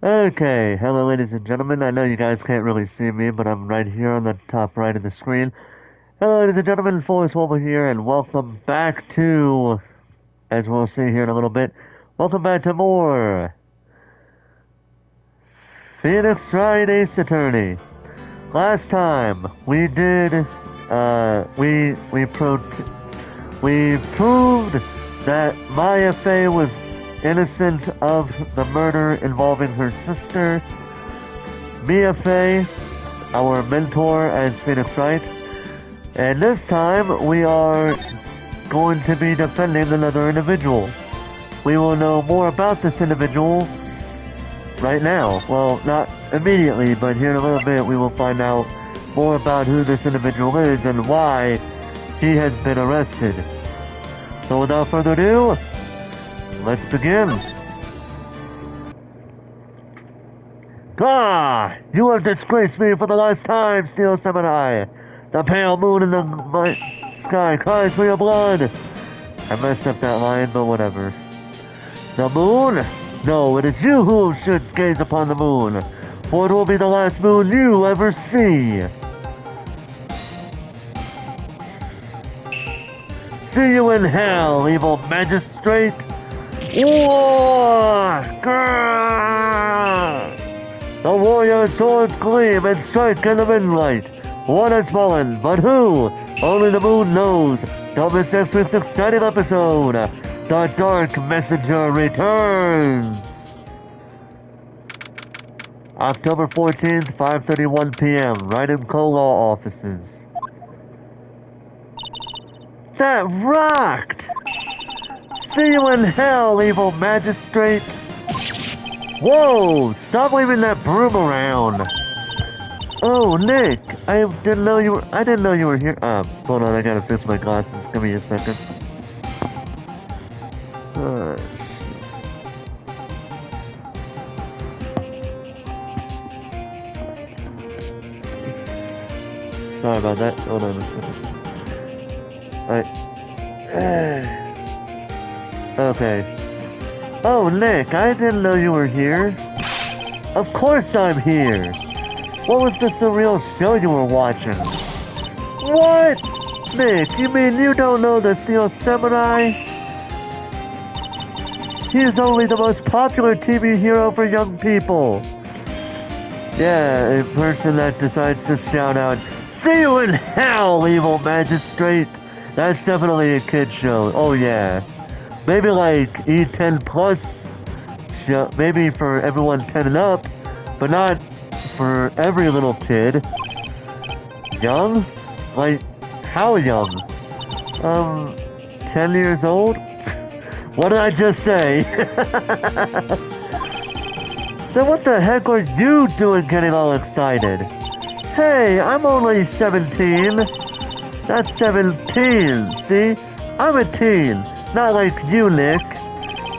Okay, hello ladies and gentlemen. I know you guys can't really see me, but I'm right here on the top right of the screen. Hello ladies and gentlemen, Forrest Wolver here, and welcome back to, as we'll see here in a little bit, welcome back to more Phoenix Wright Ace Attorney. Last time we did, we proved that Maya Fey was innocent of the murder involving her sister, Mia Fey, our mentor as Phoenix Wright. And this time we are going to be defending another individual. We will know more about this individual right now. Well, not immediately, but here in a little bit we will find out more about who this individual is and why he has been arrested. So without further ado, let's begin. Ah! You have disgraced me for the last time, Steel Samurai! The pale moon in the sky cries for your blood! I messed up that line, but whatever. The moon? No, it is you who should gaze upon the moon, for it will be the last moon you ever see! See you in hell, evil magistrate! War! Grrr! The warrior swords gleam and strike in the moonlight. One has fallen, but who? Only the moon knows. Don't miss next week's exciting episode. The Dark Messenger returns. October 14th, 5:31 p.m. Wright and Co. Law offices. That rocked! See you in hell, evil magistrate! Whoa! Stop waving that broom around! Oh, Nick! I didn't know you were here. Hold on, I gotta fix my glasses. Give me a second. Sorry about that. Hold on a second. Okay. Oh, Nick, I didn't know you were here. Of course I'm here. What was the surreal show you were watching? What? Nick, you mean you don't know the Steel Samurai? He is only the most popular TV hero for young people. Yeah, a person that decides to shout out, "See you in hell, evil magistrate!" That's definitely a kid show. Oh yeah. Maybe like E10 plus, maybe for everyone 10 and up, but not for every little kid. Young? Like, how young? 10 years old? What did I just say? Then what the heck are you doing getting all excited? Hey, I'm only 17. That's 17, see? I'm a teen, not like you, Nick.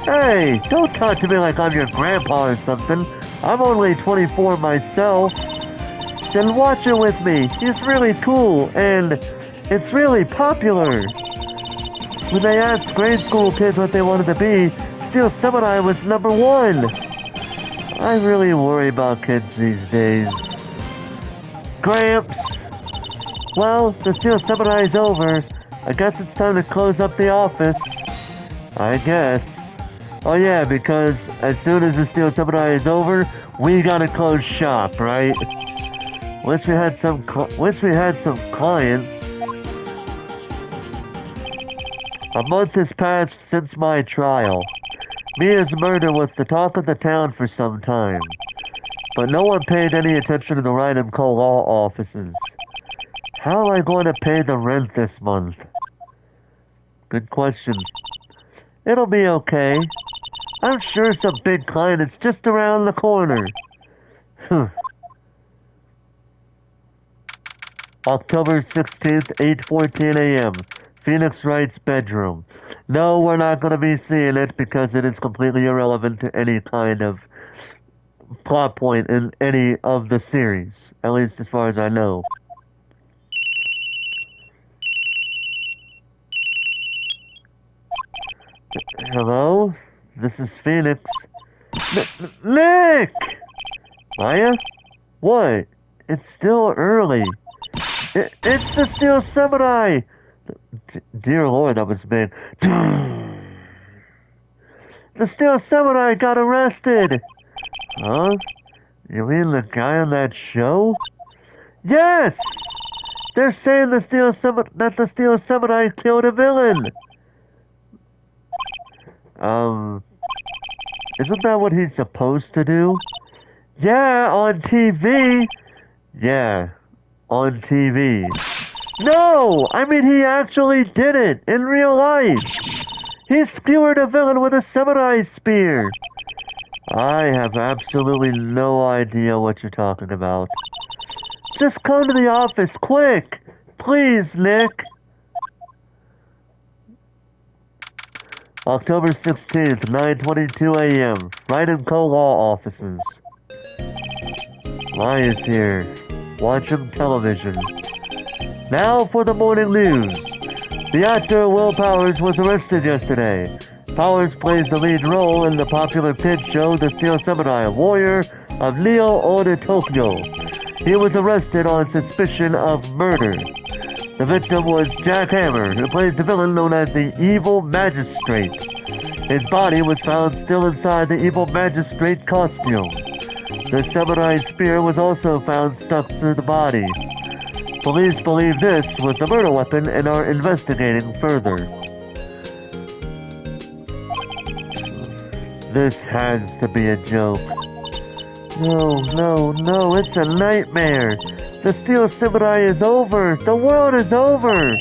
Hey, don't talk to me like I'm your grandpa or something. I'm only 24 myself. Then watch it with me. He's really cool, and it's really popular. When they asked grade school kids what they wanted to be, Steel Samurai was #1. I really worry about kids these days. Gramps! Well, the Steel Samurai is over. I guess it's time to close up the office. I guess. Oh yeah, because as soon as the Steel Samurai is over, we gotta close shop, right? Wish we had some clients. A month has passed since my trial. Mia's murder was the talk of the town for some time, but no one paid any attention to the Wright and Co. law offices. How am I going to pay the rent this month? Good question. It'll be okay. I'm sure some big client is just around the corner. October 16th, 8:14 a.m. Phoenix Wright's bedroom. No, we're not going to be seeing it because it is completely irrelevant to any kind of plot point in any of the series, at least as far as I know. Hello? This is Phoenix. Nick! Maya? What? It's still early. It's the Steel Samurai! Dear Lord, that was big. The Steel Samurai got arrested! Huh? You mean the guy on that show? Yes! They're saying that the Steel Samurai killed a villain! Isn't that what he's supposed to do? Yeah, on TV! Yeah, on TV. No! I mean, he actually did it in real life! He skewered a villain with a samurai spear! I have absolutely no idea what you're talking about. Just come to the office, quick! Please, Nick! October 16th, 9:22 a.m. Wright & Co. Law Offices. Maya's here, watching television. Now for the morning news. The actor Will Powers was arrested yesterday. Powers plays the lead role in the popular kids show The Steel Samurai, Warrior of Neo Order Tokyo. He was arrested on suspicion of murder. The victim was Jack Hammer, who plays the villain known as the Evil Magistrate. His body was found still inside the Evil Magistrate costume. The samurai spear was also found stuck through the body. Police believe this was the murder weapon and are investigating further. This has to be a joke. No, it's a nightmare. The Steel Samurai is over. The world is over.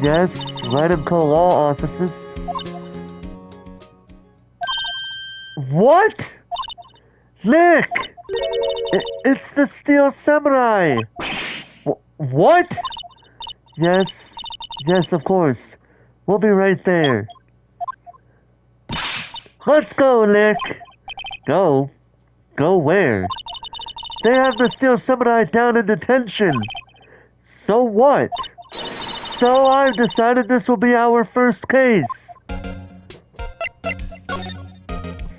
Yes, Wright & Co. Law Offices. What? Nick! It's the Steel Samurai! What? Yes, of course. We'll be right there. Let's go, Nick! Go? Go where? They have the Steel Samurai down in detention. So what? So I've decided this will be our first case.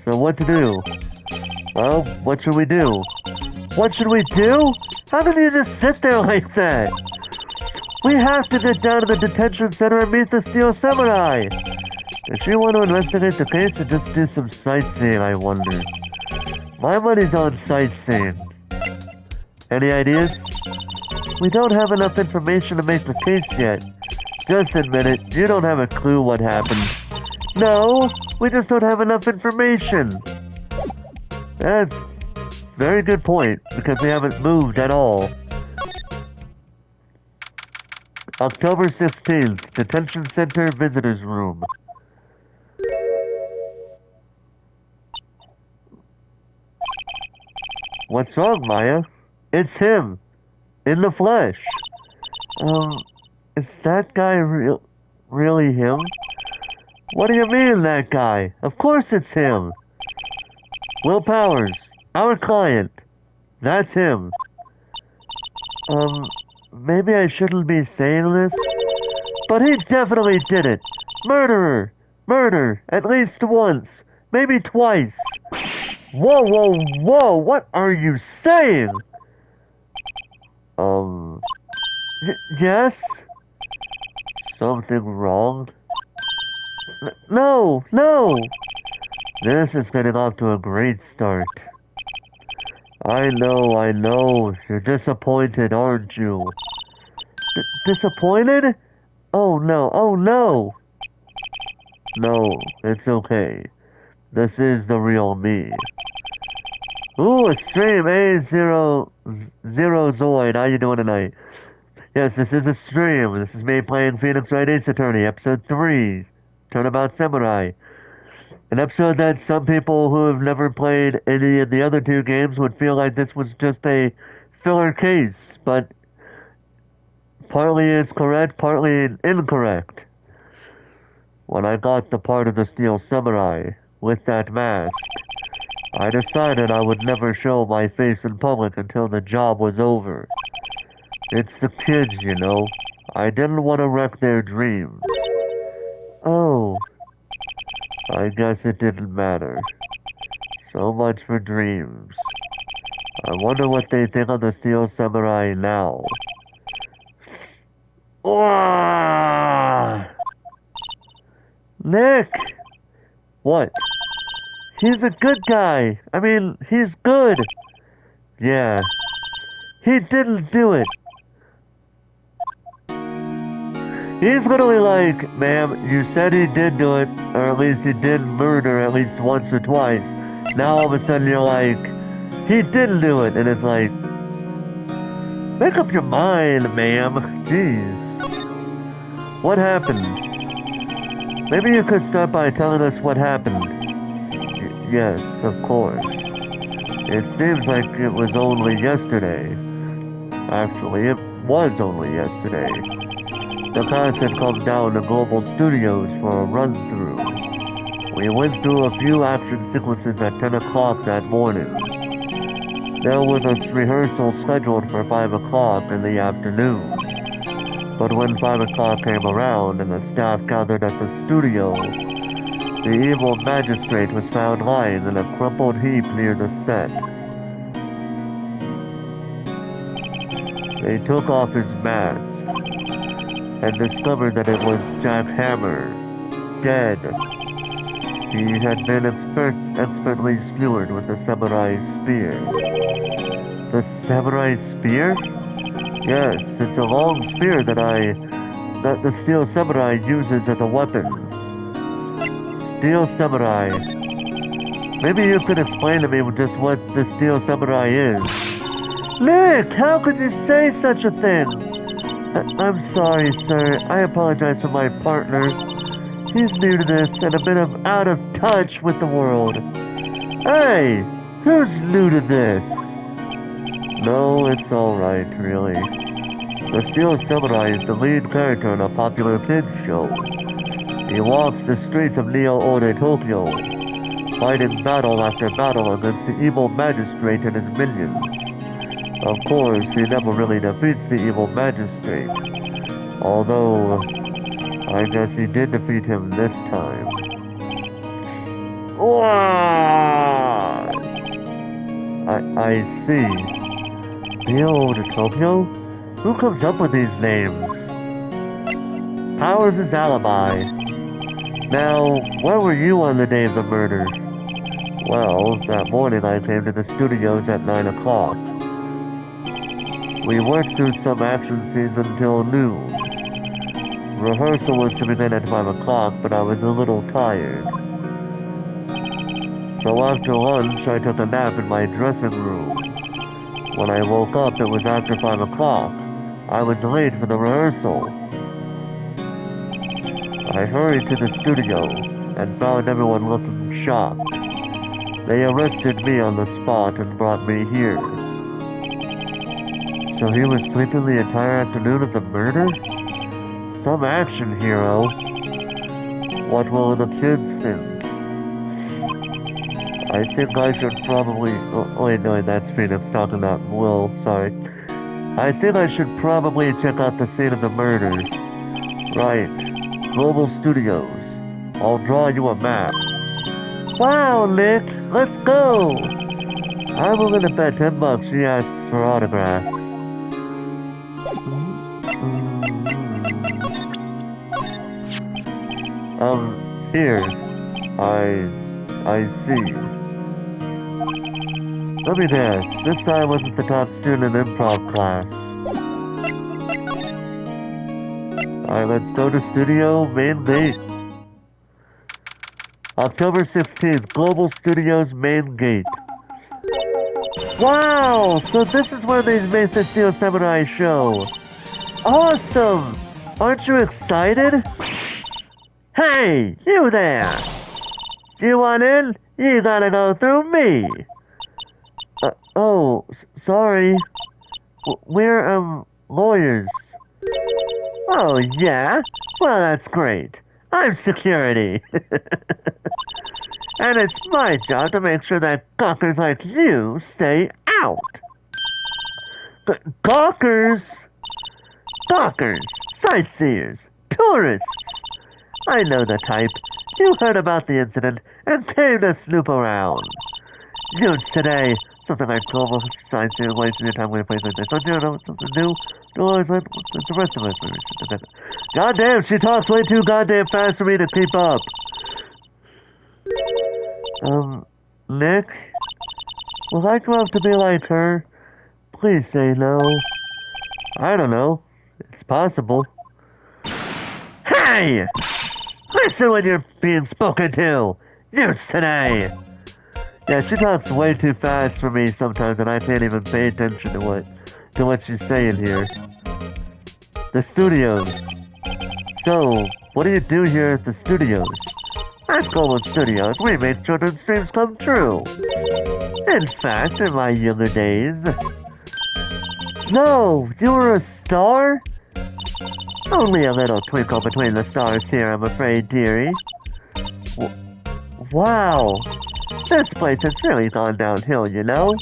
So what to do? Well, what should we do? What should we do? How can you just sit there like that? We have to get down to the detention center and meet the Steel Samurai. If you want to investigate the case or just do some sightseeing, I wonder. My money's on sightseeing. Any ideas? We don't have enough information to make the case yet. Just admit it, you don't have a clue what happened. No, we just don't have enough information. That's a very good point, because we haven't moved at all. October 16th, Detention Center Visitors Room. What's wrong, Maya? It's him. In the flesh. Is that guy really him? What do you mean, that guy? Of course it's him. Will Powers, our client. That's him. Maybe I shouldn't be saying this, but he definitely did it. Murderer. Murder. At least once. Maybe twice. Whoa, what are you saying? Yes? Something wrong? No! This is getting off to a great start. I know. You're disappointed, aren't you? Disappointed? Oh no. No, it's okay. This is the real me. Ooh, a stream. A0 Zoid. How you doing tonight? Yes, this is a stream. This is me playing Phoenix Wright Ace Attorney, Episode 3, Turnabout Samurai. An episode that some people who have never played any of the other two games would feel like this was just a filler case, but partly is correct, partly incorrect. When I got the part of the Steel Samurai with that mask, I decided I would never show my face in public until the job was over. It's the kids, you know. I didn't want to wreck their dreams. Oh, I guess it didn't matter. So much for dreams. I wonder what they think of the Steel Samurai now. Wah! Nick! What? He's a good guy. I mean, he's good. Yeah. He didn't do it. He's literally like, ma'am, you said he did do it, or at least he did murder at least once or twice. Now all of a sudden you're like, he didn't do it. And it's like, make up your mind, ma'am. Jeez. What happened? Maybe you could start by telling us what happened. Yes, of course. It seems like it was only yesterday. Actually, it was only yesterday. The cast had come down to Global Studios for a run-through. We went through a few action sequences at 10 o'clock that morning. There was a rehearsal scheduled for 5 o'clock in the afternoon. But when 5 o'clock came around and the staff gathered at the studio, the evil magistrate was found lying in a crumpled heap near the set. They took off his mask and discovered that it was Jack Hammer, dead. He had been expertly skewered with the samurai spear. The samurai spear? Yes, it's a long spear that the Steel Samurai uses as a weapon. Steel Samurai. Maybe you could explain to me just what the Steel Samurai is. Nick, how could you say such a thing? I'm sorry, sir. I apologize for my partner. He's new to this and a bit out of touch with the world. Hey, who's new to this? No, it's alright, really. The Steel Samurai is the lead character in a popular kids show. He walks the streets of Neo-Ode Tokyo, fighting battle after battle against the evil magistrate and his minions. Of course, he never really defeats the evil magistrate. Although, I guess he did defeat him this time. What? I see. Neo-Ode Tokyo? Who comes up with these names? Powers' alibi. Now, where were you on the day of the murder? Well, that morning I came to the studios at 9 o'clock. We worked through some action scenes until noon. Rehearsal was to begin at 5 o'clock, but I was a little tired. So after lunch, I took a nap in my dressing room. When I woke up, it was after 5 o'clock. I was late for the rehearsal. I hurried to the studio and found everyone looking shocked. They arrested me on the spot and brought me here. So he was sleeping the entire afternoon of the murder? Some action hero. What will the kids think? I think I should probably... Oh, wait, no, that's Phoenix talking about Will, sorry. I think I should probably check out the scene of the murder. Right. Global Studios. I'll draw you a map. Wow, Nick, let's go! I'm willing to bet $10 she asks for autographs. Here. I see. Let me guess, this guy wasn't the top student in improv class. Alright, let's go to studio, main gate. October 16th, Global Studios main gate. Wow! So this is where they made the Steel Samurai show. Awesome! Aren't you excited? Hey, you there! You want in? You gotta go through me. Sorry. We're, lawyers. Oh, yeah? Well, that's great. I'm security. And it's my job to make sure that gawkers like you stay out. Gawkers? Gawkers, sightseers, tourists. I know the type. You heard about the incident and came to snoop around. News today. Something like global science and wasting your time with a place like this. Don't you know something new? Doors like the rest of us. Goddamn, she talks way too goddamn fast for me to keep up. Nick? Would I grow up to be like her? Please say no. I don't know. It's possible. Hey! Listen when you're being spoken to! News today! Yeah, she talks way too fast for me sometimes and I can't even pay attention to what she's saying here. The studios. So, what do you do here at the studios? At Global Studios, we make children's dreams come true. In fact, in my younger days... No, you were a star? Only a little twinkle between the stars here, I'm afraid, dearie. Wow, this place has really gone downhill, you know?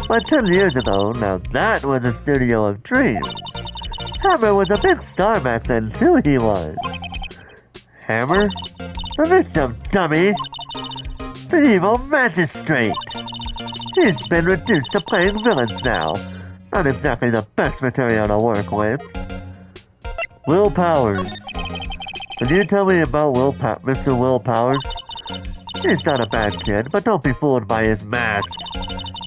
But 10 years ago, now that was a studio of dreams. Hammer was a big star back then, too, he was. Hammer? The victim, dummy! The evil magistrate! He's been reduced to playing villains now. Not exactly the best material to work with. Will Powers. Can you tell me about Mr. Will Powers? He's not a bad kid, but don't be fooled by his mask.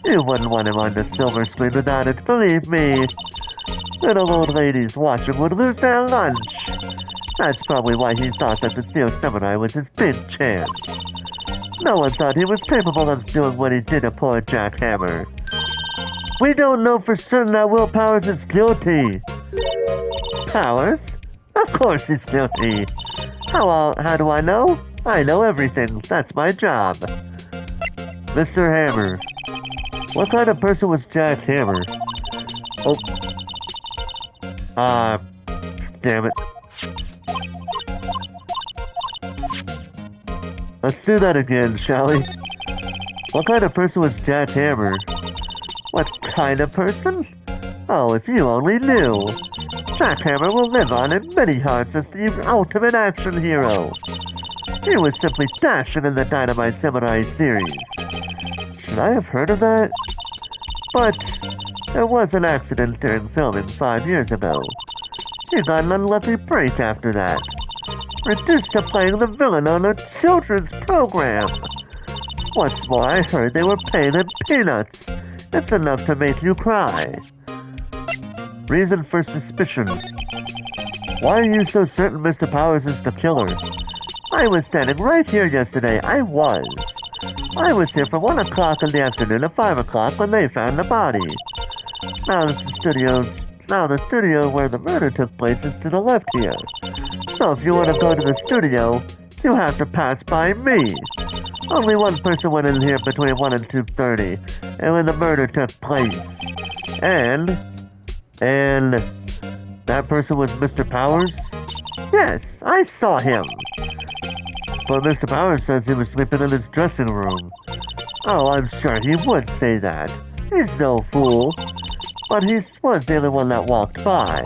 You wouldn't want him on the silver screen without it, believe me. Little old ladies watching would lose their lunch. That's probably why he thought that the Steel Samurai was his big chance. No one thought he was capable of doing what he did to poor Jack Hammer. We don't know for certain that Will Powers is guilty. Powers? Of course he's guilty. How do I know? I know everything. That's my job. Mr. Hammer. What kind of person was Jack Hammer? Oh. Damn it. Let's do that again, shall we? What kind of person was Jack Hammer? What kind of person? Oh, if you only knew. Jack Hammer will live on in many hearts as the ultimate action hero. He was simply dashing in the Dynamite Samurai series. Should I have heard of that? But there was an accident during filming 5 years ago. He got an unlucky break after that. Reduced to playing the villain on a children's program. What's more, I heard they were paying him peanuts. It's enough to make you cry. Reason for suspicion. Why are you so certain Mr. Powers is the killer? I was standing right here yesterday. I was here from 1 o'clock in the afternoon to 5 o'clock when they found the body. Now the studio where the murder took place is to the left here. So if you want to go to the studio, you have to pass by me. Only one person went in here between 1 and 2:30, and when the murder took place. And that person was Mr. Powers? Yes, I saw him. But Mr. Powers says he was sleeping in his dressing room. Oh, I'm sure he would say that. He's no fool. But he was the only one that walked by.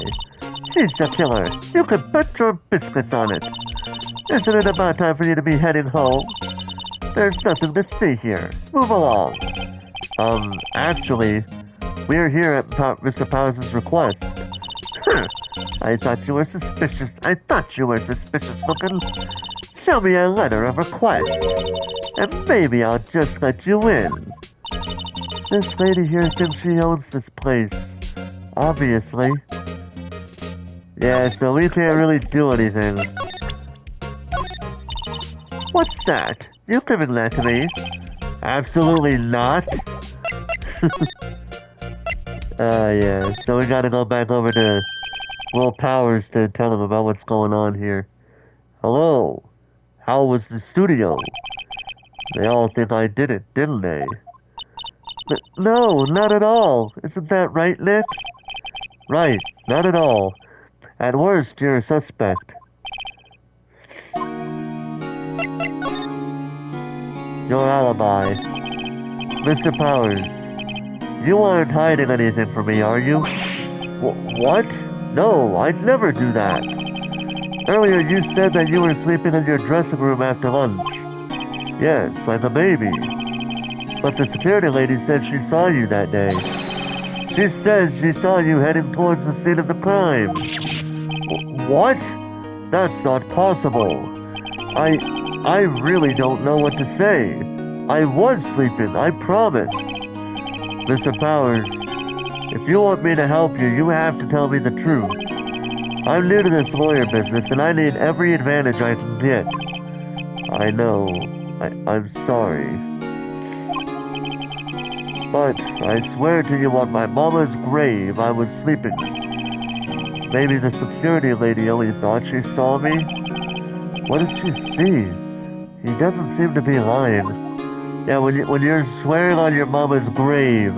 He's the killer. You could bet your biscuits on it. Isn't it about time for you to be heading home? There's nothing to see here. Move along. Actually, we're here at Mr. Powers' request. I thought you were suspicious looking. Show me a letter of request, and maybe I'll just let you in. This lady here thinks she owns this place. Obviously. Yeah, so we can't really do anything. What's that? You giving that to me? Absolutely not. Yeah, so we gotta go back over to Will Powers to tell him about what's going on here. Hello. How was the studio? They all think I did it, didn't they? No, not at all. Isn't that right, Nick? Right, not at all. At worst, you're a suspect. Your alibi. Mr. Powers, you aren't hiding anything from me, are you? What? No, I'd never do that. Earlier you said that you were sleeping in your dressing room after lunch. Yes, like a baby. But the security lady said she saw you that day. She says she saw you heading towards the scene of the crime. What? That's not possible. I really don't know what to say. I was sleeping, I promise. Mr. Powers, if you want me to help you, you have to tell me the truth. I'm new to this lawyer business, and I need every advantage I can get. I know. I'm sorry. But I swear to you on my mama's grave, I was sleeping. Maybe the security lady only thought she saw me? What did she see? He doesn't seem to be lying. Yeah, when you're swearing on your mama's grave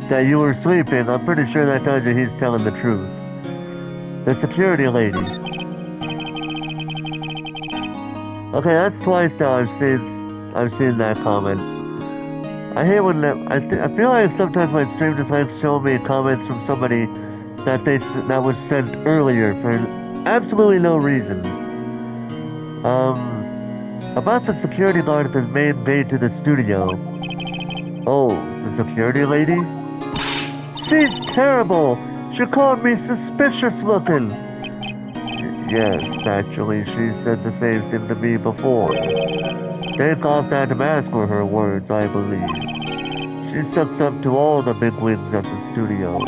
that you were sleeping, I'm pretty sure that tells you he's telling the truth. The security lady. Okay, that's twice now I've seen that comment. I hate when I feel like sometimes my stream just likes showing me comments from somebody that was sent earlier for absolutely no reason. About the security guard at the main bay to the studio. Oh, the security lady? She's terrible! She called me suspicious looking! Yes, actually, she said the same thing to me before. Take off that mask were her words, I believe. She sucks up to all the bigwigs at the studio.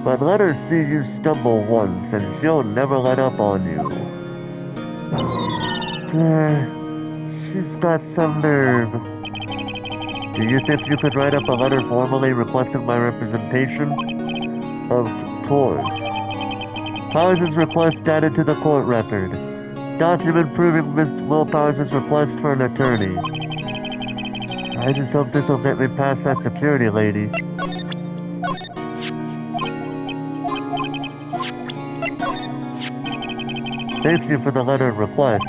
But let her see you stumble once, and she'll never let up on you. She's got some nerve. Do you think you could write up a letter formally requesting my representation? Of course. Powers' request added to the court record. Document proving Miss Will Powers' request for an attorney. I just hope this will get me past that security lady. Thank you for the letter of request.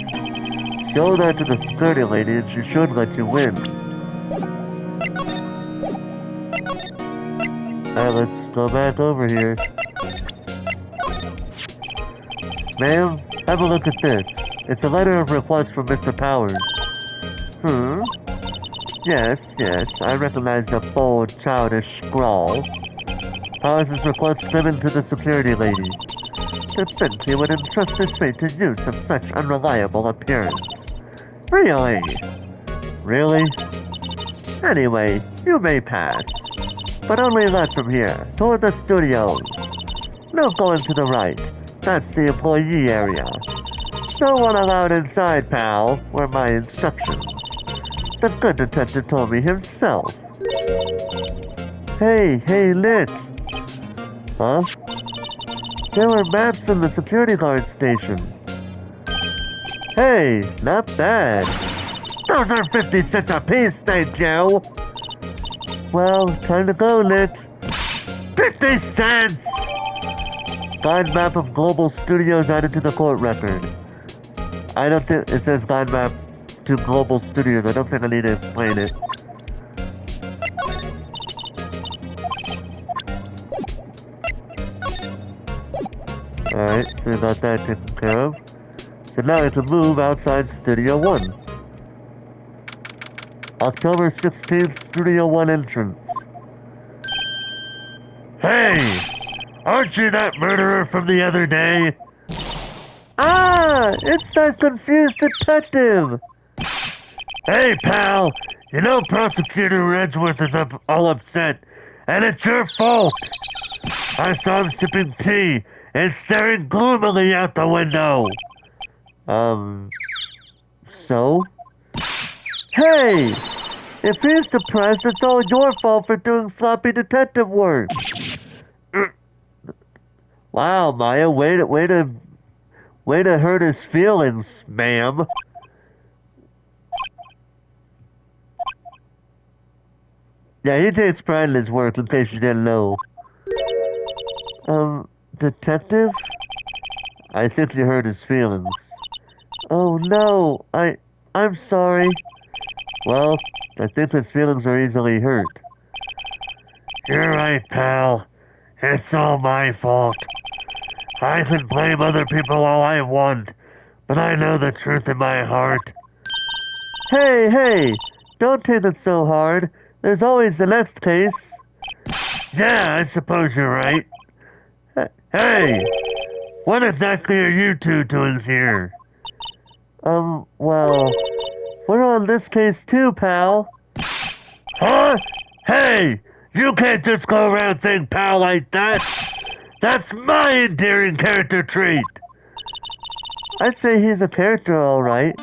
Show that to the security lady and she should let you win. Alright, let's go back over here. Ma'am, have a look at this. It's a letter of request from Mr. Powers. Yes, I recognize the bold, childish scrawl. Powers' request given to the security lady. To think he would entrust his fate to use of such unreliable appearance. Really? Really? Anyway, you may pass. But only left from here, toward the studios. No going to the right. That's the employee area. No one allowed inside, pal, were my instructions. The good detective told me himself. Hey, Lit. Huh? There were maps in the security guard station. Hey, not bad. Those are 50 cents a piece, thank you. Well, time to go, Lit. 50 cents! Guide map of Global Studios added to the court record. I don't think it says guide map to Global Studios. I don't think I need to explain it. Alright, so we got that taken care of. So now we can move outside Studio 1. October 16th, Studio 1 entrance. Hey! Aren't you that murderer from the other day? Ah! It's that confused detective! Hey, pal! You know Prosecutor Edgeworth is all upset, and it's your fault! I saw him sipping tea and staring gloomily out the window. So? Hey! If he's depressed, it's all your fault for doing sloppy detective work. Wow, Maya, way to hurt his feelings, ma'am. Yeah, he takes pride in his work, in case you didn't know. Detective? I think you hurt his feelings. Oh no, I'm sorry. Well, I think his feelings are easily hurt. You're right, pal. It's all my fault. I can blame other people all I want, but I know the truth in my heart. Hey, don't take it so hard. There's always the next case. Yeah, I suppose you're right. Hey, what exactly are you two doing here? Well, we're on this case too, pal. Huh? Hey, you can't just go around saying pal like that. That's my endearing character trait. I'd say he's a character, all right.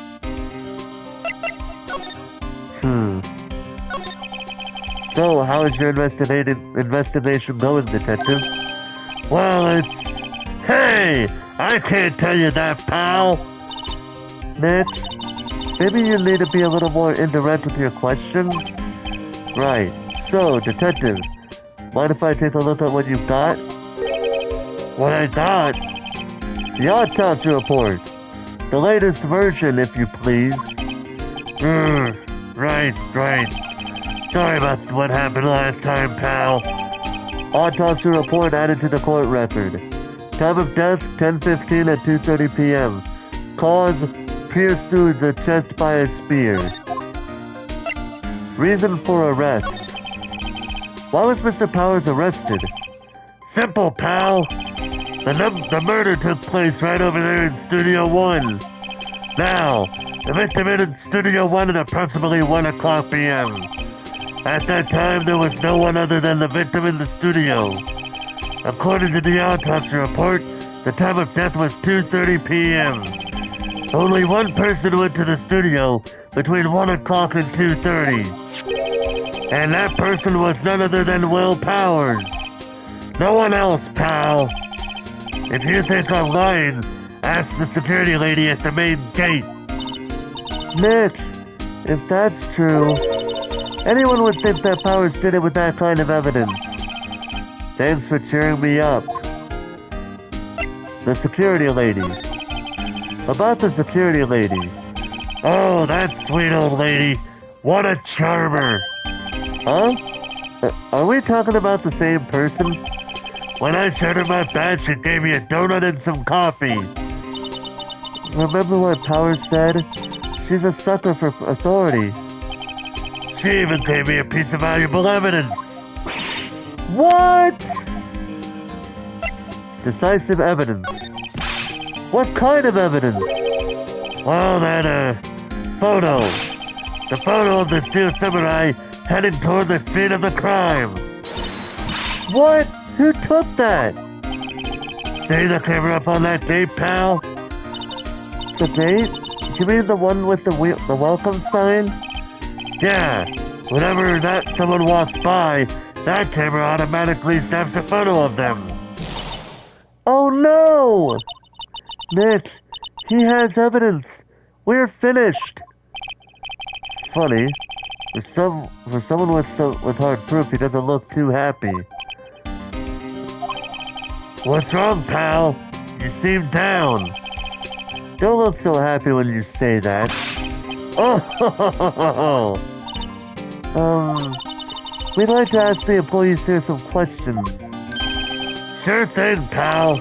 So, how is your investigation going, detective? Well, it's... Hey! I can't tell you that, pal! Nick, maybe you need to be a little more indirect with your questions? Right. So, detective, mind if I take a look at what you've got? What I got? The autopsy report. The latest version, if you please. Right. Sorry about what happened last time, pal. Autopsy report added to the court record. Time of death, 10:15 at 2:30 p.m. Cause, pierced through the chest by a spear. Reason for arrest. Why was Mr. Powers arrested? Simple, pal. The murder took place right over there in Studio 1. Now, the victim entered Studio 1 at approximately 1 o'clock p.m. At that time, there was no one other than the victim in the studio. According to the autopsy report, the time of death was 2:30 p.m. Only one person went to the studio between 1 o'clock and 2:30. And that person was none other than Will Powers. No one else, pal. If you think I'm lying, ask the security lady at the main gate. Nick, if that's true, anyone would think that Powers did it with that kind of evidence. Thanks for cheering me up. The security lady. About the security lady. Oh, that sweet old lady. What a charmer. Huh? Are we talking about the same person? When I showed her my badge, she gave me a donut and some coffee. Remember what Powers said? She's a sucker for authority. She even gave me a piece of valuable evidence. What? Decisive evidence. What kind of evidence? Well, that, photo. The photo of the steel samurai heading toward the scene of the crime. What? Who took that? See the camera up on that date, pal? The date? You mean the one with the welcome sign? Yeah. Whenever someone walks by, that camera automatically snaps a photo of them. Oh no! Nick, he has evidence. We're finished. Funny. For someone with hard proof, he doesn't look too happy. What's wrong, pal? You seem down. Don't look so happy when you say that. Oh, we'd like to ask the employees here some questions. Sure thing, pal.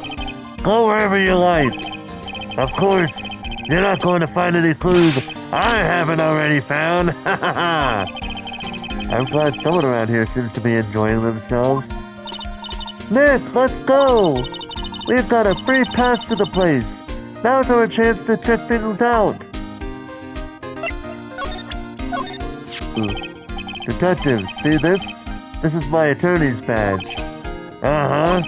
Go wherever you like. Of course, you're not going to find any clues I haven't already found. I'm glad someone around here seems to be enjoying themselves. Nick, let's go! We've got a free pass to the place. Now's our chance to check things out. Detective, see this? This is my attorney's badge. Uh-huh.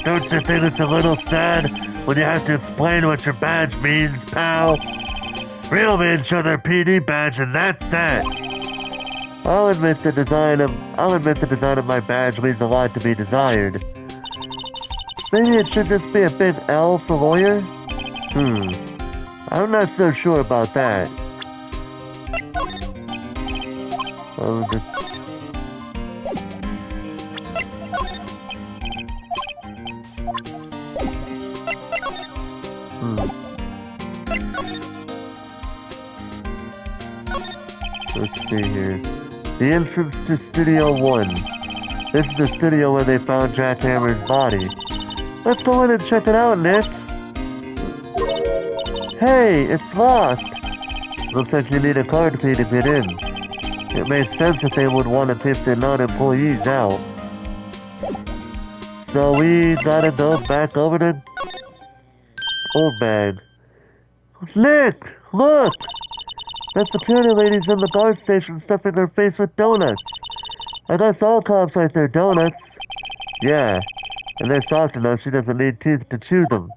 Don't you think it's a little sad when you have to explain what your badge means, pal? Real men show their PD badge and that's that. I'll admit the design of my badge leaves a lot to be desired. Maybe it should just be a big L for lawyer? I'm not so sure about that. Let's see here. The entrance to Studio 1. This is the studio where they found Jack Hammer's body. Let's go in and check it out, Nick. Hey, it's locked. Looks like you need a card key to get in. It makes sense that they would want to keep their non-employees out. So we gotta go back over to Old Bag. Nick, look! That security lady's in the guard station stuffing her face with donuts. I guess all cops like their donuts. Yeah, and they're soft enough she doesn't need teeth to chew them.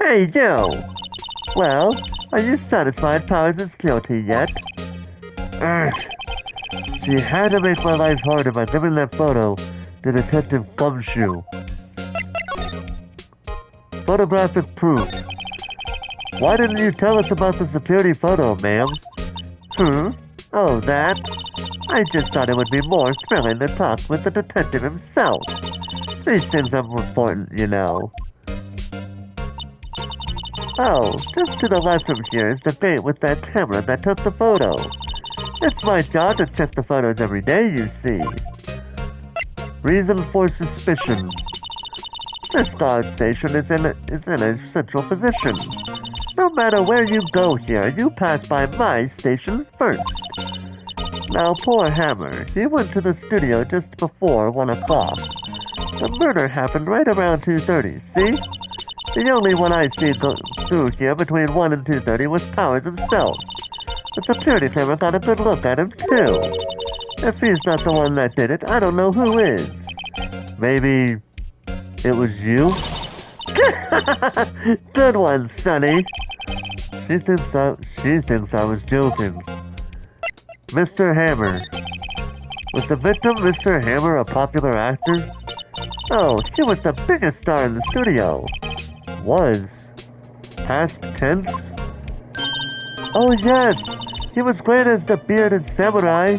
Hey, you! Well, are you satisfied Powers is guilty yet? Ugh. She had to make my life harder by giving that photo to Detective Gumshoe. Photographic proof. Why didn't you tell us about the security photo, ma'am? Oh, that? I just thought it would be more thrilling to talk with the detective himself. These things are important, you know. Oh, just to the left from here is the gate with that camera that took the photo. It's my job to check the photos every day, you see. Reason for suspicion. This guard station is in a central position. No matter where you go here, you pass by my station first. Now, poor Hammer, he went to the studio just before 1 o'clock. The murder happened right around 2:30, see? The only one I see go through here between 1 and 2:30 was Powers himself. The security camera got a good look at him, too. If he's not the one that did it, I don't know who is. Maybe it was you? Good one, Sonny. She thinks I was joking. Mr. Hammer. Was the victim Mr. Hammer a popular actor? Oh, he was the biggest star in the studio. Was. Past tense? Oh yes, he was great as the bearded samurai.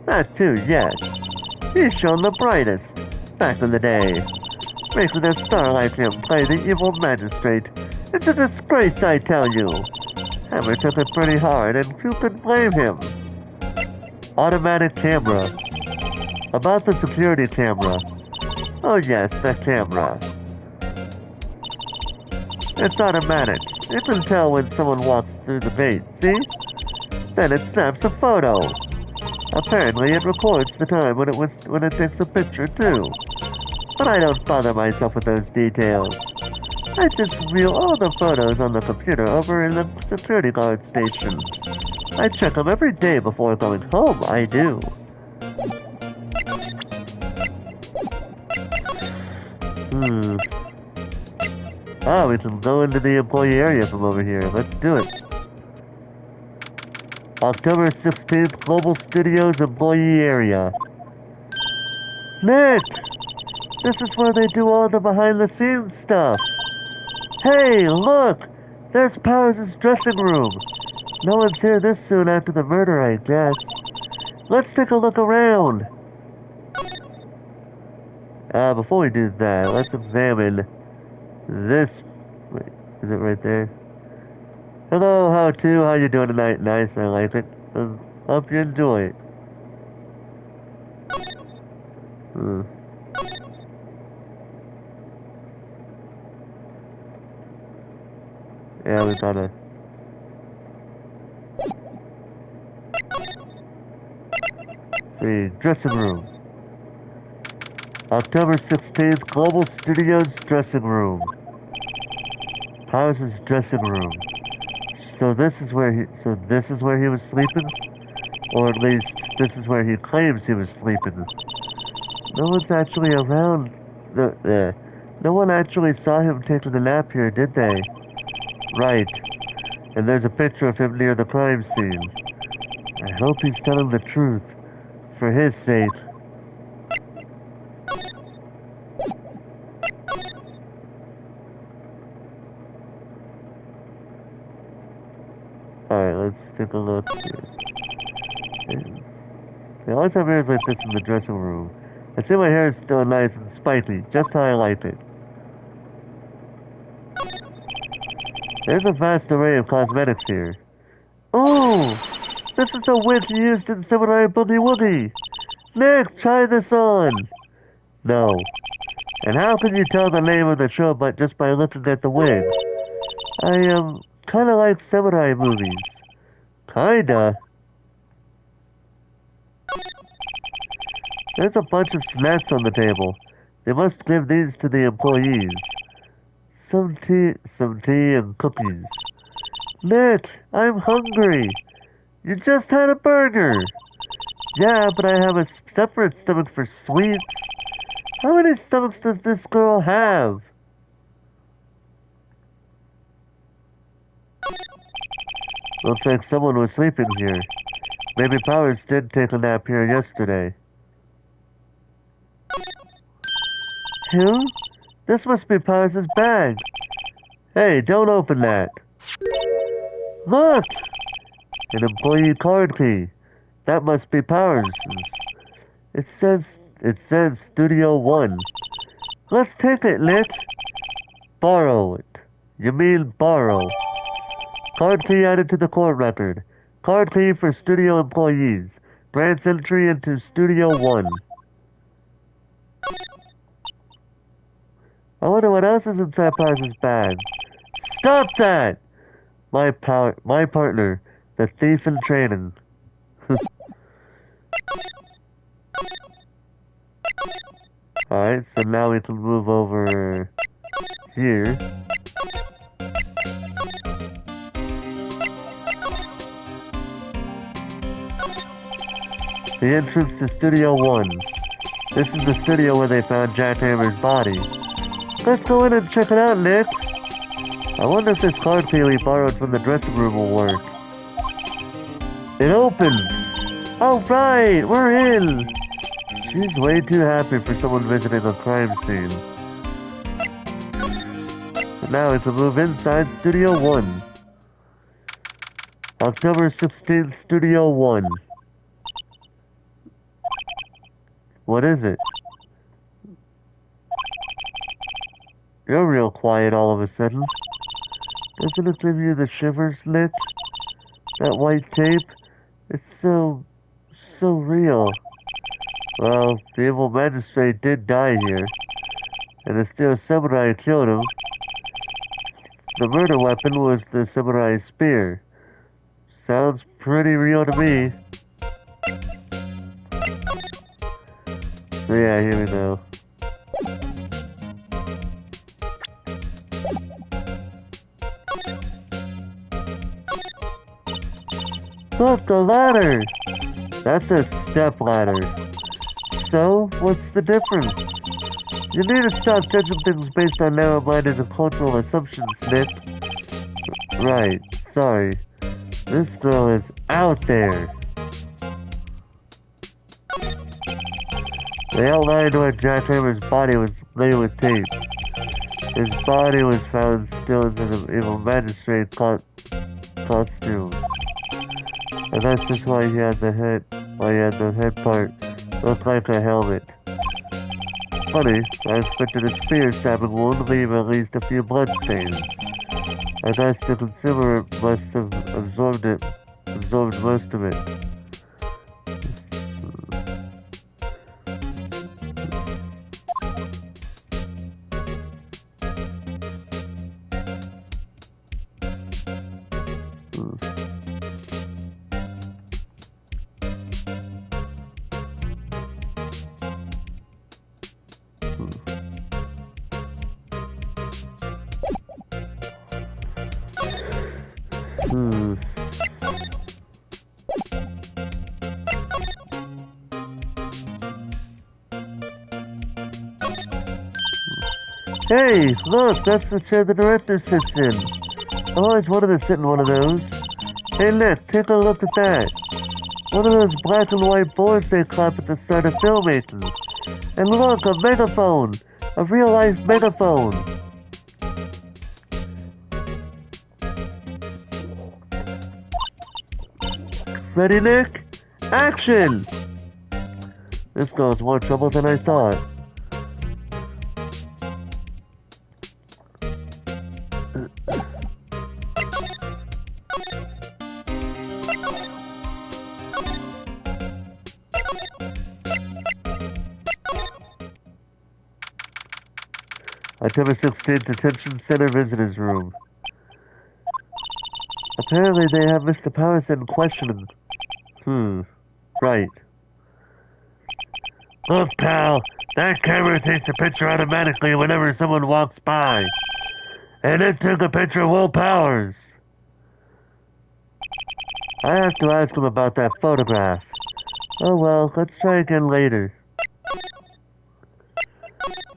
That too, yes. He shone the brightest, back in the day. Making a star like him play the evil magistrate. It's a disgrace, I tell you. Hammer took it pretty hard, and who could blame him? Automatic camera. About the security camera. Oh yes, that camera. It's automatic. It can tell when someone walks through the gate, see? Then it snaps a photo. Apparently it records the time when it takes a picture too. But I don't bother myself with those details. I just view all the photos on the computer over in the security guard station. I check them every day before going home, I do. Ah, we can go into the employee area from over here. Let's do it. October 16th, Global Studios employee area. Nick! This is where they do all the behind-the-scenes stuff. Hey, look! There's Powers' dressing room. No one's here this soon after the murder, I guess. Let's take a look around. Before we do that, let's examine this. Wait, is it right there? Hello, how you doing tonight? Nice, I like it. Hope you enjoy it. Yeah, we gotta. See, dressing room. October 16th, Global Studios dressing room. Powers' dressing room. So this is where he was sleeping? Or at least, this is where he claims he was sleeping. No one's actually around. No one actually saw him taking a nap here, did they? Right. And there's a picture of him near the crime scene. I hope he's telling the truth. For his sake. Alright, let's take a look. They always have hairs like this in the dressing room. I see my hair is still nice and spiky, just how I like it. There's a vast array of cosmetics here. Oh! This is the wig he used in Samurai Boogie Woogie! Nick, try this on! No. And how can you tell the name of the show but just by looking at the wig? I kinda like samurai movies. Kinda. There's a bunch of snacks on the table. They must give these to the employees. Some tea and cookies. Nick, I'm hungry. You just had a burger. Yeah, but I have a separate stomach for sweets. How many stomachs does this girl have? Looks like someone was sleeping here. Maybe Powers did take a nap here yesterday. Who? This must be Powers' bag. Hey, don't open that. Look! An employee card key. That must be Powers'. It says Studio 1. Let's take it, Nick. Borrow it. You mean borrow. Card key added to the court record. Card key for studio employees. Grants entry into Studio 1. I wonder what else is inside Powers' bag. Stop that! My partner, the thief in training. Alright, so now we can move over here. The entrance to Studio 1. This is the studio where they found Jack Hammer's body. Let's go in and check it out, Nick. I wonder if this card key we borrowed from the dressing room will work. It opened! Alright, we're in! She's way too happy for someone visiting a crime scene. So now we can move inside Studio 1. October 16th, Studio 1. What is it? You're real quiet all of a sudden. Doesn't it give you the shivers, Nick? That white tape? It's so real. Well, the evil magistrate did die here, and the steel samurai killed him. The murder weapon was the samurai spear. Sounds pretty real to me. So yeah, here we go. Look, a ladder! That's a step ladder. So, what's the difference? You need to stop judging things based on narrow-minded and cultural assumptions, Nick. Right, sorry. This girl is out there. They outlined where Jack Hammer's body was laid with tape. His body was found still in the evil magistrate costume. And that's just why he had the head part look like a helmet. Funny, I expected a spear stabbing wound to leave at least a few bloodstains. I guess the consumer must have absorbed most of it. Hey, look, that's the chair the director sits in. I always wanted to sit in one of those. Hey Nick, take a look at that. One of those black and white boards they clap at the start of filmmaking. And look, a megaphone! A real-life megaphone! Ready, Nick? Action! This girl's more trouble than I thought. October 16th, Detention Center Visitors Room. Apparently they have Mr. Powers in questioning. Right. Look, pal, that camera takes a picture automatically whenever someone walks by. And it took a picture of Will Powers. I have to ask him about that photograph. Oh well, let's try again later.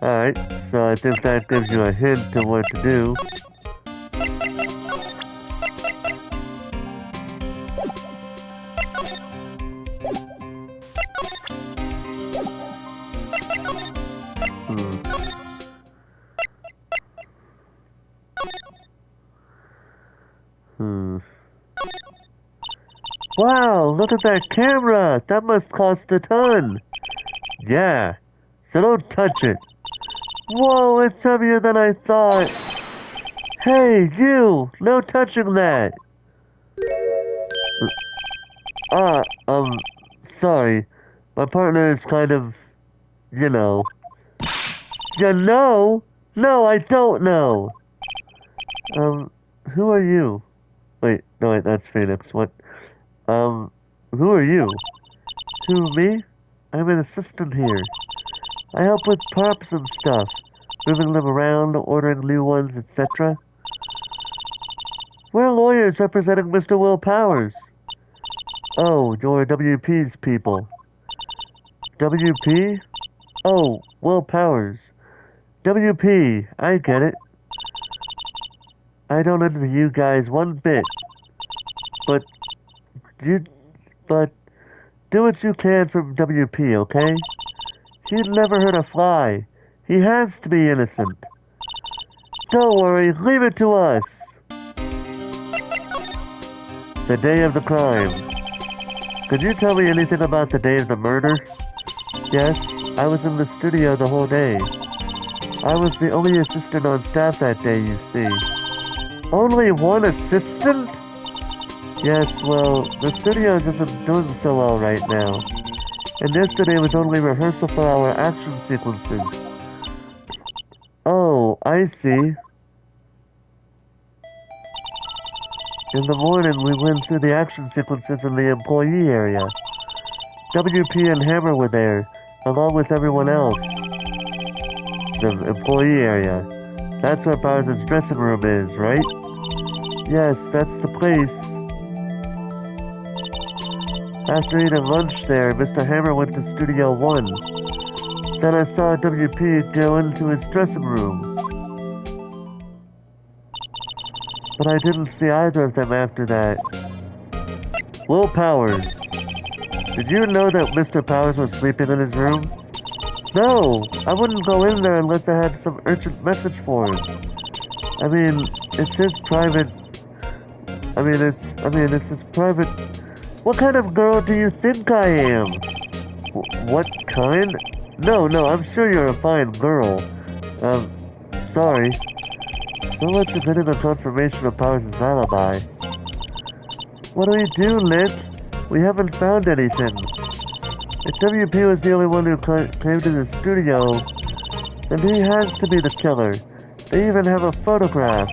Alright, so I think that gives you a hint to what to do. Wow, look at that camera! That must cost a ton! Yeah, so don't touch it. Whoa, it's heavier than I thought! Hey, you! No touching that! Sorry. My partner is kind of, you know. You know? No, I don't know! Who are you? Wait, that's Phoenix. What? Who are you? Who, me? I'm an assistant here. I help with props and stuff. Moving them around, ordering new ones, etc. We're lawyers representing Mr. Will Powers. Oh, you're WP's people. WP? Oh, Will Powers. WP, I get it. I don't envy you guys one bit. But do what you can for WP, okay? He'd never hurt a fly. He has to be innocent. Don't worry, leave it to us. The day of the crime. Could you tell me anything about the day of the murder? Yes, I was in the studio the whole day. I was the only assistant on staff that day, you see. Only one assistant? Yes, well, the studio isn't doing so well right now. And yesterday was only rehearsal for our action sequences. Oh, I see. In the morning, we went through the action sequences in the employee area. WP and Hammer were there, along with everyone else. The employee area. That's where Bowser's dressing room is, right? Yes, that's the place. After eating lunch there, Mr. Hammer went to Studio 1. Then I saw WP go into his dressing room. But I didn't see either of them after that. Will Powers. Did you know that Mr. Powers was sleeping in his room? No, I wouldn't go in there unless I had some urgent message for him. I mean, it's his private... it's his private... What kind of girl do you think I am? What kind? No, I'm sure you're a fine girl. Sorry. So much for getting a confirmation of Powers' alibi. What do we do, Lit? We haven't found anything. If WP was the only one who came to the studio, then he has to be the killer. They even have a photograph.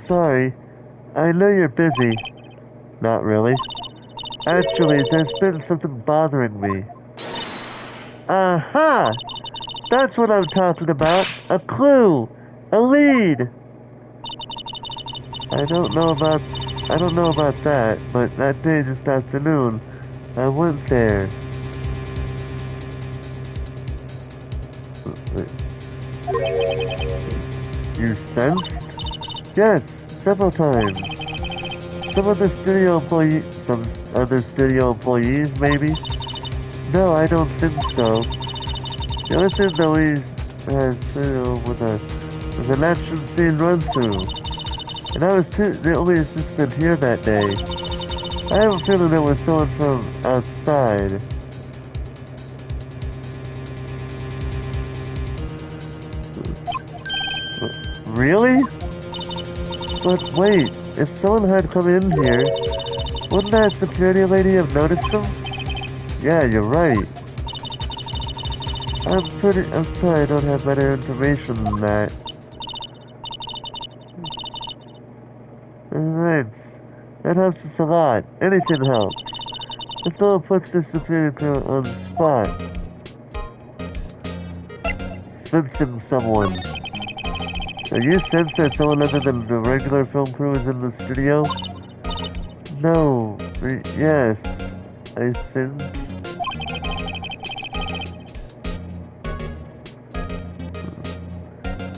Sorry. I know you're busy. Not really. Actually, there's been something bothering me. Aha! That's what I'm talking about. A clue! A lead! I don't know about that, but that day this afternoon, I went there. You sensed? Yes, several times. Some other studio employees, maybe? No, I don't think so. The only thing that we had was an action scene run-through. And I was the only assistant here that day. I have a feeling there was someone from outside. Really? But wait, if someone had come in here, wouldn't that security lady have noticed them? Yeah, you're right. I'm sorry I don't have better information than that. Thanks. That helps us a lot. Anything helps. If no one puts this superior crew on the spot. Sensing someone. Are you sensed that someone other than the regular film crew is in the studio? No. Yes. I think.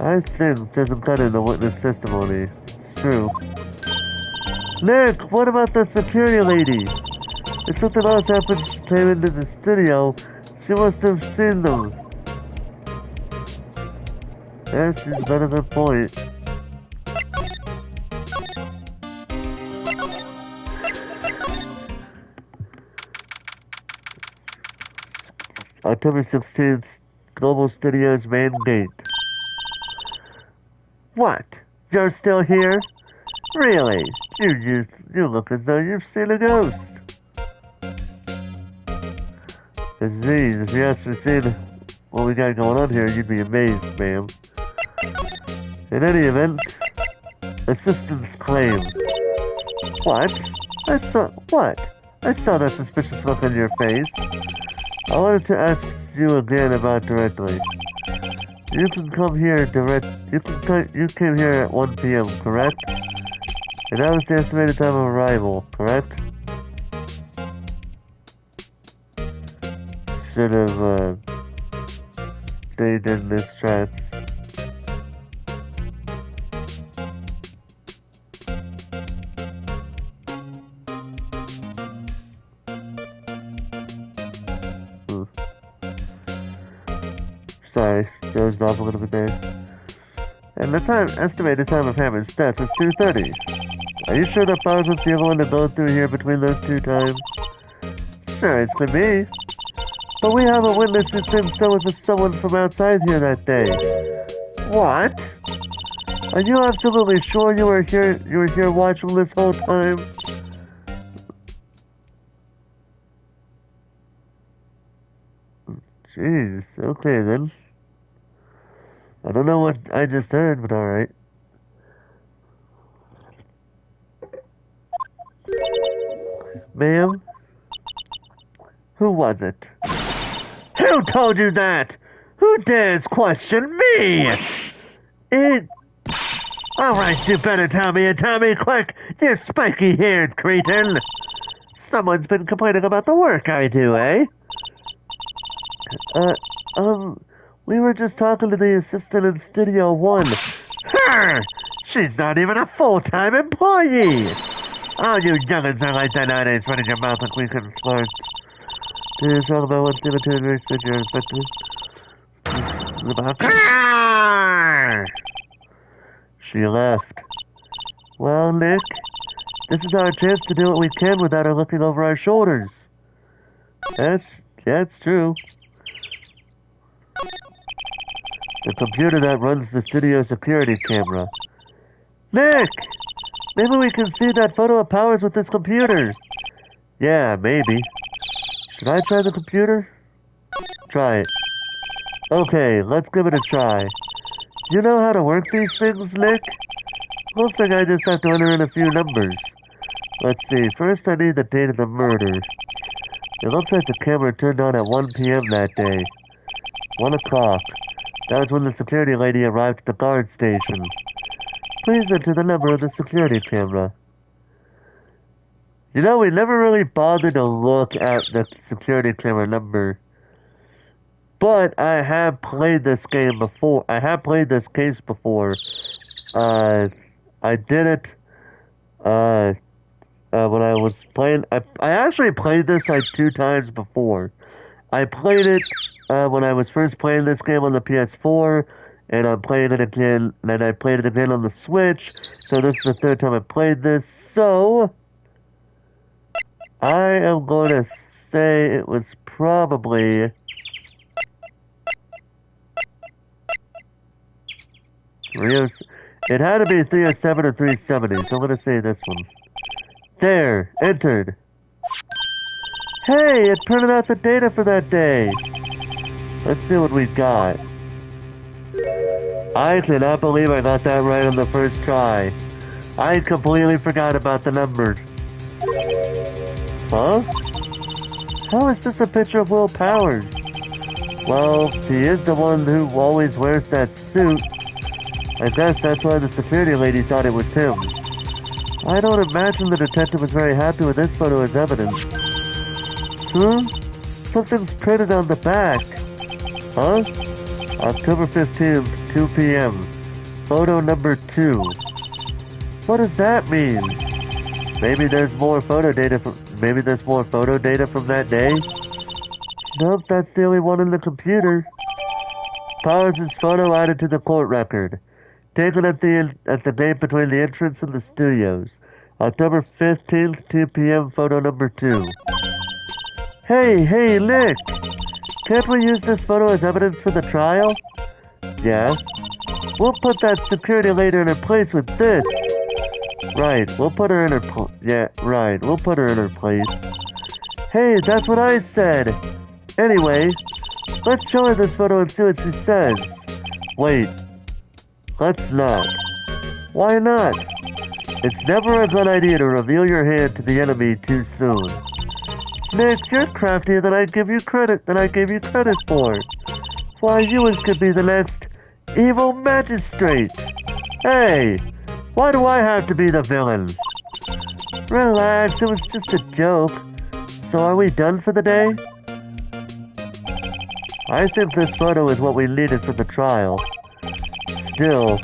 I think doesn't cut in the witness testimony. It's true. Nick, what about the security lady? If something else happens came into the studio, she must have seen them. Yeah, she's got a good point. October 16th, Global Studios main gate. What? You're still here? Really? You look as though you've seen a ghost. Disease, if you actually seen what we got going on here, you'd be amazed, ma'am. In any event, assistance claim. What? I saw that suspicious look on your face. I wanted to ask you again about directly. You can come here you came here at 1 p.m., correct? And that was the estimated time of arrival, correct? Should have, stayed in this tracks. Sorry, dozed off a little bit there. And the estimated time of Hammond's death was 2:30. Are you sure that Bowers was the only one to go through here between those two times? Sure, it could be. But we have a witness who thinks there was someone from outside here that day. What? Are you absolutely sure you were here watching this whole time? Jeez, okay then. I don't know what I just heard, but alright. Ma'am? Who was it? Who told you that? Who dares question me? Alright, you better tell me quick, you spiky-haired cretin. Someone's been complaining about the work I do, eh? We were just talking to the assistant in Studio 1. Her! She's not even a full-time employee! All you young'uns are like that nowadays, running your mouth like we couldn't flirt. Do you talk about what's given to the race that you're infected? She left. Well, Nick, this is our chance to do what we can without her looking over our shoulders. That's true. The computer that runs the studio security camera. Nick! Maybe we can see that photo of Powers with this computer. Yeah, maybe. Should I try the computer? Try it. Okay, let's give it a try. You know how to work these things, Nick? Looks like I just have to enter in a few numbers. Let's see, first I need the date of the murder. It looks like the camera turned on at 1 p.m. that day. 1 o'clock. That was when the security lady arrived at the guard station. Please enter the number of the security camera. You know, we never really bothered to look at the security camera number. But I have played this game before. I have played this case before. I did it, when I was playing. I actually played this like 2 times before. I played it, when I was first playing this game on the PS4, and I'm playing it again, and I played it again on the Switch, so this is the 3rd time I played this, so I am going to say it was probably it had to be 307 or 370, so I'm going to say this one. There, entered. Hey, it printed out the data for that day. Let's see what we got. I cannot believe I got that right on the first try. I completely forgot about the numbers. Huh? How is this a picture of Will Powers? Well, he is the one who always wears that suit. I guess that's why the security lady thought it was him. I don't imagine the detective was very happy with this photo as evidence. Huh? Something's printed on the back. Huh? October 15th, 2 p.m. Photo number 2. What does that mean? Maybe there's more photo data from that day? Nope, that's the only one in the computer. Powers' photo added to the court record. Taken at the date between the entrance and the studios. October 15th, 2 p.m. Photo number 2. Hey, Nick! Can't we use this photo as evidence for the trial? Yeah. We'll put that security lady in her place with this. Right, we'll put her in her we'll put her in her place. Hey, that's what I said! Anyway, let's show her this photo and see what she says. Wait, let's not. Why not? It's never a good idea to reveal your hand to the enemy too soon. Nick, you're craftier than I gave you credit for. Why, you could be the next evil magistrate. Hey, why do I have to be the villain? Relax, it was just a joke. So are we done for the day? I think this photo is what we needed for the trial. Still,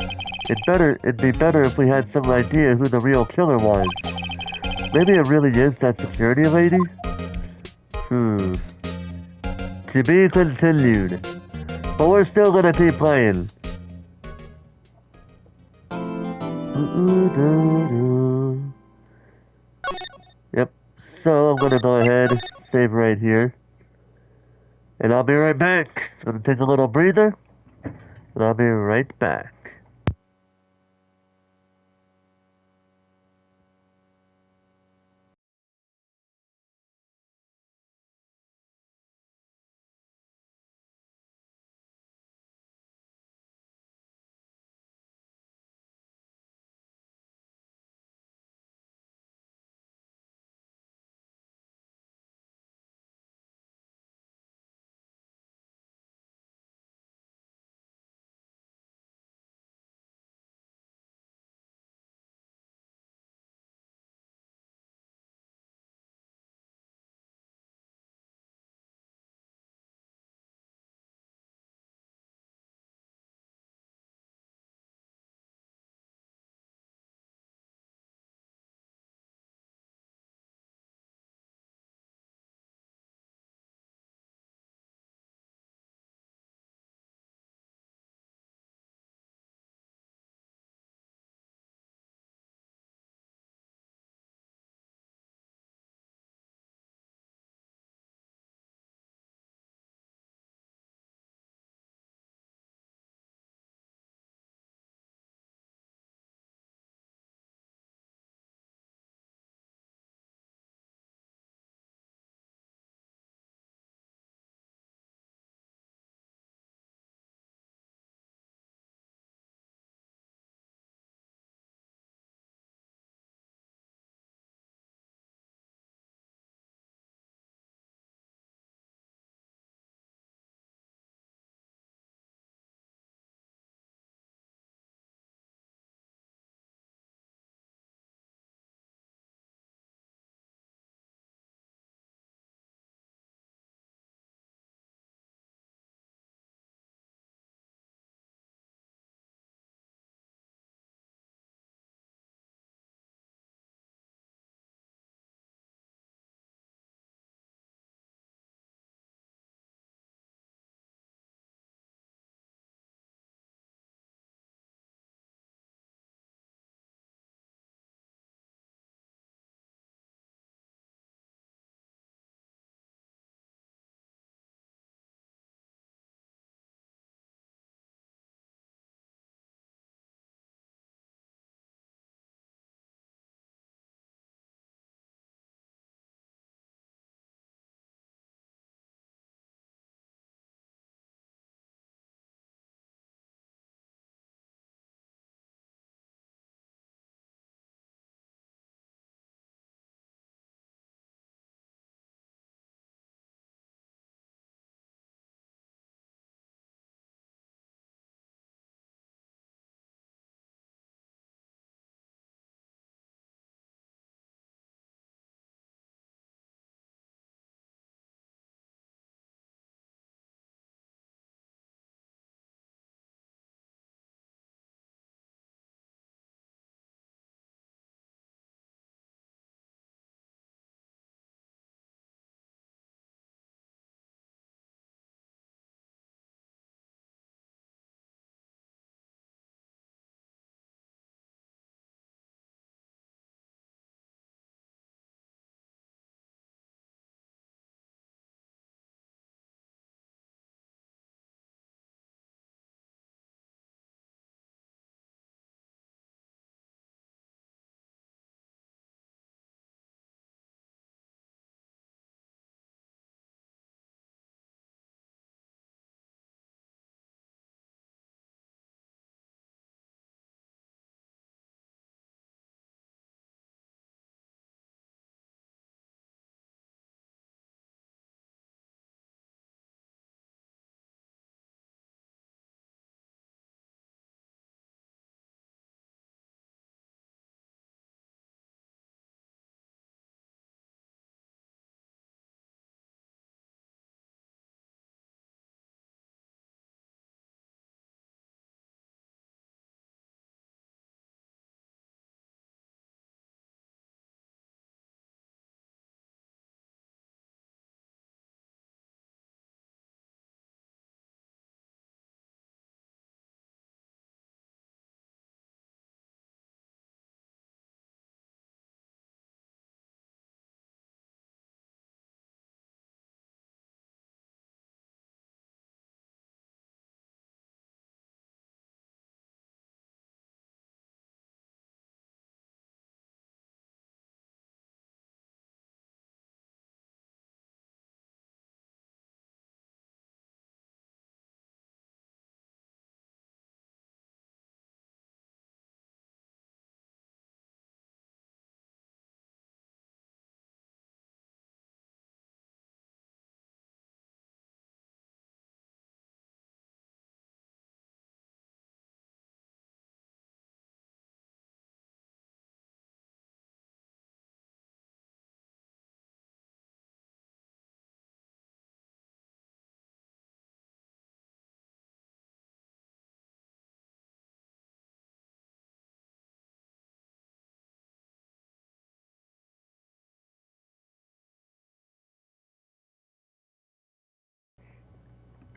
it'd be better if we had some idea who the real killer was. Maybe it really is that security lady? To be continued. But we're still gonna keep playing. Yep, so I'm gonna go ahead, save right here. And I'll be right back. Gonna take a little breather, and I'll be right back.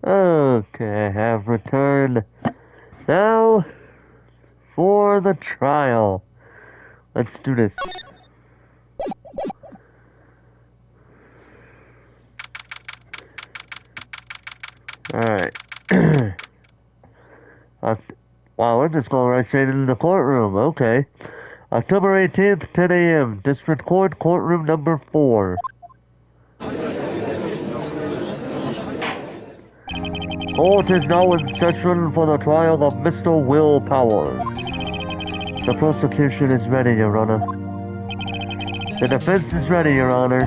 Okay, I have returned. Now, for the trial. Let's do this. Alright. Wow, we're just going right straight into the courtroom. Okay. October 18th, 10 a.m. District Court, courtroom number 4. Court is now in session for the trial of Mr. Will Powers. The prosecution is ready, Your Honor. The defense is ready, Your Honor.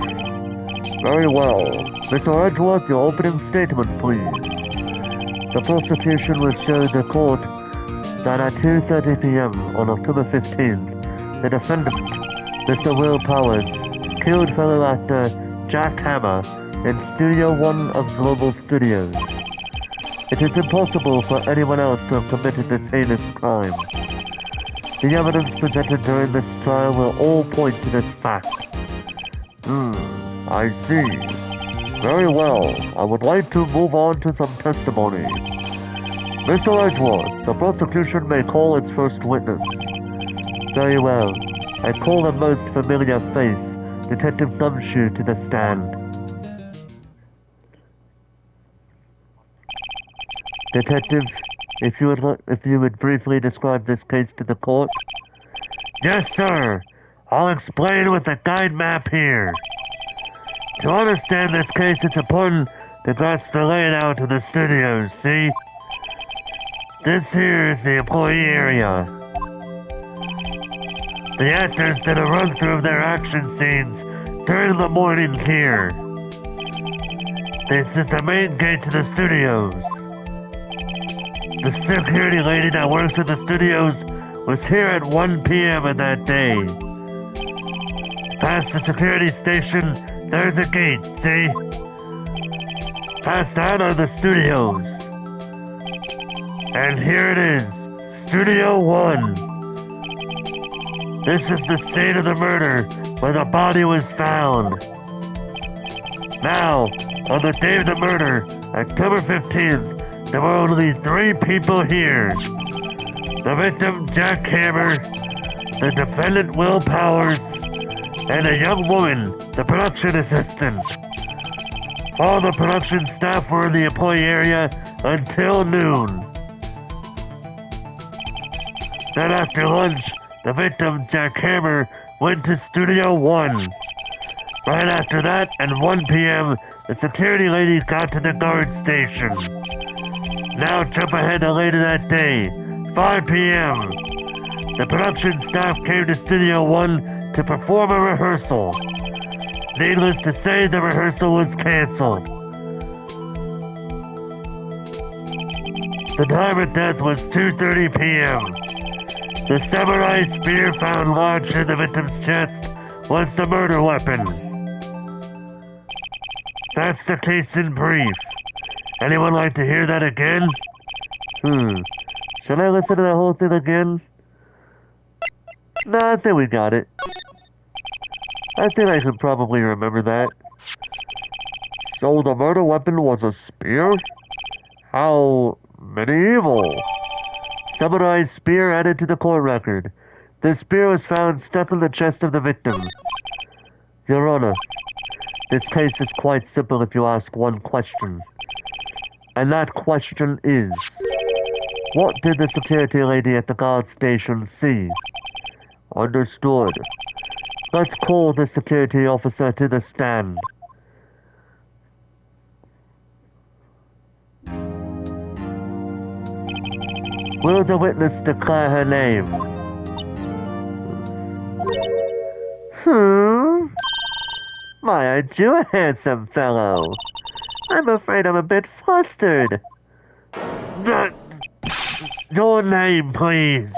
Very well. Mr. Edgeworth, your opening statement, please. The prosecution will show the court that at 2:30 p.m. on October 15th, the defendant, Mr. Will Powers, killed fellow actor Jack Hammer in Studio 1 of Global Studios. It is impossible for anyone else to have committed this heinous crime. The evidence presented during this trial will all point to this fact. I see. Very well. I would like to move on to some testimony. Mr. Edgeworth, the prosecution may call its first witness. Very well. I call the most familiar face, Detective Gumshoe, to the stand. Detective, if you would briefly describe this case to the court. Yes, sir. I'll explain with the guide map here. To understand this case, it's important to grasp the layout of the studios, see? This here is the employee area. The actors did a run-through of their action scenes during the morning here. This is the main gate to the studios. The security lady that works at the studios was here at 1 p.m. of that day. Past the security station, there's a gate, see? Past that are the studios. And here it is, Studio 1. This is the scene of the murder, where the body was found. Now, on the day of the murder, October 15th, there were only 3 people here. The victim, Jack Hammer, the defendant, Will Powers, and a young woman, the production assistant. All the production staff were in the employee area until noon. Then after lunch, the victim, Jack Hammer, went to Studio 1. Right after that, at 1 p.m., the security lady got to the guard station. Now jump ahead to later that day, 5 p.m. The production staff came to Studio 1 to perform a rehearsal. Needless to say, the rehearsal was canceled. The time of death was 2:30 p.m. The samurai spear found lodged in the victim's chest was the murder weapon. That's the case in brief. Anyone like to hear that again? Should I listen to the whole thing again? Nah, I think we got it. I think I can probably remember that. So the murder weapon was a spear? How medieval. Samurai spear added to the court record. The spear was found stuck in the chest of the victim. Your Honor, this case is quite simple if you ask one question. And that question is, what did the security lady at the guard station see? Understood. Let's call the security officer to the stand. Will the witness declare her name? My, aren't you a handsome fellow? I'm afraid I'm a bit flustered. Your name, please.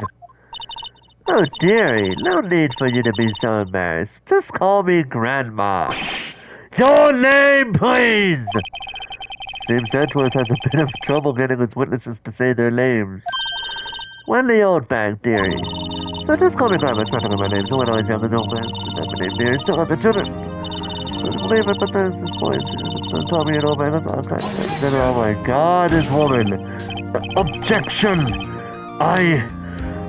Oh, dearie, no need for you to be so embarrassed. Just call me Grandma. Your name, please! Seems Edgeworth has a bit of trouble getting his witnesses to say their names. When the old bag, dearie. So just call me Grandma. It's not my name. So when I was young, the old man didn't have a name, dearie. Still have the children. I couldn't believe it, but there's this point. Don't tell me an old man. Okay. Oh my God, this woman. Objection! I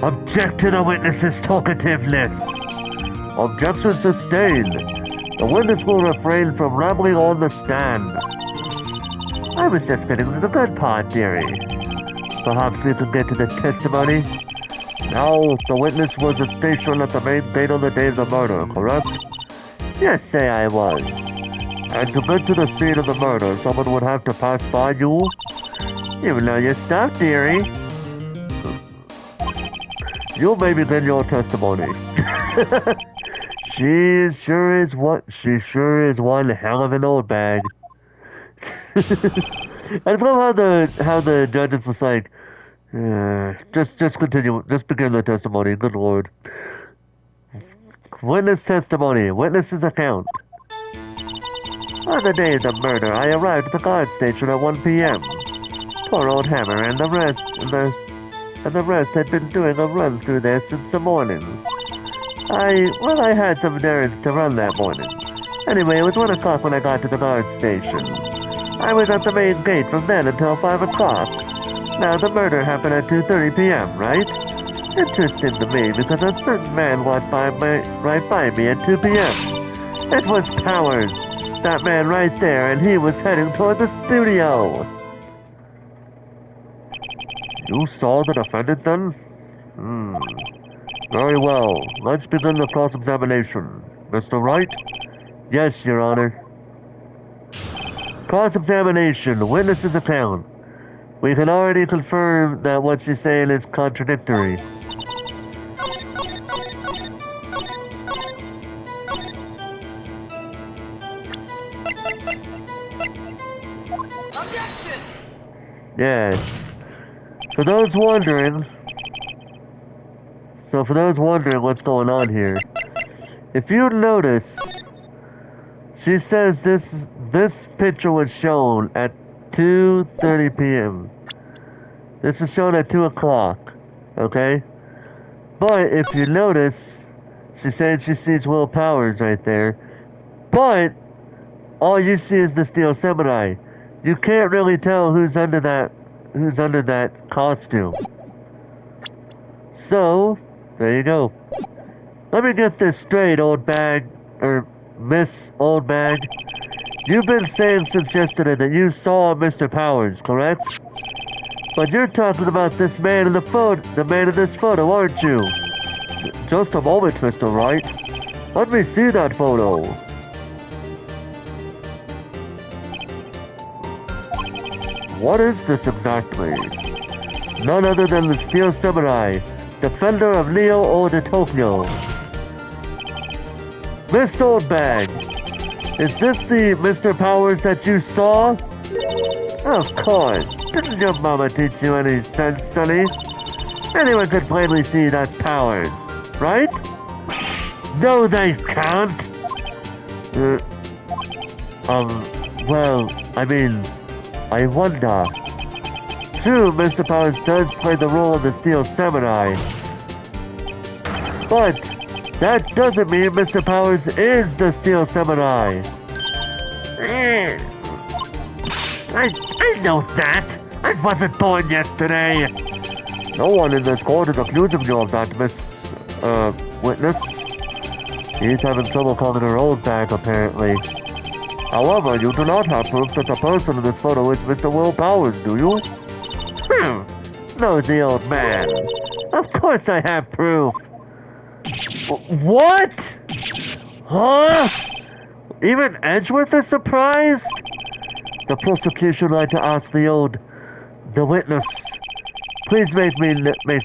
object to the witness's talkativeness. Objection sustained. The witness will refrain from rambling on the stand. I was just getting to the good part, dearie. Perhaps we could get to the testimony. Now, the witness was stationed at the main gate on the day of the murder, correct? Yes, say I was. And to get to the scene of the murder, someone would have to pass by you? Even though you stopped, dearie. You may begin your testimony. She sure is one hell of an old bag. I love how the judge is just like, just continue, just begin the testimony. Good Lord. Witness testimony. Witness's account. On the day of the murder, I arrived at the guard station at 1 p.m. Poor old Hammer and the rest had been doing a run through there since the morning. I had some errands to run that morning. Anyway, it was 1 o'clock when I got to the guard station. I was at the main gate from then until 5 o'clock. Now, the murder happened at 2:30 p.m., right? Interesting to me because a certain man walked right by me at 2 p.m. It was Powers. That man right there, and he was heading toward the studio. You saw the defendant then? Very well. Let's begin the cross-examination. Mr. Wright? Yes, Your Honor. Cross-examination. Witness's account. We can already confirm that what she's saying is contradictory. Objection! Yes. For those wondering what's going on here, if you notice, she says this picture was shown at 2:30 p.m. This was shown at 2 o'clock, okay? But if you notice, she said she sees Will Powers right there, but all you see is the Steel Samurai. You can't really tell who's under that costume. So, there you go. Let me get this straight, old bag, or Miss Old Bag. You've been saying since yesterday that you saw Mr. Powers, correct? But you're talking about this man in the this photo, aren't you? Just a moment, Mr. Wright. Let me see that photo. What is this exactly? None other than the Steel Samurai, defender of Neo Oda Tokyo. Miss Oldbag, is this the Mr. Powers that you saw? Of course. Didn't your mama teach you any sense, sonny? Anyone could plainly see that's Powers, right? No, they can't. Well, I mean, I wonder. True, Mr. Powers does play the role of the Steel Samurai. But that doesn't mean Mr. Powers is the Steel Samurai. I know that. I wasn't born yesterday. No one in this court is accusing you of that, Miss, witness. He's having trouble calling her old back, apparently. However, you do not have proof that the person in this photo is Mr. Will Powers, do you? Nosy old man. Of course I have proof. What? Huh? Even Edgeworth is surprised? The prosecution would like to ask the witness, please make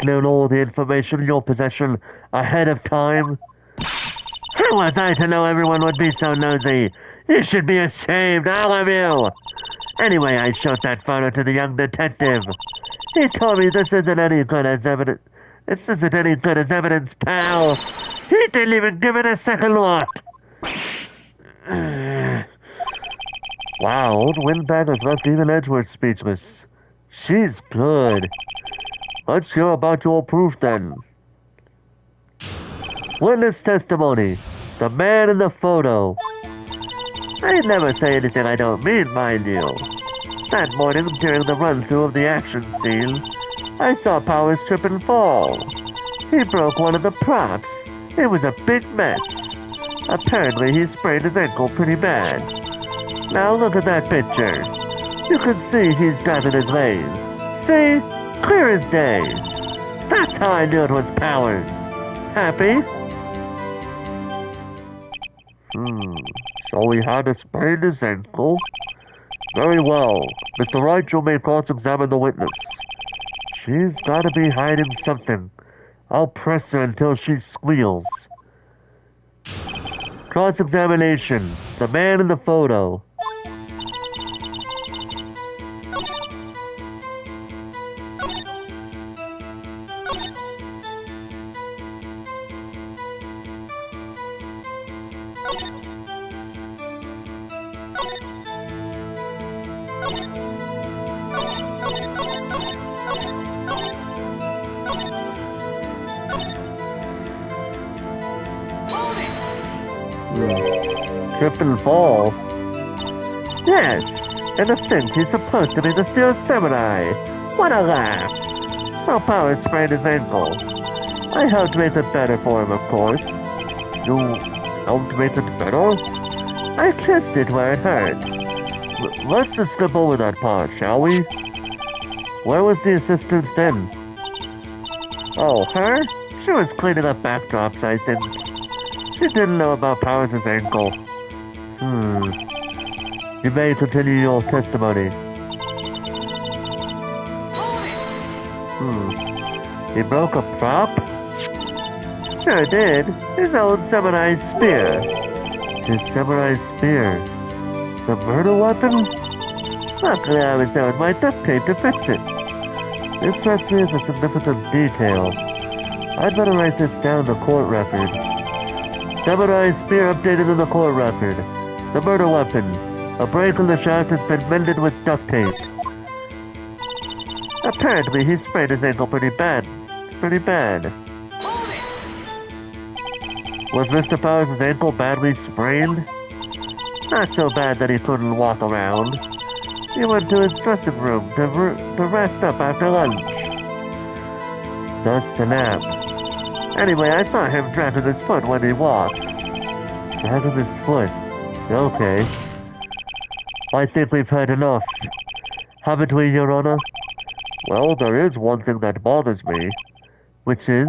known all the information in your possession ahead of time. How was I to know everyone would be so nosy? You should be ashamed, all of you. Anyway, I showed that photo to the young detective. He told me this isn't any good as evidence. This isn't any good as evidence, pal. He didn't even give it a second look. Wow, old Windbag has left even Edgeworth speechless. She's good. Let's hear about your proof then. Witness testimony. The man in the photo. I never say anything I don't mean, mind you. That morning, during the run-through of the action scene, I saw Powers trip and fall. He broke one of the props. It was a big mess. Apparently, he sprained his ankle pretty bad. Now look at that picture. You can see he's got in his ways. See? Clear as day. That's how I knew it was Powers. Happy? So he had a sprained his ankle? Very well. Mr. Wright, you may cross-examine the witness. She's gotta be hiding something. I'll press her until she squeals. Cross-examination. The man in the photo. Trip and fall? Yes, in a sense he's supposed to be the Steel Samurai. What a laugh! So Powers sprained his ankle. I helped make it better for him, of course. You helped make it better? I kissed it where it hurt. Let's just skip over that part, shall we? Where was the assistant then? Oh, her? She was cleaning up backdrops, I think. She didn't know about Powers' ankle. You may continue your testimony. He broke a prop? Sure did. His own samurai spear. His samurai spear. The murder weapon? Luckily I was there with my duct tape to fix it. This strikes me as a significant detail. I'd better write this down in the court record. Samurai spear updated in the court record. The murder weapon. A break in the shaft has been mended with duct tape. Apparently he sprained his ankle pretty bad. Pretty bad. Was Mr. Powers' ankle badly sprained? Not so bad that he couldn't walk around. He went to his dressing room to rest up after lunch. Just a nap. Anyway, I saw him dragging his foot when he walked. Dragging his foot? Okay. I think we've heard enough. Haven't we, Your Honor? Well, there is one thing that bothers me. Which is...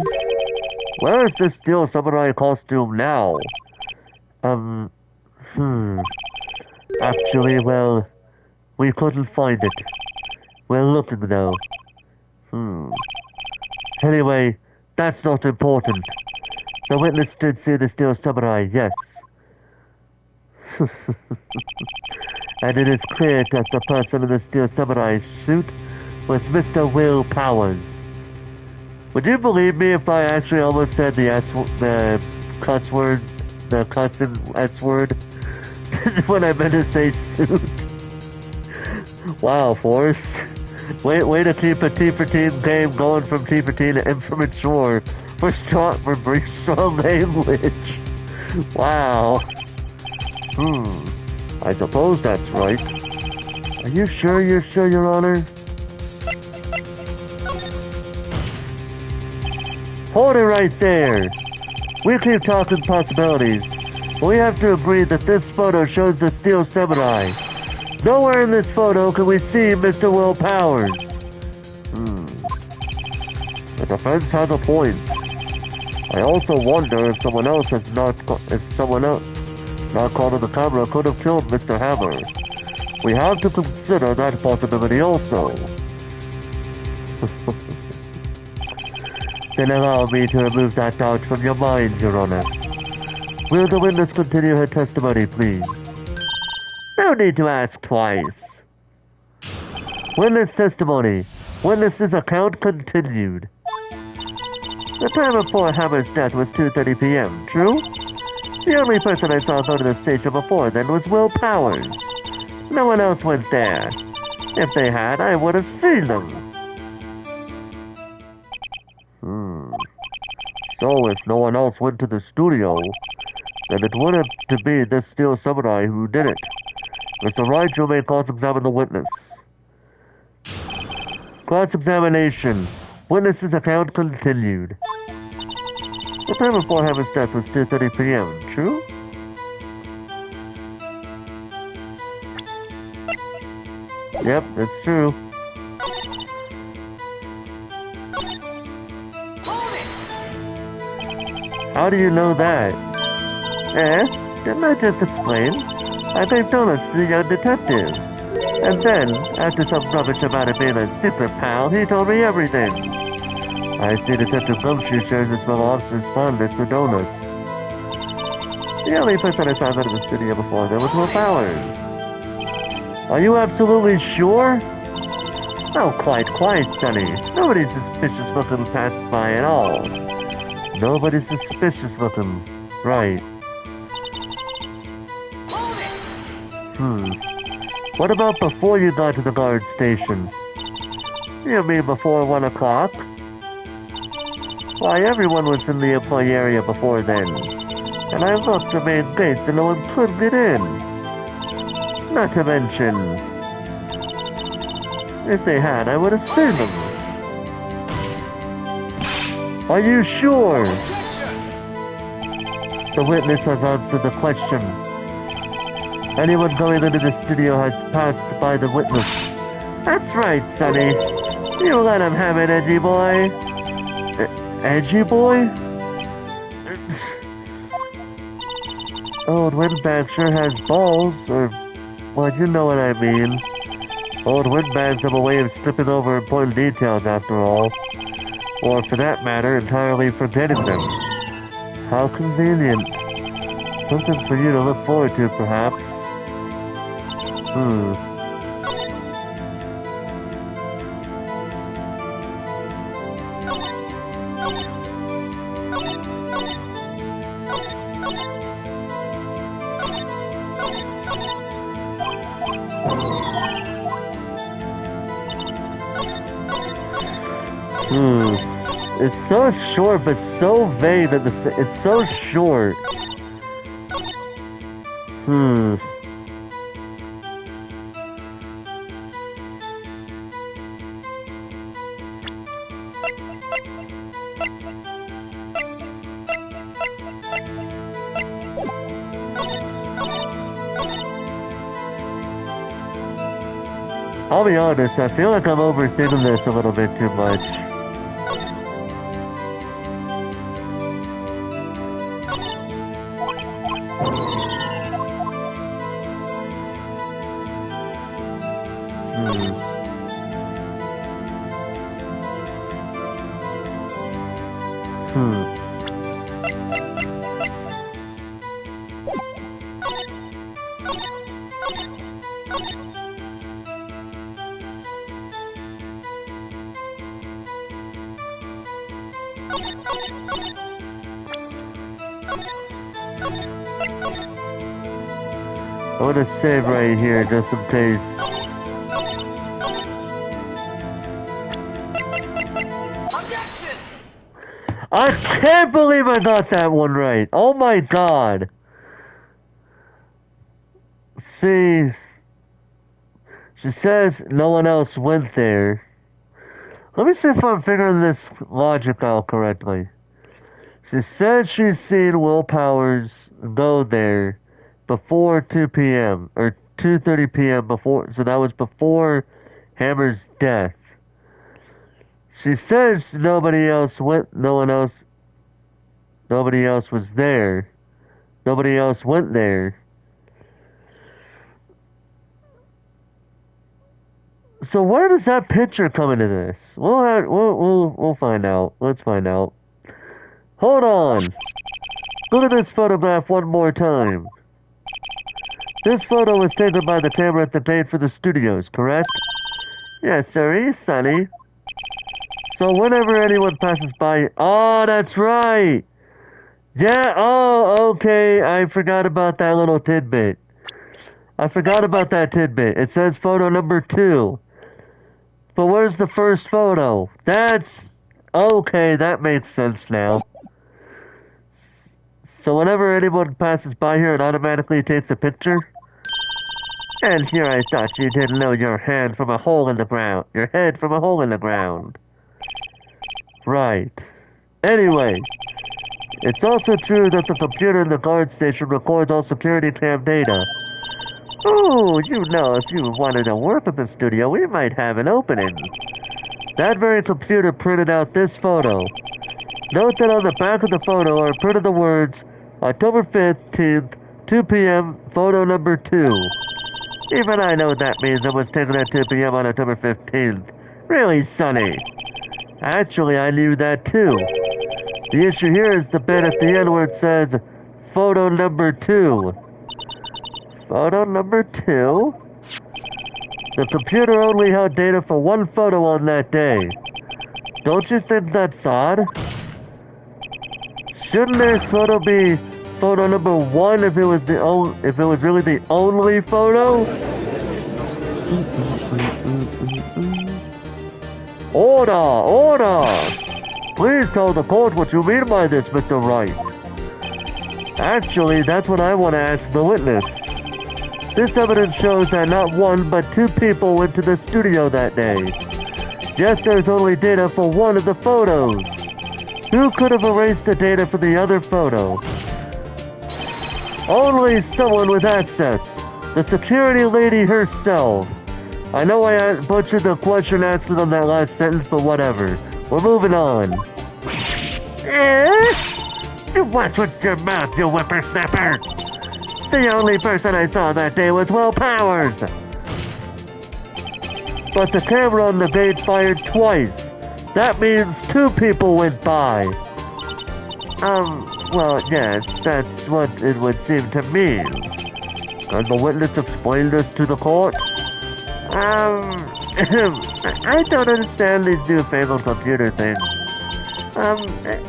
where is this Steel Samurai costume now? Actually, well... we couldn't find it. We're looking, though. Anyway, that's not important. The witness did see the Steel Samurai, yes. And it is clear that the person in the Steel Samurai suit was Mr. Will Powers. Would you believe me if I actually almost said the cuss word, the cussing S word, when I meant to say suit? Wow, Forrest. Way to keep a T14 game going from T14 to immature for strong language. Wow. I suppose that's right. Are you sure you're sure, Your Honor? Hold it right there. We keep talking possibilities, but we have to agree that this photo shows the Steel Samurai. Nowhere in this photo can we see Mr. Will Powers. The defense has a point. I also wonder if someone else not caught on the camera could have killed Mr. Hammer. We have to consider that possibility also. Then allow me to remove that doubt from your mind, Your Honor. Will the witness continue her testimony, please? No need to ask twice. Witness testimony. Witness's account continued. The time before Hammer's death was 2:30 p.m., true? The only person I saw go to the station before then was Will Powers. No one else went there. If they had, I would have seen them. So if no one else went to the studio, And it would have to be this steel samurai who did it. Mr. Wright, you may cross-examine the witness. Cross-examination. Witness's account continued. The time before Hammer's death was 2:30 p.m., true? Yep, that's true. How do you know that? Didn't I just explain? I gave donuts to the young detective. And then, after some rubbish about it being a super pal, he told me everything. I see Detective Gumshoe shares his fellow officer's fondness for donuts. The only person I saw out of the studio before then was Will Powers. Are you absolutely sure? Oh, quite, Sonny. Nobody's suspicious looking passed by at all. Nobody's suspicious looking. Right. What about before you got to the guard station? You mean before 1 o'clock? Why, everyone was in the employee area before then. And I looked the main gates and no one could get in. Not to mention, if they had, I would have seen them. Are you sure? The witness has answered the question. Anyone going into the studio has passed by the witness. That's right, Sonny. You let him have it, edgy boy. Edgy boy? Old Windbag sure has balls, or... well, you know what I mean. Old windbags have a way of skipping over important details after all. Or, for that matter, entirely forgetting them. How convenient. Something for you to look forward to, perhaps. It's so short, but so vague that it's so short. I'll be honest, I feel like I'm overthinking this a little bit too much. I'm gonna save right here just in case. I can't believe I got that one right. Oh my god. See, she says no one else went there. Let me see if I'm figuring this logic out correctly. She said she's seen Will Powers go there before 2 p.m. or 2:30 p.m. before, so that was before Hammer's death. She says nobody else went, nobody else was there. Nobody else went there. So where does that picture come into this? We'll find out. Let's find out. Hold on. Look at this photograph one more time. This photo was taken by the camera at the gate for the studios, correct? Yes, sir, Sonny. So whenever anyone passes by... Oh, that's right! Yeah, oh, okay, I forgot about that little tidbit. I forgot about that tidbit. It says photo number 2. But where's the first photo? That's... Okay, that makes sense now. So whenever anyone passes by here, it automatically takes a picture? And here I thought you didn't know your hand from a hole in the ground. Your head from a hole in the ground. Right. Anyway, it's also true that the computer in the guard station records all security cam data. Oh, you know, if you wanted to work at the studio, we might have an opening. That very computer printed out this photo. Note that on the back of the photo are printed the words, October 15th, 2 p.m., photo number 2. Even I know what that means. It was taken at 2 p.m. on October 15th. Really, Sonny? Actually, I knew that too. The issue here is the bit at the end where it says, photo number 2. Photo number 2? The computer only held data for one photo on that day. Don't you think that's odd? Shouldn't this photo be photo number 1 if it was really the only photo? Order! Order! Please tell the court what you mean by this, Mr. Wright. Actually, that's what I want to ask the witness. This evidence shows that not one but 2 people went to the studio that day. Yes, there's only data for one of the photos. Who could have erased the data for the other photo? Only someone with access. The security lady herself. I know I butchered the question answered on that last sentence, but whatever. We're moving on. You watch with your mouth, you whippersnapper! The only person I saw that day was Will Powers! But the camera on the gate fired twice. That means 2 people went by. Well, yes, that's what it would seem to me. Can the witness explain this to the court? I don't understand these newfangled computer things.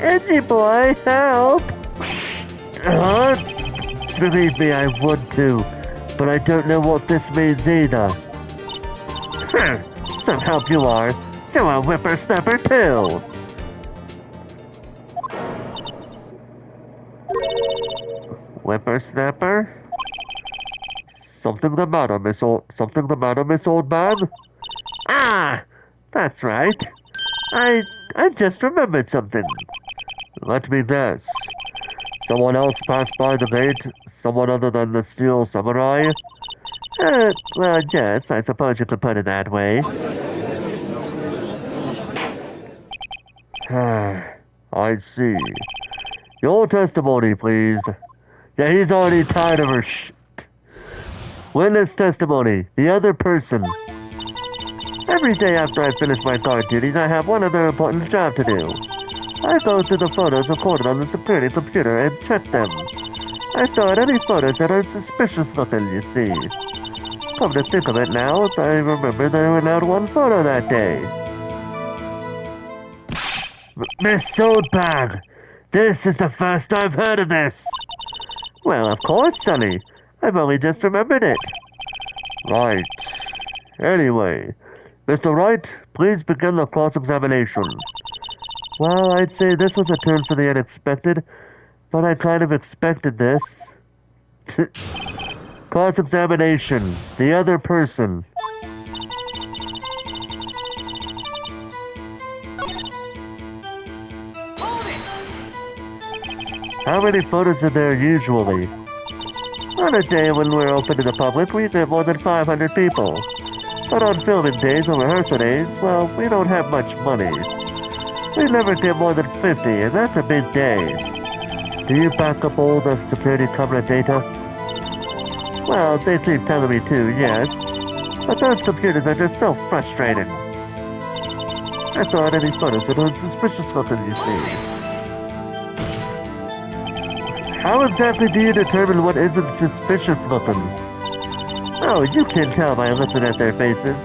Edgy boy, help! Believe me, I would too, but I don't know what this means either. Some help you are. You're a whippersnapper too. Whippersnapper? Something the matter, Miss Old Man? Ah, that's right. I just remembered something. Let me guess. Someone else passed by the gate? Someone other than the Steel Samurai? Well, yes, I suppose you could put it that way. I see. Your testimony, please. Yeah, he's already tired of her shit. Witness testimony. The other person. Every day after I finish my guard duties, I have one other important job to do. I go through the photos recorded on the security computer and check them. I saw any photos that are suspicious looking, you see. Come to think of it now, I remember there were not one photo that day. Miss Soldbag, this is the first I've heard of this. Well, of course, Sonny. I've only just remembered it. Right. Anyway, Mr. Wright, please begin the cross-examination. Well, I'd say this was a turn for the unexpected, but I kind of expected this. Cross-examination. The other person. How many photos are there usually? On a day when we're open to the public, we get more than 500 people. But on filming days or rehearsal days, well, we don't have much money. We never get more than 50, and that's a big day. Do you back up all the security camera data? Well, they keep telling me to, yes. But those computers are just so frustrating. I thought any photos that are suspicious looking, you see. How exactly do you determine what isn't suspicious looking? Oh, you can tell by looking at their faces.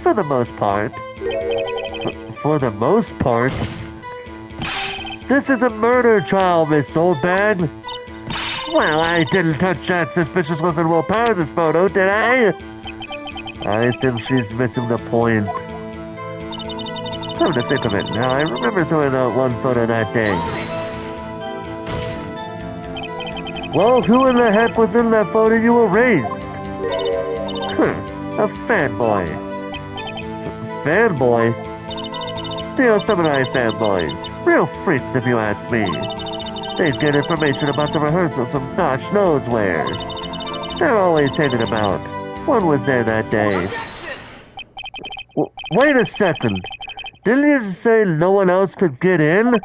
For the most part. For the most part? This is a murder trial, Miss Soulbag. Well, I didn't touch that suspicious looking Will Powers' photo, did I? I think she's missing the point. Come to think of it now, I remember throwing out one photo that day. Well, who in the heck was in that photo you erased? A fanboy. Fanboy? Steel Samurai fanboys. Real freaks if you ask me. They get information about the rehearsals from gosh knows where. They're always hanging about. One was there that day. Wait a second. Didn't you say no one else could get in?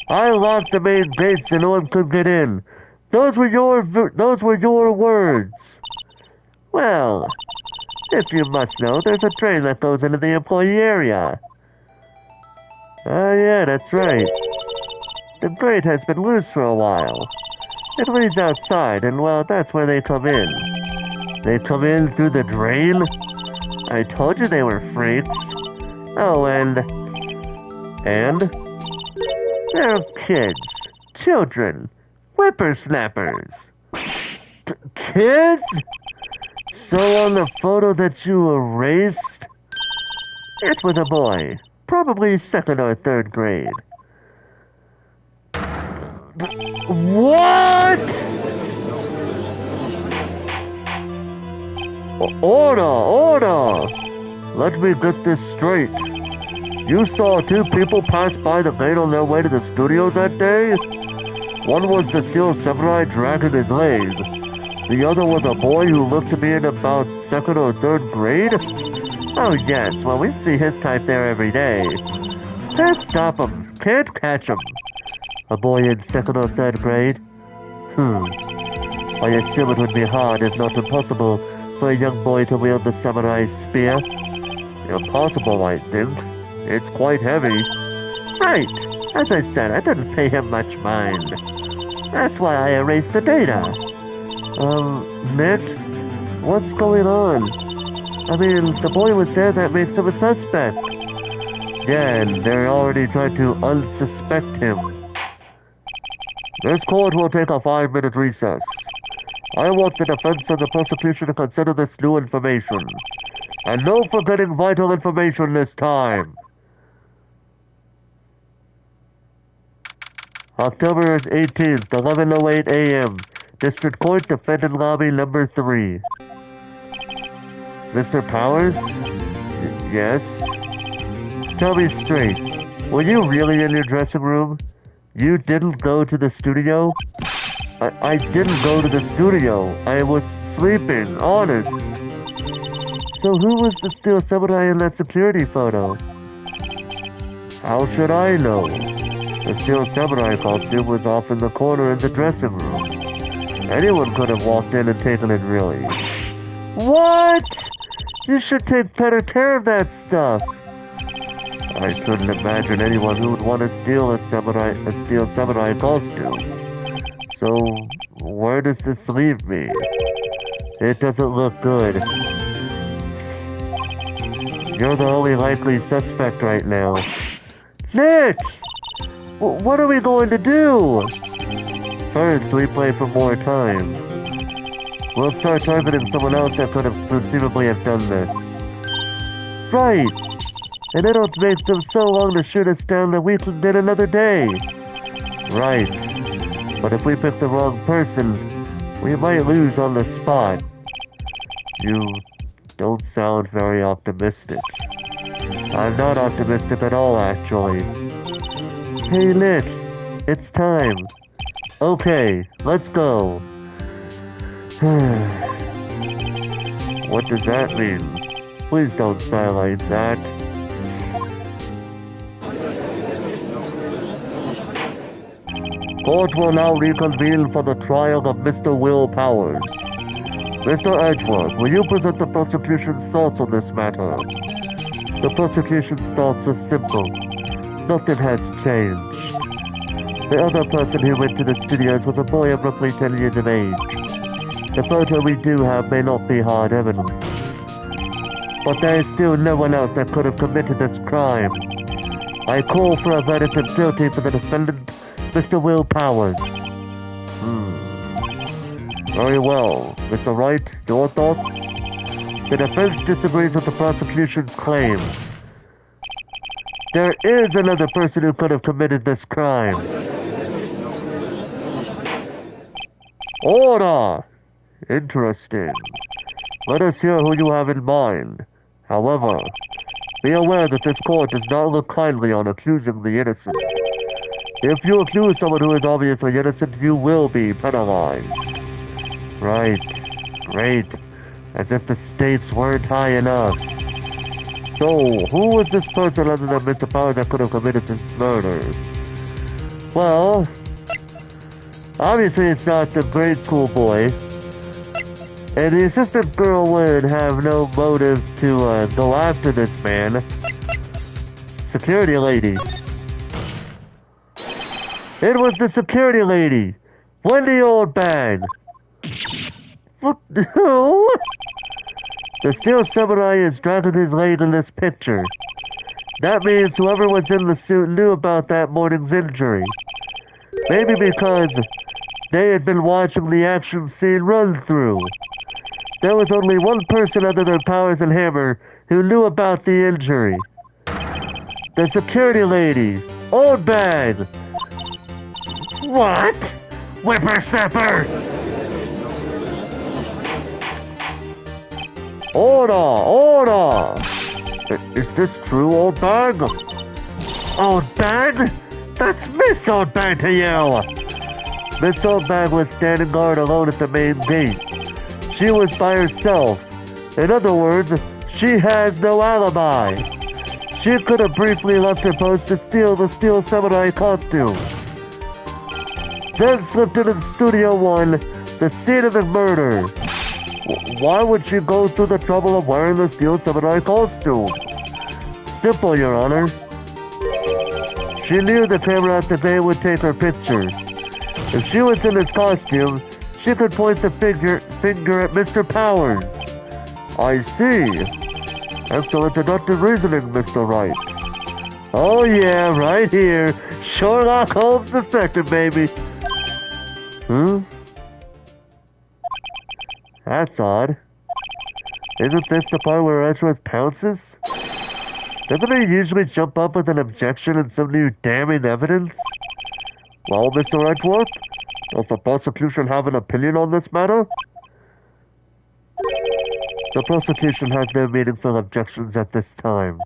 I locked the main gates and no one could get in. Those were your words. Well, if you must know, there's a train that goes into the employee area. Oh yeah, that's right. The grate has been loose for a while. It leads outside, and well, that's where they come in. They come in through the drain? I told you they were freaks. Oh, and they're kids, children, whippersnappers. Kids? So on the photo that you erased, it was a boy, probably 2nd or 3rd grade. What? Order! Let me get this straight. You saw 2 people pass by the gate on their way to the studio that day? One was the Steel Samurai dragging his leg. The other was a boy who looked to be in about 2nd or 3rd grade? Oh yes, well we see his type there every day. Can't stop him, can't catch him. A boy in 2nd or 3rd grade? I assume it would be hard, if not impossible, for a young boy to wield the samurai spear. Impossible, I think. It's quite heavy. Right. As I said, I didn't pay him much mind. That's why I erased the data. Nick? What's going on? I mean, the boy was there, that makes him a suspect. Yeah, and they're already trying to unsuspect him. This court will take a 5-minute recess. I want the defense and the prosecution to consider this new information. And no forgetting vital information this time. October 18th, 11:08 a.m. District Court, Defendant Lobby number 3. Mr. Powers? Yes? Tell me straight, were you really in your dressing room? You didn't go to the studio? I didn't go to the studio. I was sleeping, honest. So who was the Steel Samurai in that security photo? How should I know? The Steel Samurai costume was off in the corner in the dressing room. Anyone could have walked in and taken it, really. What? You should take better care of that stuff. I couldn't imagine anyone who would want to steal a Steel Samurai costume. So, where does this leave me? It doesn't look good. You're the only likely suspect right now. Nick! What are we going to do? First, we play for more time. We'll start targeting someone else that could have conceivably have done this. Right! And it'll make them so long to shoot us down that we can get another day. Right. But if we pick the wrong person, we might lose on the spot. You don't sound very optimistic. I'm not optimistic at all, actually. Hey, Nick. It's time. Okay, let's go. What does that mean? Please don't silence that. Court will now reconvene for the trial of Mr. Will Powers. Mr. Edgeworth, will you present the prosecution's thoughts on this matter? The prosecution's thoughts are simple. Nothing has changed. The other person who went to the studios was a boy of roughly 10 years of age. The photo we do have may not be hard evidence. But there is still no one else that could have committed this crime. I call for a verdict of guilty for the defendant, Mr. Will Powers. Very well. Mr. Wright, your thoughts? The defense disagrees with the prosecution's claim. There is another person who could have committed this crime. Order! Interesting. Let us hear who you have in mind. However, be aware that this court does not look kindly on accusing the innocent. If you accuse someone who is obviously innocent, you will be penalized. Right. Great. As if the stakes weren't high enough. So, who was this person other than Mr. Power that could have committed this murder? Well, obviously it's not the grade school boy. And the assistant girl would have no motive to go after this man. Security lady. It was the security lady. Wendy Oldbag. What? Who? The Steel Samurai is dragging his leg in this picture. That means whoever was in the suit knew about that morning's injury. Maybe because they had been watching the action scene run through. There was only one person other than Powers and Hammer who knew about the injury. The security lady. Oldbag. What? Whippersnapper! Order! Is this true, Oldbag? Oldbag? That's Miss Oldbag to you! Miss Oldbag was standing guard alone at the main gate. She was by herself. In other words, she has no alibi. She could have briefly left her post to steal the Steel Samurai costume. Then slipped into Studio 1, the scene of the murder. Why would she go through the trouble of wearing the Steel Samurai costume? Simple, Your Honor. She knew the camera at the bay would take her picture. If she was in this costume, she could point the finger at Mr. Powers. I see. Excellent deductive reasoning, Mr. Wright. Oh yeah, right here. Sherlock Holmes II, baby. That's odd. Isn't this the part where Edgeworth pounces? Doesn't he usually jump up with an objection and some new damning evidence? Well, Mr. Edgeworth, does the prosecution have an opinion on this matter? The prosecution has no meaningful objections at this time.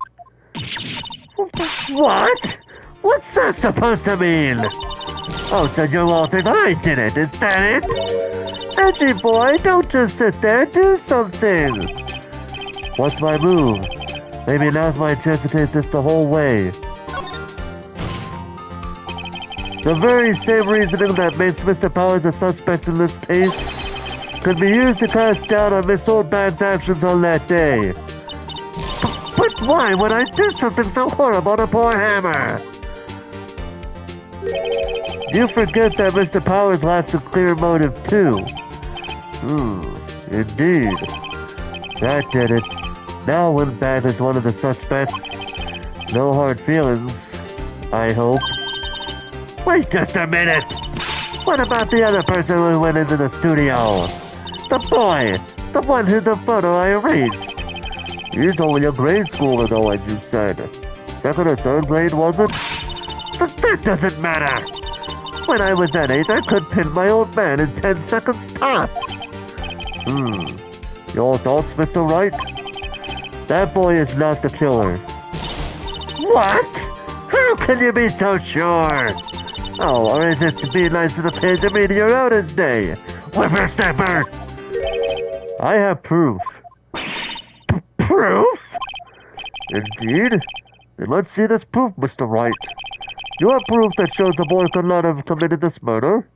What? What's that supposed to mean? Oh, so you all think I did it, is that it? Edgy boy, don't just sit there, do something! What's my move? Maybe now's my chance to take this the whole way. The very same reasoning that makes Mr. Powers a suspect in this case could be used to cast doubt on Miss Oldbag's actions on that day. But why would I do something so horrible to poor Hammer? You forget that Mr. Powers lacks a clear motive too. Indeed. That did it. Now Windbag is one of the suspects. No hard feelings, I hope. Wait just a minute! What about the other person who went into the studio? The boy! The one whose photo I erased. He's only a grade schooler though, as you said. Second or third grade, was it? But that doesn't matter! When I was that age, I could pin my old man in 10 seconds tops. Your thoughts, Mr. Wright? That boy is not the killer. What? How can you be so sure? Oh, or is it to be nice to the page of Meteor Otis Day? Whippersnapper! I have proof. Proof? Indeed. Then let's see this proof, Mr. Wright. You have proof that shows the boy could not have committed this murder?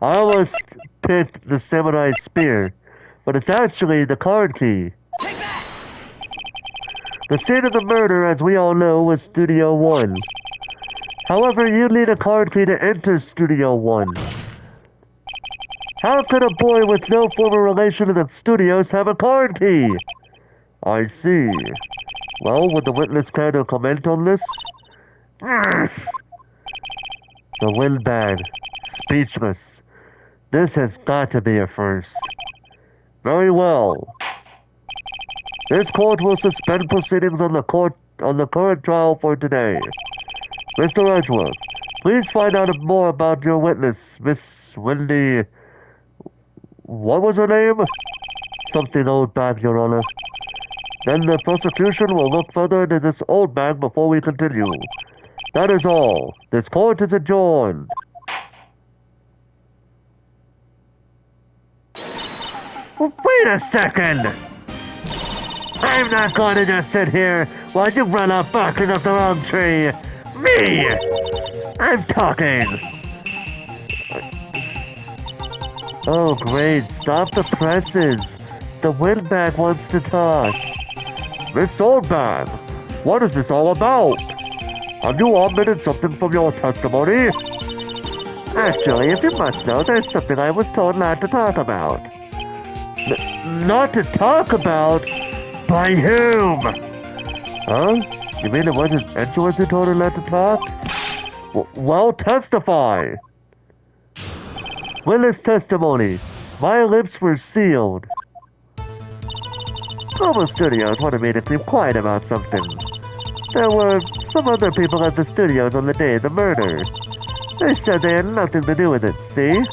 I almost picked the samurai spear, but it's actually the card key. The scene of the murder, as we all know, was Studio 1. However, you need a card key to enter Studio 1. How could a boy with no former relation to the studios have a card key? I see. Well, would the witness care to comment on this? The windbag. Speechless. This has got to be a first. Very well. This court will suspend proceedings on the current trial for today. Mr. Edgeworth, please find out more about your witness, Miss Wendy. What was her name? Something old bag, Your Honor. Then the prosecution will look further into this old bag before we continue. That is all. This court is adjourned. Wait a second! I'm not going to just sit here while you run up barking up the wrong tree. Me! I'm talking! Oh great, stop the presses. The windbag wants to talk. Miss Oldbag, what is this all about? Have you omitted something from your testimony? Actually, if you must know, there's something I was told not to talk about. Not to talk about? By whom? Huh? You mean it wasn't Edgeworth who told her not to talk? Well, testify. Witness testimony. My lips were sealed. Global Studios wanted me to keep quiet about something. There were some other people at the studios on the day of the murder. They said they had nothing to do with it, see?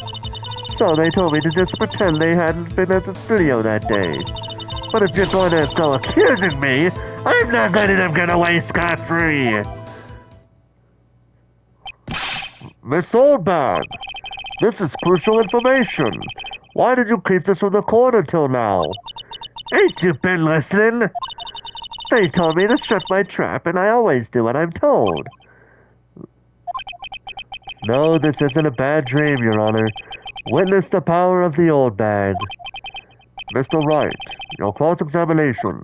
So they told me to just pretend they hadn't been at the studio that day. But if you're going to go accusing me, I'm not letting them get away scot-free. Miss Oldbag, this is crucial information. Why did you keep this from the court until now? Ain't you been listening? They told me to shut my trap, and I always do what I'm told. No, this isn't a bad dream, Your Honor. Witness the power of the old bag. Mr. Wright, your cross-examination.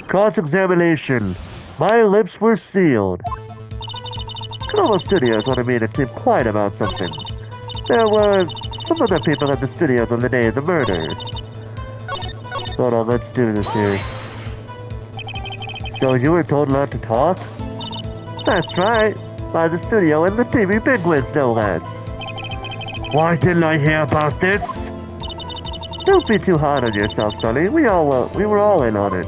Cross-examination. My lips were sealed. Global Studios wanted me to keep quiet about something. There were some other people at the studios on the day of the murder. Hold on, let's do this here. So you were told not to talk? That's right. By the studio and the TV bigwigs, no less. Why didn't I hear about this? Don't be too hard on yourself, Sonny. We were all in on it.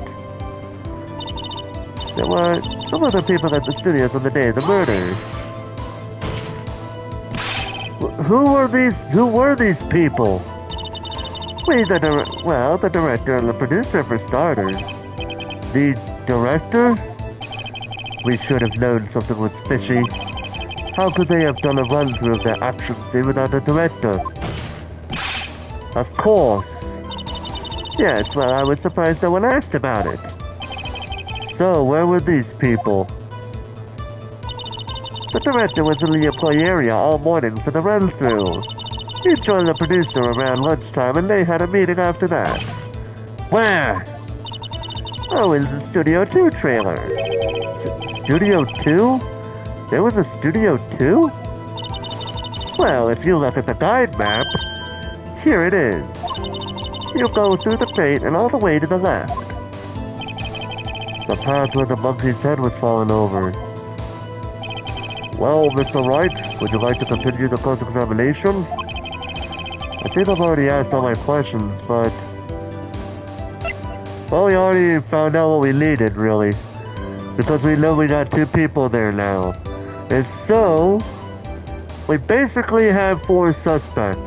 There were some other people at the studios on the day of the murder. Who were these people? The director and the producer for starters. The director? We should have known something was fishy. How could they have done a run-through of their action scene without a director? Of course. Yes, well, I was surprised no one asked about it. So, where were these people? The director was in the employee area all morning for the run-through. He joined the producer around lunchtime and they had a meeting after that. Where? Oh, in the Studio 2 trailer. Studio 2? There was a Studio 2? Well, if you look at the guide map, here it is. You go through the gate and all the way to the left. The path where the monkey's head was fallen over. Well, Mr. Wright, would you like to continue the cross-examination? I think I've already asked all my questions, but... well, we already found out what we needed, really. Because we know we got two people there now. And so... we basically have 4 suspects.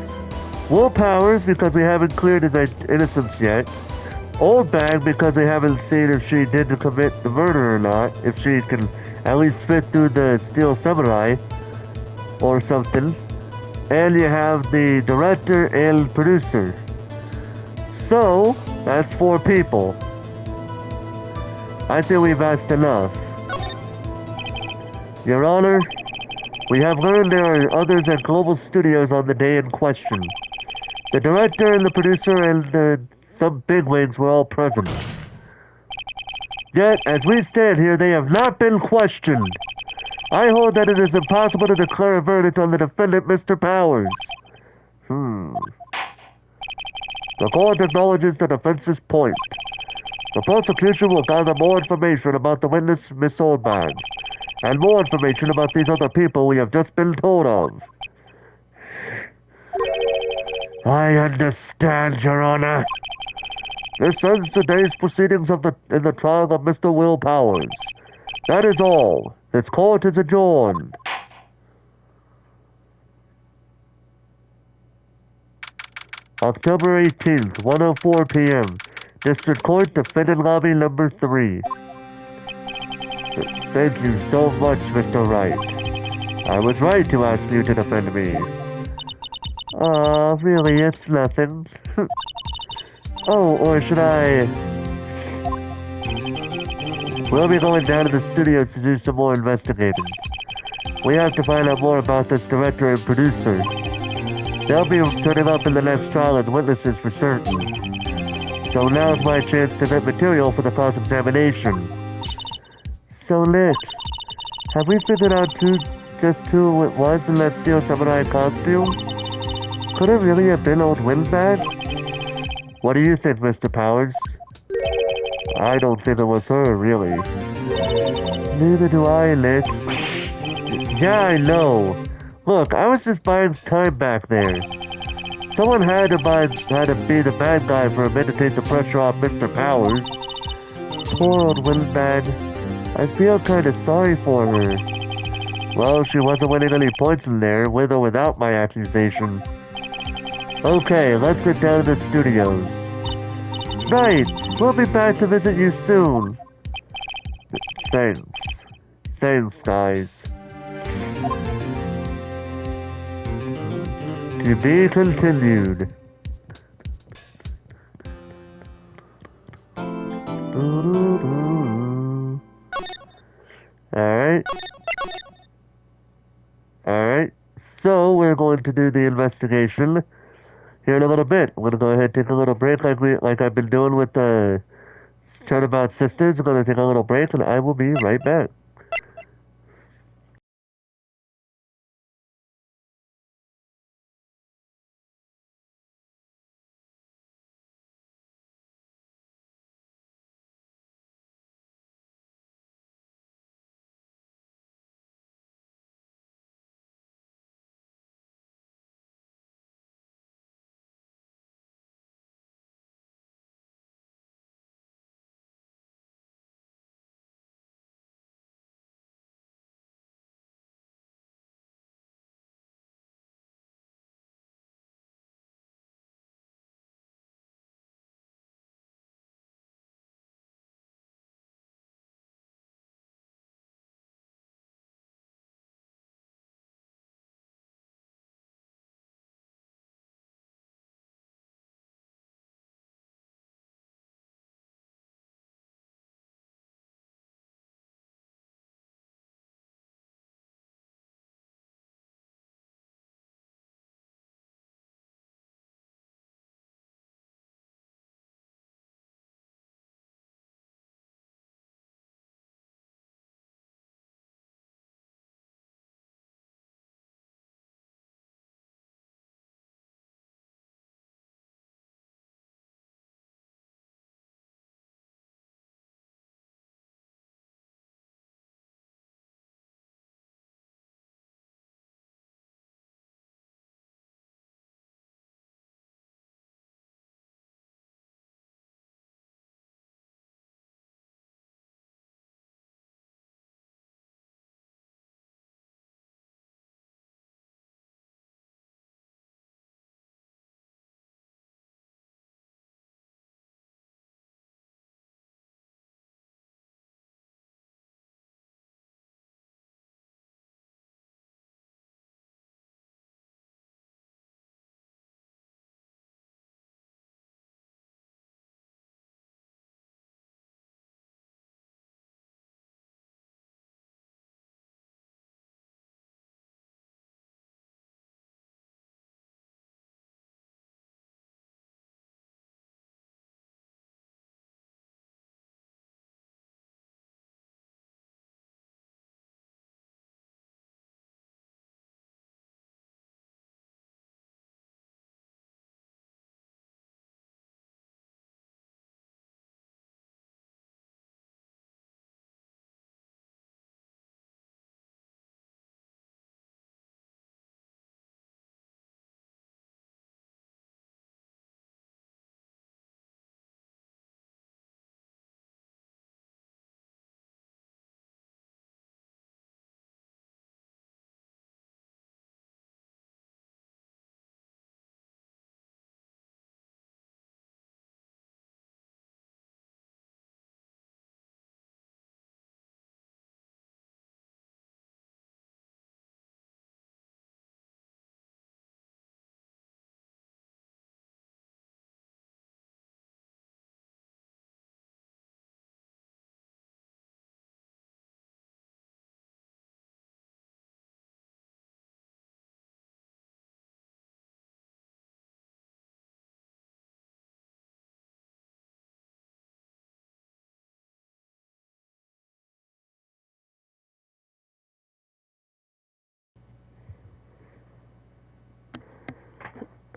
Will Powers, because we haven't cleared his innocence yet. Old Bag, because we haven't seen if she did commit the murder or not. If she can at least fit through the Steel Samurai. Or something. And you have the director and producer. So, that's 4 people. I think we've asked enough. Your Honor, we have learned there are others at Global Studios on the day in question. The director and the producer and some bigwigs were all present. Yet, as we stand here, they have not been questioned. I hold that it is impossible to declare a verdict on the defendant, Mr. Powers. The court acknowledges the defense's point. The prosecution will gather more information about the witness, Miss Oldbag, and more information about these other people we have just been told of. I understand, Your Honor. This ends today's proceedings in the trial of Mr. Will Powers. That is all. This court is adjourned. October 18th, 1:04 p.m. District Court, Defendant Lobby number 3. Thank you so much, Mr. Wright. I was right to ask you to defend me. Really, it's nothing. Oh, or should I... We'll be going down to the studios to do some more investigating. We have to find out more about this director and producer. They'll be turning up in the next trial as witnesses for certain. So now's my chance to get material for the cross-examination. So, Lit, have we figured out just who it was in that steel samurai costume? Could it really have been old Windbag? What do you think, Mr. Powers? I don't think it was her, really. Neither do I, Lit. Yeah, I know. Look, I was just buying time back there. Someone had to be the bad guy for a minute to take the pressure off Mr. Powers. Poor old Windbag. I feel kinda sorry for her. Well, she wasn't winning any points in there, with or without my accusation. Okay, let's get down to the studios. Right, we'll be back to visit you soon. Thanks. Thanks, guys. To be continued. Alright. Alright. So, we're going to do the investigation here in a little bit. We're gonna go ahead and take a little break like I've been doing with the Turnabout sisters. We're gonna take a little break and I will be right back.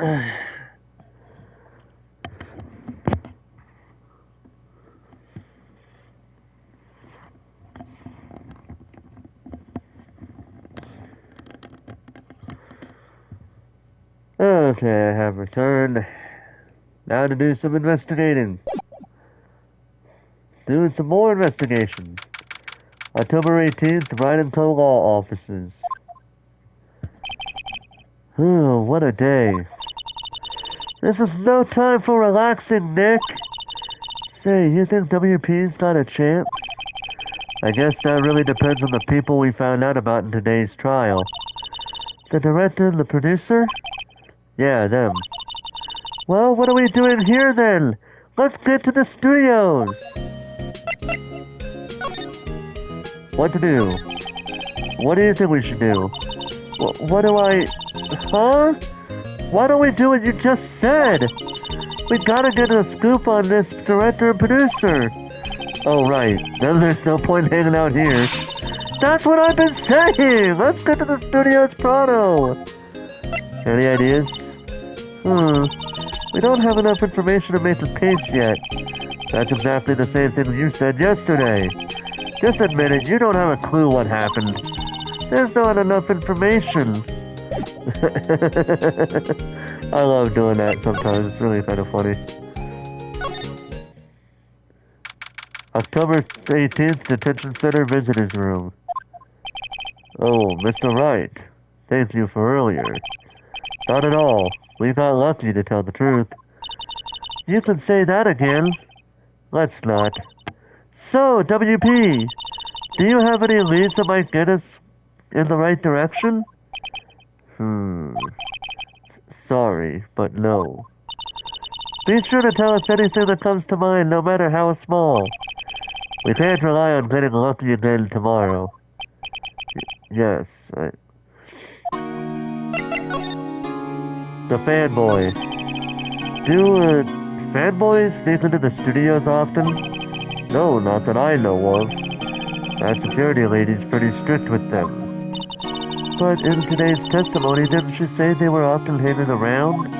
Okay, I have returned. Now to do some investigating. Doing some more investigation. October 18th, Wright and Co. Law Offices. Oh, what a day. This is no time for relaxing, Nick. Say, you think WP's got a chance? I guess that really depends on the people we found out about in today's trial. The director and the producer? Yeah, them. Well, what are we doing here then? Let's get to the studios! What to do? What do you think we should do? What do I... Huh? Why don't we do what you just said? We gotta get a scoop on this director and producer. Oh, right. Then there's no point hanging out here. That's what I've been saying! Let's get to the studios pronto! Any ideas? We don't have enough information to make a case yet. That's exactly the same thing you said yesterday. Just admit it, you don't have a clue what happened. There's not enough information. I love doing that sometimes. It's really kind of funny. October 18th, Detention Center Visitors Room. Oh, Mr. Wright. Thank you for earlier. Not at all. We got lucky, to tell the truth. You can say that again. Let's not. So, WP, do you have any leads that might get us in the right direction? Sorry, but no. Be sure to tell us anything that comes to mind, no matter how small. We can't rely on getting lucky again tomorrow. Yes, The fanboy. Do, fanboys sneak into the studios often? No, not that I know of. That security lady's pretty strict with them. But in today's testimony, didn't she say they were often hanging around?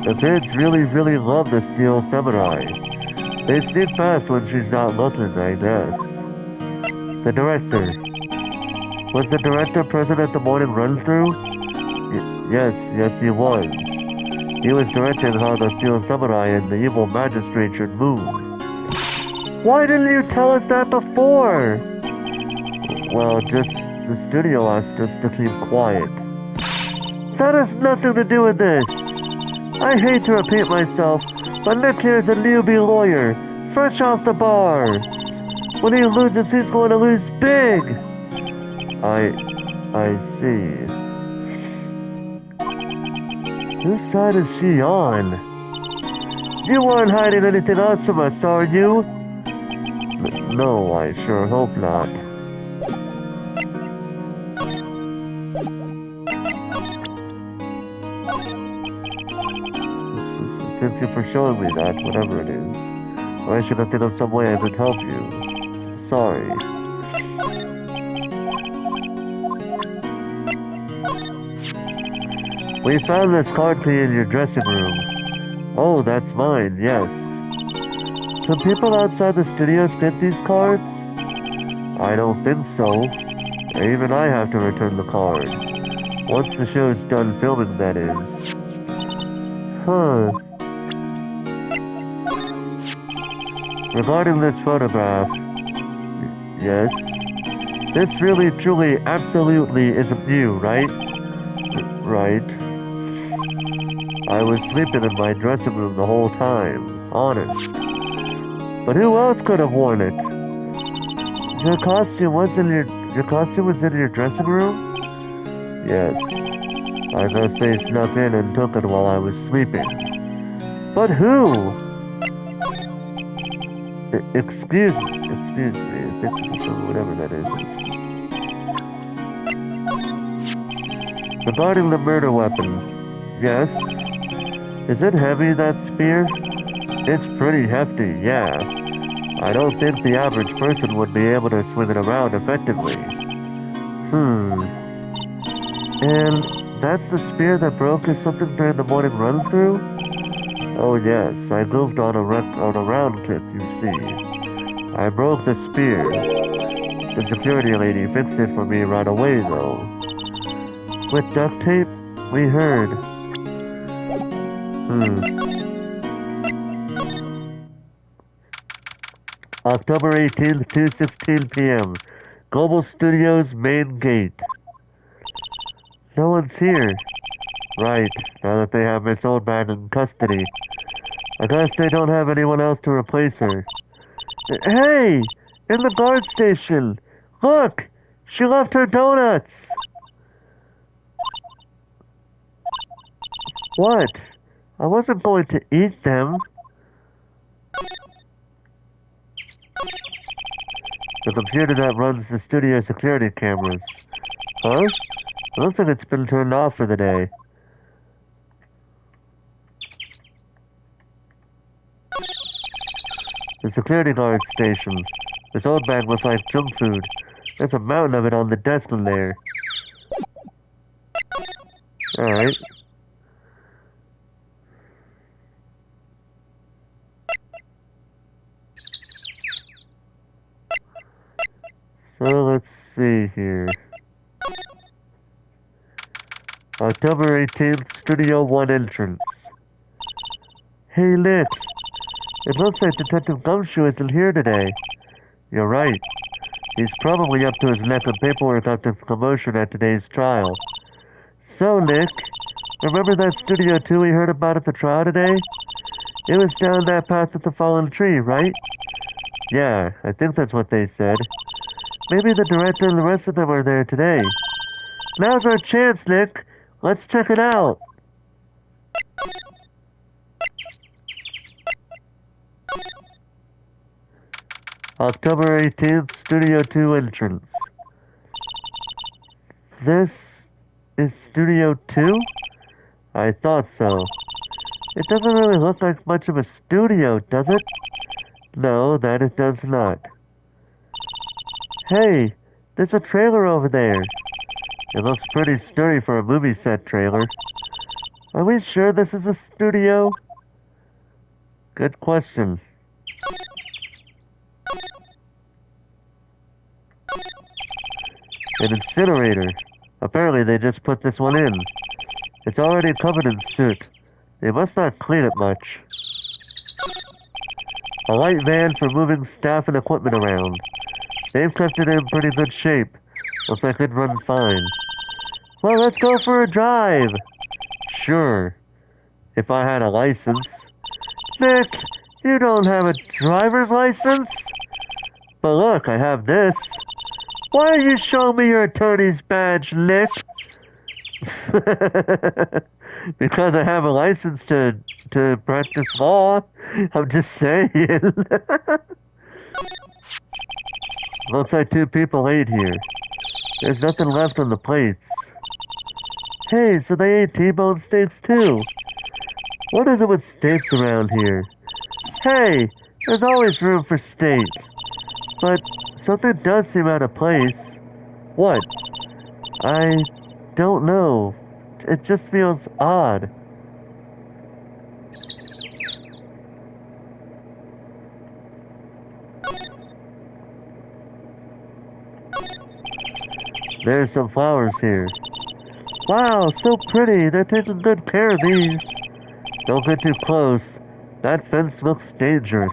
The kids really love the Steel Samurai. They sneak past when she's not looking, I guess. The director. Was the director present at the morning run-through? Yes, he was. He was directing how the Steel Samurai and the evil magistrate should move. Why didn't you tell us that before? Well, just the studio asked us to keep quiet. That has nothing to do with this. I hate to repeat myself, but Nick here is a newbie lawyer, fresh off the bar. When he loses, he's going to lose big. I see. Whose side is she on? You weren't hiding anything else from us, are you? No, I sure hope not. Thank you for showing me that, whatever it is. I should have think of some way I could help you. Sorry. We found this card key in your dressing room. Oh, that's mine, yes. Can people outside the studios get these cards? I don't think so. Even I have to return the card. Once the show's done filming, that is. Huh. Regarding this photograph, yes? This really, truly, absolutely isn't you, right? Right. I was sleeping in my dressing room the whole time, honest. But who else could have worn it? Your costume was in your dressing room? Yes. I guess they snuck in and took it while I was sleeping. But who? Excuse me, whatever that is. Regarding the murder weapon, yes? Is it heavy, that spear? It's pretty hefty, yeah. I don't think the average person would be able to swing it around effectively. And that's the spear that broke or something during the morning run-through? Oh yes, I moved on a round trip, you see. I broke the spear. The security lady fixed it for me right away, though. With duct tape? We heard. October 18th, 2:16 p.m. Global Studios main gate. No one's here. Right, now that they have Miss Oldman in custody. I guess they don't have anyone else to replace her. Hey! In the guard station! Look! She left her donuts! What? I wasn't going to eat them. The computer that runs the studio security cameras. Huh? It looks like it's been turned off for the day. The security guard station. This old bag looks like junk food. There's a mountain of it on the desk in there. Alright. So let's see here. October 18th, Studio 1 entrance. Hey, Nick. It looks like Detective Gumshoe isn't here today. You're right. He's probably up to his neck in paperwork after the commotion at today's trial. So, Nick, remember that Studio 2 we heard about at the trial today? It was down that path with the fallen tree, right? Yeah, I think that's what they said. Maybe the director and the rest of them are there today. Now's our chance, Nick. Let's check it out. October 18th, Studio 2 entrance. This is Studio 2? I thought so. It doesn't really look like much of a studio, does it? No, that it does not. Hey, there's a trailer over there. It looks pretty sturdy for a movie set trailer. Are we sure this is a studio? Good question. An incinerator. Apparently they just put this one in. It's already covered in soot. They must not clean it much. A light van for moving staff and equipment around. They've kept it in pretty good shape. Looks like it'd run fine. Well, let's go for a drive. Sure. If I had a license. Nick, you don't have a driver's license? But look, I have this. Why are you showing me your attorney's badge, Nick? Because I have a license to practice law. I'm just saying. Looks like 2 people ate here. There's nothing left on the plates. Hey, so they ate T-bone steaks too. What is it with steaks around here? Hey, there's always room for steak. But something does seem out of place. What? I don't know. It just feels odd. There's some flowers here. Wow, so pretty. They're taking good care of these. Don't get too close. That fence looks dangerous.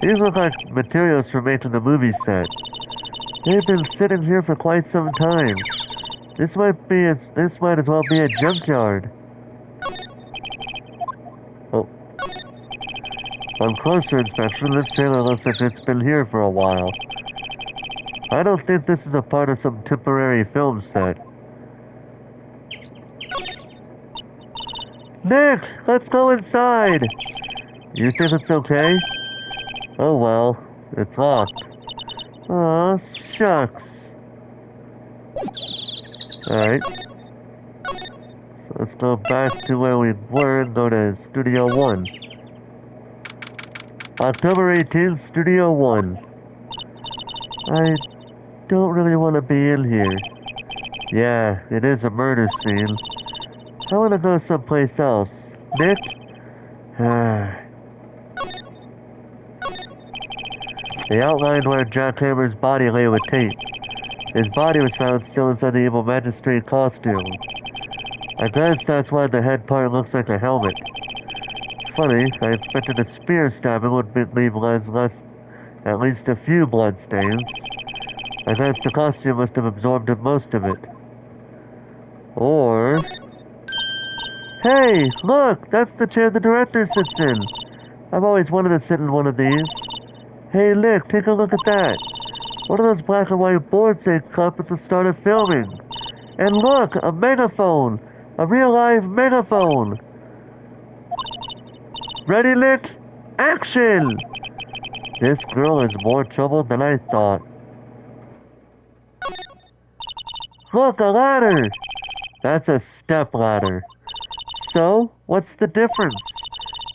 These look like materials for making the movie set. They've been sitting here for quite some time. This might as well be a junkyard. Oh. On closer inspection, this trailer looks like it's been here for a while. I don't think this is a part of some temporary film set. Nick, let's go inside. You think it's okay? Oh well, it's locked. Aw, shucks. Alright. So let's go back to where we were and go to Studio 1. October 18th, Studio 1. don't really want to be in here. Yeah, it is a murder scene. I want to go someplace else. Nick? They outlined where Jackhammer's body lay with tape. His body was found still inside the evil magistrate costume. I guess that's why the head part looks like a helmet. Funny, I expected a spear stabbing would leave at least a few bloodstains. I guess the costume must have absorbed most of it. Or... Hey, look! That's the chair the director sits in! I've always wanted to sit in one of these. Hey, Nick, take a look at that! One of those black and white boards they cut at the start of filming. And look, a megaphone! A real live megaphone! Ready, Nick? Action! This girl is more trouble than I thought. Look, a ladder! That's a step ladder. So, what's the difference?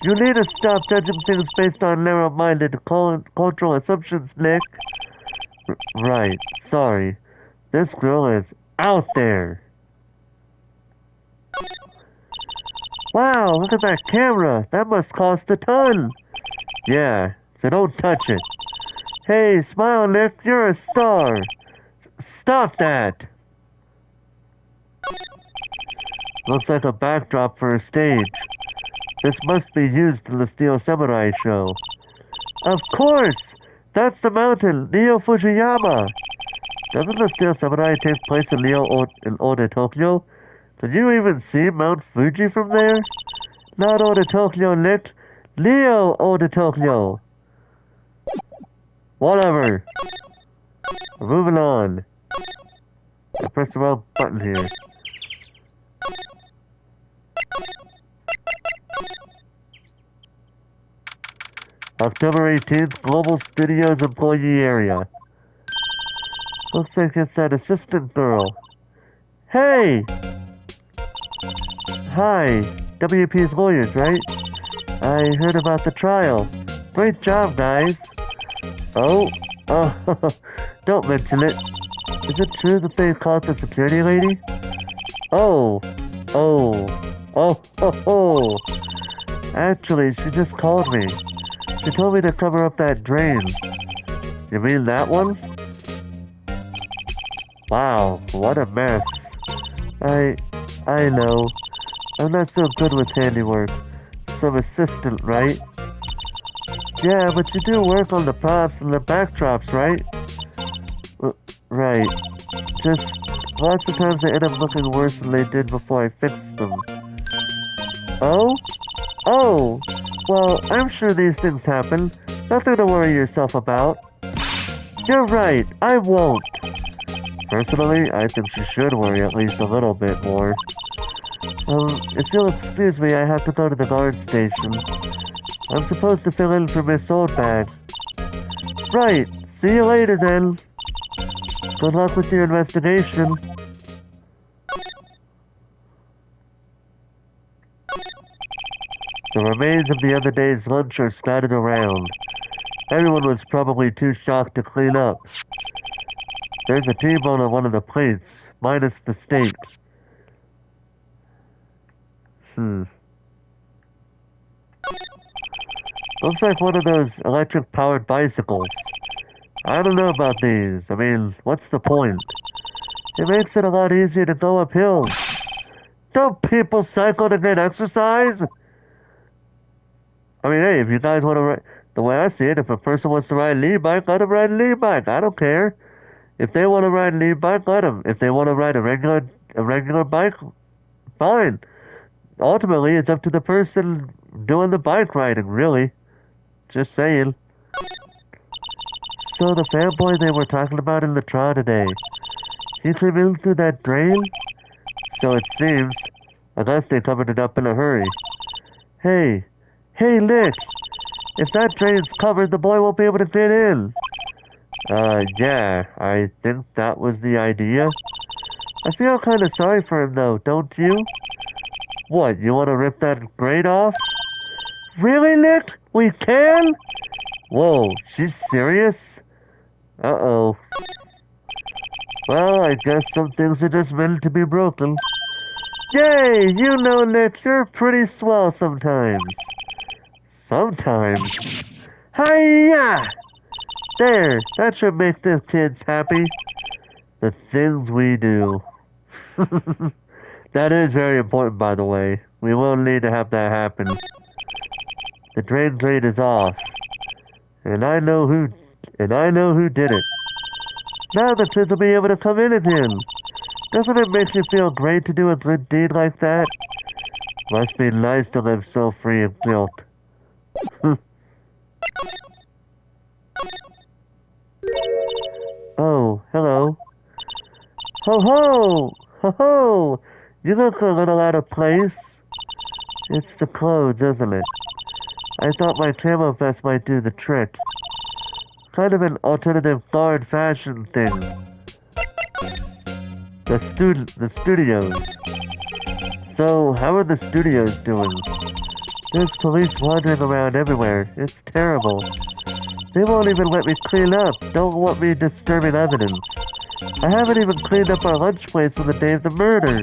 You need to stop judging things based on narrow-minded cultural assumptions, Nick. Right, sorry. This girl is out there. Wow, look at that camera. That must cost a ton. Yeah, so don't touch it. Hey, smile, Nick. You're a star. Stop that. Looks like a backdrop for a stage. This must be used in the Steel Samurai show. Of course! That's the mountain, Neo Fujiyama! Doesn't the Steel Samurai take place in Oda, Tokyo? Can you even see Mount Fuji from there? Not Oda, Tokyo, Nick. Neo Oda, Tokyo! Whatever. We're moving on. I pressed the wrong button here. October 18th, Global Studios employee area. Looks like it's that assistant girl. Hey! Hi, WP's lawyers, right? I heard about the trial. Great job, guys. Oh, don't mention it. Is it true that they caught the security lady? Oh. Actually, she just called me. She told me to cover up that drain. You mean that one? Wow, what a mess. I know. I'm not so good with handiwork. Some assistant, right? Yeah, but you do work on the props and the backdrops, right? Right. Just lots of times they end up looking worse than they did before I fixed them. Oh? Oh! Well, I'm sure these things happen. Nothing to worry yourself about. You're right, I won't. Personally, I think she should worry at least a little bit more. If you'll excuse me, I have to go to the guard station. I'm supposed to fill in for Miss Oldbag. Right, see you later then. Good luck with your investigation. The remains of the other day's lunch are scattered around. Everyone was probably too shocked to clean up. There's a T-bone on one of the plates, minus the steak. Looks like one of those electric-powered bicycles. I don't know about these. I mean, what's the point? It makes it a lot easier to go up hills. Don't people cycle to get exercise? I mean, hey, if you guys want to ride... The way I see it, if a person wants to ride an e-bike, let them ride an e-bike. I don't care. If they want to ride an e-bike, let them. If they want to ride a regular bike, fine. Ultimately, it's up to the person doing the bike riding, really. Just saying. So the fanboy they were talking about in the trial today, he came in through that drain? So it seems. Unless they covered it up in a hurry. Hey, Nick! If that drain's covered, the boy won't be able to get in. Yeah, I think that was the idea. I feel kind of sorry for him, though, don't you? What, you want to rip that grate off? Really, Nick? We can? Whoa, she's serious? Uh-oh. Well, I guess some things are just meant to be broken. Yay! You know, Nick, you're pretty swell sometimes. Sometimes? Hiya! There, that should make the kids happy. The things we do. That is very important, by the way. We will need to have that happen. The drain plate is off. And I know who did it. Now the kids will be able to come in again. Doesn't it make you feel great to do a good deed like that? Must be nice to live so free of guilt. Oh, hello. Ho ho! Ho ho! You look a little out of place. It's the clothes, isn't it? I thought my camo vest might do the trick. Kind of an alternative guard fashion thing. The studios. So, how are the studios doing? There's police wandering around everywhere. It's terrible. They won't even let me clean up. Don't want me disturbing evidence. I haven't even cleaned up our lunch plates from the day of the murder.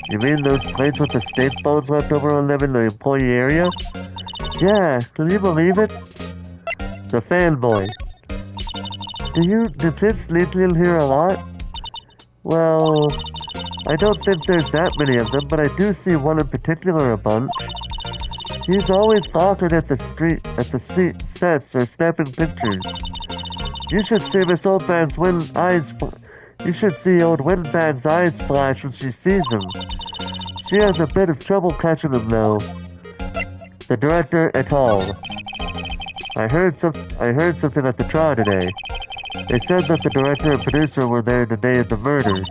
You mean those plates with the steak bones left over on them in the employee area? Yeah, can you believe it? The fanboy. Do kids sleep in here a lot? Well, I don't think there's that many of them, but I do see one in particular a bunch. He's always gawking at the sets or snapping pictures. You should see Miss You should see old Windbag's eyes flash when she sees him. She has a bit of trouble catching him, though. The director et al. I heard something at the trial today. They said that the director and producer were there the day of the murder.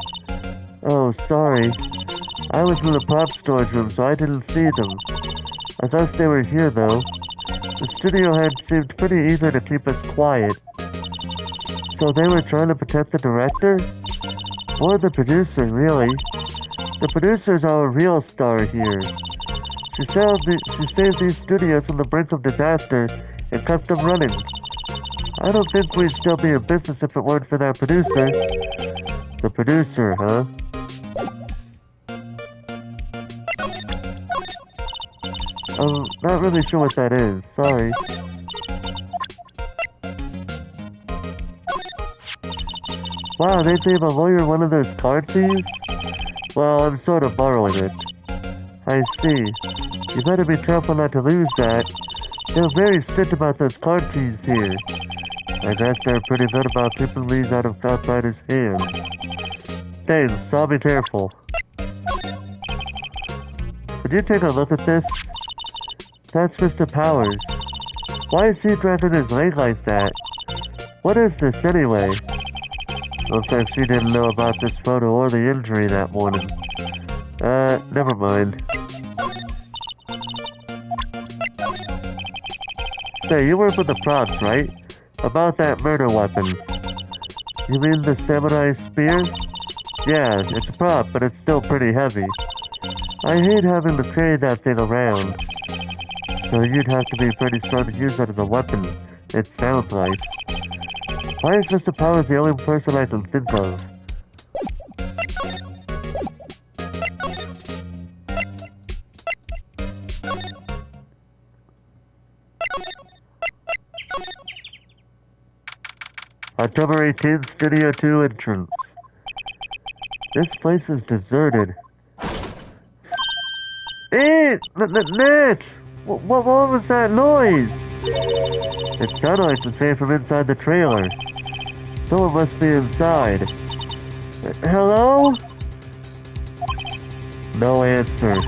Oh, sorry. I was in the prop storage room, so I didn't see them. I thought they were here, though. The studio head seemed pretty eager to keep us quiet. So they were trying to protect the director? Or the producer, really. The producer's our real star here. She saved these studios from the brink of disaster and kept them running. I don't think we'd still be in business if it weren't for that producer. The producer, huh? I'm not really sure what that is. Sorry. Wow, they gave a lawyer one of those card keys? Well, I'm sort of borrowing it. I see. You better be careful not to lose that. They're very strict about those card keys here. I guess they're pretty good about keeping these out of outsiders' hands. Thanks, I'll be careful. Could you take a look at this? That's Mr. Powers. Why is he dragging his leg like that? What is this anyway? Looks like she didn't know about this photo or the injury that morning. Never mind. Say, you work with the props, right? About that murder weapon. You mean the samurai spear? Yeah, it's a prop, but it's still pretty heavy. I hate having to carry that thing around. So you'd have to be pretty strong to use that as a weapon, it sounds like. Why is Mr. Powers the only person I can think of? October 18th, Studio 2 entrance. This place is deserted. Nick! What was that noise? It sounded like it came from inside the trailer. Someone must be inside. Hello? No answer.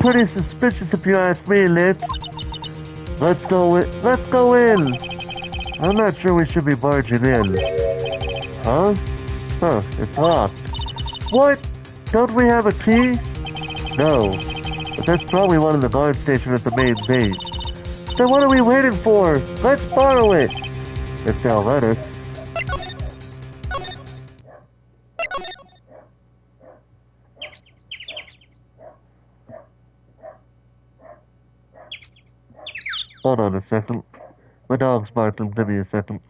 Pretty suspicious if you ask me, Nick. Let's go in. I'm not sure we should be barging in. Huh? Huh, it's locked. What? Don't we have a key? No. But that's probably one in the guard station at the main base. Then what are we waiting for? Let's borrow it! If they'll let us. Hold on a second. My dog's barking. Give me a second.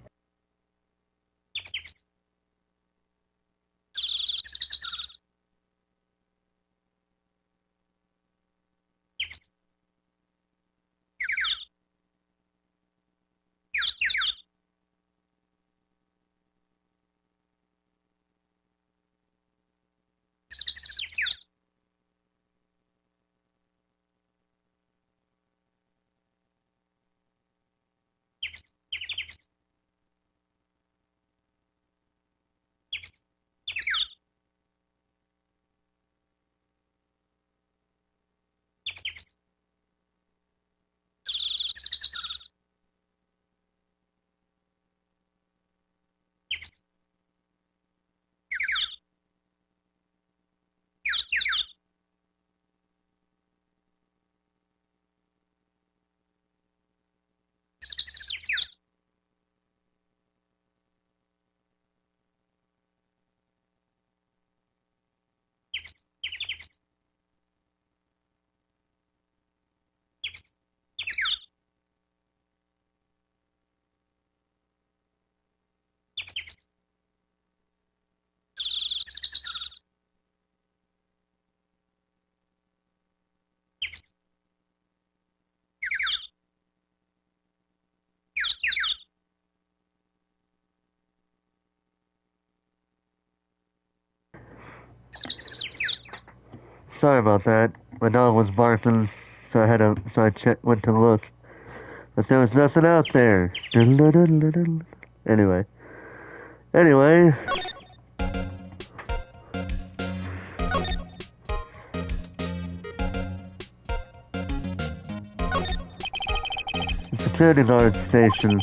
sorry about that. My dog was barking, so I went to look. But there was nothing out there. Anyway. The security guard station.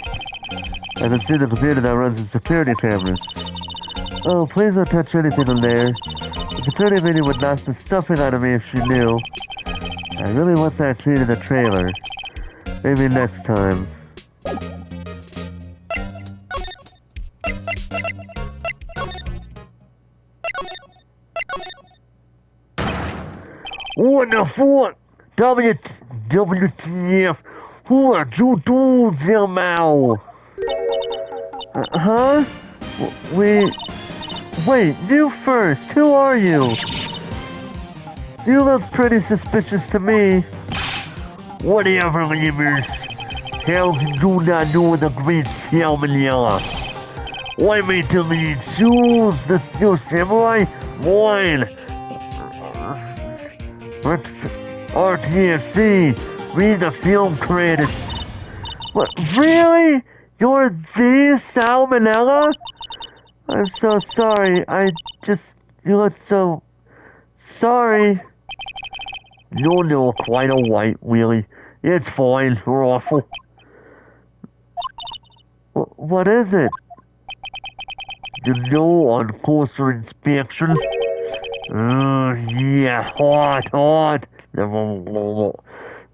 I can see the computer that runs the security cameras. Oh, please don't touch anything in there. The security lady would knock the stuffing out of me if she knew. I really want that key to the trailer. Maybe next time. What the fuck? WTF? Who are you dudes, Zilmao? Huh? Wait, you first. Who are you? You look pretty suspicious to me. Whatever, neighbors. How you do not know the great Salmonella? Why made to lead shoes? The new samurai? Mine. RTFC. Read the film credits. What? Really? You're the Salmonella? I'm so sorry. You look so sorry. No, quite alright, really. It's fine. You're awful. What is it? You know, on closer inspection. Yeah, hot.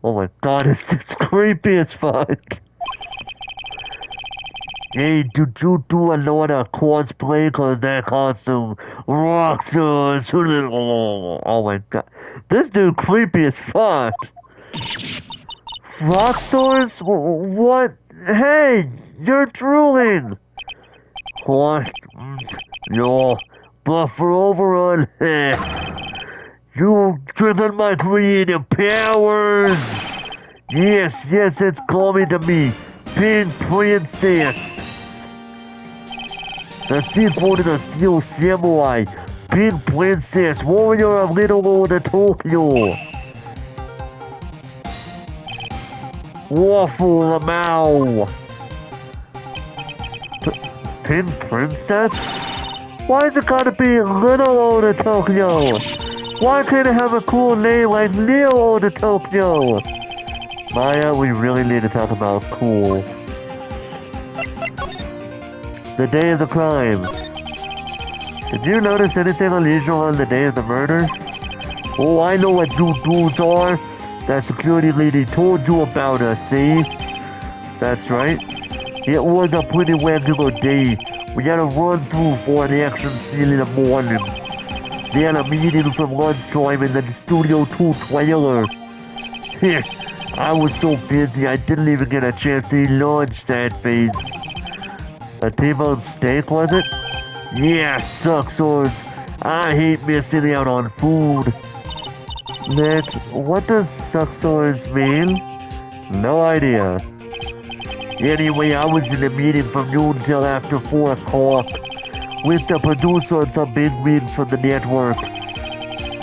Oh my god, it's creepy as fuck. Hey, did you do a lot of cosplay? Cause that costume rocks us. Oh my god. This dude creepy as fuck. Rock stars? What? Hey, you're drooling. What? No. Buffer overrun. You triggered my creative powers. Yes, it's coming to me. Pink Princess. The seafood in the Steel Samurai. Pink Princess, warrior of Little Lord of Tokyo. Waffle Mao. Pink Princess? Why's it gotta be Little Lord of Tokyo? Why can't it have a cool name like Little Lord of Tokyo? Maya, we really need to talk about cool. The day of the crime. Did you notice anything unusual on the day of the murder? Oh, I know what you dudes are. That security lady told you about us, see? That's right. It was a pretty regular day. We had a run through for an action scene in the morning. They had a meeting from lunchtime in the Studio 2 trailer. I was so busy I didn't even get a chance to eat lunch, sad face. A T-bone steak, was it? Yeah, sucksores. I hate missing out on food. Nick, what does sucksores mean? No idea. Anyway, I was in a meeting from noon till after 4 o'clock with the producer and some big meetings from the network.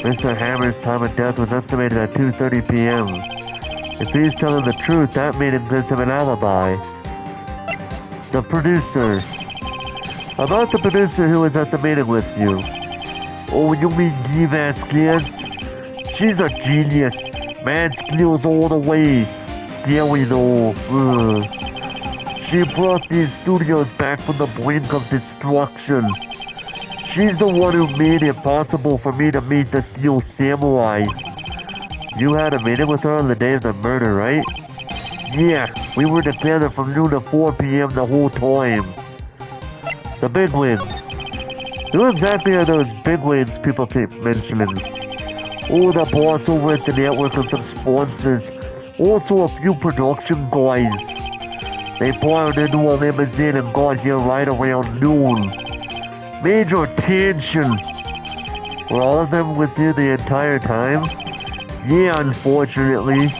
Mr. Hammer's time of death was estimated at 2:30 p.m. If he's telling the truth, that meeting gives him an alibi. The producer. About the producer who was at the meeting with you. Oh, you mean Eve Vasquez? She's a genius. Mad skills all the way. Scary though. She brought these studios back from the brink of destruction. She's the one who made it possible for me to meet the Steel Samurai. You had a meeting with her on the day of the murder, right? Yeah, we were together from noon to 4 p.m. the whole time. The bigwigs. Who exactly are those bigwigs people keep mentioning? Oh, the boss over at the network and some sponsors. Also a few production guys. They piled into a limousine and got here right around noon. Major tension. Were all of them with you the entire time? Yeah, unfortunately.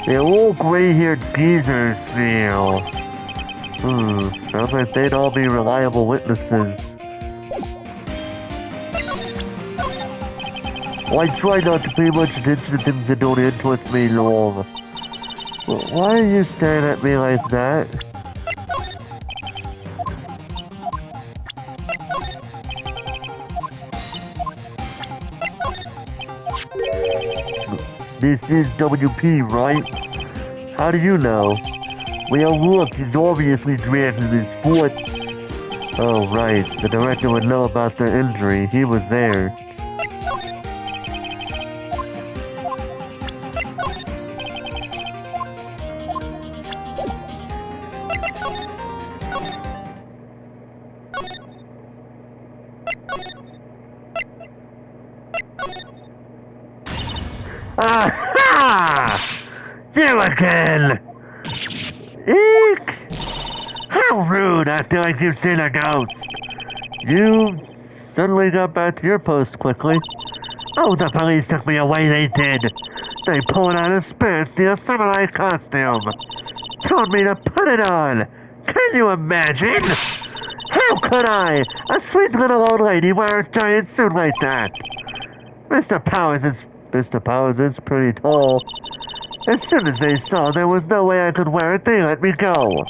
They're all gray-haired geezers now. Sounds like they'd all be reliable witnesses. I try not to pay much attention to things that don't interest me long. Why are you staring at me like that? This is WP, right? How do you know? Well, look, he's obviously dragged his foot. Oh, right. The director would know about the injury. He was there. Aha! You again! Eek! How rude after like you've seen a ghost! You suddenly got back to your post quickly. Oh, the police took me away, they did. They pulled out a spare steel samurai costume. Told me to put it on. Can you imagine? How could I? A sweet little old lady wear a giant suit like that. Mr. Powers is pretty tall. As soon as they saw there was no way I could wear it, they let me go.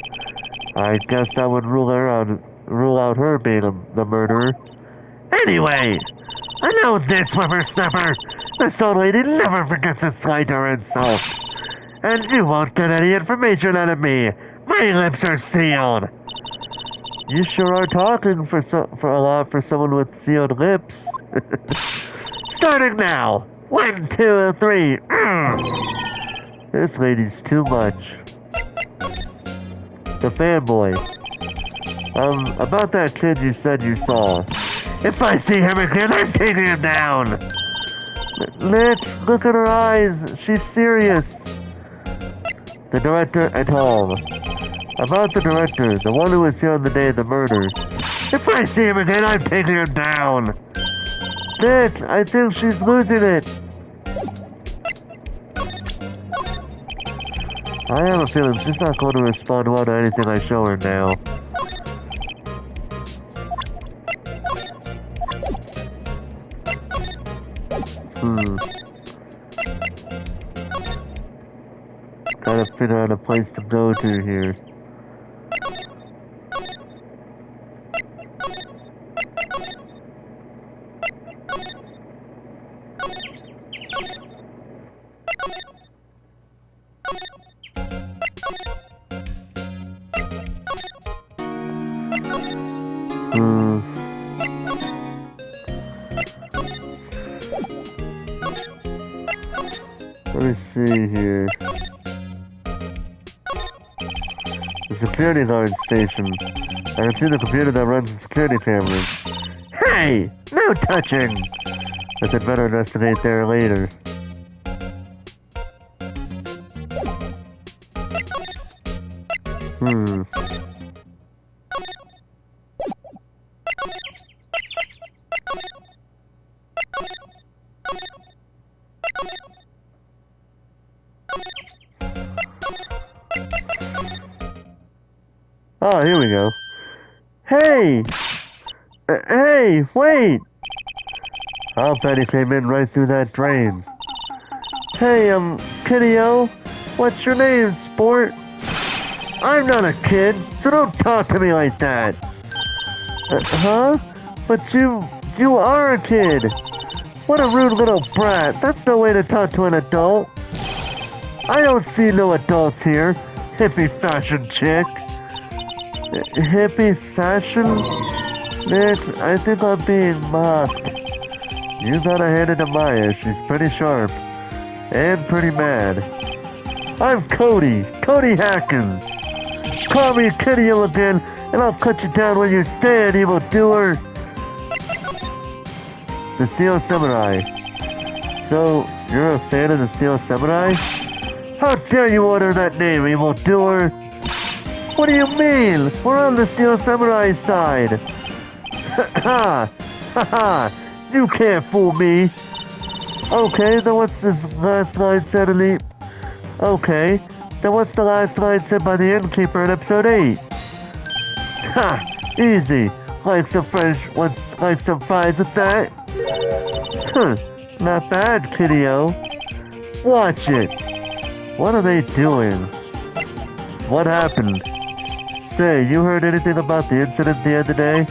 I guess that would rule out her being the murderer. Anyway, I know this whippersnapper. This old lady never forgets a slight or insult. And you won't get any information out of me. My lips are sealed. You sure are talking for a lot for someone with sealed lips. Starting now. 1, 2, 3. This lady's too much. The fanboy. About that kid you said you saw. If I see him again, I'm taking him down. Look at her eyes. She's serious. The director at all. About the director, the one who was here on the day of the murder. If I see him again, I'm taking him down. Nick, I think she's losing it. I have a feeling she's not going to respond well to anything I show her now. Gotta figure out a place to go to here. Let me see here. The security guard station. I can see the computer that runs the security cameras. Hey! No touching! But I'd better investigate there later. Oh, here we go. Hey! Hey, wait! I'll bet he came in right through that drain. Hey, Kiddo, what's your name, sport? I'm not a kid, so don't talk to me like that. Huh? But you are a kid. What a rude little brat. That's no way to talk to an adult. I don't see no adults here, hippie fashion chick. Hippie fashion? Nick, I think I'm being mocked. You gotta hand it to Maya, she's pretty sharp. And pretty mad. I'm Cody Hackins. Call me Kiddo again, and I'll cut you down when you stand, evil doer. The Steel Samurai. So, you're a fan of the Steel Samurai? How dare you order that name, evil doer? What do you mean? We're on the Steel Samurai side. Ha ha! You can't fool me. Okay, then what's this last line said in the... Okay, then what's the last line said by the innkeeper in episode 8? Ha! Easy. Like some fries with that? Huh. Not bad, kiddo. Watch it. What are they doing? What happened? Say, you heard anything about the incident the other day?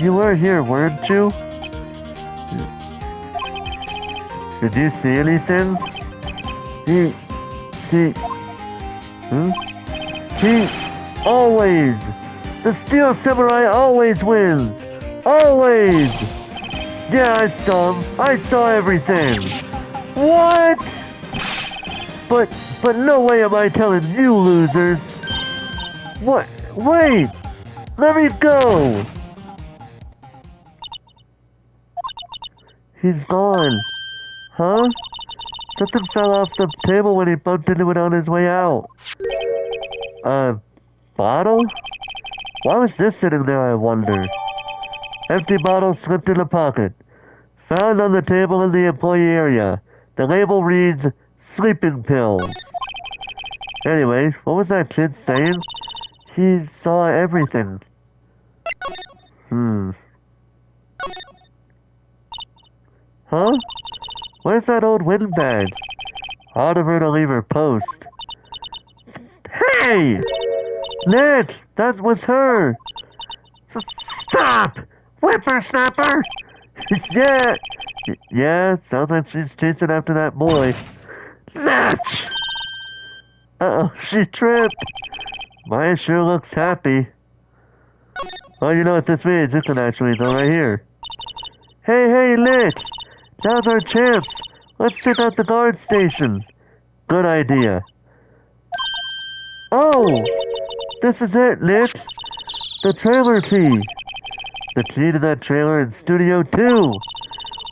You were here, weren't you? Did you see anything? Hmm? He always! The Steel Samurai always wins! Always! Yeah, I saw him. I saw everything. What? But no way am I telling you losers. What? Wait! Let me go! He's gone. Huh? Something fell off the table when he bumped into it on his way out. Bottle? Why was this sitting there, I wonder? Empty bottle slipped in a pocket. Found on the table in the employee area. The label reads, sleeping pills. Anyway, what was that kid saying? He saw everything. Huh? Where's that old windbag? Hard of her to leave her post. Hey! Nick! That was her! Stop! Whippersnapper! Yeah! Yeah, sounds like she's chasing after that boy. Natch! Uh-oh, she tripped. Maya sure looks happy. Well, you know what this means. You can actually go right here. Hey, Nick! Now's our chance. Let's check out the guard station. Good idea. Oh! This is it, Nick. The trailer key. The key to that trailer in Studio 2.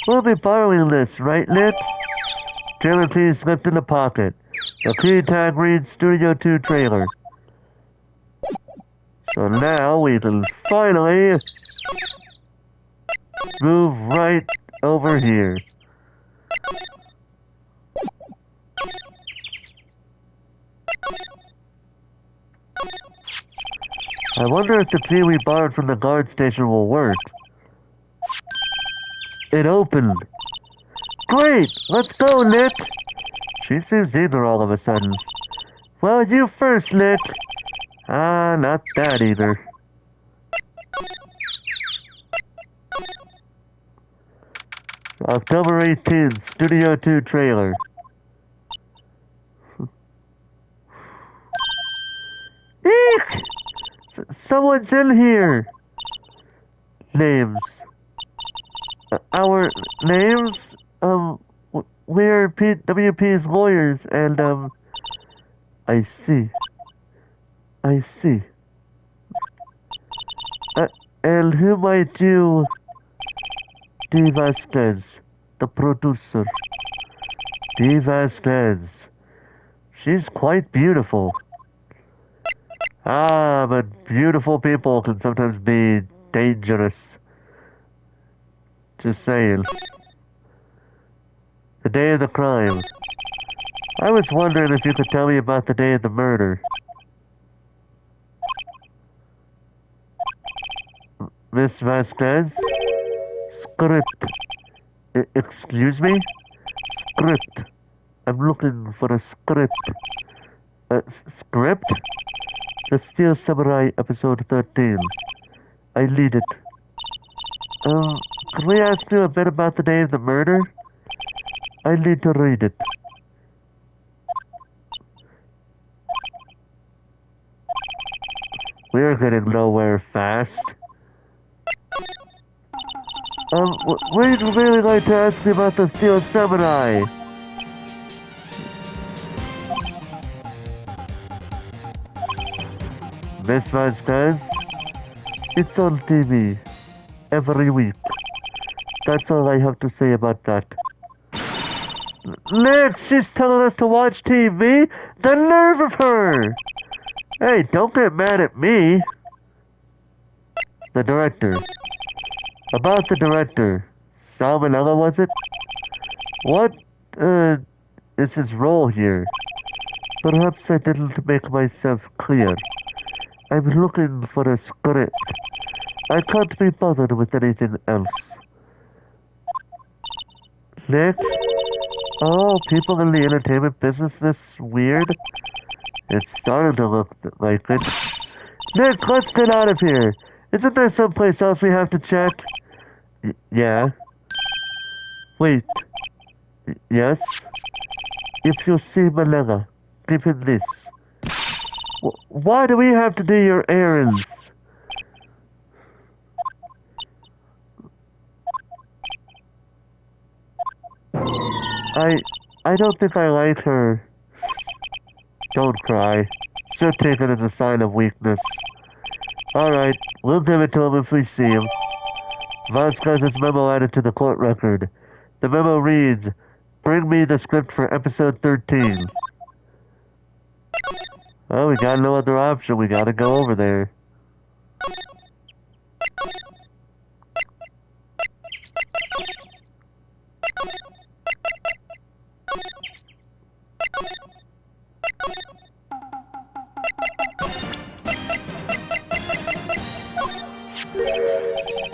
We'll be borrowing this, right, Nick? Trailer key slipped in the pocket. The key tag reads Studio 2 trailer. So now we can finally move right over here. I wonder if the key we borrowed from the guard station will work. It opened. Great! Let's go, Nick! She seems eager all of a sudden. Well, you first, Nick. Not that either. October 18th, Studio 2 trailer. Eek! Someone's in here! Names. Our names? We're WP's lawyers, and, I see. And who might you... D. Vasquez, the producer. D. Vasquez. She's quite beautiful. But beautiful people can sometimes be dangerous. Just saying. The day of the crime. I was wondering if you could tell me about the day of the murder. Miss Vasquez? Script. Excuse me? Script. I'm looking for a script. Script? The Steel Samurai, episode 13. I lead it. Can we ask you a bit about the day of the murder? I need to read it. We're getting nowhere fast. We'd really like to ask you about the Steel Samurai. Miss Vasquez, it's on TV every week. That's all I have to say about that. Nick, she's telling us to watch TV? The nerve of her! Hey, don't get mad at me. The director. About the director. Salmonella, was it? What, is his role here? Perhaps I didn't make myself clear. I'm looking for a script. I can't be bothered with anything else. Nick? Oh, people in the entertainment business this weird? It's starting to look like it. Nick, let's get out of here. Isn't there someplace else we have to check? Yeah. Wait. Yes? If you see Malena, give him this. Why do we have to do your errands? I don't think I like her. Don't cry. She'll take it as a sign of weakness. Alright, we'll give it to him if we see him. Vasquez's memo added to the court record. The memo reads, "Bring me the script for episode 13. Oh, we got no other option. We gotta go over there.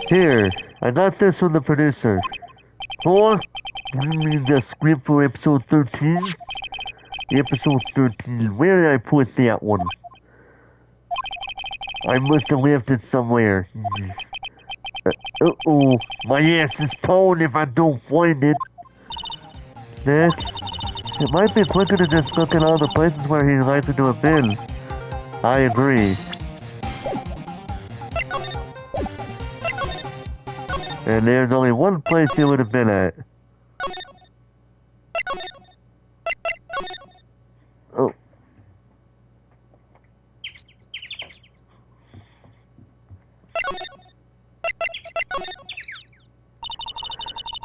Here, I got this from the producer. Bring me the script for episode 13? Episode 13, where did I put that one? I must have left it somewhere. Uh-oh, my ass is pulling if I don't find it. Nick, it might be quicker to just look at all the places where he's likely to have been. I agree. And there's only one place he would have been at. Oh.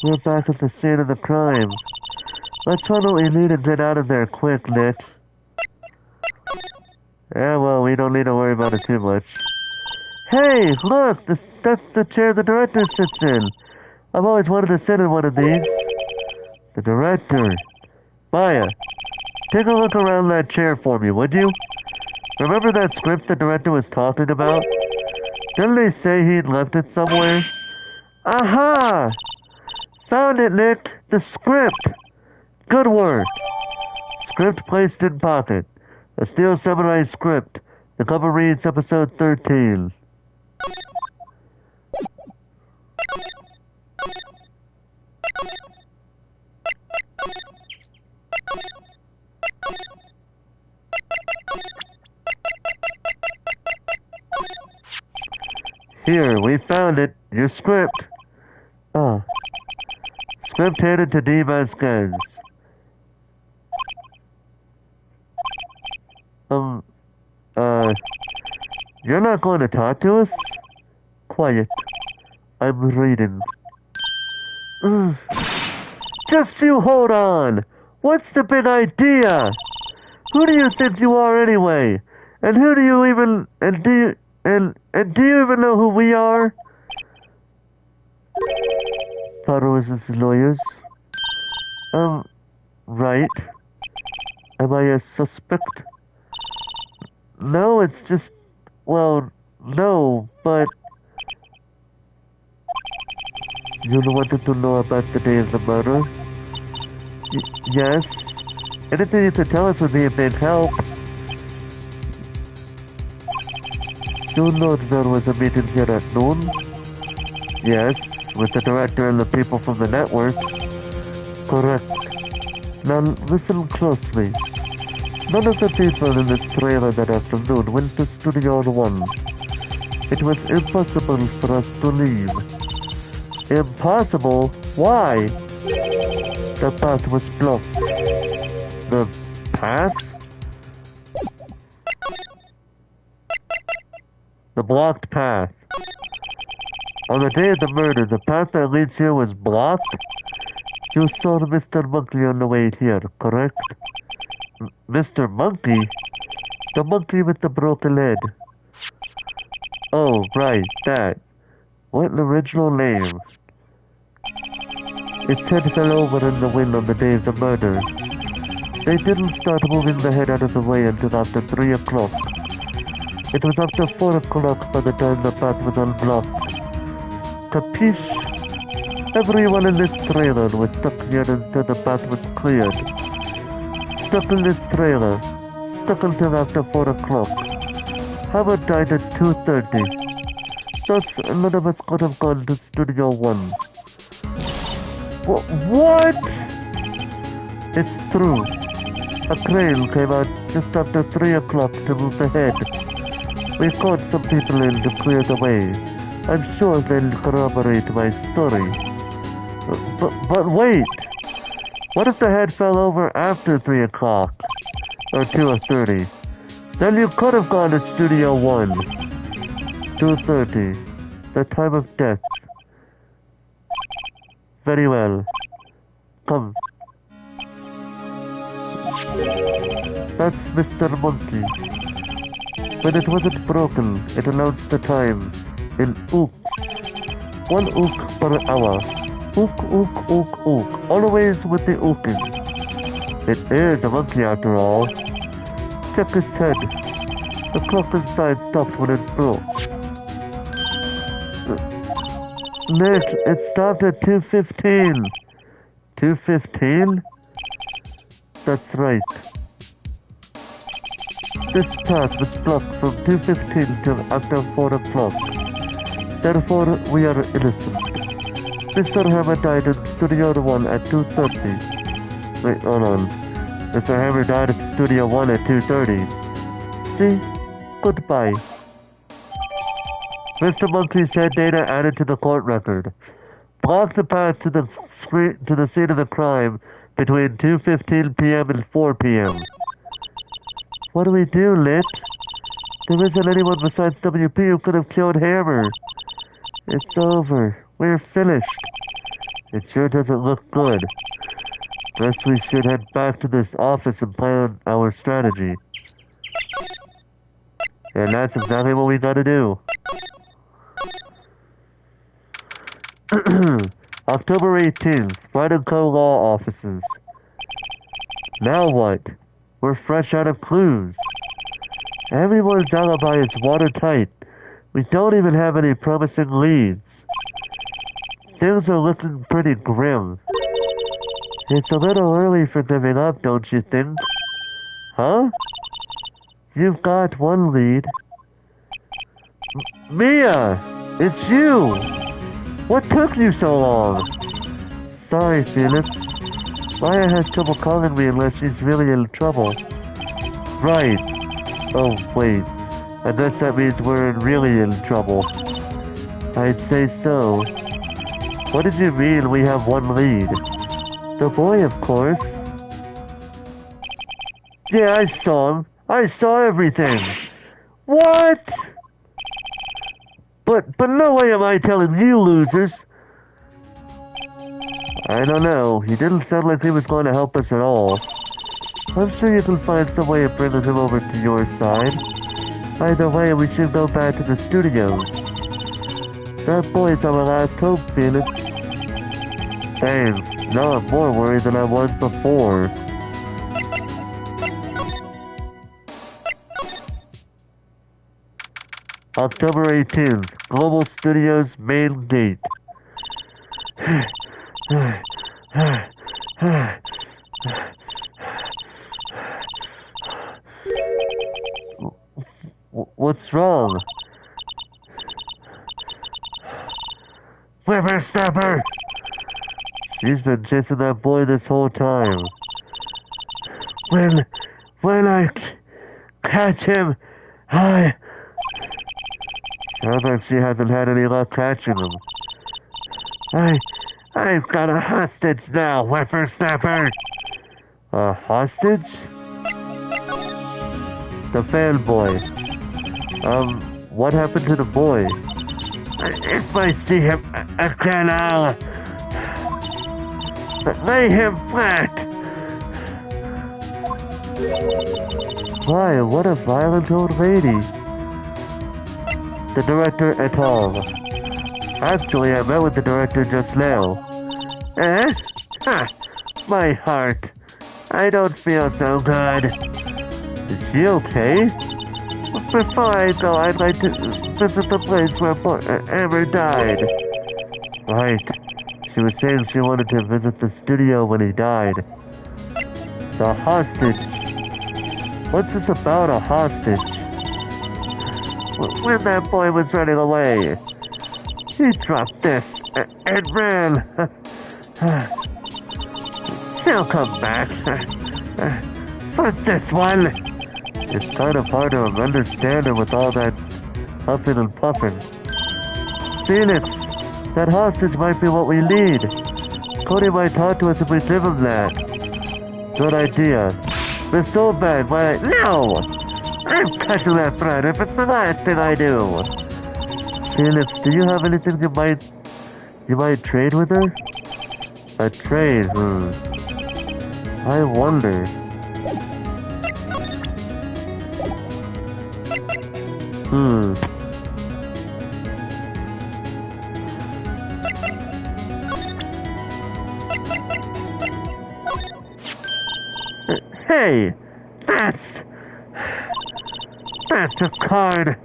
We're back at the scene of the crime. Let's find what we need and get out of there quick, Nick. Yeah, well, we don't need to worry about it too much. Hey, look! That's the chair the director sits in. I've always wanted to sit in one of these. The director. Maya, take a look around that chair for me, would you? Remember that script the director was talking about? Didn't they say he'd left it somewhere? Aha! Found it, Nick! The script! Good work! Script placed in pocket. A steel samurai script. The cover reads episode 13. Here, we found it. Your script. Ah. Script handed to D. Vasquez. You're not going to talk to us? Quiet. I'm reading. Just you hold on. What's the big idea? Who do you think you are anyway? And who do you even, and do you, and do you even know who we are? Thought it was his lawyers. Right. Am I a suspect? No, it's just, well, no, but... You wanted to know about the day of the murder? Yes. Anything you could tell us would be a big help. You know there was a meeting here at noon? Yes, with the director and the people from the network. Correct. Now listen closely. None of the people in this trailer that afternoon went to Studio 1. It was impossible for us to leave. Impossible? Why? The path was blocked. The path? The blocked path. On the day of the murder, the path that leads here was blocked? You saw Mr. Monkey on the way here, correct? Mr. Monkey? The monkey with the broken head. Oh, right, that. What an original name. Its head fell over in the wind on the day of the murder. They didn't start moving the head out of the way until after 3 o'clock. It was after 4 o'clock by the time the path was unblocked. Capiche? Everyone in this trailer was stuck here until the path was cleared. Stuck in this trailer. Stuck until after 4 o'clock. Howard died at 2:30. Thus, none of us could have gone to Studio 1. What? It's true. A crane came out just after 3 o'clock to move the head. We called some people in to clear the way. I'm sure they'll corroborate my story. But wait! What if the head fell over after 3 o'clock? Or 2:30? Then you could have gone to Studio 1. 2:30. The time of death. Very well. Come. That's Mr. Monkey. When it wasn't broken, it announced the time in ooks. 1 ook per hour. Ook, ook, ook, ook. Always with the ooking. It is a monkey after all. Check his head. The clock inside stopped when it broke. Nick, it stopped at 2:15. 2:15? That's right. This path was blocked from 2:15 till after 4 o'clock. Therefore, we are innocent. Mr. Hammer died in Studio 1 at 2:30. Wait, hold on. Mr. Hammer died at Studio 1 at 2:30. See? Goodbye. Mr. Monkey's head data added to the court record. Block the path to the scene of the crime between 2:15 p.m. and 4 p.m. What do we do, Lit? There isn't anyone besides WP who could have killed Hammer. It's over. We're finished. It sure doesn't look good. Guess we should head back to this office and plan our strategy. And that's exactly what we gotta do. October 18th, Wright & Co. Law Offices. Now what? We're fresh out of clues. Everyone's alibi is watertight. We don't even have any promising leads. Things are looking pretty grim. It's a little early for giving up, don't you think? Huh? You've got one lead. Mia! It's you! What took you so long? Sorry, Felix. Maya has trouble calling me unless she's really in trouble. Right. Oh, wait. I guess that means we're really in trouble. I'd say so. What did you mean we have one lead? The boy, of course. Yeah, I saw him. I saw everything. What? But no way am I telling you losers. I don't know. He didn't sound like he was going to help us at all. I'm sure you can find some way of bringing him over to your side. Either way, we should go back to the studios. That boy's our last hope, Felix. Thanks. Now I'm more worried than I was before. October 18th, Global Studios main gate. What's wrong? Whippersnapper! She's been chasing that boy this whole time. When I catch him, sounds like she hasn't had any luck catching him. I've got a hostage now, whippersnapper! A hostage? The fanboy. What happened to the boy? If I see him again, I'll lay him flat! Why, what a violent old lady. The director et al. Actually, I met with the director just now. Eh? Ha! My heart. I don't feel so good. Is she okay? Before I go, I'd like to visit the place where Amber died. Right. She was saying she wanted to visit the studio when he died. The hostage. What's this about a hostage? When that boy was running away, he dropped this and ran. She'll come back. For this one. It's kind of hard to understand her with all that huffing and puffing. Phoenix, that hostage might be what we need. Cody might talk to us if we give him that. Good idea. The soul bag, why? No! I'm cutting that bread if it's the last thing I do. Phoenix, do you have anything you might trade with her? A trade, I wonder. Hey! That's a card.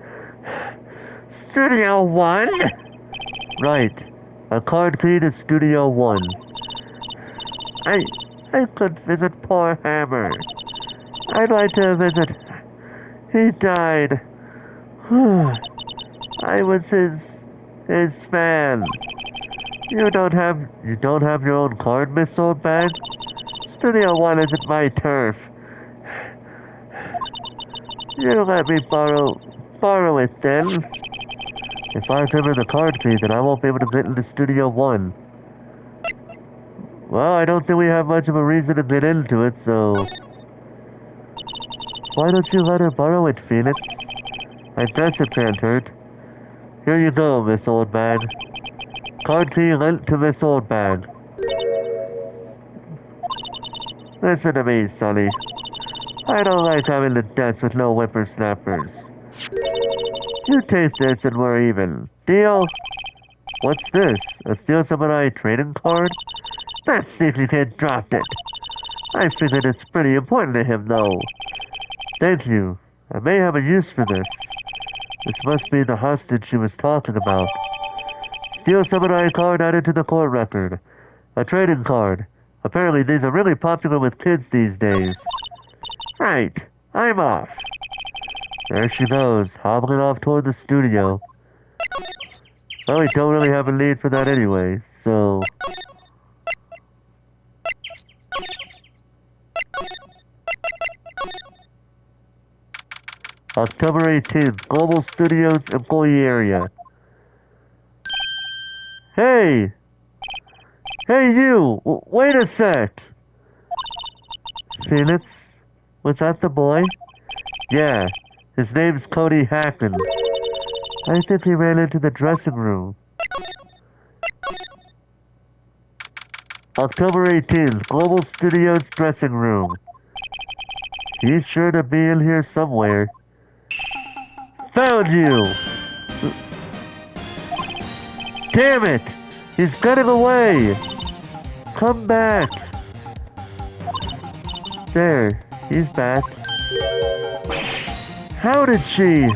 Studio 1? Right. A card key to Studio 1. I could visit poor Hammer. I'd like to visit. He died. I was his fan. You don't have your own card, Miss Oldbag? Studio 1 isn't my turf. You let me borrow it then. If I give her the card key, then I won't be able to get into Studio 1. Well, I don't think we have much of a reason to get into it, so... Why don't you let her borrow it, Phoenix? I guess it can't hurt. Here you go, Miss Oldbag. Card key lent to Miss Oldbag. Listen to me, Sonny. I don't like having the debts with no whippersnappers. You take this and we're even. Deal? What's this? A Steel Samurai trading card? That sneaky kid dropped it. I figured it's pretty important to him, though. Thank you. I may have a use for this. This must be the hostage she was talking about. Steel Samurai card added to the court record. A trading card. Apparently these are really popular with kids these days. Right. I'm off. There she goes, hobbling off toward the studio. Well, we don't really have a need for that anyway, so... October 18th, Global Studios Employee Area. Hey! Hey you! Wait a sec! Phoenix? Was that the boy? Yeah, his name's Cody Hacken. I think he ran into the dressing room. October 18th, Global Studios dressing room. He's sure to be in here somewhere. Found you! Damn it! He's getting away! Come back! There, he's back. How did she?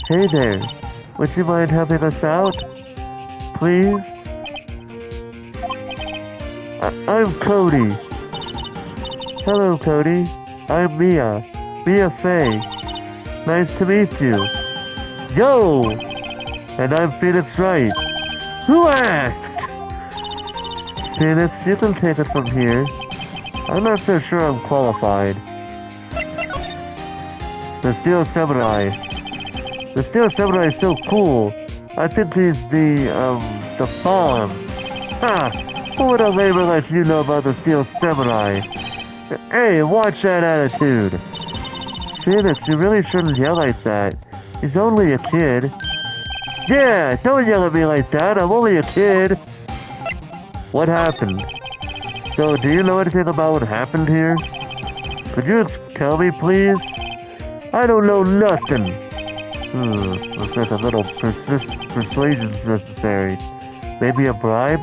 Hey there, would you mind helping us out? Please? I'm Cody. Hello, Cody. I'm Mia. Mia Fey. Nice to meet you. Yo! And I'm Phoenix Wright. Who asked? Phoenix, you can take it from here. I'm not so sure I'm qualified. The Steel Samurai. The Steel Samurai is so cool. I think he's the bomb. Ha! What would a labor like you know about the Steel Samurai? Hey, watch that attitude. Phoenix, you really shouldn't yell like that. He's only a kid. Yeah, don't yell at me like that. I'm only a kid. What happened? So, do you know anything about what happened here? Could you tell me, please? I don't know nothing. Looks like a little persuasion's necessary. Maybe a bribe?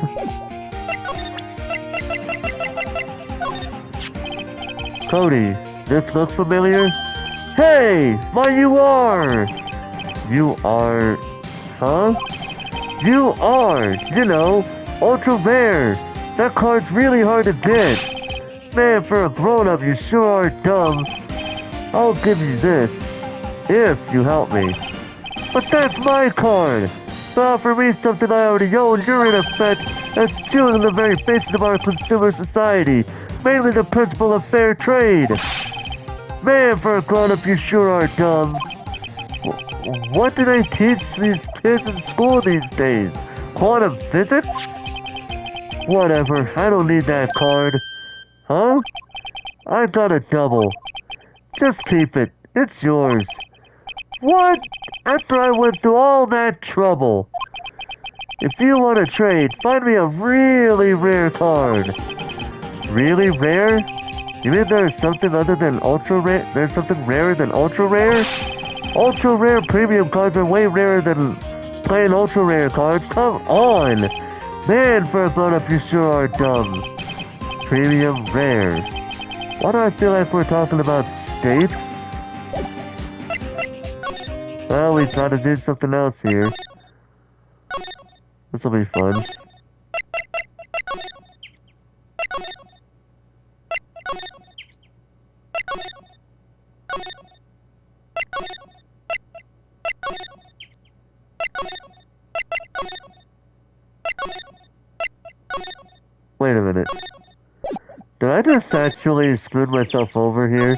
Cody, this looks familiar? Hey! Why you are? You are... Huh? You are, ultra rare. That card's really hard to get. Man, for a grown-up, you sure are dumb. I'll give you this, if you help me. But that's my card! To offer me something I already own, you're in effect eschewing the very basis of our consumer society, mainly the principle of fair trade. Man, for a grown-up, you sure are dumb. What do they teach these kids in school these days? Quantum physics? Whatever, I don't need that card. Huh? I got a double. Just keep it. It's yours. What? After I went through all that trouble. If you want to trade, find me a really rare card. Really rare? You mean there's something other than ultra rare? There's something rarer than ultra rare? Ultra rare premium cards are way rarer than plain ultra rare cards. Come on! Man, for a grown-up, you sure are dumb. Premium rare. Why do I feel like we're talking about states? Well, we gotta do something else here. This'll be fun. Wait a minute. Did I just actually screw myself over here?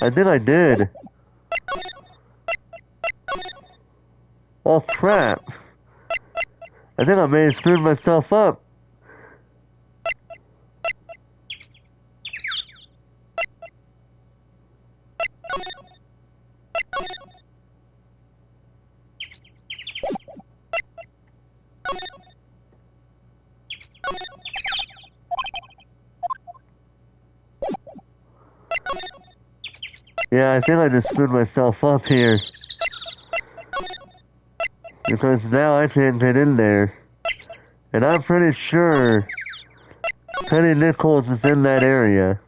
I think I did. Oh crap. I think I may have screwed myself up. Yeah, I think I just screwed myself up here. Because now I can't get in there. And I'm pretty sure Penny Nichols is in that area.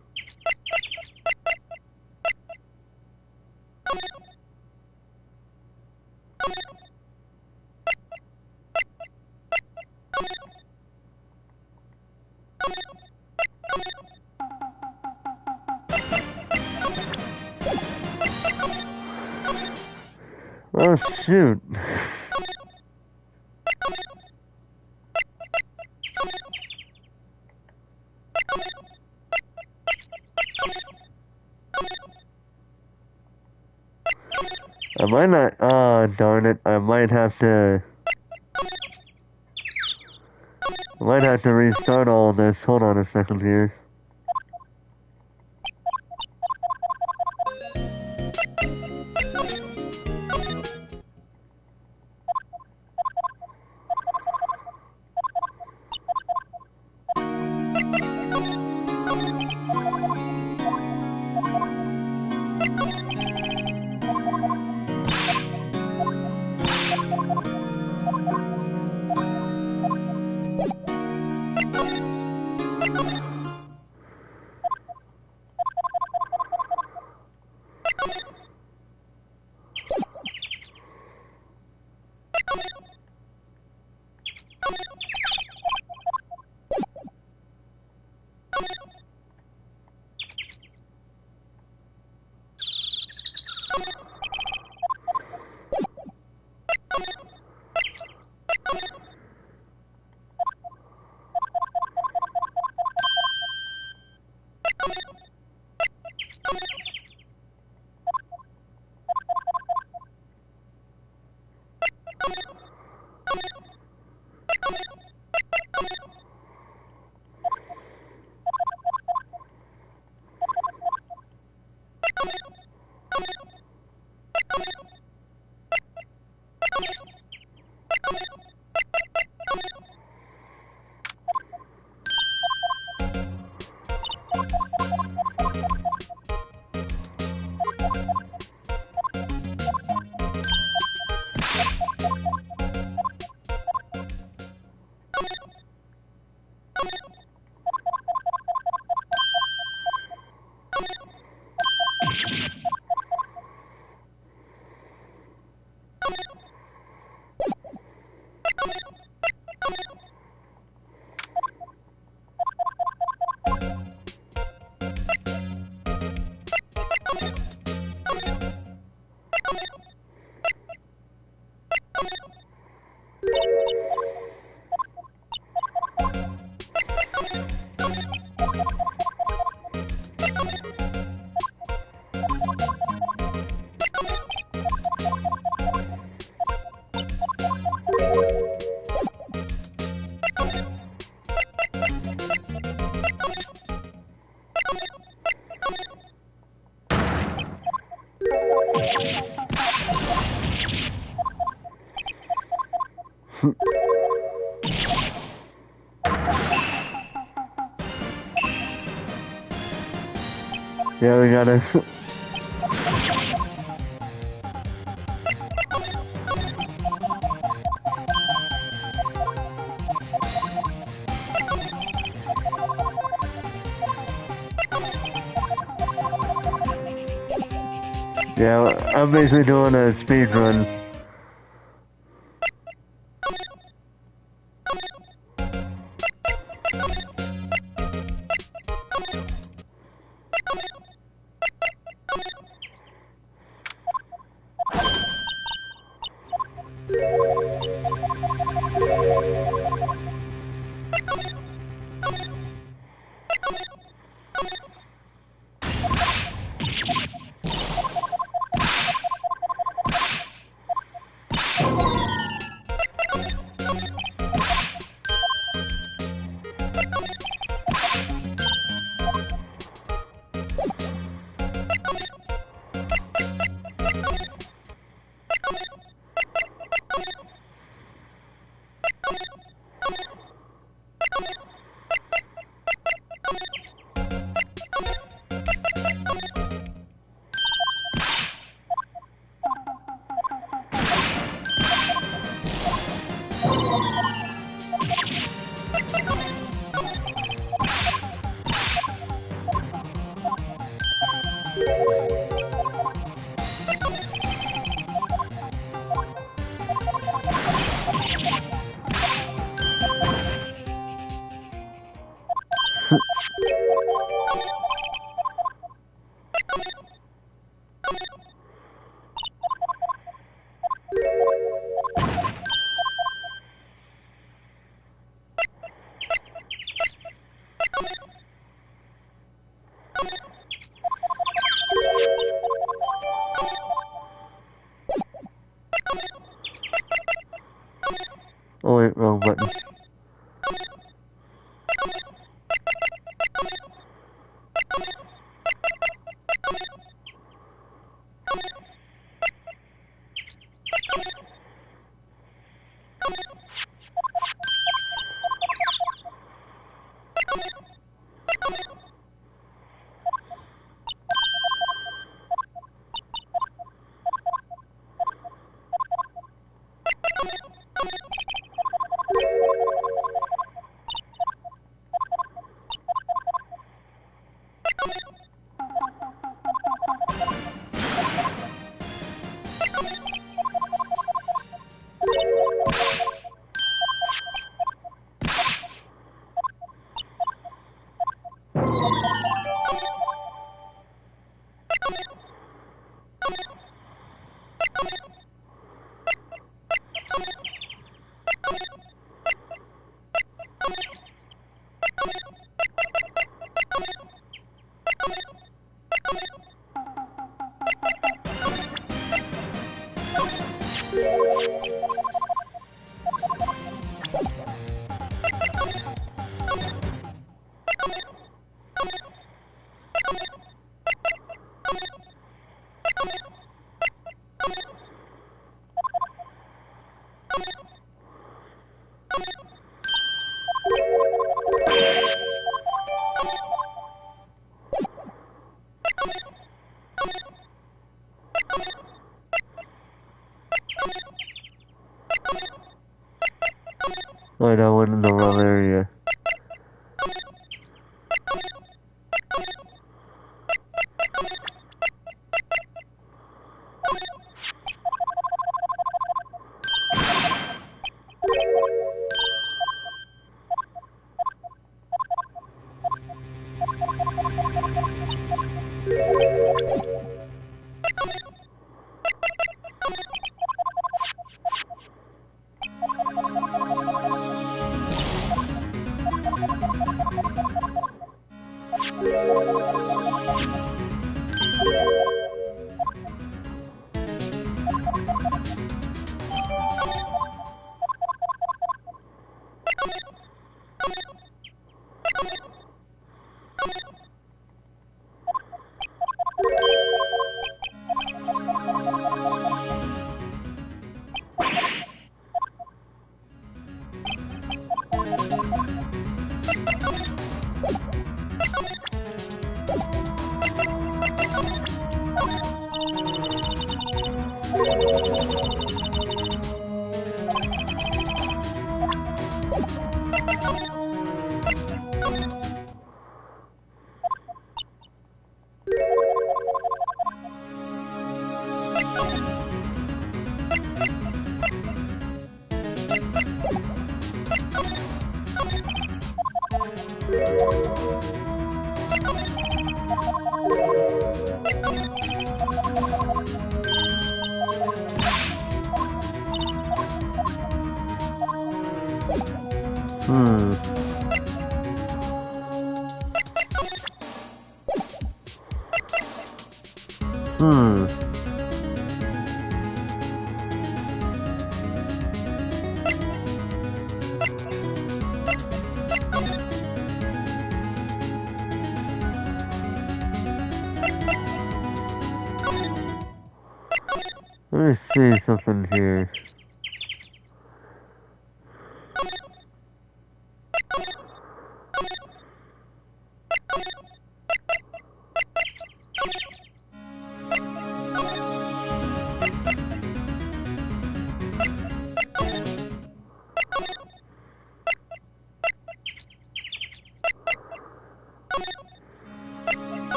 Oh shoot. I might not, darn it, I might have to restart all of this. Hold on a second here. Yeah, we gotta. Yeah, I'm basically doing a speed run. Oh wait, wrong button. Wait, I went in the wrong area. Let me see something here.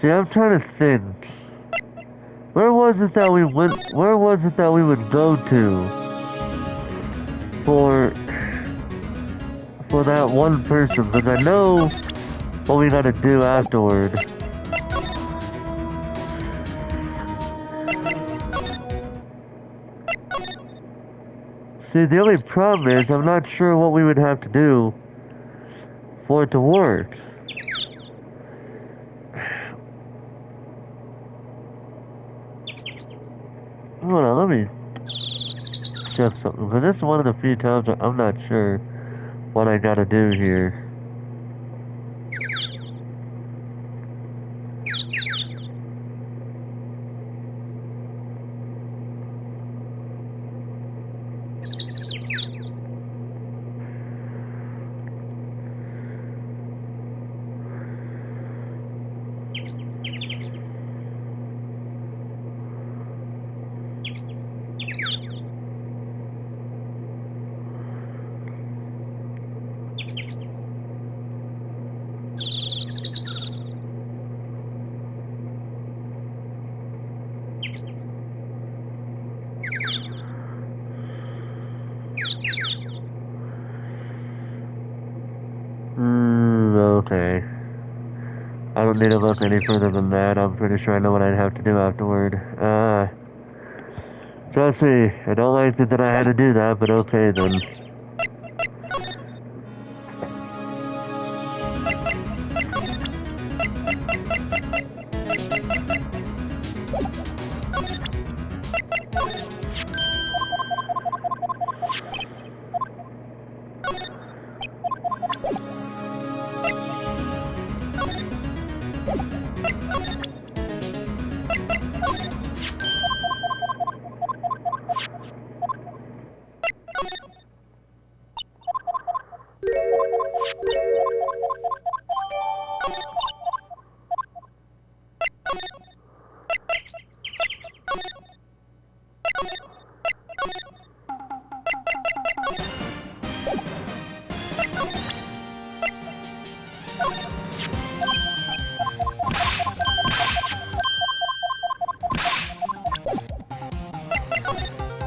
See, I'm trying to think. Where was it that we went? Where was it that we would go to for that one person? Because I know what we gotta do afterward. See, the only problem is I'm not sure what we would have to do for it to work. Hold on, let me check something, because this is one of the few times I'm not sure what I gotta do here. Okay. I don't need to look any further than that. I'm pretty sure I know what I'd have to do afterward. Trust me, I don't like it that I had to do that, but okay then.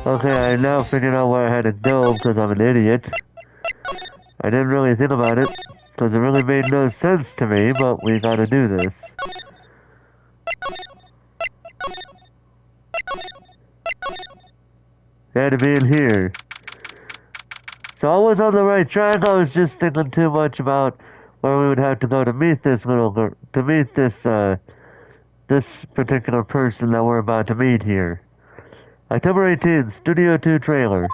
Okay, I now figured out where I had to go because I'm an idiot. I didn't really think about it because it really made no sense to me, but we gotta do this. It had to be in here. So I was on the right track. I was just thinking too much about where we would have to go to meet this little girl, to meet this this particular person that we're about to meet here. October 18th, Studio 2 trailer.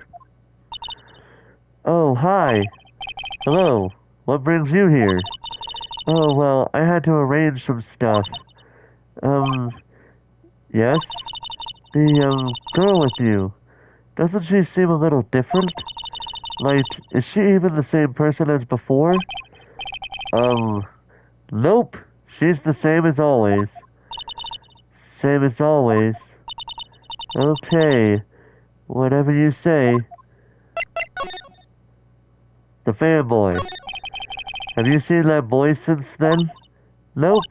Oh, hi. Hello. What brings you here? Oh, well, I had to arrange some stuff. Um, yes? The, girl with you. Doesn't she seem a little different? Like, is she even the same person as before? Um, nope. She's the same as always. Same as always. Okay. Whatever you say. The fanboy. Have you seen that boy since then? Nope.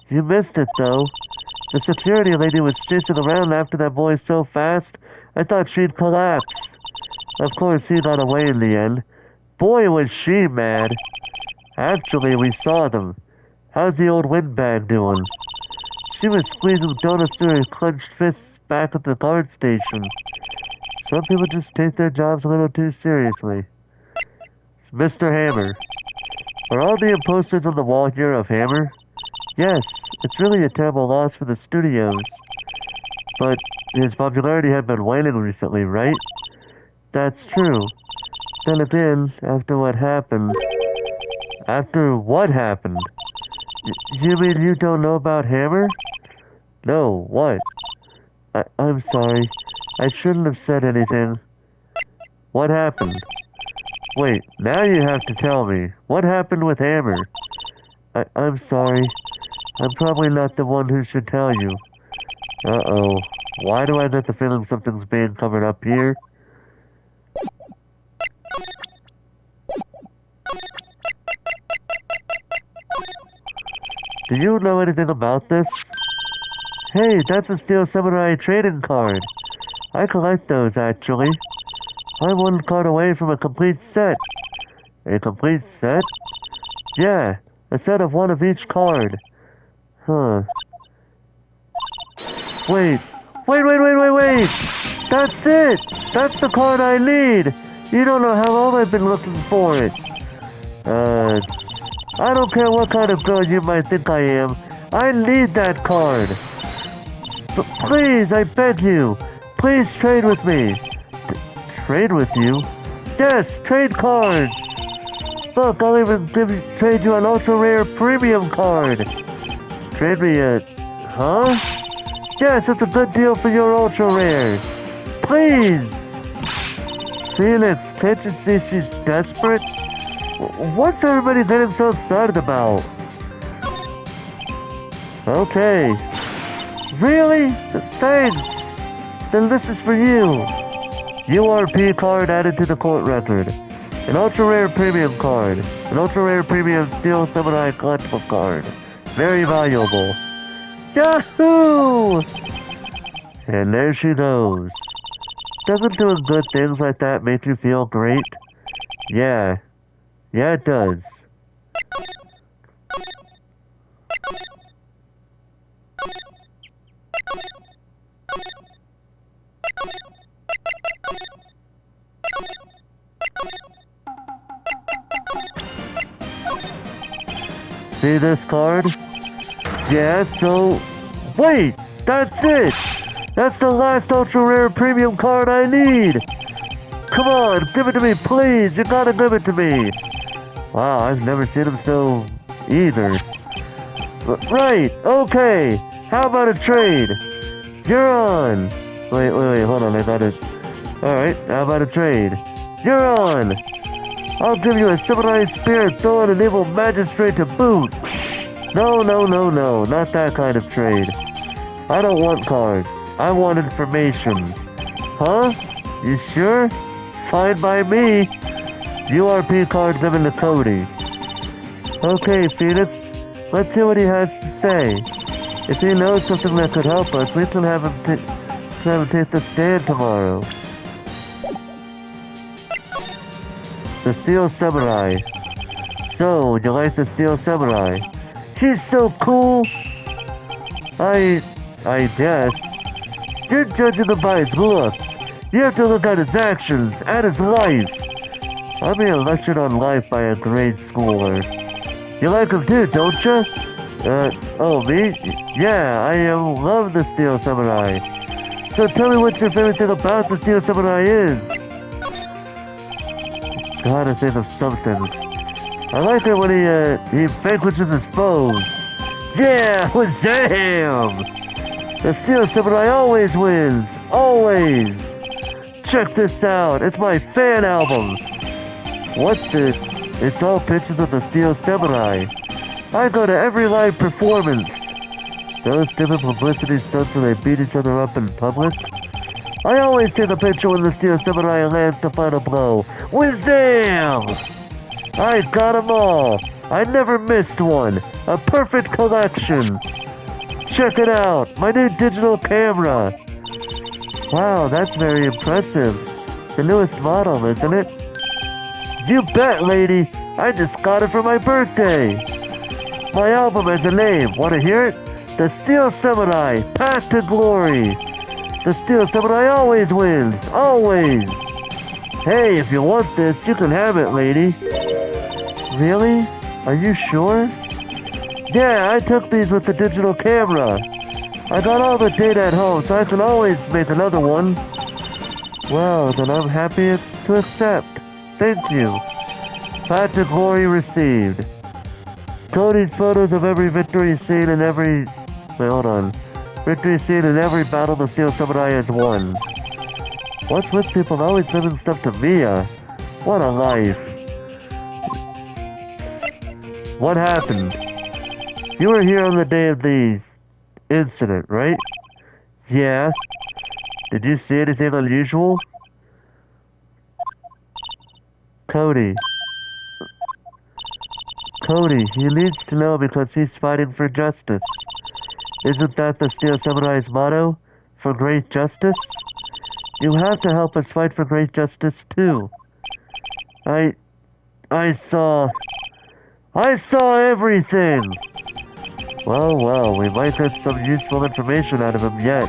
You missed it, though. The security lady was chasing around after that boy so fast, I thought she'd collapse. Of course, he got away in the end. Boy, was she mad. Actually, we saw them. How's the old windbag doing? She was squeezing donuts through her clenched fists back at the guard station. Some people just take their jobs a little too seriously. It's Mr. Hammer. Are all the posters on the wall here of Hammer? Yes, it's really a terrible loss for the studios. But his popularity had been waning recently, right? That's true. Then again, after what happened... After what happened? You mean you don't know about Hammer? No, what? I'm sorry. I shouldn't have said anything. What happened? Wait, now you have to tell me. What happened with Hammer? I'm sorry. I'm probably not the one who should tell you. Uh-oh. Why do I get the feeling something's being covered up here? Do you know anything about this? Hey, that's a Steel Samurai trading card. I collect those, actually. I'm one card away from a complete set. A complete set? Yeah, a set of one of each card. Huh. Wait. Wait! That's it! That's the card I need! You don't know how long I've been looking for it. I don't care what kind of girl you might think I am. I need that card. Please, I beg you. Please trade with me. Trade with you? Yes, trade cards. Look, I'll even trade you an ultra rare premium card. Trade me a... Huh? Yes, it's a good deal for your ultra rares. Please. Felix, can't you see she's desperate? What's everybody getting so excited about? Okay. Really? Thanks. Then this is for you. URP card added to the court record. An ultra rare premium card. An ultra rare premium Steel Samurai collectible card. Very valuable. Yahoo! And there she goes. Doesn't doing good things like that make you feel great? Yeah. Yeah, it does. See this card? Yeah, so... Wait! That's it! That's the last ultra rare premium card I need! Come on, give it to me, please! You gotta give it to me! Wow, I've never seen him so... either. Right, okay! How about a trade? You're on! Wait, hold on, I got it. Alright, how about a trade? You're on! I'll give you a Samurai Spear, throw in an evil magistrate to boot! No, not that kind of trade. I don't want cards. I want information. Huh? You sure? Fine by me. URP card given to Cody. Okay, Phoenix. Let's hear what he has to say. If he knows something that could help us, we can have him take the stand tomorrow. The Steel Samurai. So, you like the Steel Samurai? He's so cool! I guess. You're judging him by his looks. You have to look at his actions and his life. I'm being lectured on life by a grade schooler. You like him too, don't you? Oh, me? Yeah, I love the Steel Samurai. So tell me what your favorite thing about the Steel Samurai is. Gotta think of something. I like it when he vanquishes his foes. Yeah, well, damn! The Steel Samurai always wins. Always. Check this out. It's my fan album. What's this? It's all pictures of the Steel Samurai. I go to every live performance. Those stupid publicity stunts where they beat each other up in public. I always take a picture when the Steel Samurai lands the final blow. Wazam! I got 'em all. I never missed one. A perfect collection. Check it out. My new digital camera. Wow, that's very impressive. The newest model, isn't it? You bet, lady. I just got it for my birthday. My album has a name. Want to hear it? The Steel Samurai, Path to Glory. The Steel Samurai always wins. Always. Hey, if you want this, you can have it, lady. Really? Are you sure? Yeah, I took these with the digital camera. I got all the data at home, so I can always make another one. Well, then I'm happy to accept. Thank you. Path to Glory received. Cody's photos of every victory scene in every... Wait, hold on. Victory scene in every battle the Steel Samurai has won. What's with people always sending stuff to Mia? What a life. What happened? You were here on the day of the incident, right? Yeah. Did you see anything unusual? Cody. Cody, he needs to know because he's fighting for justice. Isn't that the Steel Samurai's motto? For great justice? You have to help us fight for great justice too. I saw everything! Well, we might get some useful information out of him yet.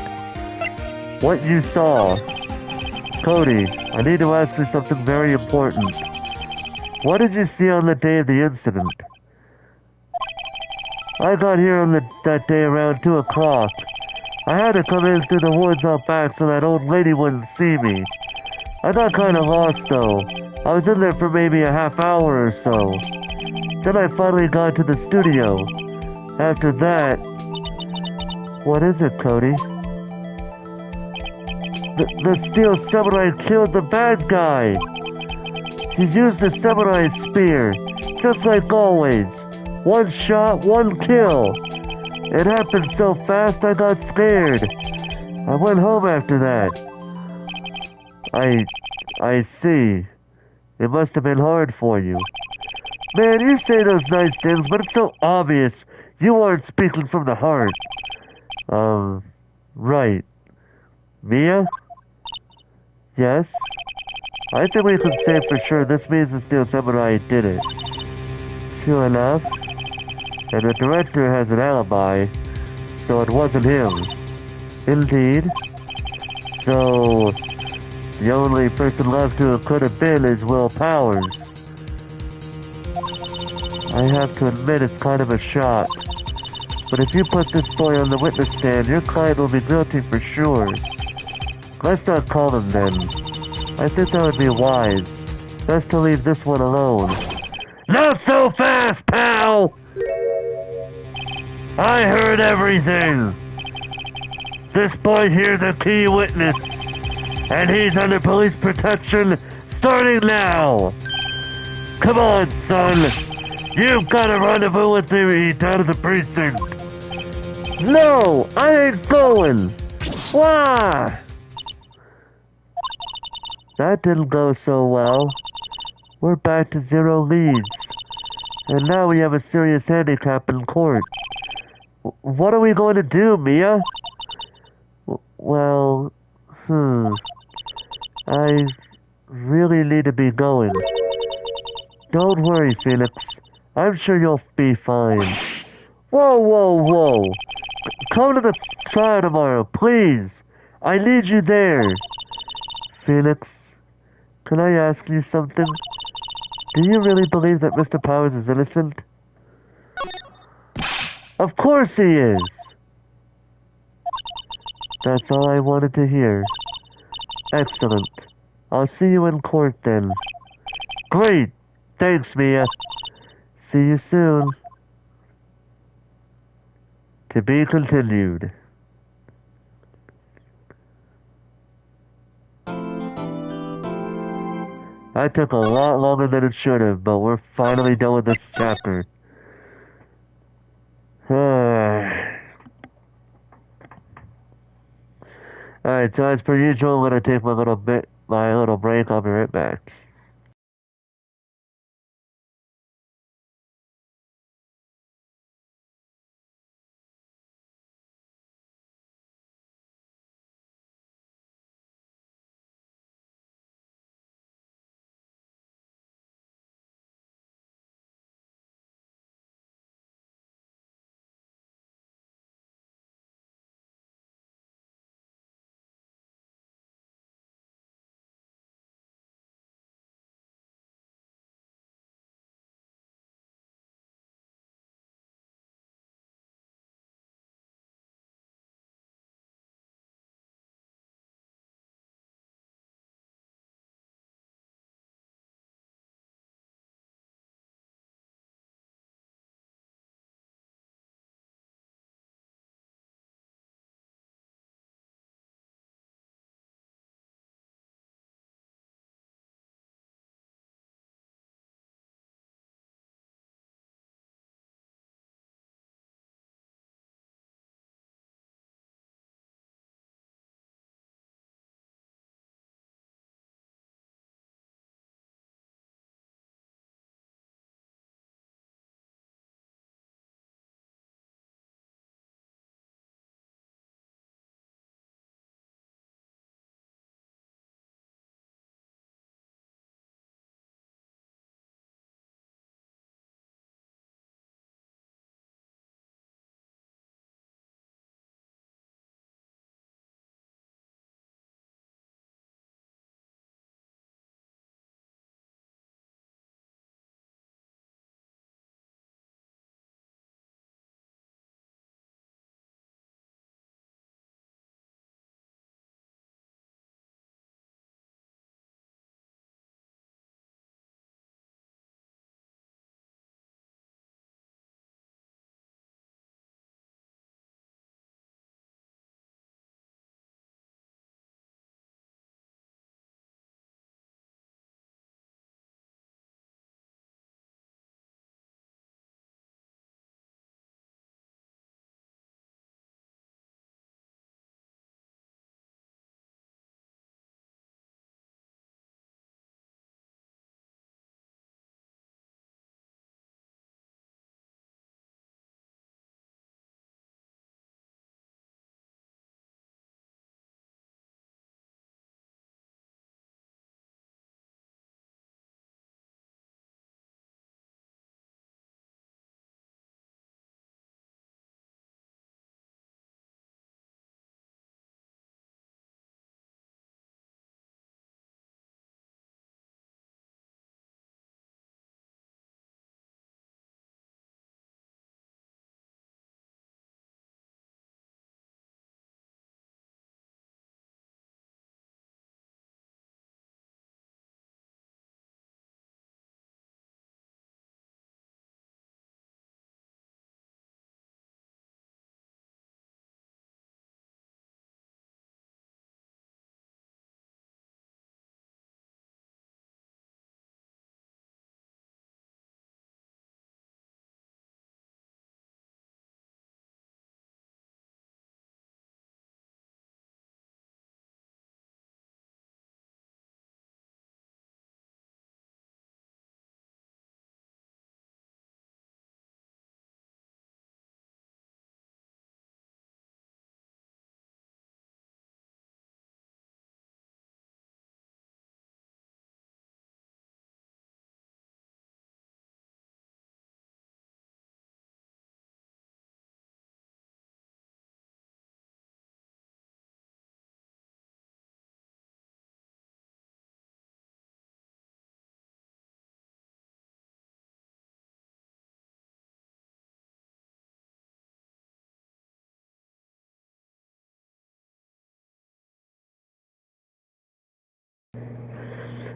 What you saw. Cody, I need to ask you something very important. What did you see on the day of the incident? I got here on that day around 2 o'clock. I had to come in through the woods out back so that old lady wouldn't see me. I got kinda lost though. I was in there for maybe a half hour or so. Then I finally got to the studio. After that... What is it, Cody? The Steel Samurai killed the bad guy! He used the Samurai spear, just like always. One shot, one kill. It happened so fast I got scared. I went home after that. I see. It must have been hard for you. Man, you say those nice things, but it's so obvious you aren't speaking from the heart. Right. Mia? Yes? I think we can say for sure this means the Steel Samurai did it. True enough. And the director has an alibi, so it wasn't him. Indeed. So, the only person left who it could have been is Will Powers. I have to admit it's kind of a shock. But if you put this boy on the witness stand, your client will be guilty for sure. Let's not call him then. I think that would be wise. Best to leave this one alone. Not so fast, pal! I heard everything. This boy here's a key witness, and he's under police protection starting now. Come on, son. You've got a rendezvous with me down at the precinct. No, I ain't going. Why? That didn't go so well. We're back to 0 leads. And now we have a serious handicap in court. What are we going to do, Mia? Well, I really need to be going. Don't worry, Phoenix. I'm sure you'll be fine. Whoa. Come to the trial tomorrow, please. I need you there. Phoenix, can I ask you something? Do you really believe that Mr. Powers is innocent? Of course he is. That's all I wanted to hear. Excellent. I'll see you in court then. Great. Thanks, Mia. See you soon. To be continued. That took a lot longer than it should have, but we're finally done with this chapter. Alright, so as per usual, I'm gonna take my little break. I'll be right back.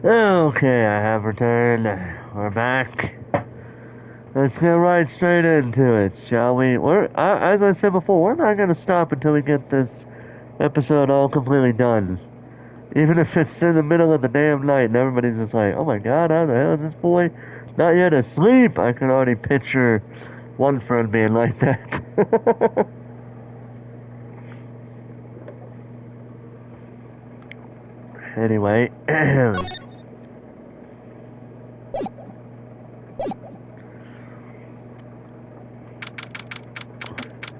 Okay, I have returned. We're back. Let's get right straight into it, shall we? As I said before, we're not going to stop until we get this episode all completely done. Even if it's in the middle of the damn night and everybody's just like, oh my god, how the hell is this boy not yet asleep? I can already picture one friend being like that. Anyway.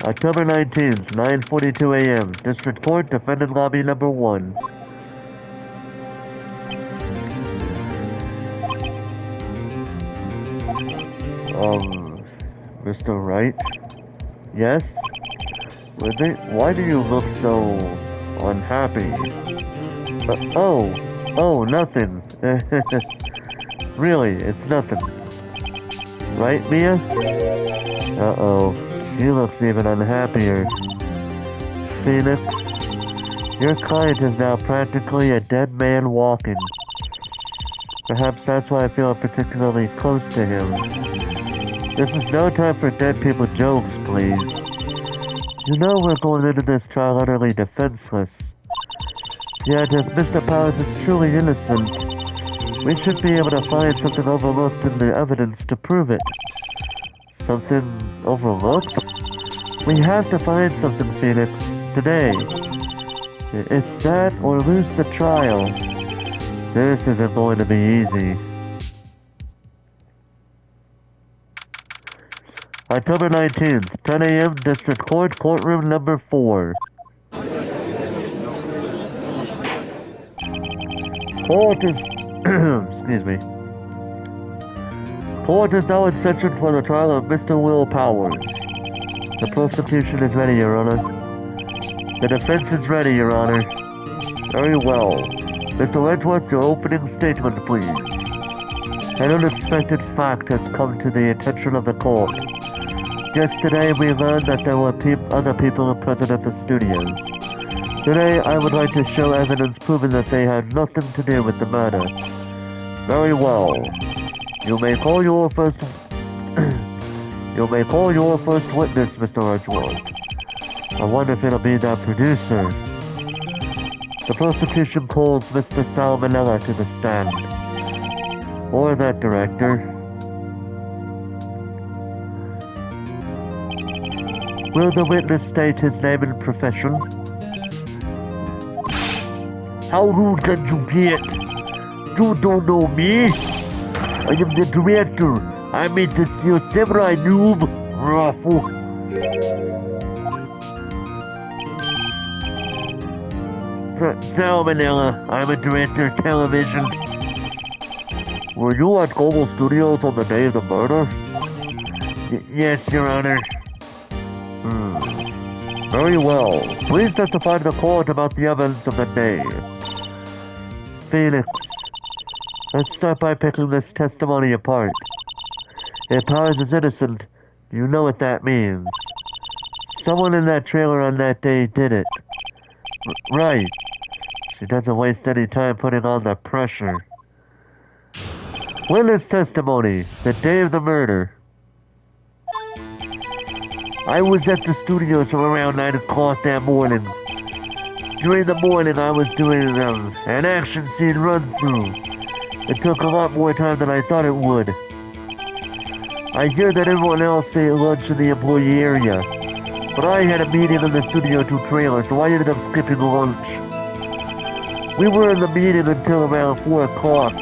October 19th, 9:42 a.m. District Court, Defendant Lobby Number 1. Mr. Wright? Yes? Why do you look so unhappy? Nothing. Really, it's nothing. Right, Mia? Uh-oh. She looks even unhappier. Phoenix, your client is now practically a dead man walking. Perhaps that's why I feel particularly close to him. This is no time for dead people jokes, please. You know we're going into this trial utterly defenseless. Yet if Mr. Powers is truly innocent, we should be able to find something overlooked in the evidence to prove it. Something overlooked? We have to find something, Phoenix, today. It's that or lose the trial. This isn't going to be easy. October 19th, 10 a.m., District Court, Courtroom Number 4. Court is... excuse me. Court is now in session for the trial of Mr. Will Powers. The prosecution is ready, Your Honor. The defense is ready, Your Honor. Very well. Mr. Edgeworth, your opening statement, please. An unexpected fact has come to the attention of the court. Yesterday, we learned that there were other people present at the studios. Today, I would like to show evidence proving that they had nothing to do with the murder. Very well. You may call your first witness, Mr. Edgeworth. I wonder if it'll be that producer. The prosecution calls Mr. Salmonella to the stand. Or that director. Will the witness state his name and profession? How rude can you get? You don't know me. I am the director. I made this your samurai noob. Raffle. Salmonella, I'm a director of television. Were you at Global Studios on the day of the murder? Yes, Your Honor. Very well. Please testify to the court about the events of the day. Phoenix, let's start by picking this testimony apart. If Powers is innocent, you know what that means. Someone in that trailer on that day did it. Right. She doesn't waste any time putting on the pressure. Witness testimony, the day of the murder. I was at the studios from around 9 o'clock that morning. During the morning, I was doing an action scene run-through. It took a lot more time than I thought it would. I hear that everyone else ate lunch in the employee area, but I had a meeting in the Studio 2 trailer, so I ended up skipping lunch. We were in the meeting until around 4 o'clock.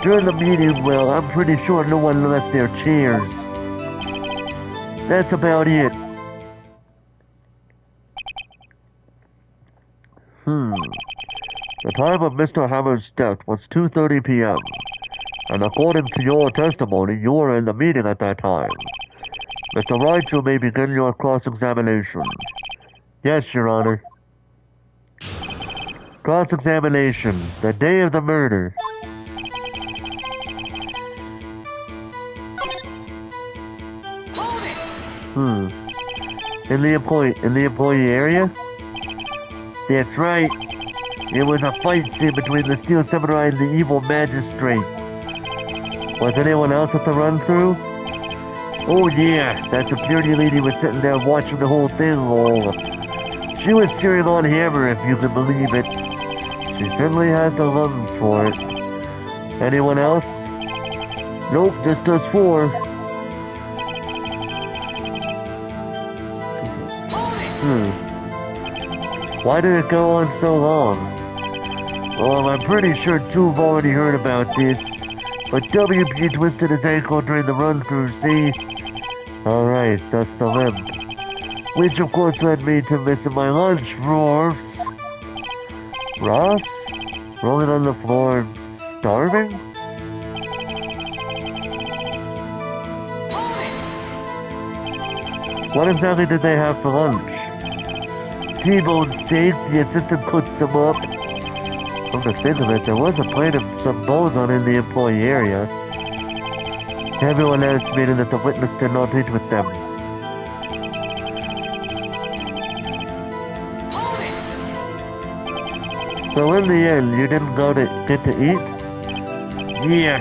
During the meeting, well, I'm pretty sure no one left their chairs. That's about it. The time of Mr. Hammer's death was 2:30 p.m. And according to your testimony, you were in the meeting at that time. Mr. Wright, you may begin your cross-examination. Yes, Your Honor. Cross-examination, the day of the murder. In the employee area? That's right. It was a fight scene between the Steel Samurai and the evil magistrate. Was anyone else at the run-through? Oh yeah, that security lady was sitting there watching the whole thing all. She was cheering on Hammer, if you can believe it. She certainly had the lungs for it. Anyone else? Nope, just us four. Why did it go on so long? Well, I'm pretty sure two have already heard about this. But WP twisted his ankle during the run-through, see? Alright, that's the limp. Which of course led me to missing my lunch, Ross. Ross? Rolling on the floor, starving? What exactly did they have for lunch? T-bone steak, the assistant cooked some up. Come to think of it, there was a plate of some bones on in the employee area. Everyone estimated that the witness did not eat with them. So in the end, you didn't get to eat? Yeah,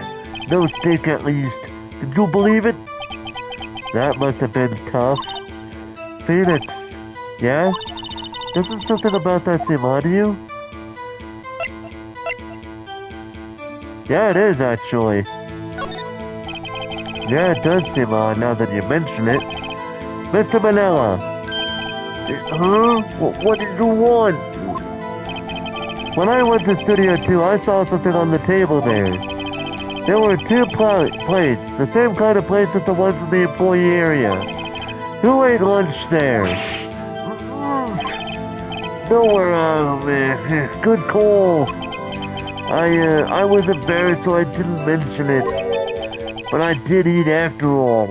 no steak at least. Did you believe it? That must have been tough. Phoenix, yeah? Doesn't something about that seem odd to you? Yeah, it is actually. Yeah, it does seem odd now that you mention it. Mr. Manila! Huh? What did you want? When I went to Studio 2, I saw something on the table there. There were two plates, the same kind of plates as the ones in the employee area. Who ate lunch there? Nowhere, good call. I was embarrassed, so I didn't mention it. But I did eat after all.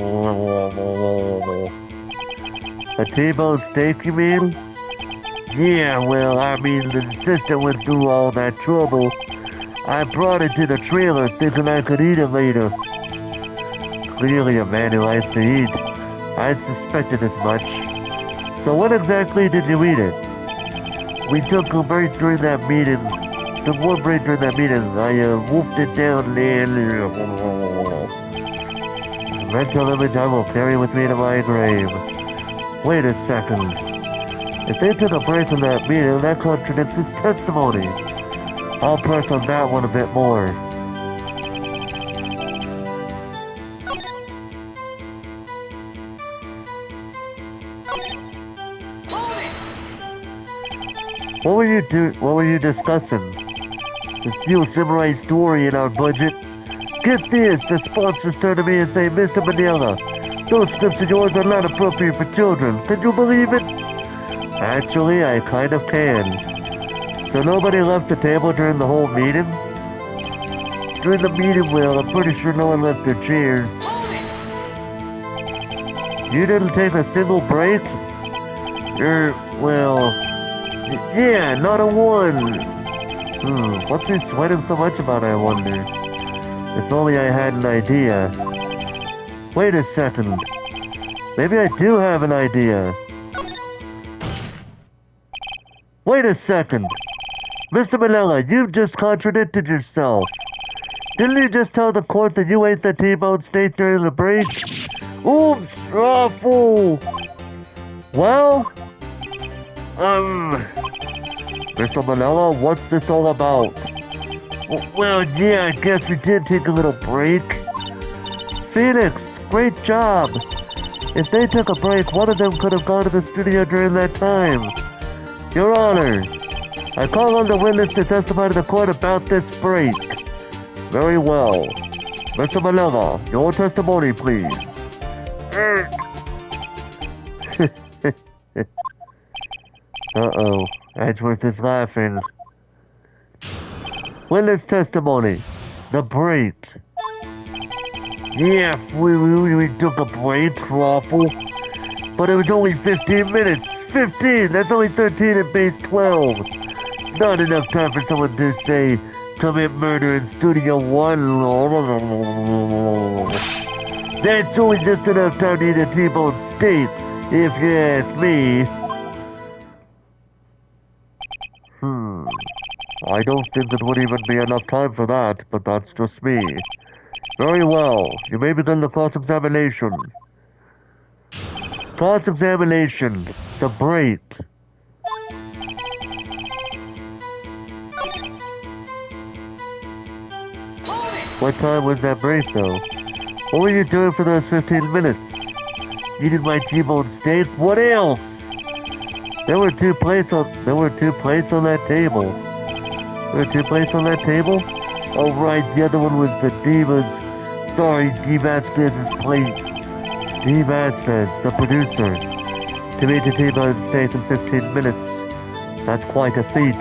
A T-bone steak, you mean? Yeah, well, I mean, the assistant went through all that trouble. I brought it to the trailer thinking I could eat it later. Clearly a man who likes to eat. I suspected as much. So when exactly did you eat it? We took a break during that meeting. Took one break during that meeting. I wolfed it down and... Mental image I will carry with me to my grave. Wait a second. If they took a break from that meeting, that contradicts his testimony. I'll press on that one a bit more. What were you discussing? The Steel Samurai story in our budget? Get this, the sponsors turn to me and say, Mr. Manila, those scripts of yours are not appropriate for children. Can you believe it? Actually, I kind of can. So nobody left the table during the whole meeting? During the meeting, well, I'm pretty sure no one left their chairs. You didn't take a single break? Well... Yeah, not a one. What's he sweating so much about, I wonder? If only I had an idea. Wait a second. Maybe I do have an idea. Wait a second. Mr. Manila, you've just contradicted yourself. Didn't you just tell the court that you ate the T-bone steak during the break? Oops, awful. Well... Mr. Manila, what's this all about? Well, yeah, I guess we did take a little break. Phoenix, great job. If they took a break, one of them could have gone to the studio during that time. Your Honor, I call on the witness to testify to the court about this break. Very well. Mr. Manila, your testimony, please. Uh-oh, Edgeworth is laughing. Witness testimony. The break. Yeah, we took a break, Raffle. But it was only 15 minutes. 15! That's only 13 at base 12. Not enough time for someone to say, commit murder in Studio 1. That's only just enough time to eat a T-bone steak, if you ask me. I don't think it would even be enough time for that, but that's just me. Very well. You may begin the cross-examination. Cross-examination. The break. What time was that break, though? What were you doing for those 15 minutes? Eating my T-bone steak? What else? There were two plates on that table. There were two plates on that table? Oh, right, the other one was the Diva's. Sorry, D. Vasquez's plate. D. Vasquez, the producer. To make a T-bone steak in 15 minutes. That's quite a feat.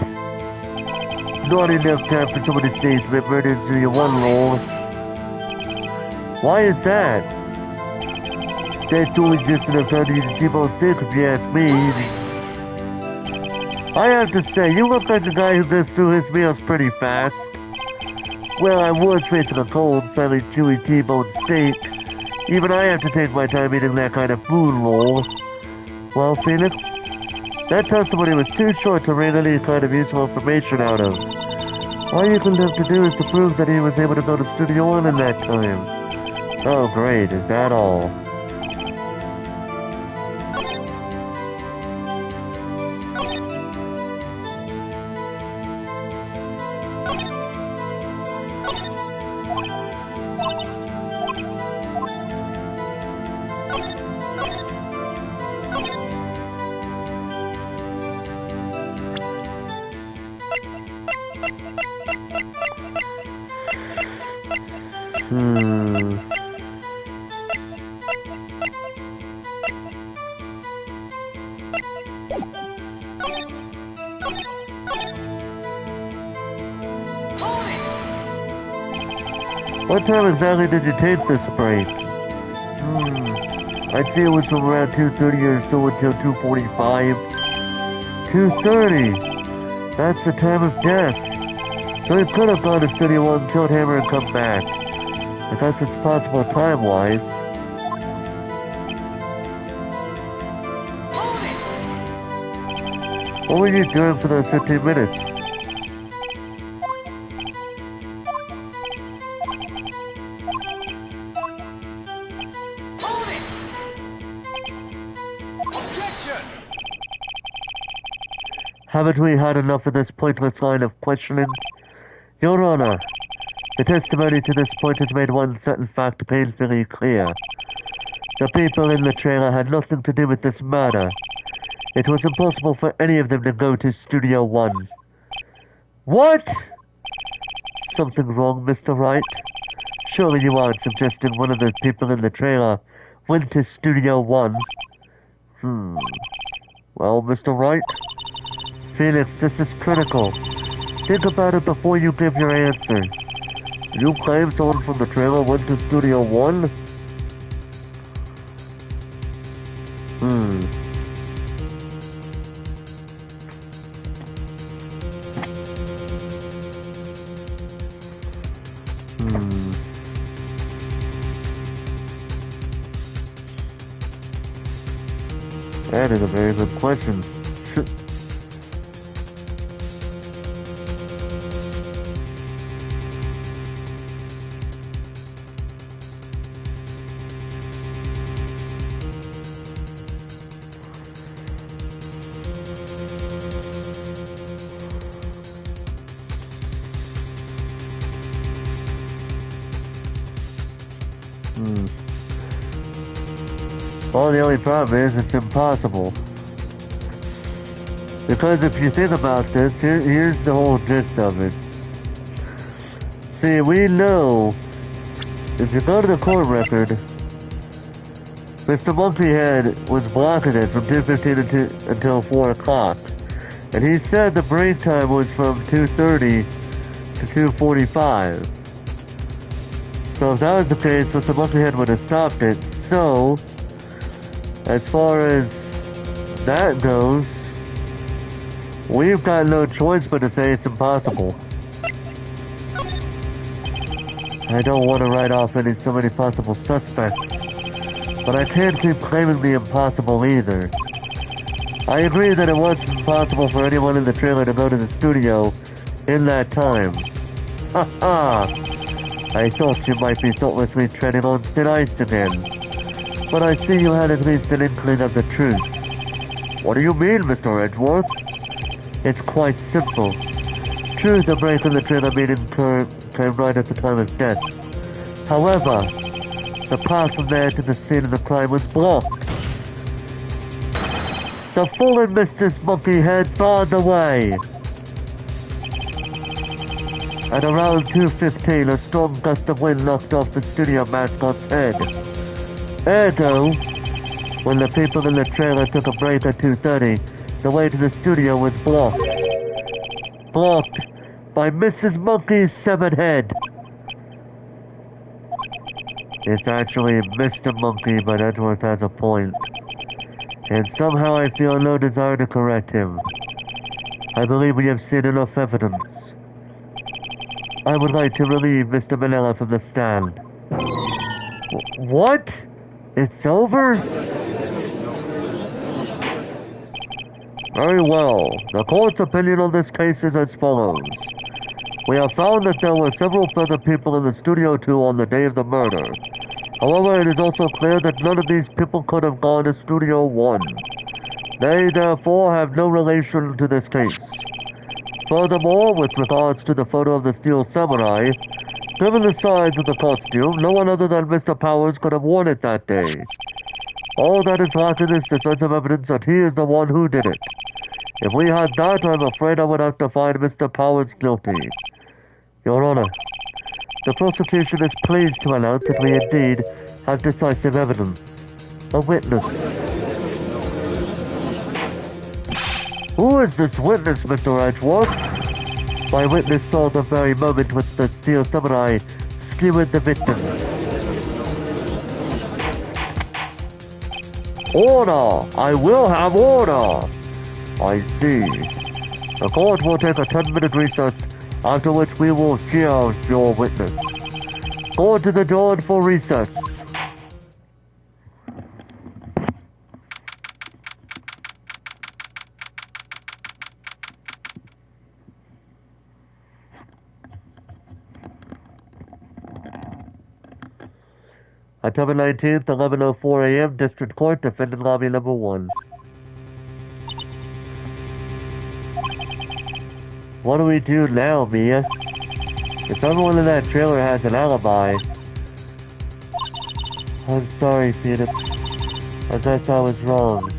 Not enough time for someone to say it's murder into your one roll. Why is that? That's only just enough time to eat a T-bone steak if you ask me. I have to say, you look like a guy who goes through his meals pretty fast. Well, I was facing a cold, slightly chewy T-bone steak. Even I have to take my time eating that kind of food, lol. Well, Phoenix, that testimony was too short to wring any kind of useful information out of. All you can have to do is to prove that he was able to go to Studio One in that time. Oh, great, is that all? What time exactly did you take this break? I'd say it was from around 2:30 or so until 2:45. 2:30! That's the time of death. So he could have gone to Studio One, killed Hammer, and come back. I guess it's possible time-wise. What were you doing for those 15 minutes? Haven't we had enough of this pointless line of questioning? Your Honor, the testimony to this point has made one certain fact painfully clear. The people in the trailer had nothing to do with this murder. It was impossible for any of them to go to Studio One. What? Something wrong, Mr. Wright? Surely you aren't suggesting one of the people in the trailer went to Studio One? Well, Mr. Wright? Phoenix, this is critical. Think about it before you give your answer. You claim someone from the trailer went to Studio One? That is a very good question. Well, the only problem is it's impossible. Because if you think about this, here's the whole gist of it. See, we know, if you go to the court record, Mr. Monkeyhead was blocking it from 2:15 until 4 o'clock. And he said the break time was from 2:30 to 2:45. So if that was the case, Mr. Monkeyhead would have stopped it. So, as far as that goes, we've got no choice but to say it's impossible. I don't want to write off so many possible suspects, but I can't keep claiming the impossible either. I agree that it was impossible for anyone in the trailer to go to the studio in that time. Ha ha! I thought you might be thoughtlessly treading on thin ice again. But I see you had at least an inkling of the truth. What do you mean, Mr. Edgeworth? It's quite simple. True, the break in the trailer meeting came right at the time of death. However, the path from there to the scene of the crime was blocked. The fallen Mistress Monkey had barred the way. At around 2:15, a strong gust of wind knocked off the studio mascot's head. Ergo, when the people in the trailer took a break at 2:30, the way to the studio was blocked. Blocked by Mrs. Monkey's severed head. It's actually Mr. Monkey, but Edgeworth has a point. And somehow I feel no desire to correct him. I believe we have seen enough evidence. I would like to relieve Mr. Manila from the stand. What? It's over? Very well. The court's opinion on this case is as follows. We have found that there were several further people in the Studio 2 on the day of the murder. However, it is also clear that none of these people could have gone to Studio 1. They, therefore, have no relation to this case. Furthermore, with regards to the photo of the Steel Samurai, given the size of the costume, no one other than Mr. Powers could have worn it that day. All that is lacking is decisive evidence that he is the one who did it. If we had that, I'm afraid I would have to find Mr. Powers guilty. Your Honor, the prosecution is pleased to announce that we indeed have decisive evidence. A witness. Who is this witness, Mr. Edgeworth? My witness saw the very moment when the Steel Samurai skewered the victim. Order! I will have order! I see. The court will take a 10-minute recess, after which we will hear your witness. Court is adjourned for recess. October 19th, 11:04 a.m., District Court, Defendant Lobby Number 1. What do we do now, Mia? If everyone in that trailer has an alibi... I'm sorry, Phoenix. I guess I was wrong.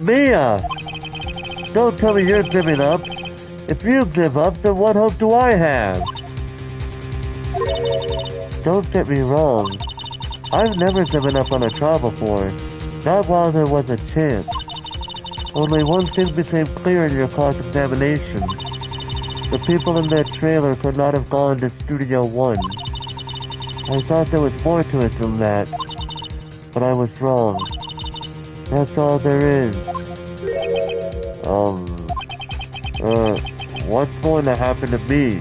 Mia! Don't tell me you're giving up. If you give up, then what hope do I have? Don't get me wrong. I've never given up on a trial before. Not while there was a chance. Only one thing became clear in your cross-examination. The people in that trailer could not have gone to Studio 1. I thought there was more to it than that. But I was wrong. That's all there is. What's going to happen to me?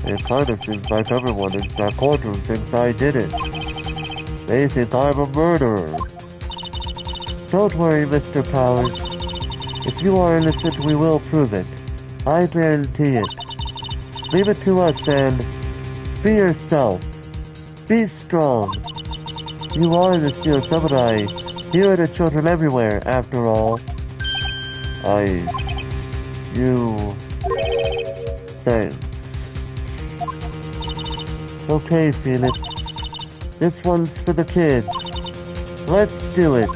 It kind of seems like everyone in that courtroom thinks I did it. They think I'm a murderer. Don't worry, Mr. Powers. If you are innocent, we will prove it. I guarantee it. Leave it to us and be yourself. Be strong. You are the Steel Samurai. You are the children everywhere, after all. Thanks. Okay, Phoenix. This one's for the kids. Let's do it.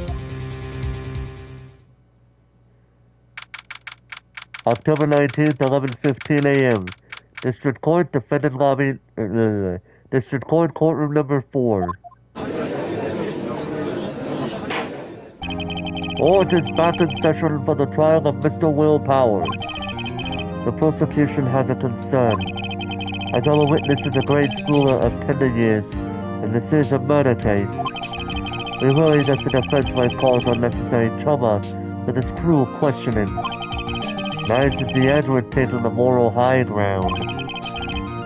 October 19th, 11:15 a.m. District Court, Defendant Lobby... District Court, Courtroom Number 4. Court is back in session for the trial of Mr. Will Powers. The prosecution has a concern. As our witness is a grade schooler of tender years, and this is a murder case, we worry that the defense might cause unnecessary trauma with this cruel questioning. Nice to see Edward taking the moral high ground.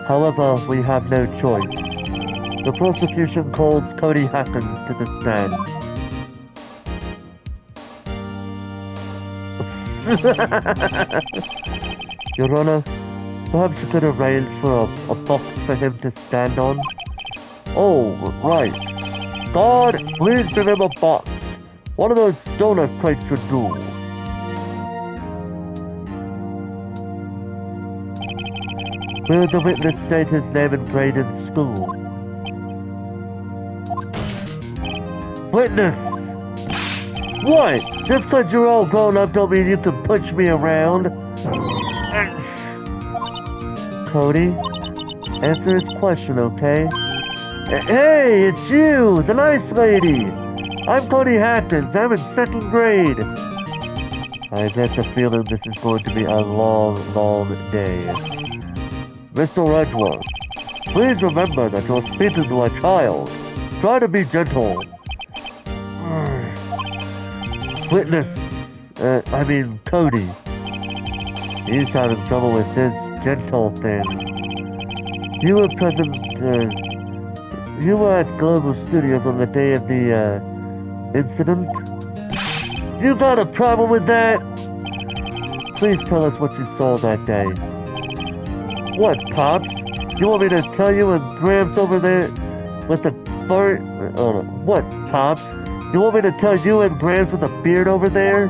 However, we have no choice. The prosecution calls Cody Hackins to the stand. Your Honor, Perhaps you could arrange for a box for him to stand on? Oh, right. God, please give him a box. One of those donut crates should do. Will the witness state his name and grade in school? Witness! What? Just 'cause you're all grown up don't mean you can push me around. Cody, answer his question, okay? Hey, it's you, the nice lady. I'm Cody Hatkins. I'm in 2nd grade. I get the feeling this is going to be a long, long day. Mr. Redwood, please remember that you're speaking to a child. Try to be gentle. Witness, Cody. He's having trouble with this gentle thing. You were at Global Studios on the day of the, incident? You got a problem with that? Please tell us what you saw that day. What, Pops? You want me to tell you and Gramps over there with the fart? What, Pops? You want me to tell you and Gramps with a beard over there?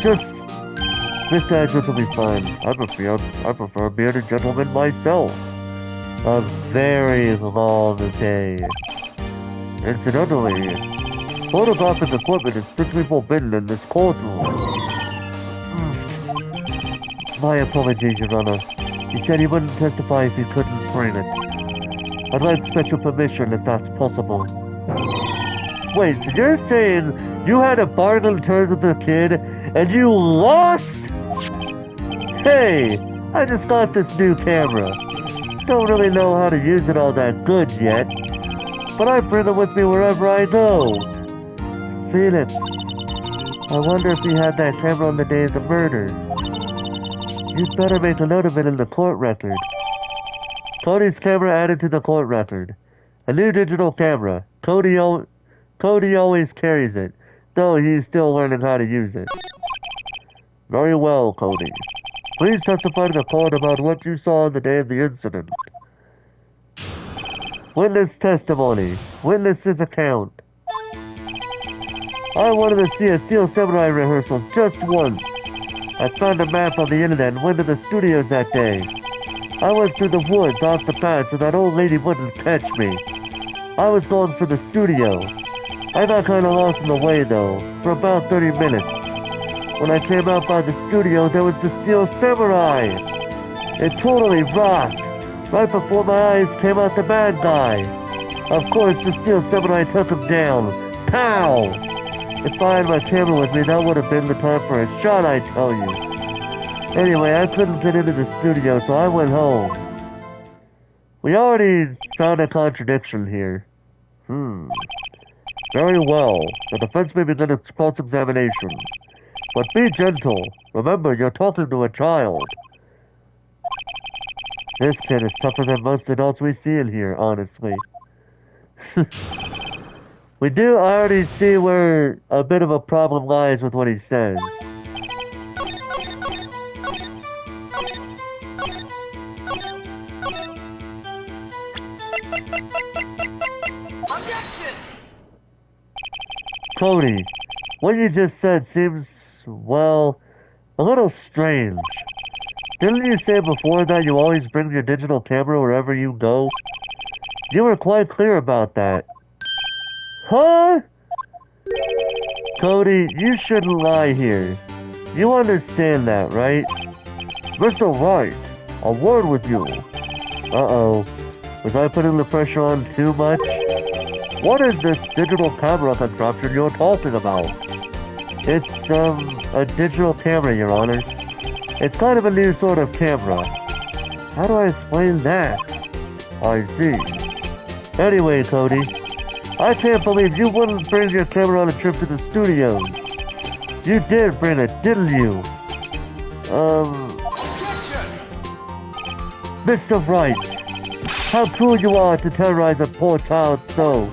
Just... Mr. Edwards will be fine. I prefer a bearded gentleman myself. A very long day. Incidentally, photographing equipment is strictly forbidden in this courtroom. My apologies, Your Honor. He said he wouldn't testify if he couldn't bring it. I'd like special permission if that's possible. Wait, so you're saying you had a bargain terms with the kid and you lost? Hey, I just got this new camera. Don't really know how to use it all that good yet, but I bring it with me wherever I go. Felix, I wonder if he had that camera on the day of the murder. You'd better make a note of it in the court record. Cody's camera added to the court record. A new digital camera. Cody always carries it, though he's still learning how to use it. Very well, Cody. Please testify to the court about what you saw on the day of the incident. Witness testimony. Witness's account. I wanted to see a Steel Samurai rehearsal just once. I found a map on the internet and went to the studios that day. I went through the woods off the path so that old lady wouldn't catch me. I was going for the studio. I got kinda lost in the way though, for about 30 minutes. When I came out by the studio, there was the Steel Samurai. It totally rocked. Right before my eyes came out the bad guy. Of course, the Steel Samurai took him down. Pow! If I had my camera with me, that would have been the time for a shot, I tell you. Anyway, I couldn't get into the studio, so I went home. We already found a contradiction here. Very well. The defense may begin its cross-examination. But be gentle. Remember, you're talking to a child. This kid is tougher than most adults we see in here, honestly. We do already see where a bit of a problem lies with what he says. Objection! Cody, what you just said seems, well, a little strange. Didn't you say before that you always bring your digital camera wherever you go? You were quite clear about that. Huh? Cody, you shouldn't lie here. You understand that, right? Mr. Wright, a word with you. Uh-oh. Was I putting the pressure on too much? What is this digital camera contraption you're talking about? It's, a digital camera, Your Honor. It's kind of a new sort of camera. How do I explain that? I see. Anyway, Cody, I can't believe you wouldn't bring your camera on a trip to the studios. You did bring it, didn't you? Objection! Mr. Wright, how cruel you are to terrorize a poor child so.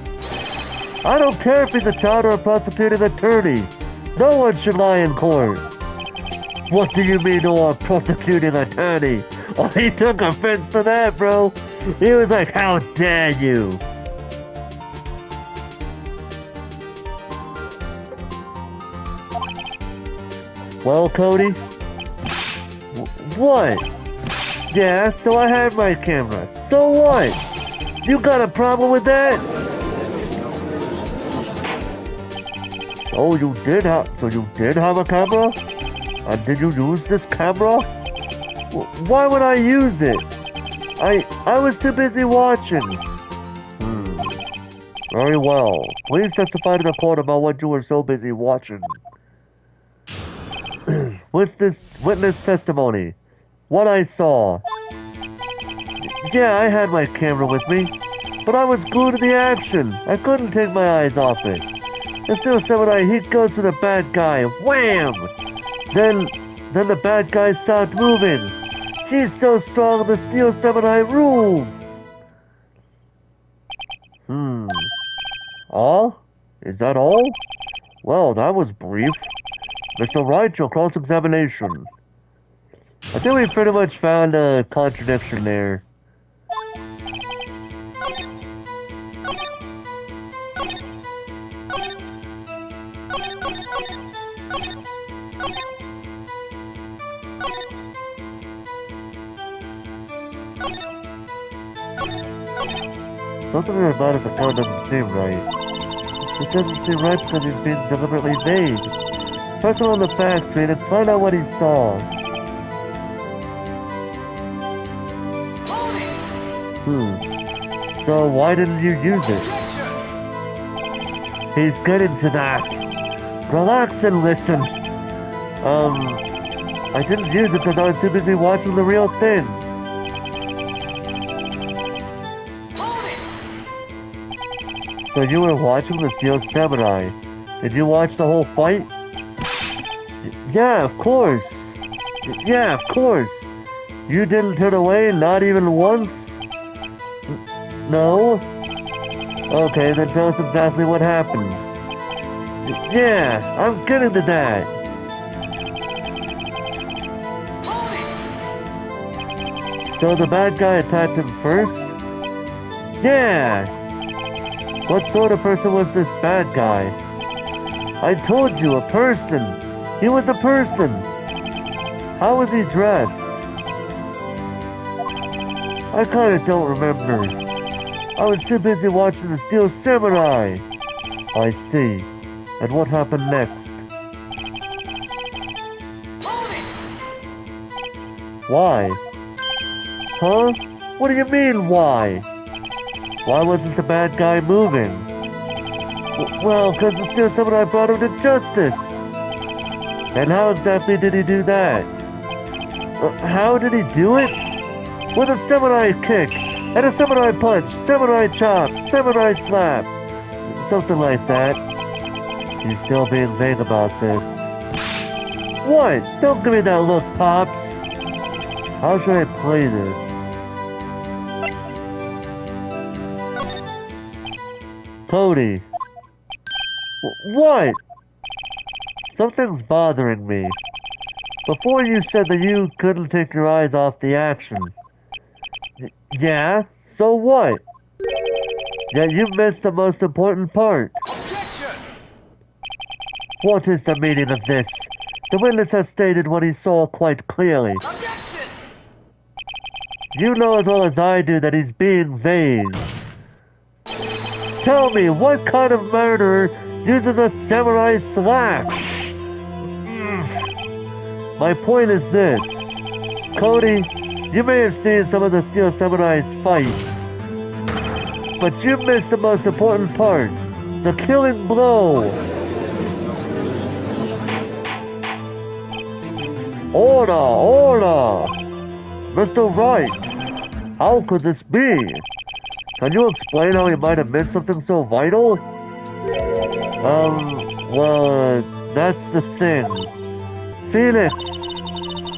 I don't care if he's a child or a prosecuting attorney. No one should lie in court. What do you mean, or a prosecuting attorney? Oh, he took offense to that, bro. He was like, how dare you? Well, Cody? What? Yeah, so I had my camera. So what? You got a problem with that? Oh, you did have a camera? And did you use this camera? Why would I use it? I was too busy watching. Very well. Please testify to the court about what you were so busy watching. Witness testimony. What I saw. Yeah, I had my camera with me, but I was glued to the action. I couldn't take my eyes off it. The Steel Samurai, he goes to the bad guy. Wham! Then the bad guy stopped moving. She's so strong, the Steel Samurai rules. All? Is that all? Well, that was brief. Mr. Wright, your cross-examination. I think we pretty much found a contradiction there. Something about his account doesn't seem right. It doesn't seem right because he's being deliberately vague. Press on the fact screen and find out what he saw. So why didn't you use it? He's getting to that. Relax and listen. I didn't use it because I was too busy watching the real thing. So you were watching the Steel Samurai. Did you watch the whole fight? Yeah, of course. Yeah, of course. You didn't turn away, not even once? No? Okay, then tell us exactly what happened. Yeah, I'm getting to that. So the bad guy attacked him first? Yeah. What sort of person was this bad guy? I told you, a person. He was a person. How was he dressed? I kinda don't remember. I was too busy watching the Steel Samurai. I see. And what happened next? Why? Huh? What do you mean, why? Why wasn't the bad guy moving? Well, because the Steel Samurai brought him to justice. And how exactly did he do that? How did he do it? With a samurai kick, and a samurai punch, samurai chop, samurai slap. Something like that. He's still being vague about this. What? Don't give me that look, Pops. How should I play this? Cody. What? Something's bothering me. Before you said that you couldn't take your eyes off the action. Yeah? So what? Yeah, you missed the most important part. Objection! What is the meaning of this? The witness has stated what he saw quite clearly. Objection! You know as well as I do that he's being vague. Tell me, what kind of murderer uses a samurai slap? My point is this. Cody, you may have seen some of the Steel Samurai's fight, but you missed the most important part. The killing blow. Order, order! Mr. Wright, how could this be? Can you explain how he might have missed something so vital? Well, that's the thing. Phoenix,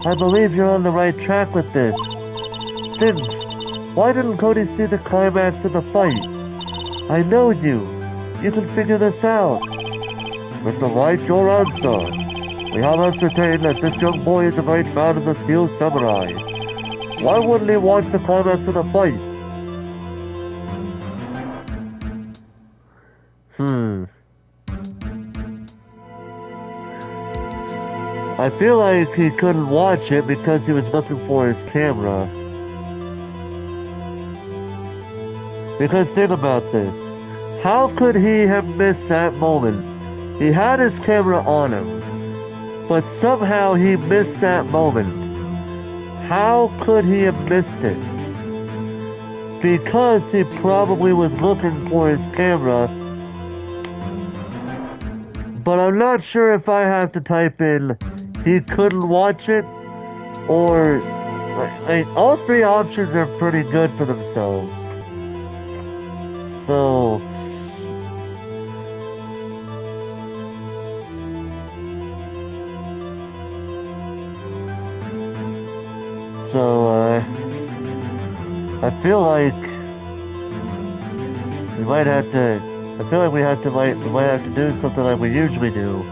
I believe you're on the right track with this. Since, why didn't Cody see the climax of the fight? I know you. You can figure this out. Mr. Wright, your answer. We have ascertained that this young boy is a great fan of the Steel Samurai. Why wouldn't he watch the climax of the fight? I feel like he couldn't watch it because he was looking for his camera. Because think about this. How could he have missed that moment? He had his camera on him, but somehow he missed that moment. How could he have missed it? Because he probably was looking for his camera. But I'm not sure if I have to type in he couldn't watch it, or all three options are pretty good for themselves. So I feel like we might have to. I feel like we might have to do something like we usually do.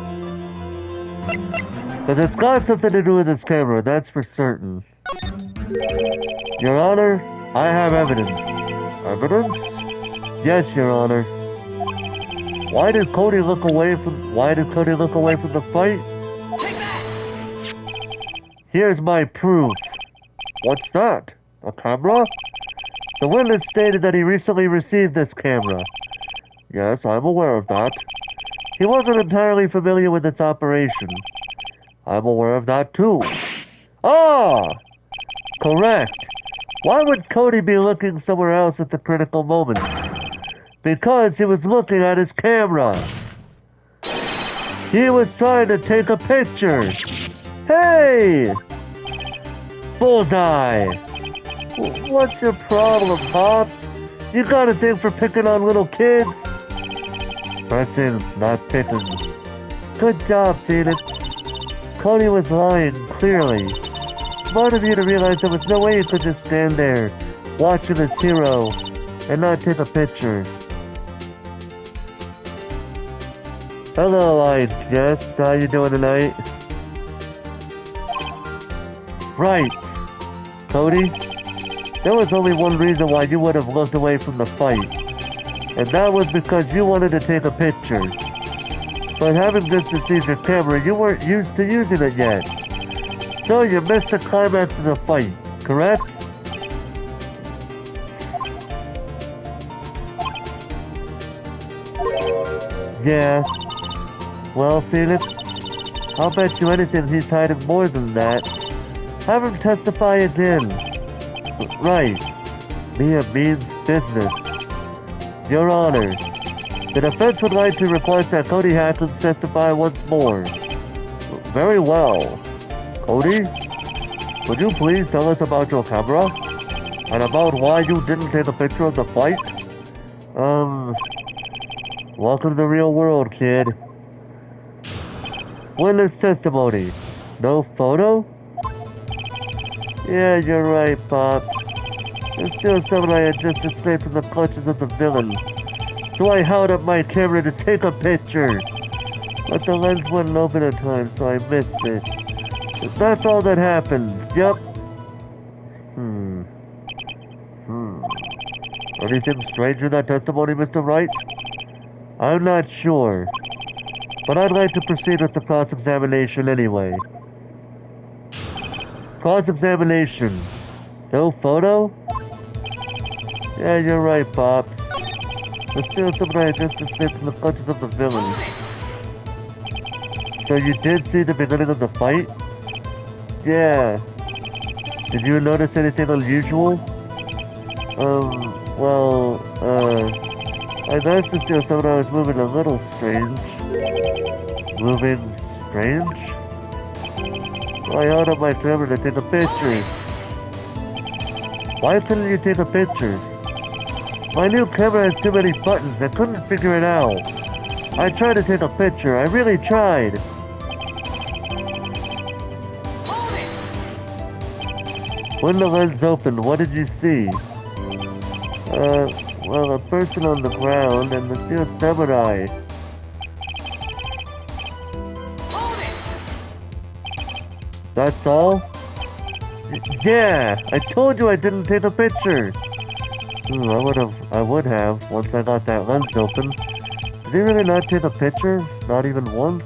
But it's got something to do with this camera, that's for certain. Your Honor, I have evidence. Evidence? Yes, Your Honor. Why did Cody look away from the fight? Here's my proof. What's that? A camera? The witness stated that he recently received this camera. Yes, I'm aware of that. He wasn't entirely familiar with its operation. I'm aware of that too. Ah! Correct. Why would Cody be looking somewhere else at the critical moment? Because he was looking at his camera. He was trying to take a picture. Hey! Bullseye! What's your problem, Pops? You got a thing for picking on little kids? Pressing, not picking. Good job, Phoenix. Cody was lying, clearly. Smart of you to realize there was no way you could just stand there, watching this hero, and not take a picture. Hello, I guess. How you doing tonight? Right. Cody, there was only one reason why you would have looked away from the fight, and that was because you wanted to take a picture. But having just received your camera, you weren't used to using it yet. So you missed the climax of the fight, correct? Yeah. Well, Phoenix, I'll bet you anything he's hiding more than that. Have him testify again. Right. Mia means business. Your Honor, the defense would like to request that Cody Hackins testify once more. Very well. Cody, would you please tell us about your camera? And about why you didn't take a picture of the fight? Welcome to the real world, kid. Witness testimony. No photo? Yeah, you're right, Pop. There's still someone I had just escaped from the clutches of the villain. So I held up my camera to take a picture. But the lens wouldn't open in time, so I missed it. But that's all that happened. Yep. Anything strange in that testimony, Mr. Wright? I'm not sure. But I'd like to proceed with the cross-examination anyway. Cross-examination. No photo? Yeah, you're right, Pops. There's still something I just escaped from the clutches of the villain. So you did see the beginning of the fight? Yeah. Did you notice anything unusual? I noticed to see someone I was moving a little strange. Moving strange? Well, I held up my camera to take a picture. Why couldn't you take a picture? My new camera has too many buttons. I couldn't figure it out. I tried to take a picture. I really tried. When the lens opened, what did you see? Well, a person on the ground and the steel samurai. That's all? Yeah, I told you I didn't take a picture. I would have, once I got that lens open. Did he really not take a picture? Not even once?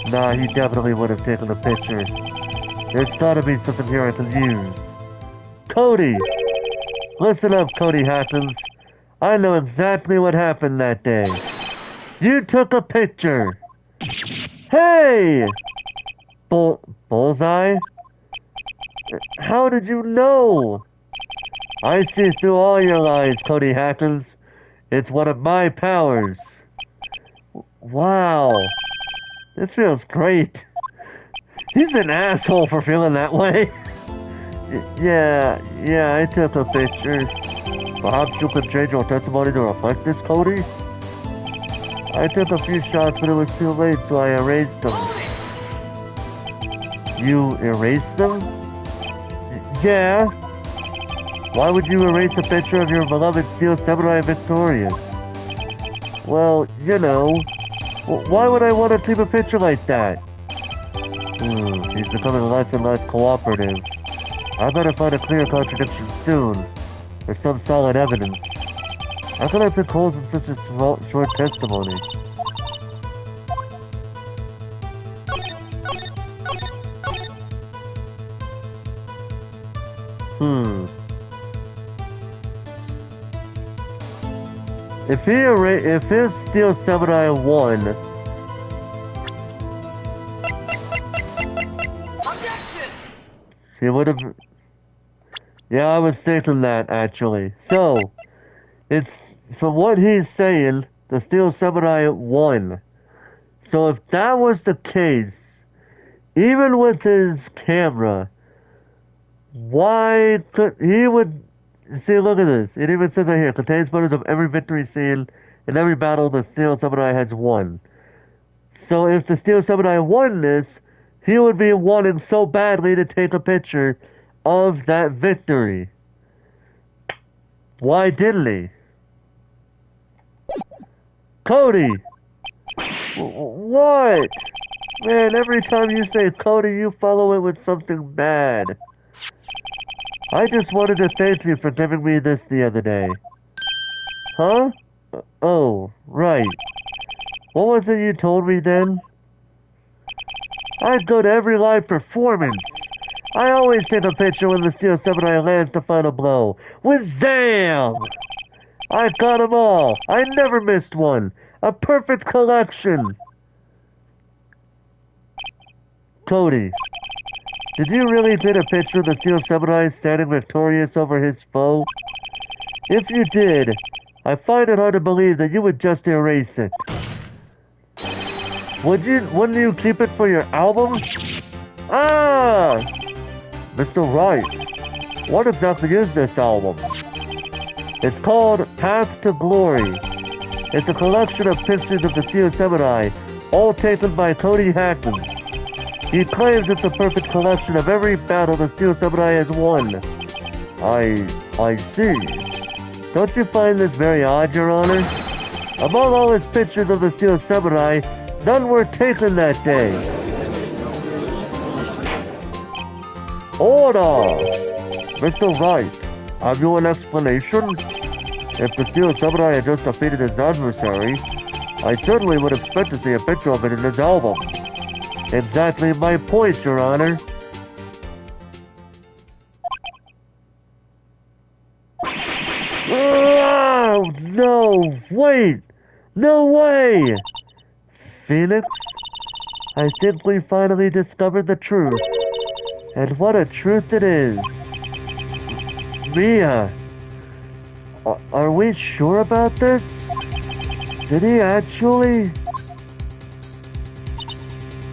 Nah, he definitely would have taken a picture. There's gotta be something here I can use. Cody! Listen up, Cody Hackins. I know exactly what happened that day. You took a picture. Hey! Bullseye? How did you know? I see through all your lies, Cody Hackins. It's one of my powers. Wow. This feels great. He's an asshole for feeling that way. Yeah, I took a picture. Perhaps you could change your testimony to reflect this, Cody? I took a few shots, but it was too late, so I erased them. You erased them? Yeah. Why would you erase a picture of your beloved Steel Samurai victorious? Well, you know. Why would I want to keep a picture like that? He's becoming less and less cooperative. I better find a clear contradiction soon, or some solid evidence. How can I pick holes in such a short testimony? If his Steel Samurai won, he would have. Yeah, I was thinking that actually. So, it's from what he's saying, the Steel Samurai won. So if that was the case, even with his camera, why could he would see? Look at this. It even says right here: contains photos of every victory scene in every battle the Steel Samurai has won. So if the Steel Samurai won this, he would be wanting so badly to take a picture of that victory. Why didn't he? Cody! What? Man, every time you say Cody, you follow it with something bad. I just wanted to thank you for giving me this the other day. Huh? Oh, right. What was it you told me then? I'd go to every live performance. I always take a picture when the Steel Samurai lands the final blow. With Zam! I got them all. I never missed one. A perfect collection. Cody, did you really take a picture of the Steel Samurai standing victorious over his foe? If you did, I find it hard to believe that you would just erase it. Wouldn't you keep it for your album? Ah! Mr. Wright, what exactly is this album? It's called Path to Glory. It's a collection of pictures of the Steel Samurai, all taken by Cody Hackins. He claims it's a perfect collection of every battle the Steel Samurai has won. I see. Don't you find this very odd, Your Honor? Among all his pictures of the Steel Samurai, none were taken that day. Order! Mr. Wright, have you an explanation? If the Steel Samurai had just defeated his adversary, I certainly would expect to see a picture of it in his album. Exactly my point, Your Honor. Oh, no, wait! No way! Phoenix, I think we finally discovered the truth. And what a truth it is. Mia, are we sure about this? Did he actually?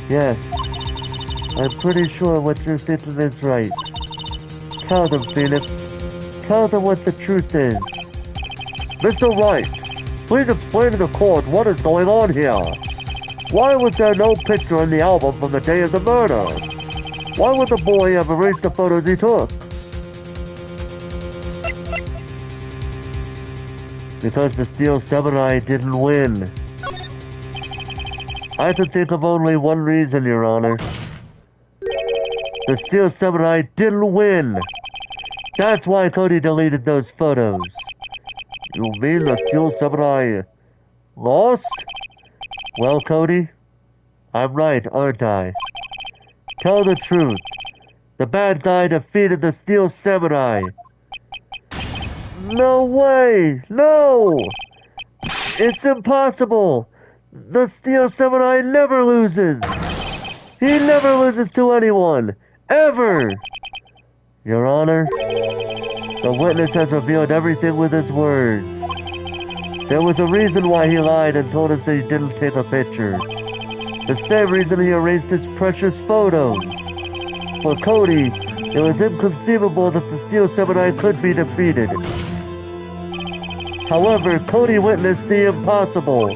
Yes, I'm pretty sure what you're thinking is right. Tell them, Phoenix. Tell them what the truth is. Mr. Wright, please explain to the court what is going on here. Why was there no picture in the album from the day of the murder? Why would the boy have erased the photos he took? Because the Steel Samurai didn't win. I can think of only one reason, Your Honor. The Steel Samurai didn't win. That's why Cody deleted those photos. You mean the Steel Samurai lost? Well, Cody, I'm right, aren't I? Tell the truth. The bad guy defeated the Steel Samurai. No way! No! It's impossible! The Steel Samurai never loses! He never loses to anyone! Ever! Your Honor, the witness has revealed everything with his words. There was a reason why he lied and told us that he didn't take a picture. The same reason he erased his precious photos. For Cody, it was inconceivable that the Steel Samurai could be defeated. However, Cody witnessed the impossible.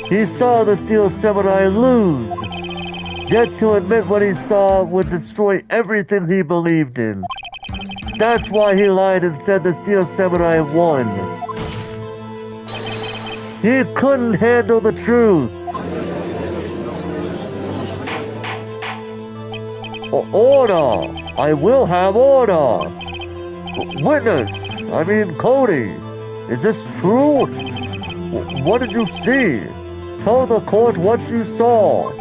He saw the Steel Samurai lose. Yet to admit what he saw would destroy everything he believed in. That's why he lied and said the Steel Samurai won. He couldn't handle the truth. Order! I will have order! Witness! I mean Cody! Is this true? What did you see? Tell the court what you saw.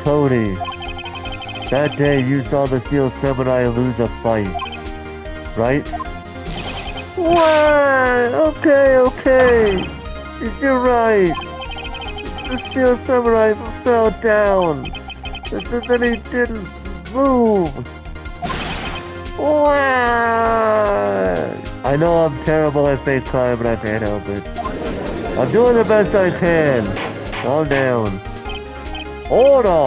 Cody, that day you saw the Steel Samurai lose a fight, right? What? Okay. You're right. The Steel Samurai fell down. Then he didn't move. What? I know I'm terrible at fake crime, but I can't help it. I'm doing the best I can. Calm down. Order!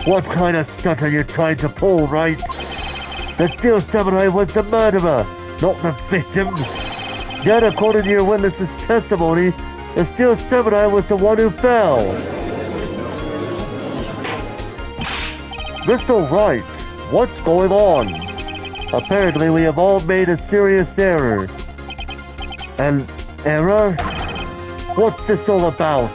What kind of stunt are you trying to pull, Wright? The Steel Samurai was the murderer, not the victim. Yet, according to your witness's testimony, the Steel Samurai was the one who fell. Mr. Wright, what's going on? Apparently, we have all made a serious error. An error? What's this all about?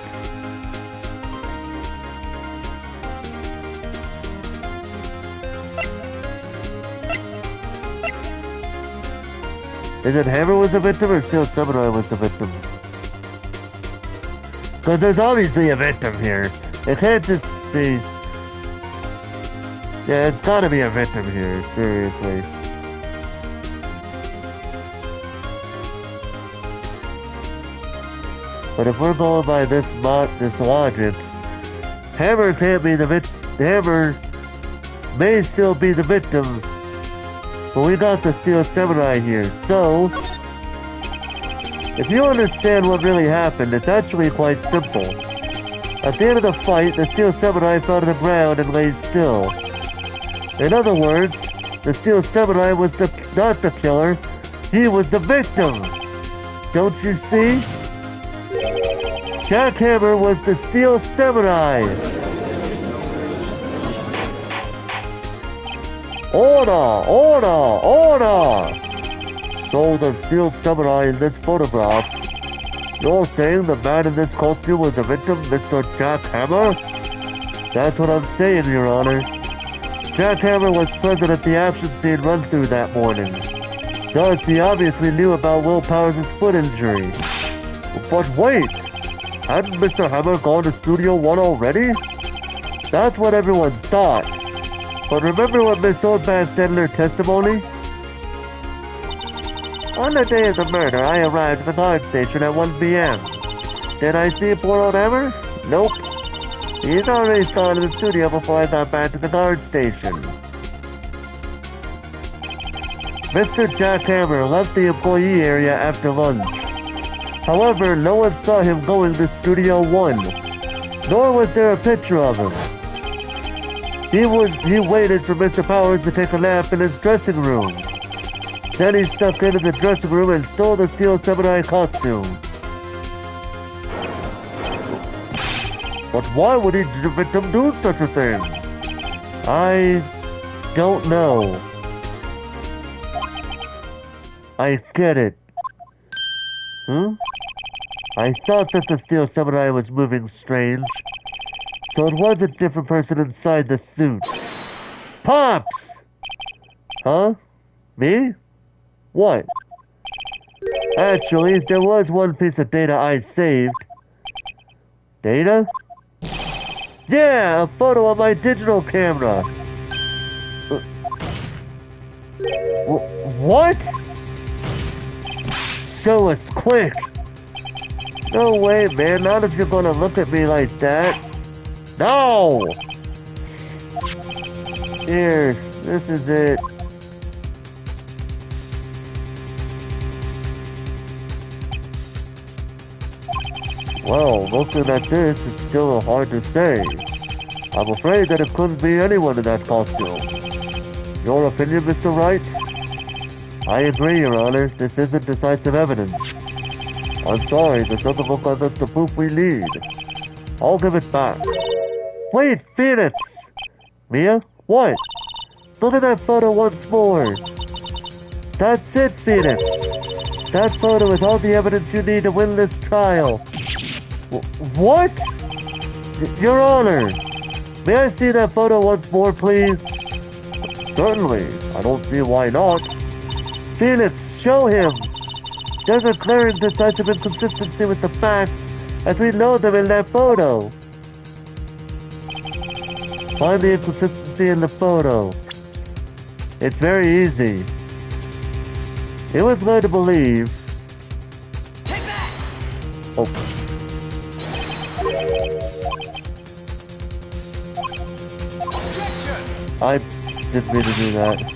Is it Hammer was the victim or Steel Samurai was the victim? Because there's obviously a victim here. It can't just be... Yeah, it's gotta be a victim here, seriously. But if we're going by this logic, Hammer can't be the victim. Hammer may still be the victim, but we got the Steel Samurai here. So, if you understand what really happened, it's actually quite simple. At the end of the fight, the Steel Samurai fell to the ground and lay still. In other words, the Steel Samurai was not the killer, he was the victim. Don't you see? Jackhammer was the Steel Samurai. Order! So the Steel Samurai in this photograph, you're saying the man in this costume was the victim, Mr. Jackhammer? That's what I'm saying, Your Honor. Jackhammer was present at the action scene run-through that morning. Thus, he obviously knew about Will Powers' foot injury. But wait! Hadn't Mr. Hammer gone to Studio 1 already? That's what everyone thought. But remember what Miss Oldman said in her testimony? On the day of the murder, I arrived at the guard station at 1 p.m. Did I see poor old Hammer? Nope. He's already gone to the studio before I got back to the guard station. Mr. Jackhammer left the employee area after lunch. However, no one saw him going to Studio 1, nor was there a picture of him. He waited for Mr. Powers to take a nap in his dressing room. Then he snuck into the dressing room and stole the Steel Samurai costume. But why would the victim do such a thing? I don't know. I get it. I thought that the steel samurai was moving strange. So it was a different person inside the suit. Pops! Huh? Me? What? Actually, there was one piece of data I saved. Data? Yeah, a photo on my digital camera. What? Show us quick. No way, man. Not if you're gonna look at me like that. No! Here, this is it. Well, looking at this, it's still hard to say. I'm afraid that it couldn't be anyone in that costume. Your opinion, Mr. Wright? I agree, Your Honor. This isn't decisive evidence. I'm sorry, this doesn't look like that's the proof we need. I'll give it back. Wait, Phoenix! Mia? What? Look at that photo once more. That's it, Phoenix. That photo is all the evidence you need to win this trial. What? Your Honor, may I see that photo once more, please? Certainly. I don't see why not. Phoenix, show him. There's a clear and decisive inconsistency with the facts as we know them in that photo. Find the inconsistency in the photo. It's very easy. It was led to believe. Take that! Oh. I didn't mean to do that.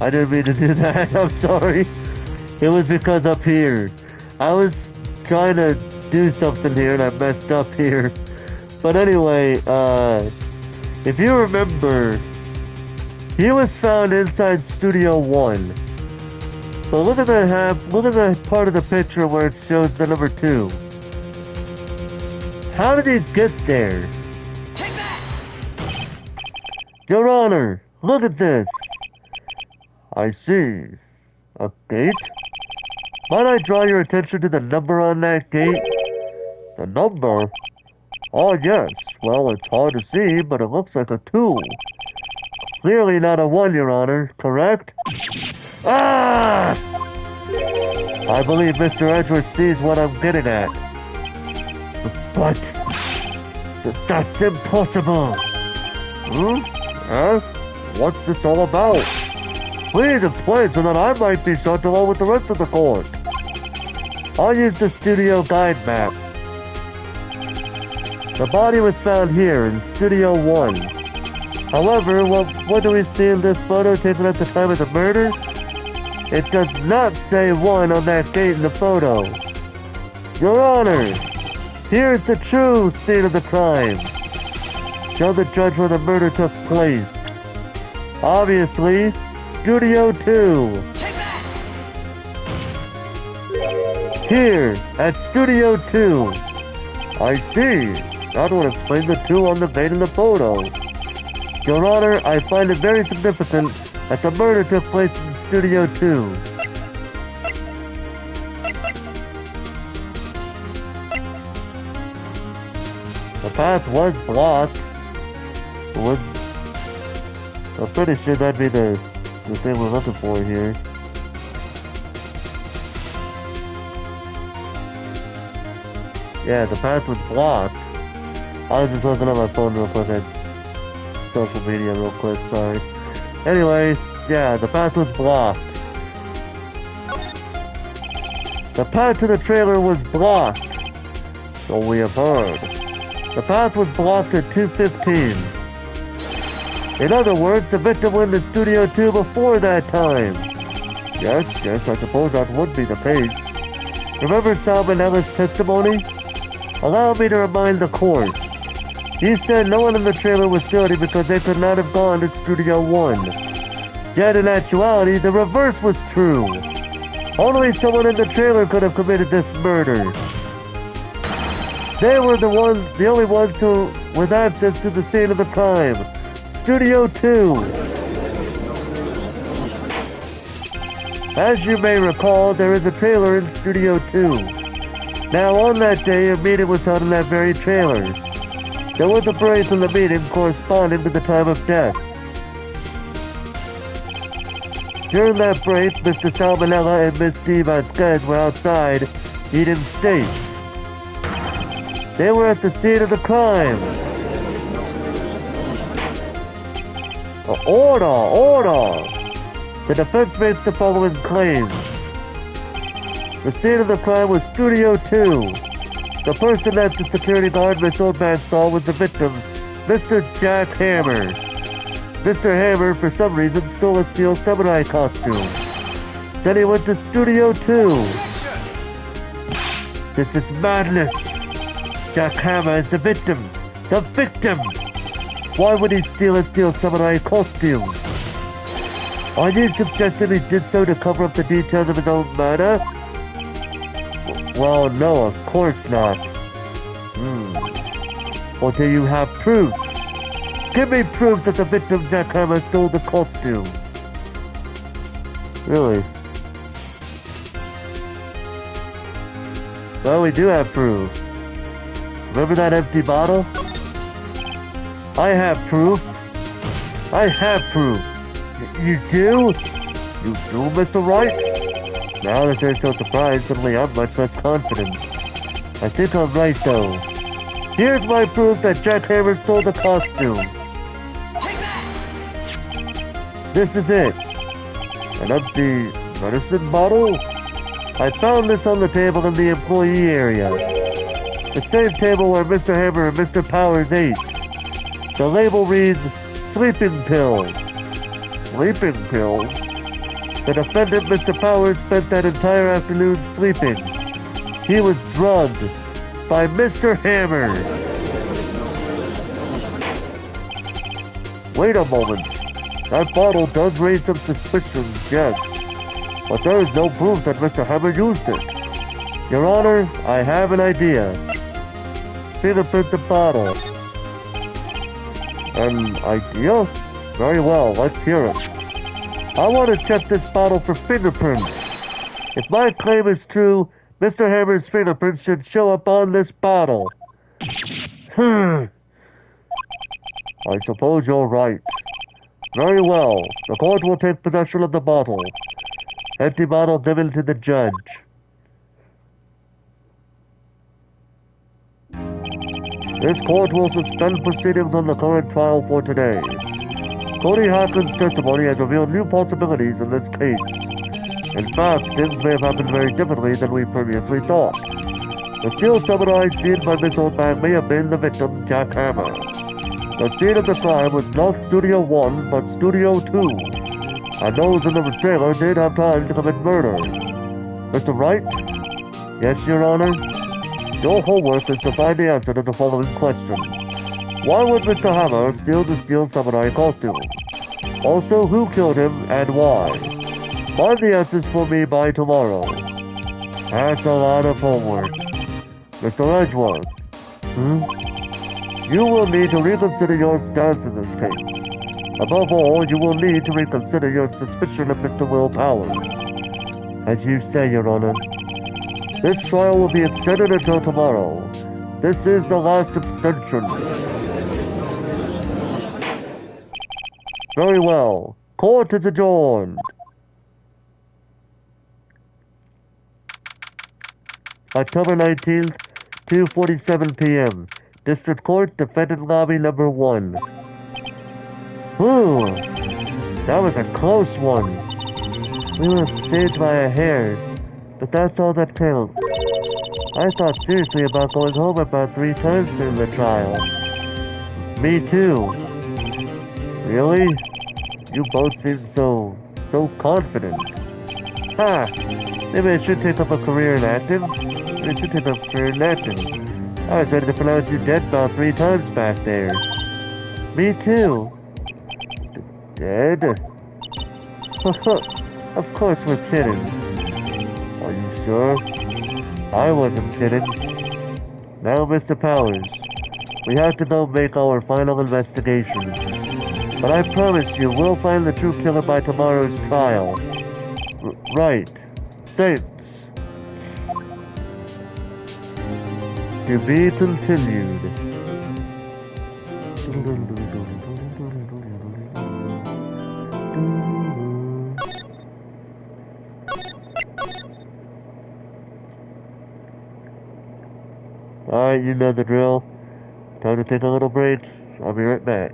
I didn't mean to do that. I'm sorry. It was because up here. I was trying to do something here and I messed up here. But anyway, if you remember, he was found inside Studio 1. So look at the part of the picture where it shows the number 2. How did he get there? Take that! Your Honor, look at this. I see. A gate? Might I draw your attention to the number on that gate? The number? Oh yes, well it's hard to see, but it looks like a 2. Clearly not a 1, Your Honor, correct? Ah! I believe Mr. Edgeworth sees what I'm getting at. But that's impossible! Huh? What's this all about? Please explain so that I might be sent along with the rest of the court. I'll use the studio guide map. The body was found here in Studio 1. However, what do we see in this photo taken at the time of the murder? It does not say 1 on that gate in the photo. Your Honor, here's the true scene of the crime. Show the judge where the murder took place. Obviously, Studio 2. Here, at Studio 2. I see. That would explain the 2 on the gate in the photo. Your Honor, I find it very significant that the murder took place in Studio 2. The path was blocked. I'm pretty sure that'd be the thing we're looking for here. Yeah, the path was blocked. I was just looking at my phone real quick at social media real quick, sorry. Anyways, yeah, the path was blocked. The path to the trailer was blocked. So we have heard. The path was blocked at 2:15. In other words, the victim went to Studio 2 before that time. Yes, I suppose that would be the case. Remember Salman Ellis' testimony? Allow me to remind the court. He said no one in the trailer was guilty because they could not have gone to Studio 1. Yet in actuality, the reverse was true. Only someone in the trailer could have committed this murder. They were the only ones who with access to the scene of the crime. Studio 2. As you may recall, there is a trailer in Studio 2. Now, on that day, a meeting was held in that very trailer. There was a break in the meeting corresponding to the time of death. During that break, Mr. Salmonella and Miss D. Vasquez were outside eating steak. They were at the scene of the crime. Order! The defense makes the following claims. The scene of the crime was Studio 2. The person that the security guard Miss Oldman saw was the victim, Mr. Jack Hammer. Mr. Hammer, for some reason, stole a steel samurai costume. Then he went to Studio 2. This is madness. Jack Hammer is the victim. The victim! Why would he steal a steel samurai costume? Are you suggesting he did so to cover up the details of his own murder? Well, no, of course not. Or do you have proof? Give me proof that the victim Jack Hammer stole the costume. Really? Well, we do have proof. Remember that empty bottle? I have proof. I have proof. You do? You do, Mr. Wright? Now that they're so surprised, suddenly I'm much less confident. I think I'm right, though. Here's my proof that Jack Hammer stole the costume. This is it. An empty medicine bottle? I found this on the table in the employee area. The same table where Mr. Hammer and Mr. Powers ate. The label reads, sleeping pills. Sleeping pills? The defendant, Mr. Powers, spent that entire afternoon sleeping. He was drugged by Mr. Hammer. Wait a moment. That bottle does raise some suspicions, yes. But there is no proof that Mr. Hammer used it. Your Honor, I have an idea. Fingerprint the bottle. An idea? Very well, let's hear it. I want to check this bottle for fingerprints. If my claim is true, Mr. Hammer's fingerprints should show up on this bottle. I suppose you're right. Very well, the court will take possession of the bottle. Empty bottle given to the judge. This court will suspend proceedings on the current trial for today. Cody Harkin's testimony has revealed new possibilities in this case. In fact, things may have happened very differently than we previously thought. The steel samurai seen by Miss Oldman may have been the victim, Jack Hammer. The scene of the crime was not Studio 1, but Studio 2. And those in the trailer did have time to commit murder. Mr. Wright? Yes, Your Honor? Your homework is to find the answer to the following question. Why would Mr. Hammer steal the steel samurai costume? Also, who killed him and why? Find the answers for me by tomorrow. That's a lot of homework. Mr. Edgeworth. You will need to reconsider your stance in this case. Above all, you will need to reconsider your suspicion of Mr. Will Powers. As you say, Your Honor. This trial will be extended until tomorrow. This is the last extension. Very well. Court is adjourned. October 19th, 2:47 p.m. District Court, Defendant Lobby Number 1. Whew. That was a close one. We were saved by a hair. But that's all that counts. I thought seriously about going home about 3 times during the trial. Me too. Really? You both seem so confident. Ha! Maybe I should take up a career in acting. I should take up a career in acting. I was ready to pronounce you dead about 3 times back there. Me too. Dead? Of course we're kidding. Are you sure? I wasn't kidding. Now, Mr. Powers, we have to go make our final investigation. But I promise you, we'll find the true killer by tomorrow's trial. Right. Thanks. To be continued. Alright, you know the drill. Time to take a little break. I'll be right back.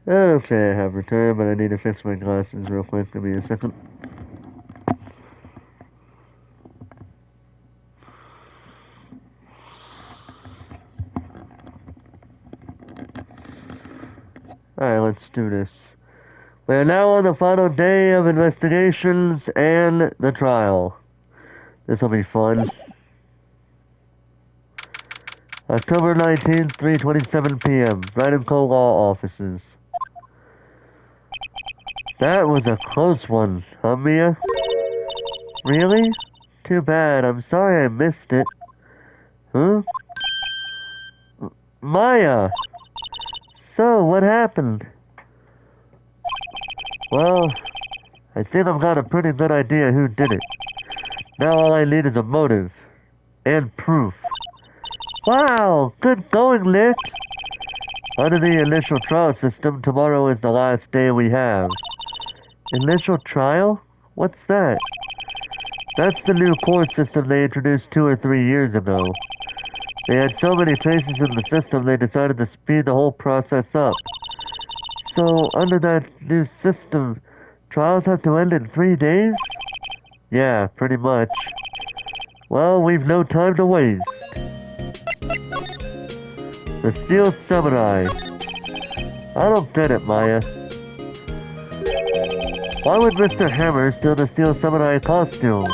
Okay, I have returned, but I need to fix my glasses real quick. Give me a second. Alright, let's do this. We are now on the final day of investigations and the trial. This will be fun. October 19th, 3:27 p.m. Wright and Co. Law Offices. That was a close one, huh, Mia? Really? Too bad. I'm sorry I missed it. Huh? Maya! So, what happened? Well, I think I've got a pretty good idea who did it. Now all I need is a motive. And proof. Wow! Good going, Lick! Under the initial trial system, tomorrow is the last day we have. Initial trial? What's that? That's the new court system they introduced 2 or 3 years ago. They had so many traces in the system they decided to speed the whole process up. So, under that new system, trials have to end in 3 days? Yeah, pretty much. Well, we've no time to waste. The Steel Samurai. I don't get it, Maya. Why would Mr. Hammer steal the Steel Samurai costume?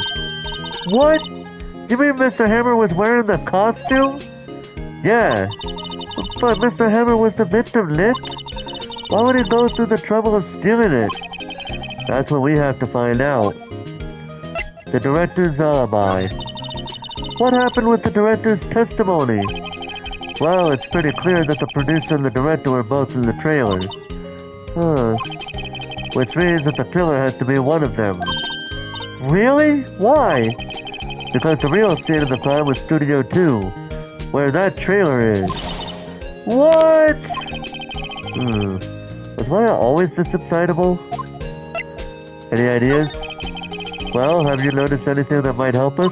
What? You mean Mr. Hammer was wearing the costume? Yeah. But Mr. Hammer was the victim, Lit. Why would he go through the trouble of stealing it? That's what we have to find out. The director's alibi. What happened with the director's testimony? Well, it's pretty clear that the producer and the director were both in the trailer. Which means that the killer has to be one of them. Really? Why? Because the real scene of the crime was Studio 2, where that trailer is. What? Was Maya always this excitable? Any ideas? Well, have you noticed anything that might help us?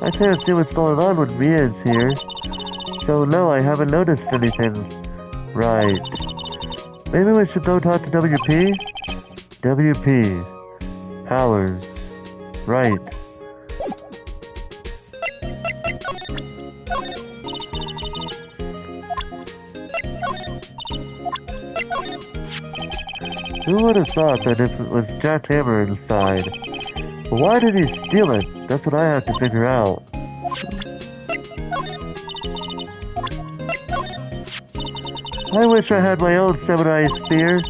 I can't see what's going on when Mia is here. So no, I haven't noticed anything. Right. Maybe we should go talk to WP? WP. Powers. Right. Who would have thought that if it was Jack Hammer inside? But why did he steal it? That's what I have to figure out. I wish I had my own samurai spear.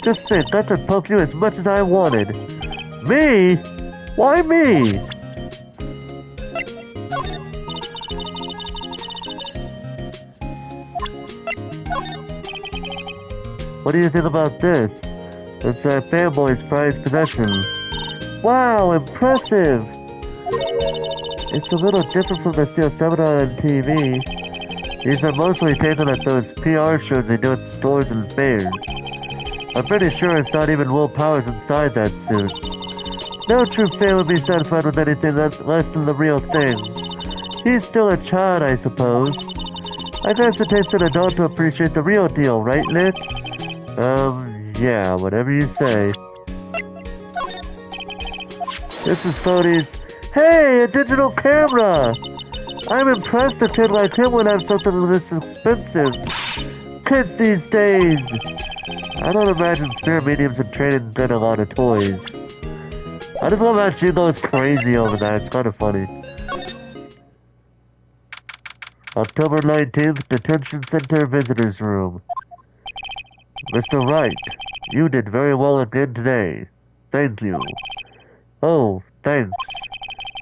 Just think, I could poke you as much as I wanted. Me? Why me? What do you think about this? It's our fanboy's prized possession. Wow, impressive! It's a little different from the Steel Samurai on TV. These are mostly taken at those PR shows they do at stores and fairs. I'm pretty sure it's not even Will Powers inside that suit. No true fan would be satisfied with anything that's less than the real thing. He's still a child, I suppose. I guess it takes an adult to appreciate the real deal, right, Lit? Yeah, whatever you say. This is Cody's. Hey, a digital camera! I'm impressed a kid like him would have something this expensive. Kids these days! I don't imagine spirit mediums and training get a lot of toys. I just love how she goes crazy over that, it's kind of funny. October 19th, Detention Center Visitors Room. Mr. Wright, you did very well again today. Thank you. Oh, thanks.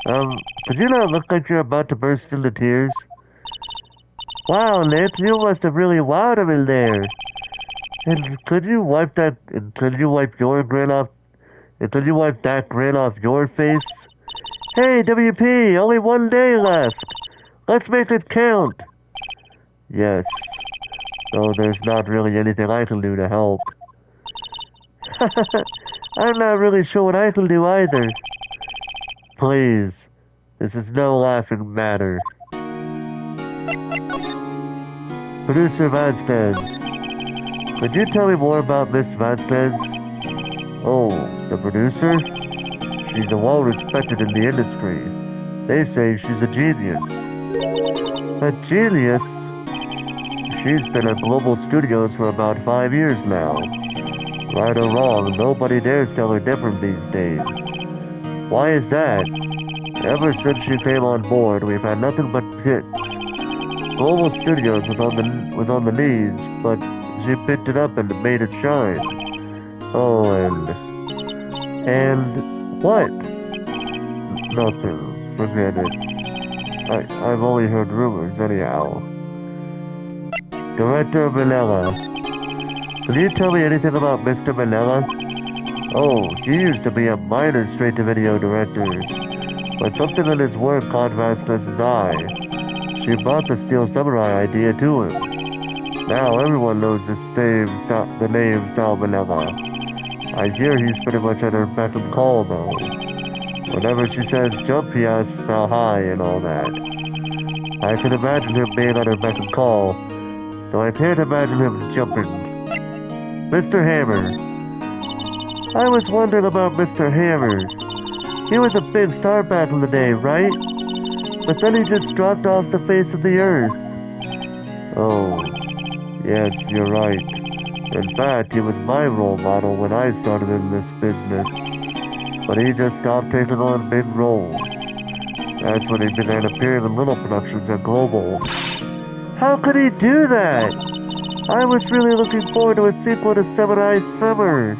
Could you not look like you're about to burst into tears? Wow, Nick, you must have really wowed him in there. And could you wipe that grin off your face? Hey, WP, only 1 day left. Let's make it count. Yes. Though there's not really anything I can do to help. I'm not really sure what I can do either. Please, this is no laughing matter. Producer Vasquez. Could you tell me more about Miss Vasquez? Oh, the producer? She's well respected in the industry. They say she's a genius. A genius? She's been at Global Studios for about 5 years now. Right or wrong, nobody dares tell her different these days. Why is that? Ever since she came on board, we've had nothing but hits. Global Studios was on the knees, but she picked it up and made it shine. Oh, and what? Nothing. Forget it. I've only heard rumors anyhow. Director Manila. Can you tell me anything about Mr. Manila? Oh, he used to be a minor straight-to-video director, but something in his work caught Vasquez's eye. She brought the Steel Samurai idea to him. Now everyone knows the name Sal Manila. I hear he's pretty much at her beck and call, though. Whenever she says jump, he asks how high and all that. I can imagine him being at her beck and call, though I can't imagine him jumping. Mr. Hammer. I was wondering about Mr. Hammer. He was a big star back in the day, right? But then he just dropped off the face of the earth. Oh, yes, you're right. In fact, he was my role model when I started in this business. But he just stopped taking on big roles. That's when he began appearing in little productions at Global. How could he do that? I was really looking forward to a sequel to Samurai Summer.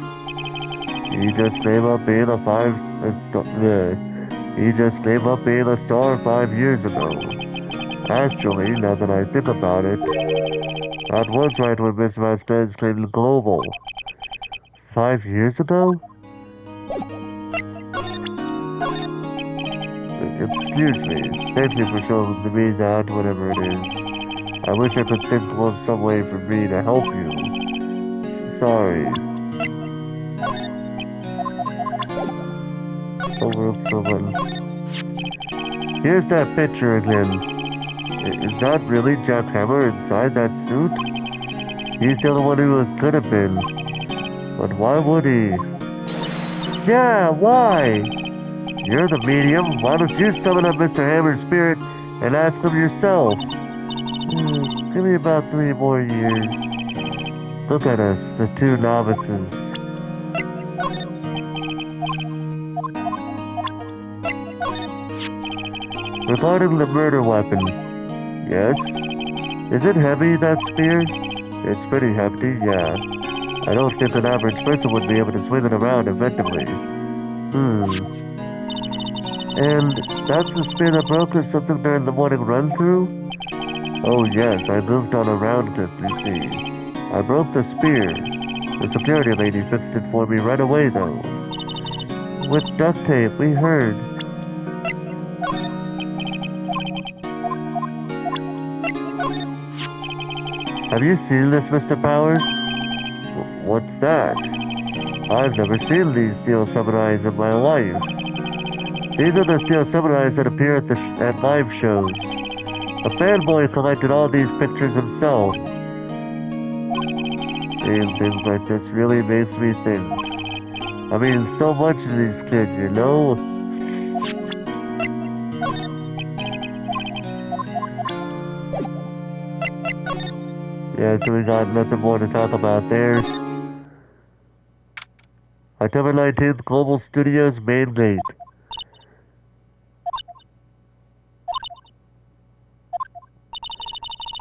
He just gave up being a star 5 years ago. Actually, now that I think about it, that was right when Miss Vasquez came to Global. 5 years ago? Excuse me. Thank you for showing me that, whatever it is. I wish I could think of some way for me to help you. Sorry. Here's that picture again. Is that really Jack Hammer inside that suit? He's the only one who could have been. But why would he? Yeah, why? You're the medium. Why don't you summon up Mr. Hammer's spirit and ask him yourself? Give me about 3 more years. Look at us, the 2 novices. Regarding the murder weapon, yes? Is it heavy, that spear? It's pretty hefty, yeah. I don't think an average person would be able to swing it around effectively. And that's the spear that broke or something during the morning run-through? Oh yes, I moved on around it, you see. I broke the spear. The security lady fixed it for me right away, though. With duct tape, we heard. Have you seen this, Mr. Powers? What's that? I've never seen these steel samurais in my life. These are the steel samurais that appear at live shows. A fanboy collected all these pictures himself. Seeing things like this really makes me think. I mean, so much of these kids, you know? Yeah, so we got nothing more to talk about there. October 19th, Global Studios main gate.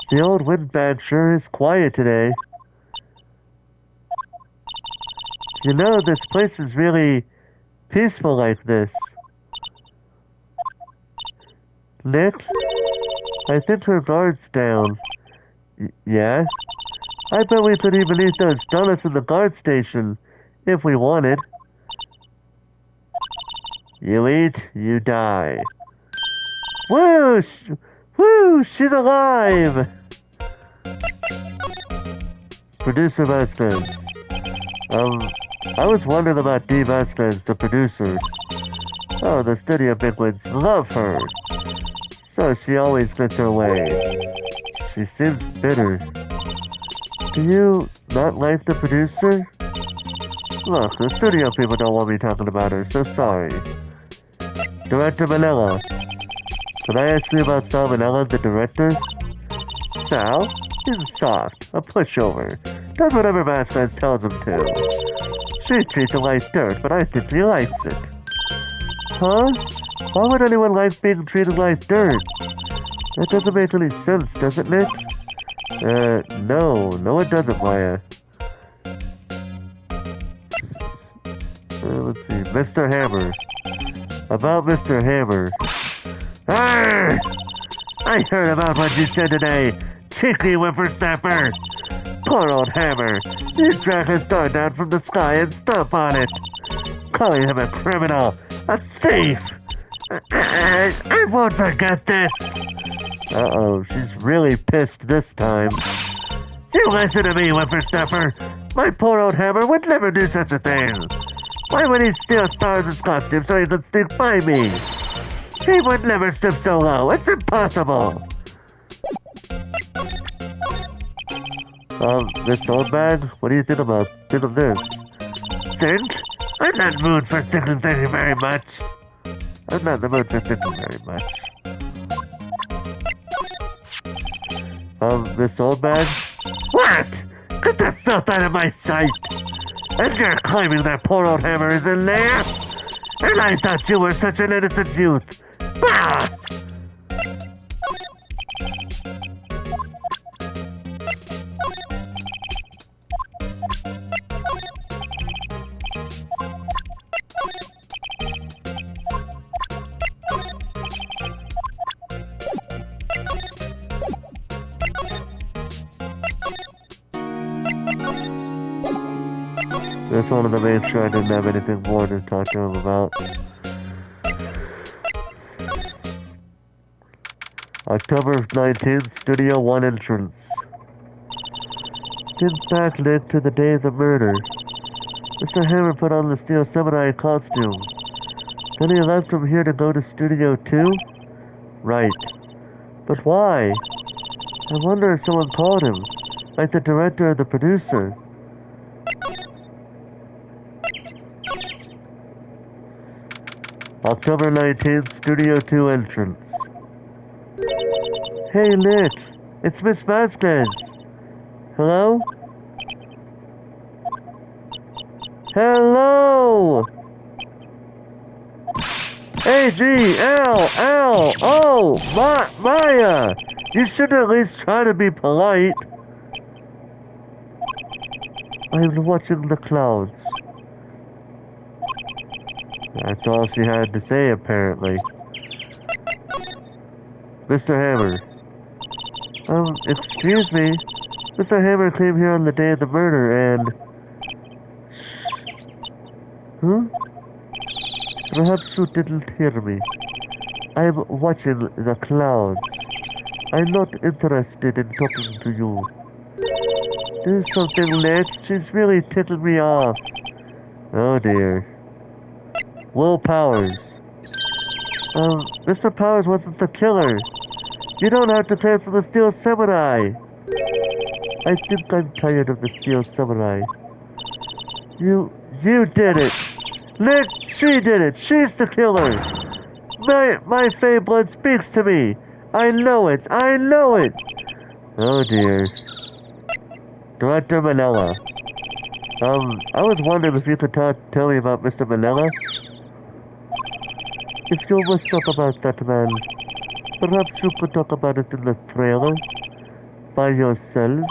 The old windbag sure is quiet today. You know, this place is really peaceful like this. Nick? I think her guard's down. Yeah? I bet we could even eat those donuts in the guard station, if we wanted. You eat, you die. Woo! Woo! She's alive! Producer Vasquez. I was wondering about Dee Vasquez, the producer. Oh, the studio bigwigs love her. So she always gets her way. She seems bitter. Do you not like the producer? Look, the studio people don't want me talking about her, so sorry. Director Manila. Can I ask you about Sal Manila, the director? Sal? He's soft, a pushover. Does whatever Vasquez tells him to. She treats it like dirt, but I think he likes it. Huh? Why would anyone like being treated like dirt? That doesn't make any sense, does it, Nick? No it doesn't, Maya. Let's see, Mr. Hammer. About Mr. Hammer. Arrgh! I heard about what you said today, cheeky whippersnapper! Poor old Hammer. You drag his star down from the sky and stomp on it. Calling him a criminal, a thief. I won't forget this. Uh-oh, she's really pissed this time. You listen to me, whippersnapper. My poor old Hammer would never do such a thing. Why would he steal Stars' costume so he could sneak by me? He would never stoop so low. It's impossible. This old man, what do you think of this? Think? I'm not in the mood for thinking very much. I'm not in the mood for thinking very much. This old man? What? Get that filth out of my sight! And you're claiming that poor old hammer is in there? And I thought you were such an innocent youth! Bah! Just wanted to make sure I didn't have anything more to talk to him about. October 19th, Studio 1 entrance. Think back, Nick, to the day of the murder. Mr. Hammer put on the Steel Samurai costume. Then he left from here to go to Studio 2? Right. But why? I wonder if someone called him, like the director or the producer. October 19th, Studio 2 entrance. Hey, Lit. It's Miss Vasquez. Hello? Hello! A-G-L-L! Oh, Maya! You should at least try to be polite. I'm watching the clouds. That's all she had to say, apparently. Mr. Hammer. Excuse me. Mr. Hammer came here on the day of the murder and... Huh? Perhaps you didn't hear me. I'm watching the clouds. I'm not interested in talking to you. Do something, Lit. She's really ticking me off. Oh dear. Will Powers. Mr. Powers wasn't the killer. You don't have to cancel the Steel Samurai. I think I'm tired of the Steel Samurai. You did it. Lit, she did it. She's the killer. My Fey blood speaks to me. I know it. I know it. Oh dear. Director Manila. I was wondering if you could tell me about Mr. Manila. If you must talk about that man, perhaps you could talk about it in the trailer by yourselves.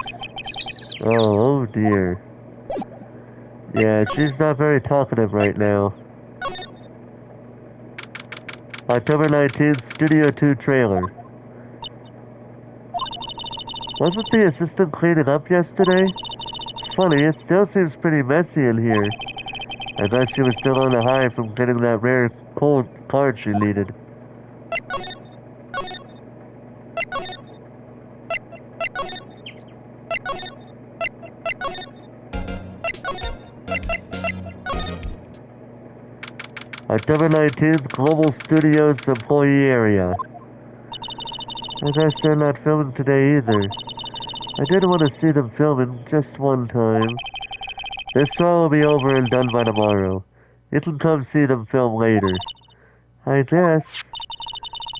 Oh dear. Yeah, she's not very talkative right now. October 19th, Studio 2 trailer. Wasn't the assistant cleaning up yesterday? Funny, it still seems pretty messy in here. I bet she was still on the high from getting that rare cold card she needed. October 19th, Global Studios employee area. I guess they're not filming today either. I did want to see them filming just one time. This trial will be over and done by tomorrow. You can come see them film later. I guess.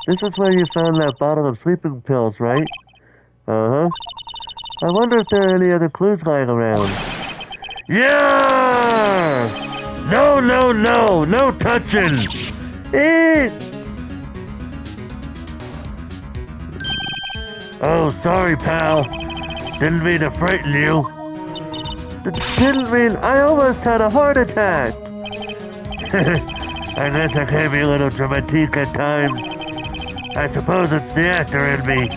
This is where you found that bottle of sleeping pills, right? Uh-huh. I wonder if there are any other clues lying around. Yeah! No, no, no! No touching! Eat! Oh, sorry, pal. Didn't mean to frighten you. Didn't mean... I almost had a heart attack! I guess I can be a little dramatique at times. I suppose it's the actor in me.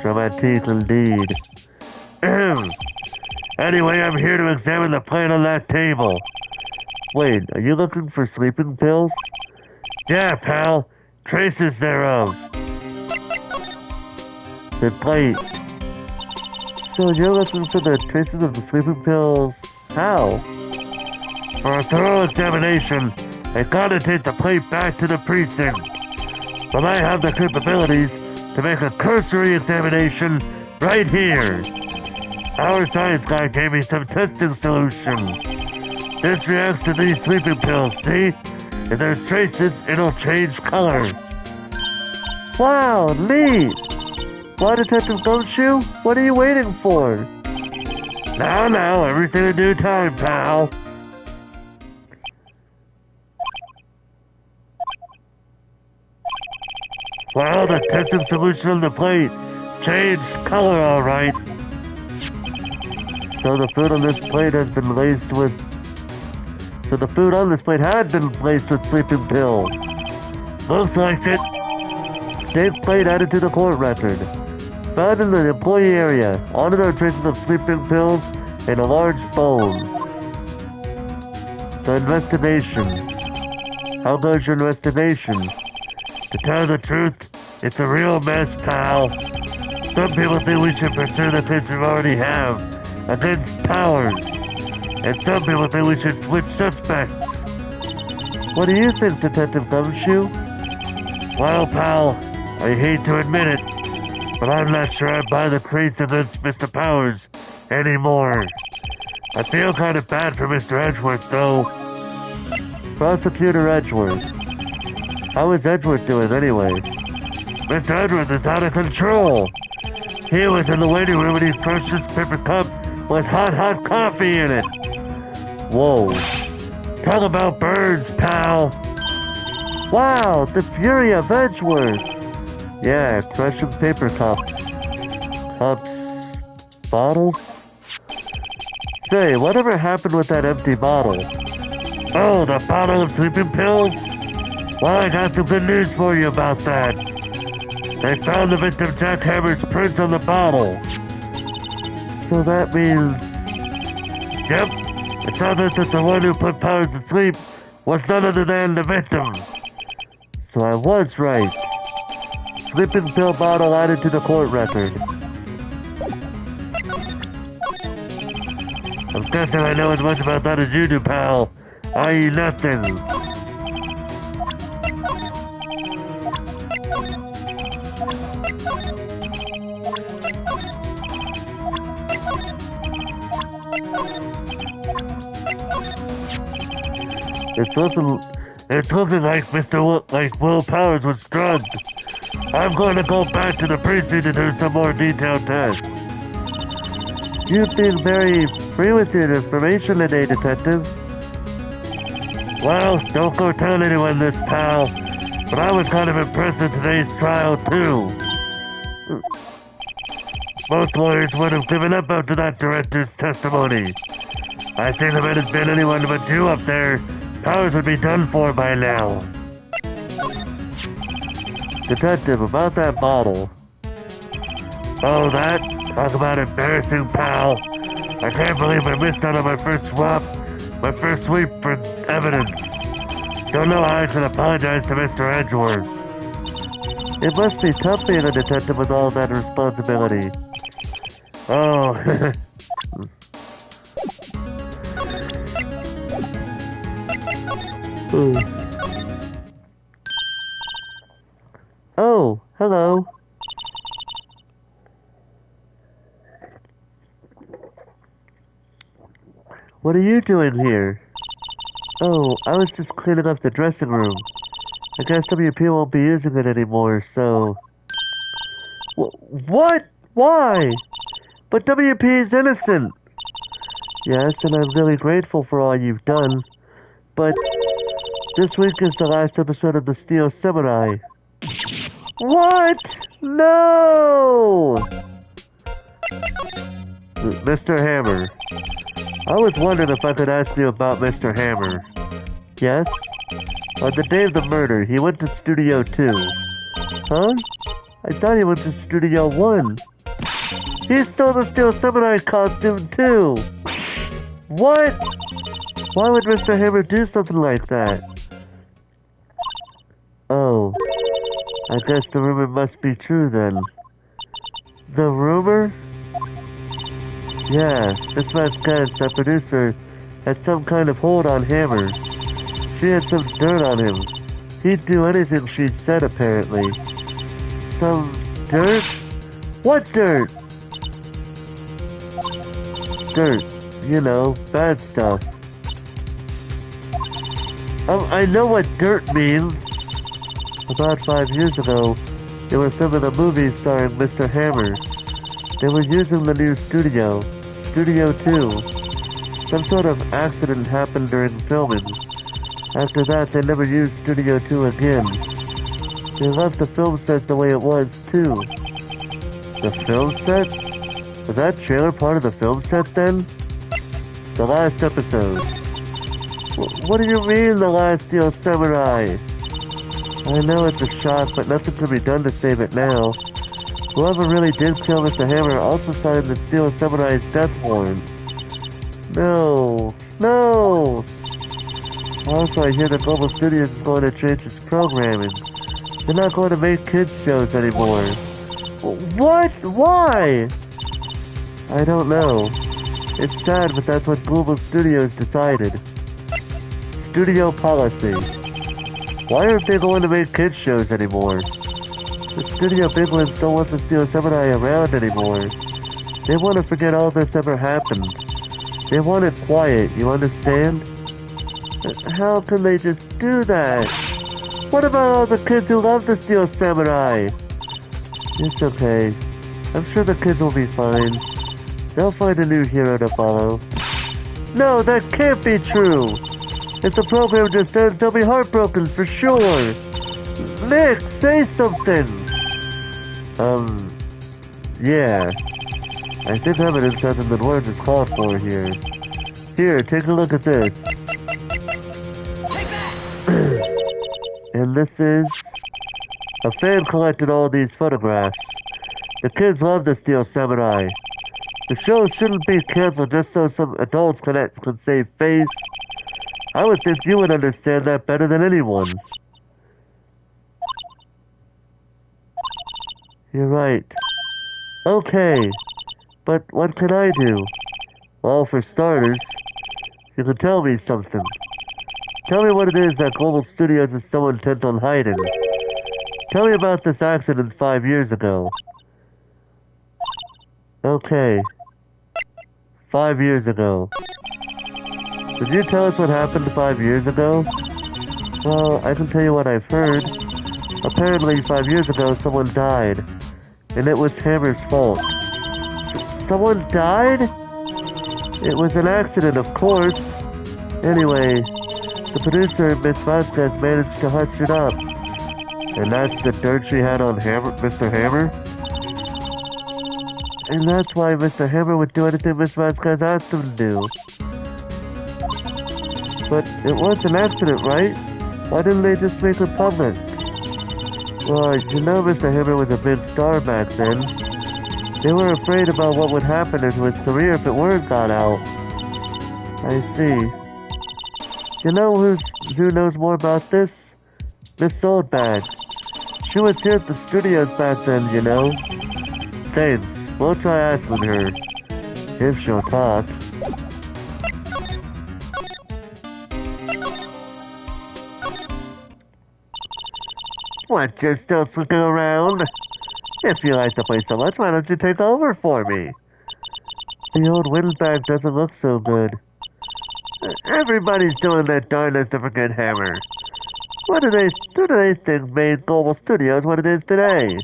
Dramatique indeed. Anyway, I'm here to examine the plan on that table. Wait, are you looking for sleeping pills? Yeah, pal. Traces thereof. Wait. So you're looking for the traces of the sleeping pills? How? For a thorough examination, I gotta take the plate back to the precinct. But I have the capabilities to make a cursory examination right here. our science guy gave me some testing solution. This reacts to these sleeping pills, see? If there's traces, it'll change color. Wow, neat! Why, Detective Gumshoe? What are you waiting for? Now, everything in due time, pal. Well, the testing solution on the plate changed color, alright. So the food on this plate has been laced with... So the food on this plate had been laced with sleeping pills. Looks like it. State plate added to the court record. Found in the employee area. On it are traces of sleeping pills and a large bone. The investigation. How goes your investigation? To tell the truth, it's a real mess, pal. Some people think we should pursue the case we already have against Powers. And some people think we should switch suspects. What do you think, Detective Gumshoe? Well, pal, I hate to admit it, but I'm not sure I buy the craze against Mr. Powers anymore. I feel kind of bad for Mr. Edgeworth, though. Prosecutor Edgeworth. How is Edgeworth doing anyway? Mr. Edgeworth is out of control. He was in the waiting room and he approached this paper cup with hot coffee in it. Whoa. Talk about birds, pal. Wow, the fury of Edgeworth. Yeah, crushing paper cups. Bottles? Say, whatever happened with that empty bottle? Oh, the bottle of sleeping pills? Well, I got some good news for you about that. They found the victim Jack Hammer's prints on the bottle. So that means... Yep, it sounds as if the one who put Powers to sleep was none other than the victim. So I was right. Sleeping pill bottle added to the court record. I'm guessing I know as much about that as you do, pal. I.e. nothing. It's looking like Will Powers was drugged. I'm going to go back to the precinct to do some more detailed tests. You've been very free with your information today, Detective. Well, don't go telling anyone this, pal. But I was kind of impressed in today's trial, too. Most lawyers would have given up after that director's testimony. I think if it had been anyone but you up there, Powers would be done for by now. Detective, about that bottle. Oh, that? Talk about embarrassing, pal. I can't believe I missed out on my first sweep for evidence. Don't know how I should apologize to Mr. Edgeworth. It must be tough being a detective with all that responsibility. Oh, Oh, hello. What are you doing here? Oh, I was just cleaning up the dressing room. I guess WP won't be using it anymore, so... What? Why? But WP is innocent! Yes, and I'm really grateful for all you've done. But this week is the last episode of the Steel Samurai. What? No! Mr. Hammer. I was wondering if I could ask you about Mr. Hammer. Yes? On the day of the murder, he went to Studio 2. Huh? I thought he went to Studio 1. He stole the Steel Samurai costume too! What? Why would Mr. Hammer do something like that? Oh. I guess the rumor must be true then. The rumor? Yeah, this must guess that producer had some kind of hold on Hammer. She had some dirt on him. He'd do anything she said, apparently. Some dirt? What dirt? dirt. You know, bad stuff. I know what dirt means. About 5 years ago, they were filming a movie starring Mr. Hammer. They were using the new studio, Studio 2. Some sort of accident happened during filming. After that, they never used Studio 2 again. They left the film set the way it was, too. The film set? Was that trailer part of the film set, then? The last episode. What do you mean, The Last Steel Samurai? I know it's a shock, but nothing can be done to save it now. Whoever really did kill Mr. Hammer also signed the Steel Samurai's death warrant. No. No! Also, I hear that Global Studios is going to change its programming. They're not going to make kids shows anymore. What? Why? I don't know. It's sad, but that's what Global Studios decided. Studio policy. Why aren't they going to make kids shows anymore? The studio bigwigs don't want the Steel Samurai around anymore. They want to forget all this ever happened. They want it quiet, you understand? How can they just do that? What about all the kids who love the Steel Samurai? It's okay. I'm sure the kids will be fine. They'll find a new hero to follow. No, that can't be true! If the program just ends, they'll be heartbroken for sure! Nick, say something! Yeah. I think evidence other than words is called for here. Here, take a look at this. And this is... A fan collected all these photographs. The kids love the Steel Samurai. The show shouldn't be canceled just so some adults can save face. I would think you would understand that better than anyone. You're right. Okay. But what can I do? Well, for starters, you can tell me something. Tell me what it is that Global Studios is so intent on hiding. Tell me about this accident 5 years ago. Okay. 5 years ago. Did you tell us what happened 5 years ago? Well, I can tell you what I've heard. Apparently, 5 years ago, someone died. And it was Hammer's fault. Someone died? It was an accident, of course. Anyway, the producer, Miss Vasquez, managed to hush it up. And that's the dirt she had on Mr. Hammer? And that's why Mr. Hammer would do anything Miss Vasquez asked him to do. But it was an accident, right? Why didn't they just make it public? Well, you know Mr. Hammer was a big star back then. They were afraid about what would happen to his career if the word got out. I see. You know who knows more about this? Miss Soldbag. She was here at the studios back then, you know. Thanks. We'll try asking her. If she'll talk. What, you're still sticking around? If you like the place so much, why don't you take over for me? The old windbag doesn't look so good. Everybody's doing their darndest to forget Hammer. Who do they think made Global Studios what it is today?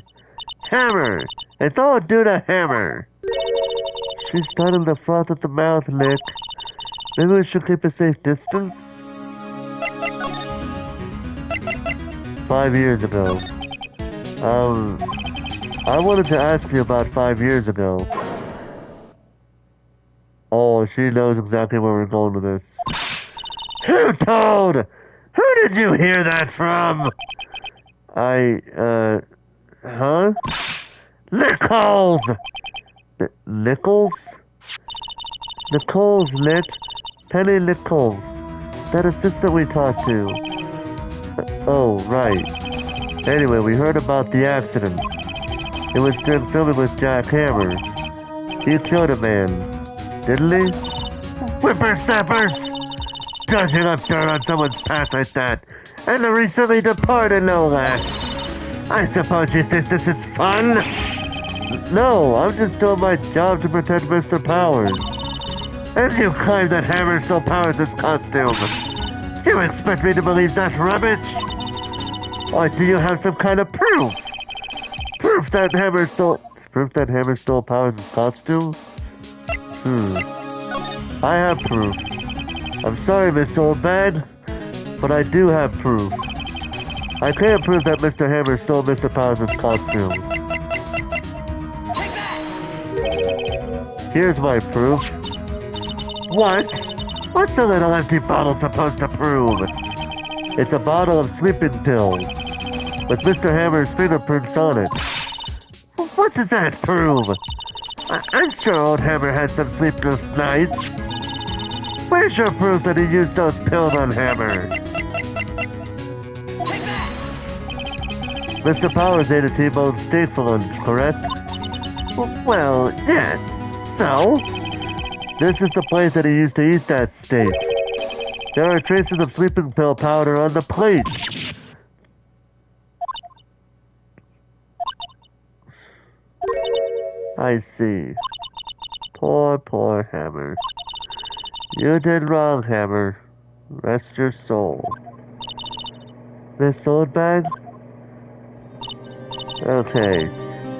Hammer! It's all due to Hammer! She's starting to froth at the mouth, Nick. Maybe we should keep a safe distance? 5 years ago. I wanted to ask you about 5 years ago. Oh, she knows exactly where we're going with this. Who told? Who did you hear that from? Huh? Nichols! Nichols? Nichols, Nick. Penny Nichols. That assistant we talked to. Oh, right. Anyway, we heard about the accident. It was during filming with Jack Hammer. He killed a man, didn't he? Whippersnappers! Dodging up dirt on someone's past like that. And the recently departed, no less. I suppose you think this is fun? No, I'm just doing my job to protect Mr. Powers. And you claim that Hammer still powers his costume. You expect me to believe that rubbish? Or do you have some kind of proof? Proof that Hammer still powers his costume? I have proof. I'm sorry, Miss Oldman, but I do have proof. I can't prove that Mr. Hammer stole Mr. Powers' costume. Take that! Here's my proof. What? What's a little empty bottle supposed to prove? It's a bottle of sleeping pills with Mr. Hammer's fingerprints on it. What does that prove? I'm sure old Hammer had some sleepless nights. Where's your proof that he used those pills on Hammer? Take that! Mr. Powers ate a T-bone steak for lunch, correct? Well, yes. So? This is the place that he used to eat that steak. There are traces of sleeping pill powder on the plate. I see. Poor Hammer. You did wrong, Hammer. Rest your soul. Miss Oldbag? Okay,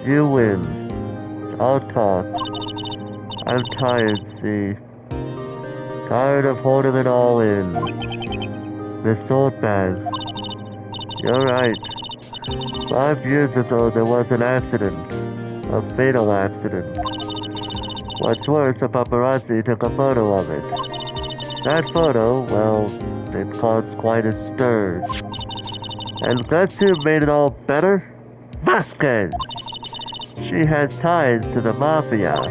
you win. I'll talk. I'm tired, see. Tired of holding it all in. Miss Oldbag. You're right. 5 years ago there was an accident. A fatal accident. What's worse, a paparazzi took a photo of it. That photo, well, it caused quite a stir. And guess who made it all better? Vasquez! She has ties to the mafia.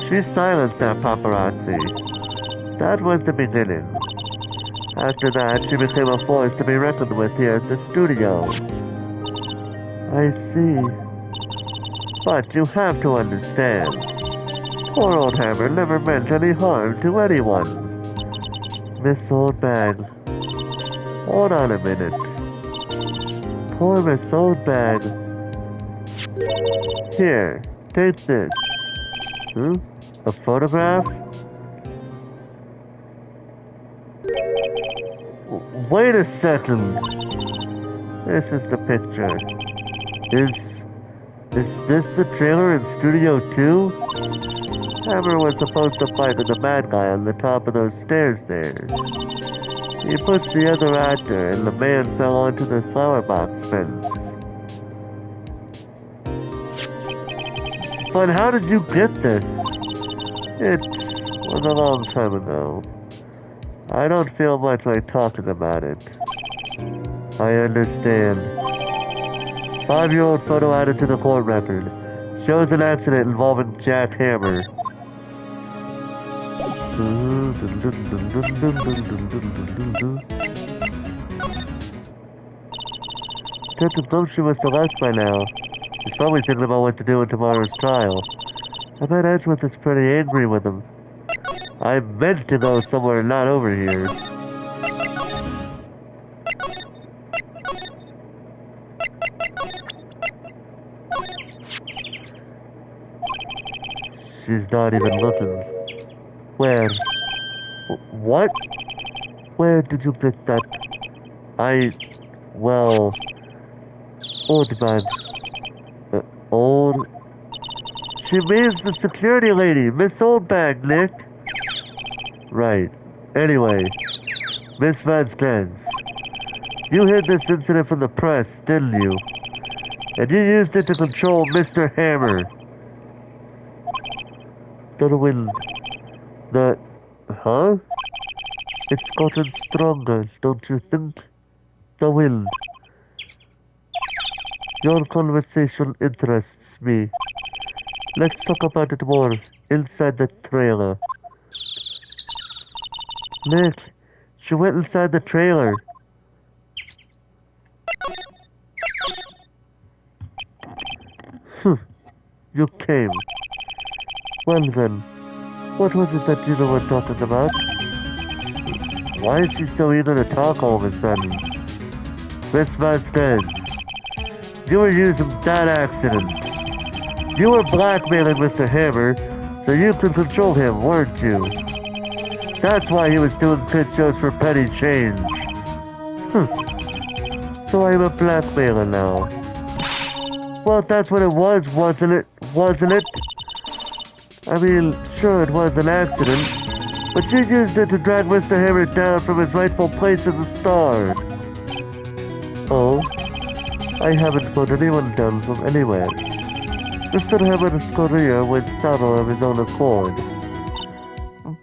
She silenced that paparazzi. That was the beginning. After that, she became a force to be reckoned with here at the studio. I see. But you have to understand. Poor old Hammer never meant any harm to anyone. Miss Oldbag. Hold on a minute. Poor Miss Oldbag. Here, take this. A photograph? Wait a second. This is the picture. Is this the trailer in Studio 2? Hammer was supposed to fight with the bad guy on the top of those stairs there. He pushed the other actor and the man fell onto the flower box fence. But how did you get this? It was a long time ago. I don't feel much like talking about it. I understand. 5-year-old photo added to the court record. Shows an accident involving Jack Hammer. Detective Gumshoe must have left by now. He's probably thinking about what to do in tomorrow's trial. I bet Edgeworth is pretty angry with him. I meant to go somewhere not over here. She's not even looking. Where? What? Where did you get that? Well... Old man. Old... She means the security lady, Miss Oldbag, Nick. Right. Anyway, Miss Vasquez. You hid this incident from the press, didn't you? And you used it to control Mr. Hammer. The wind. Huh? It's gotten stronger, don't you think? The wind. Your conversation interests me. Let's talk about it more inside the trailer. Nick, she went inside the trailer. You came. Well then, what was it that you were talking about? Why is she so eager to talk all of a sudden? Miss Vasquez, you were using that accident. You were blackmailing Mr. Hammer so you could control him, weren't you? That's why he was doing kid shows for petty change. So I'm a blackmailer now. Well, that's what it was, wasn't it? Wasn't it? I mean, sure, it was an accident, but you used it to drag Mr. Hammer down from his rightful place as a star. Oh, I haven't put anyone down from anywhere. Mr. Hammer's career went downhill of his own accord.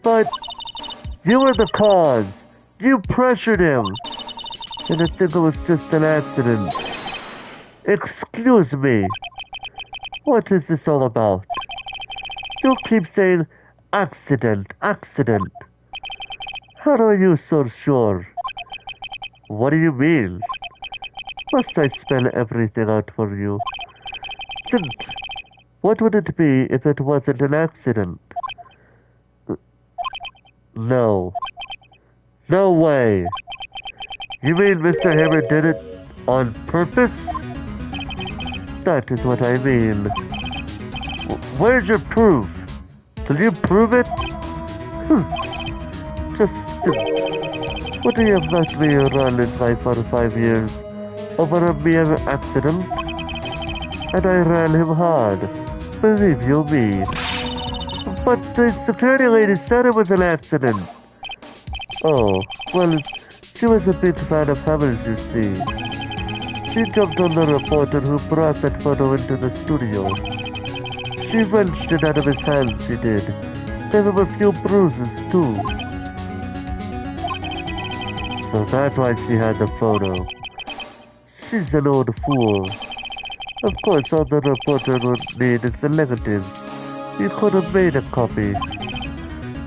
But you were the cause. You pressured him. And I think it was just an accident. Excuse me. What is this all about? You keep saying accident, accident. How are you so sure? What do you mean? Must I spell everything out for you? Think, what would it be if it wasn't an accident? No. No way. You mean Mr. Hammer did it on purpose? That is what I mean. Where's your proof? Can you prove it? Just think. Would he have let me run in life for 5 years over a mere accident? And I ran him hard. Believe you me. But the security lady said it was an accident. Oh, well, she was a big fan of Hammer's, you see. She jumped on the reporter who brought that photo into the studio. She wrenched it out of his hands, she did. Gave him a few bruises, too. So that's why she had the photo. She's an old fool. Of course, all the reporter would need is the negative. He could have made a copy.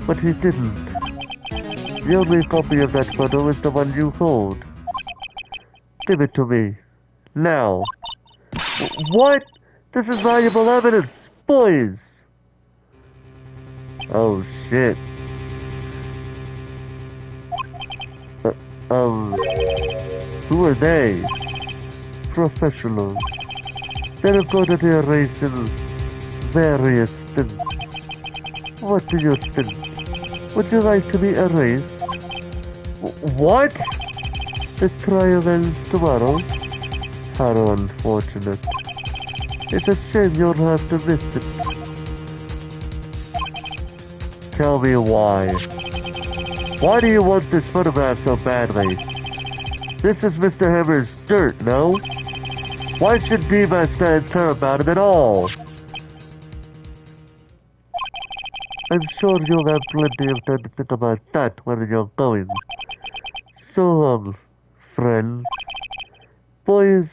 But he didn't. The only copy of that photo is the one you hold. Give it to me. Now. What? This is valuable evidence, boys! Oh, shit. Who are they? Professionals. They're going to be erasing various things. What do you think? Would you like to be erased? What? The trial ends tomorrow? How unfortunate. It's a shame you'll have to miss it. Tell me why. Why do you want this photograph so badly? This is Mr. Hammer's dirt, no? Why should Diva fans care about it at all? I'm sure you'll have plenty of time to think about that when you're going. So long, friends. Boys,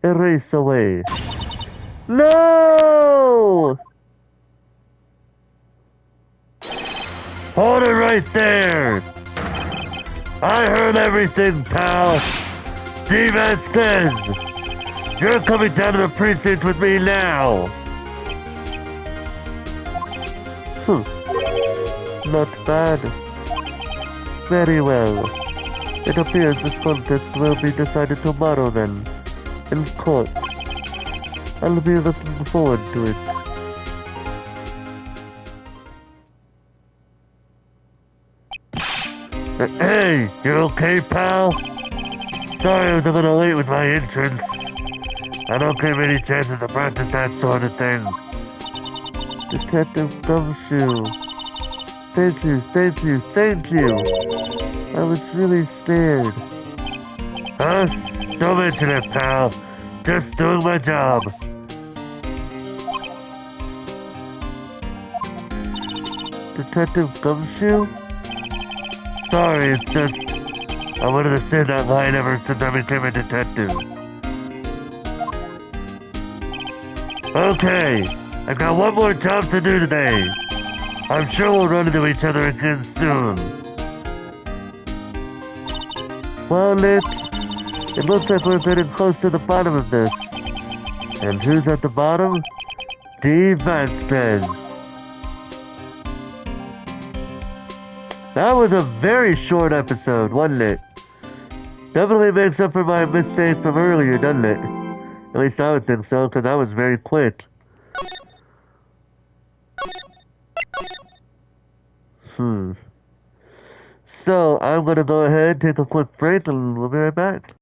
erase away. No! Hold it right there! I heard everything, pal. Vasquez, you're coming down to the precinct with me now. Not bad. Very well. It appears this contest will be decided tomorrow then, in court. I'll be looking forward to it. Hey, you okay, pal? Sorry I was a little late with my entrance. I don't get many chances to practice that sort of thing. Detective Gumshoe. Thank you, thank you, thank you. I was really scared. Huh? Don't mention it, pal. Just doing my job. Detective Gumshoe? Sorry, it's just... I wanted to say that line ever since I became a detective. Okay, I've got one more job to do today. I'm sure we'll run into each other again soon. Well, Nick, it looks like we're getting close to the bottom of this. And who's at the bottom? D. Vasquez. That was a very short episode, wasn't it? Definitely makes up for my mistake from earlier, doesn't it? At least I would think so, because that was very quick. So I'm gonna go ahead, take a quick break, and we'll be right back.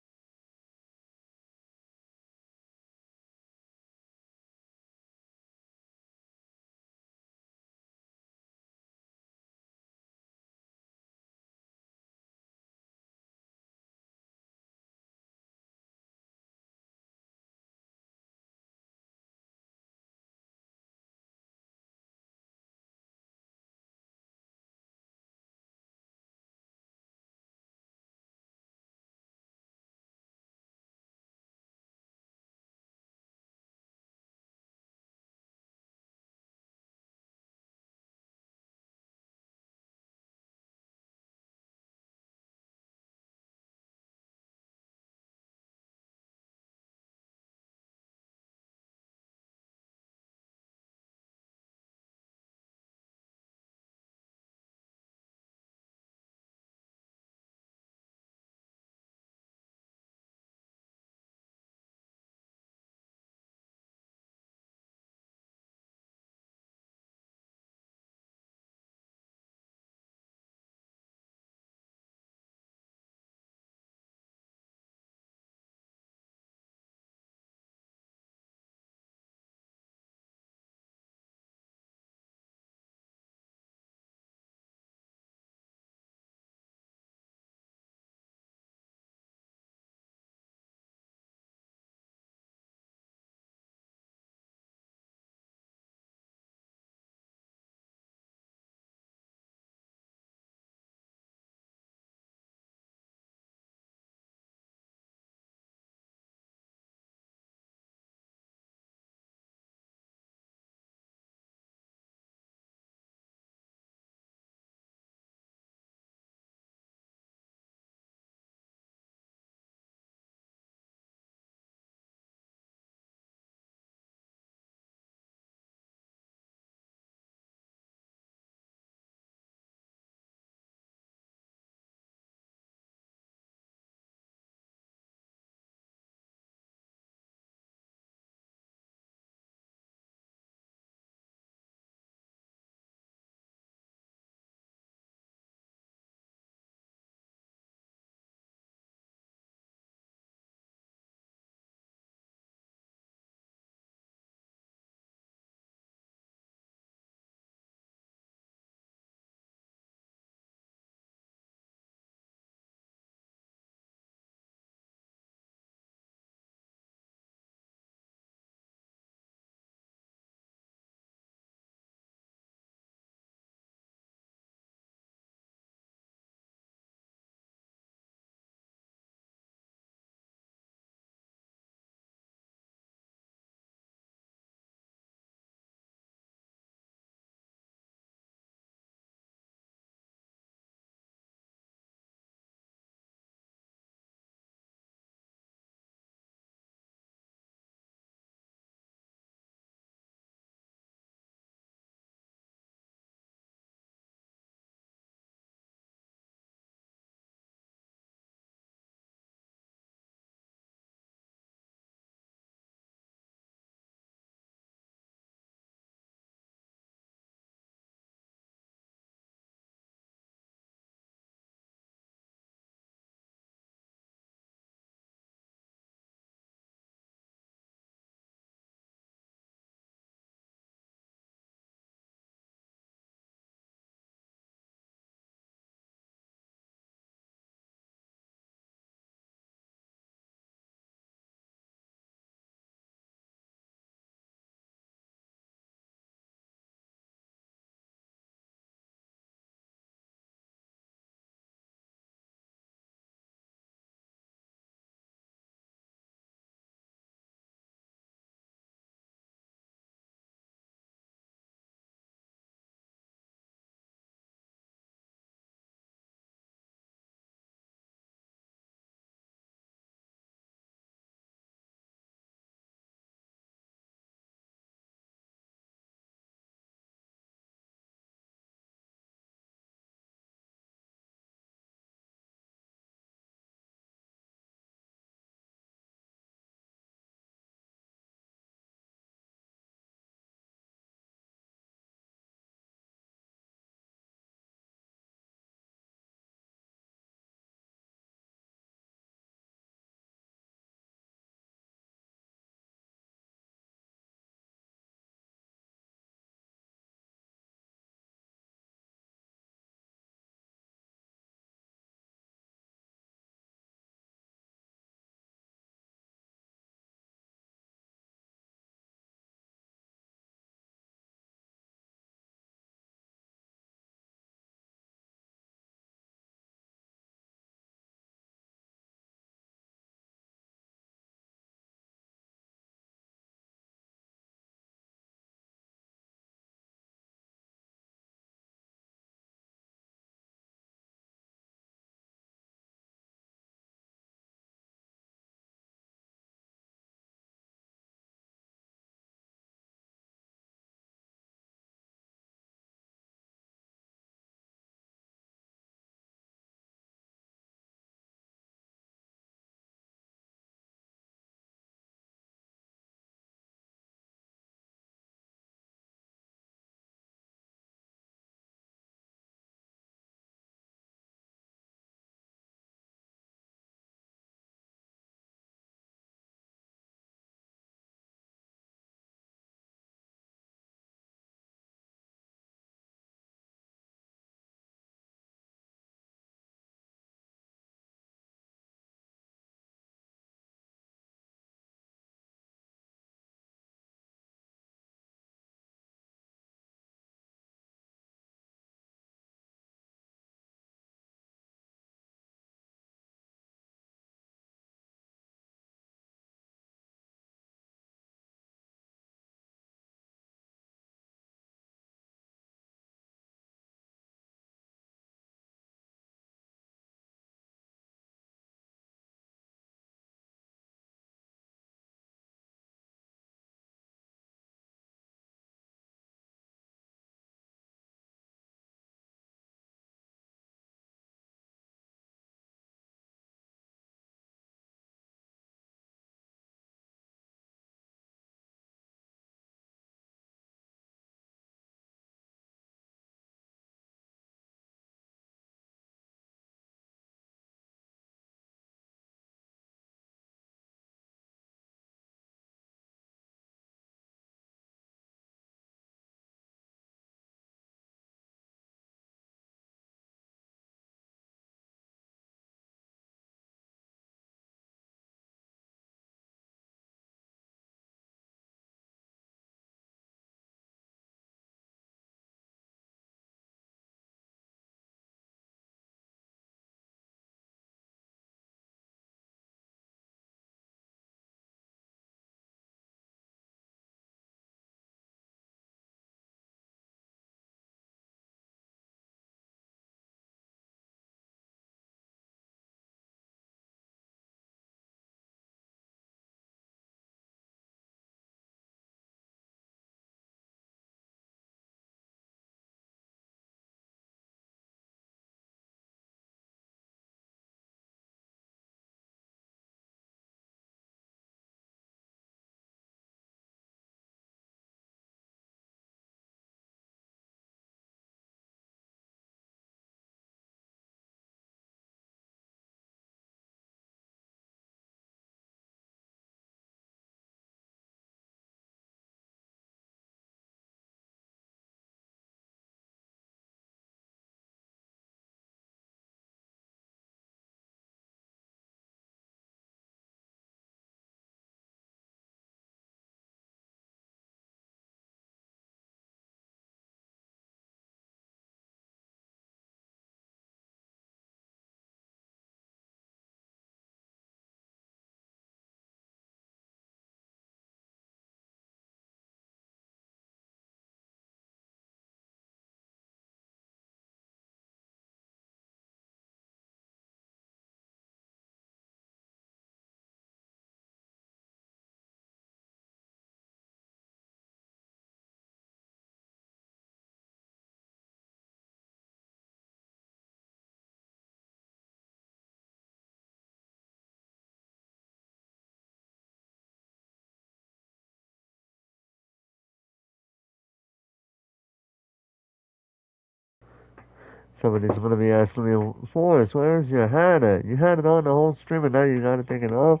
Somebody's gonna be asking me, Forrest, where's your hat at? You had it on the whole stream and now you gotta take it off?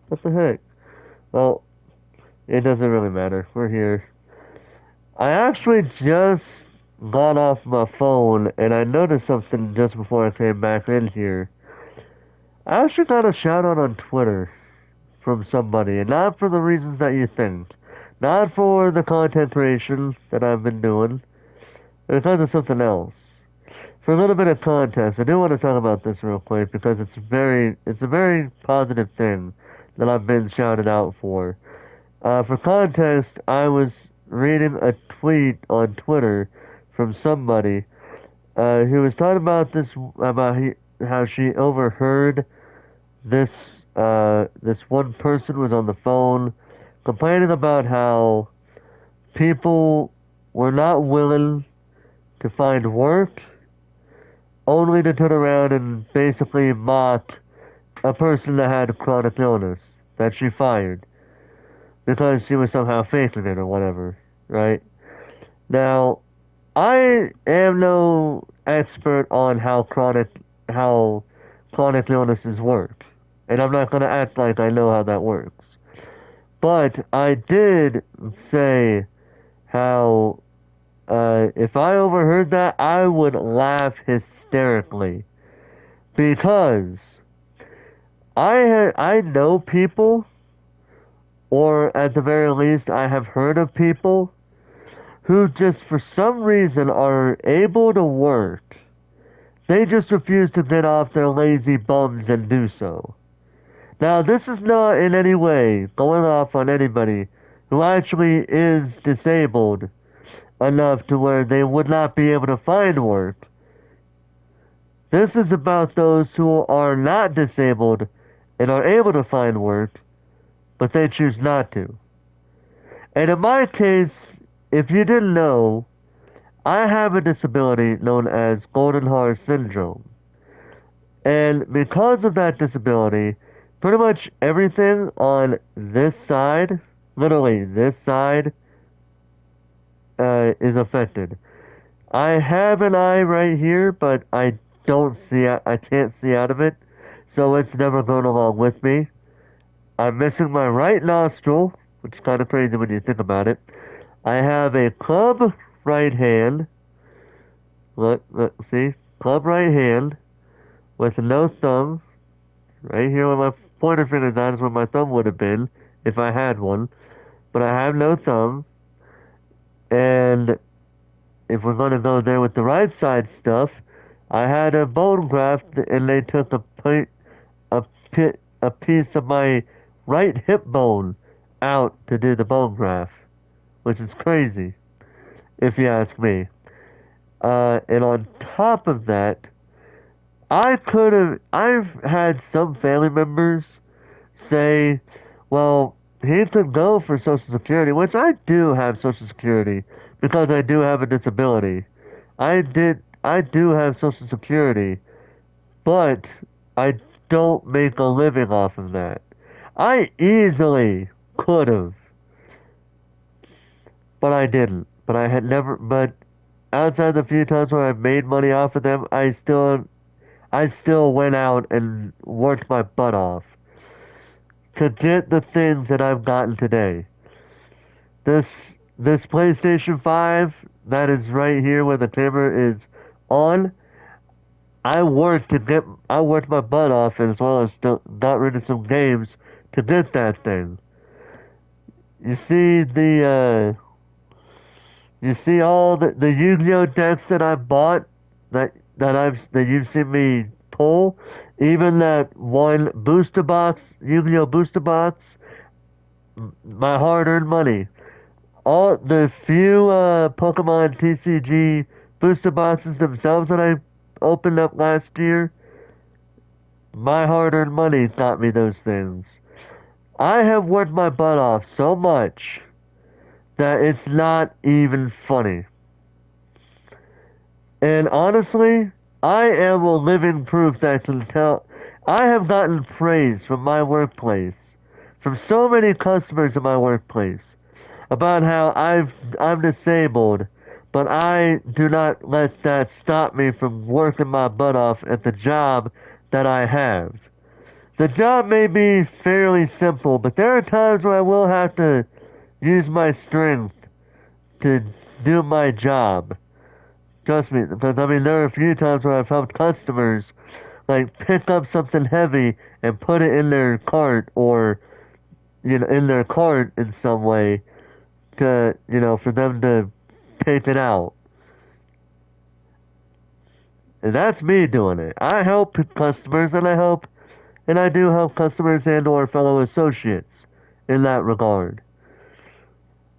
What the heck? Well, it doesn't really matter. We're here. I actually just got off my phone and I noticed something just before I came back in here. I actually got a shout out on Twitter from somebody, and not for the reasons that you think. Not for the content creation that I've been doing, but because of something else. For a little bit of context, I do want to talk about this real quick because it's a very positive thing that I've been shouted out for. For context, I was reading a tweet on Twitter from somebody who was talking about how she overheard this this one person was on the phone complaining about how people were not willing to find work, only to turn around and basically mock a person that had a chronic illness that she fired because she was somehow faking it or whatever, right? Now, I am no expert on how chronic illnesses work, and I'm not going to act like I know how that works. But I did say how if I overheard that, I would laugh hysterically because I know people, or at the very least, I have heard of people who just for some reason are able to work. They just refuse to get off their lazy bums and do so. Now, this is not in any way going off on anybody who actually is disabled enough to where they would not be able to find work. This is about those who are not disabled and are able to find work, but they choose not to. And in my case, if you didn't know, I have a disability known as Golden Heart Syndrome. And because of that disability, pretty much everything on this side, literally this side, is affected. I have an eye right here, but I can't see out of it, so it's never going along with me. I'm missing my right nostril, which is kind of crazy when you think about it. I have a club right hand. Look, see? Club right hand with no thumb. Right here where my pointer finger's at is where my thumb would have been if I had one. But I have no thumb. And if we're going to go there with the right side stuff, I had a bone graft and they took a piece of my right hip bone out to do the bone graft, which is crazy, if you ask me. And on top of that, I've had some family members say, well, he could go for Social Security, which I do have Social Security because I do have a disability. I do have Social Security, but I don't make a living off of that. I easily could have, but I didn't. But outside the few times where I've made money off of them, I still went out and worked my butt off to get the things that I've gotten today. This PlayStation 5 that is right here where the camera is on, I worked my butt off, and as well as got rid of some games to get that thing. You see all the Yu-Gi-Oh decks that I bought that you've seen me pull, even that one booster box, Yu-Gi-Oh booster box, my hard-earned money. All the few Pokemon TCG booster boxes themselves that I opened up last year, my hard-earned money got me those things. I have worked my butt off so much that it's not even funny. And honestly, I am a living proof that can tell. I have gotten praise from my workplace, from so many customers in my workplace, about how I'm disabled, but I do not let that stop me from working my butt off at the job that I have. The job may be fairly simple, but there are times where I will have to use my strength to do my job. Trust me, because I mean, there are a few times where I've helped customers like pick up something heavy and put it in their cart, or in their cart in some way to, for them to take it out. And that's me doing it. I help customers, and I do help customers and or fellow associates in that regard.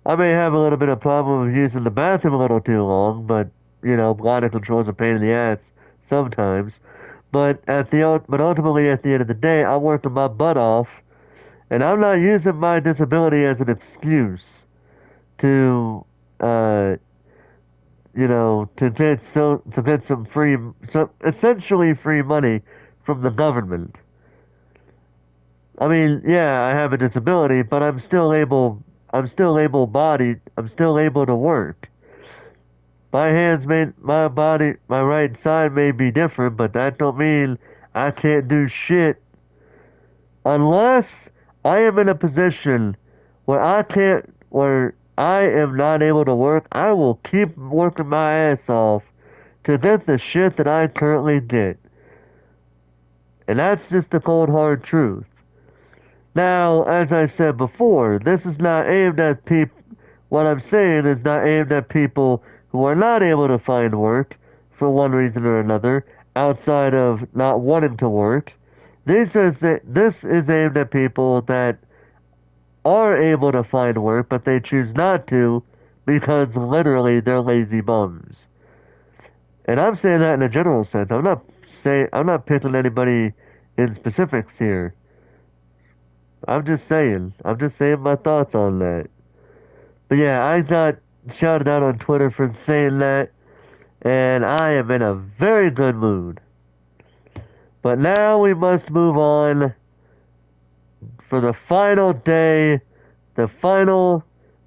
I may have a little bit of problem with using the bathroom a little too long, but, bladder control is a pain in the ass sometimes. But ultimately at the end of the day, I'm working my butt off, and I'm not using my disability as an excuse to, to get some essentially free money from the government. I mean, yeah, I have a disability, but I'm still able-bodied, I'm still able to work. My right side may be different, but that don't mean I can't do shit unless I am in a position where I am not able to work. I will keep working my ass off to get the shit that I currently get. And that's just the cold hard truth. Now, as I said before, this is not aimed at people. What I'm saying is not aimed at people who are not able to find work for one reason or another, outside of not wanting to work. This is aimed at people that are able to find work, but they choose not to because literally they're lazy bums. And I'm saying that in a general sense. I'm not picking anybody in specifics here. I'm just saying my thoughts on that. But yeah, I got shouted out on Twitter for saying that, and I am in a very good mood. But now we must move on for the final day, the final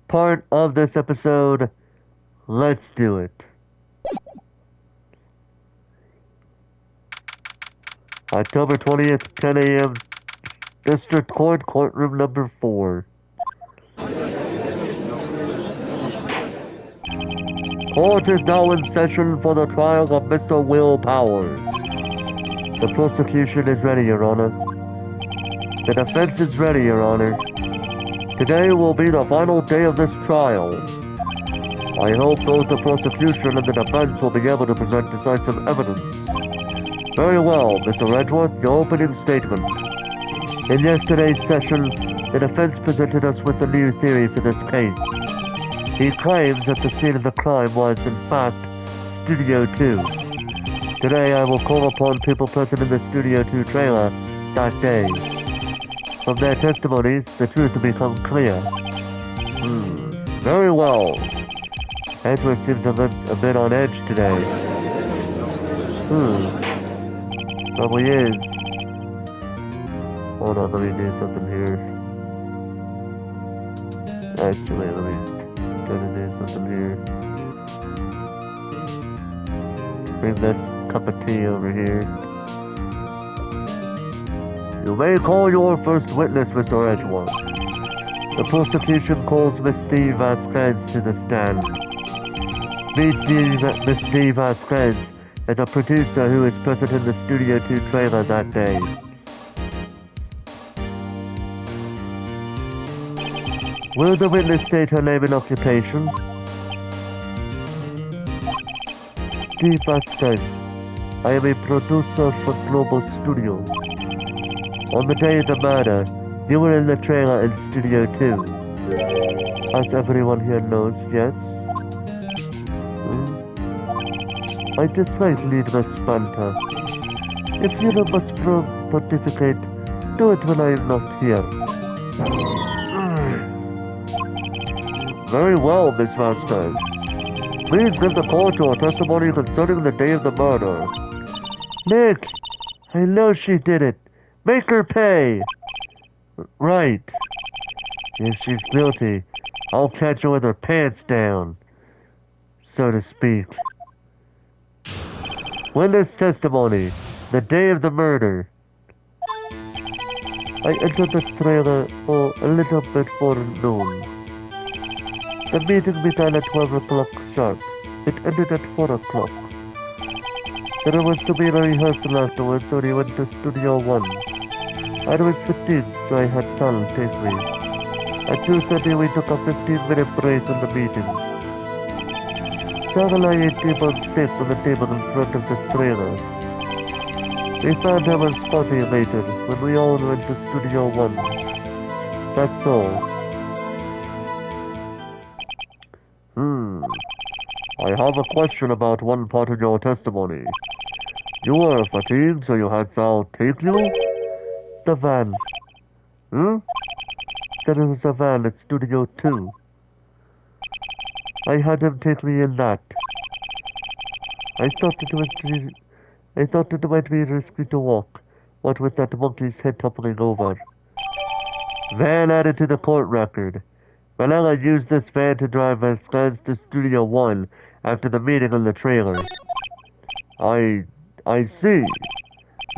part of this episode. Let's do it. October 20th, 10 a.m., District Court, Courtroom number 4. Court is now in session for the trial of Mr. Will Powers. The prosecution is ready, Your Honor. The defense is ready, Your Honor. Today will be the final day of this trial. I hope both the prosecution and the defense will be able to present decisive evidence. Very well, Mr. Edgeworth, your opening statement. In yesterday's session, the defense presented us with a new theory for this case. He claims that the scene of the crime was, in fact, Studio 2. Today I will call upon people present in the Studio 2 trailer that day. From their testimonies, the truth will become clear. Very well. Edward seems a bit on edge today. Probably is. Hold on, let me do something here. Actually, let me try to do something here. Bring this cup of tea over here. You may call your first witness, Mr. Edgeworth. The prosecution calls Miss D. Vasquez to the stand. Miss D. Vasquez is a producer who is present in the Studio 2 trailer that day. Will the witness state her name and occupation? D. Vasquez. I am a producer for Global Studios. On the day of the murder, you were in the trailer in Studio 2. As everyone here knows, yes? I dislike needless banter. If you must pontificate, do it when I am not here. Very well, Miss Vasquez. Please give the court your testimony concerning the day of the murder. Nick, I know she did it. Make her pay. Right. If she's guilty, I'll catch her with her pants down. so to speak. Witness testimony. The day of the murder. I entered the trailer a little before noon. The meeting began at 12 o'clock sharp. It ended at 4 o'clock. There was to be a rehearsal afterwards, so we went to Studio 1. I was fatigued, so I had Sal take me. At 2:30 we took a 15-minute break in the meeting. Sal and I ate T-bone steaks on the table in front of the trailer. We found I was spotty later when we all went to Studio 1. That's all. I have a question about one part of your testimony. You were fatigued, so you had Sal take you? The van. There was a van at Studio 2. I had him take me in that. I thought it might be risky to walk, what with that monkey's head toppling over. Van added to the court record. Manila used this van to drive as fans to Studio 1 after the meeting in the trailer. I see.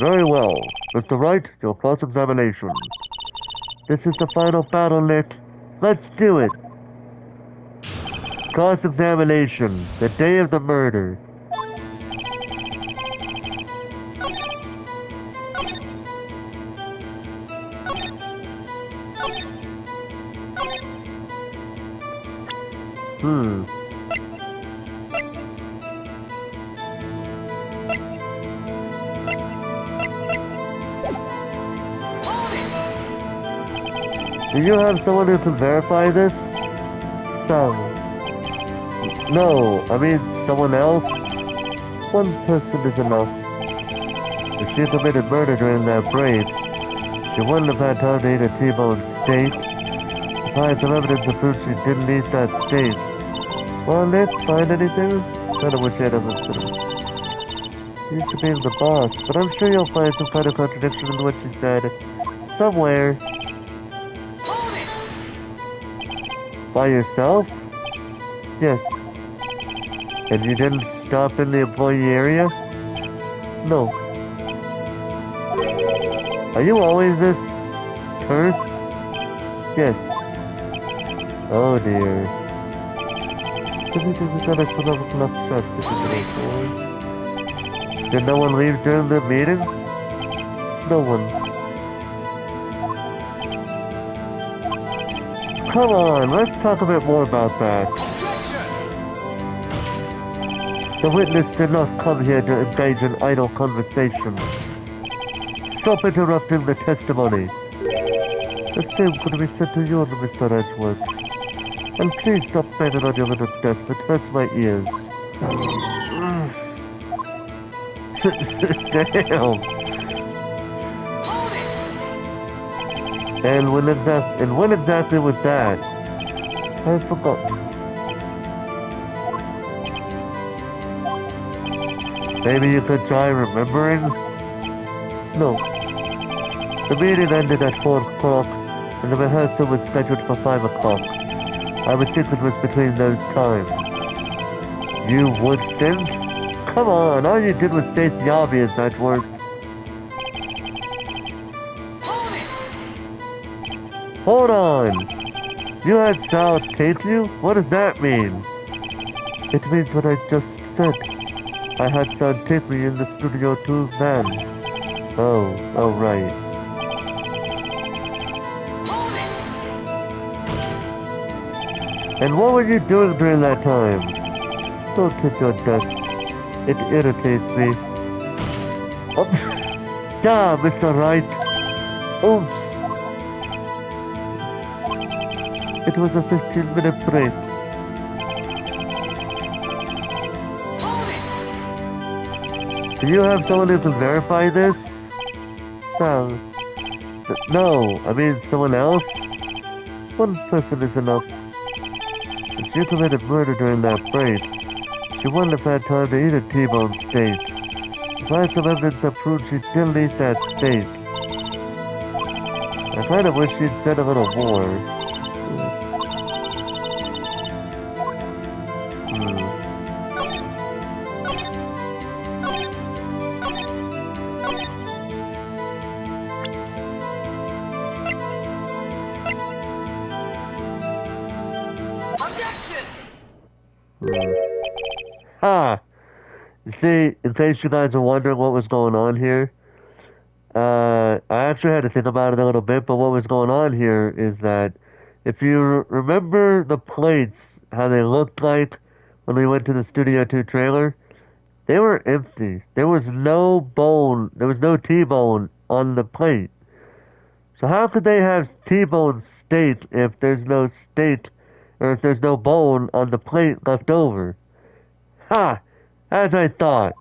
Very well. Mr. Wright, your cross-examination. This is the final battle, Nick. Let's do it. Cross-examination. The day of the murder. Do you have someone who can verify this? No, I mean someone else? One person is enough. If she committed murder during that break, she wouldn't have had time to eat a T-bone steak. Besides, some evidence to prove she didn't eat that steak. Well, Nick, find anything? Kinda wish I'd have listened. Used to being the boss, but I'm sure you'll find some kind of contradiction in what she said. Somewhere. By yourself? Yes. And you didn't stop in the employee area? No. Are you always this terse? Yes. Oh dear. Did no one leave during the meeting? No one. Come on, let's talk a bit more about that. The witness did not come here to engage in idle conversation. Stop interrupting the testimony. The same could be said to you, Mr. Edgeworth. And please stop banging on your little desk, it hurts my ears. Damn. And when exactly was that? I forgot. Maybe you could try remembering? No. The meeting ended at 4 o'clock, and the rehearsal was scheduled for 5 o'clock. I would think it was between those times. You would think? Come on, all you did was state the obvious, Edgeworth. Hold on! You had Sal tape you? What does that mean? It means what I just said. I had Sal tape me in the Studio 2 van. Oh, right. And what were you doing during that time? Don't hit your desk. It irritates me. Oh, yeah, Mr. Wright. Oops. It was a 15-minute break. Do you have someone who can verify this? Sal. No, I mean someone else? One person is enough. If you committed murder during that break, she wouldn't have had time to eat a T-bone steak. If I had some evidence that proved she didn't eat that steak. I kind of wish she'd said a little more. Objection! Ha! You see, in case you guys are wondering what was going on here, I actually had to think about it a little bit, but what was going on here is that if you remember the plates, how they looked like when we went to the Studio 2 trailer, they were empty. There was no bone, there was no T-bone on the plate. So how could they have T-bone state if there's no state, or if there's no bone on the plate left over? Ha! As I thought.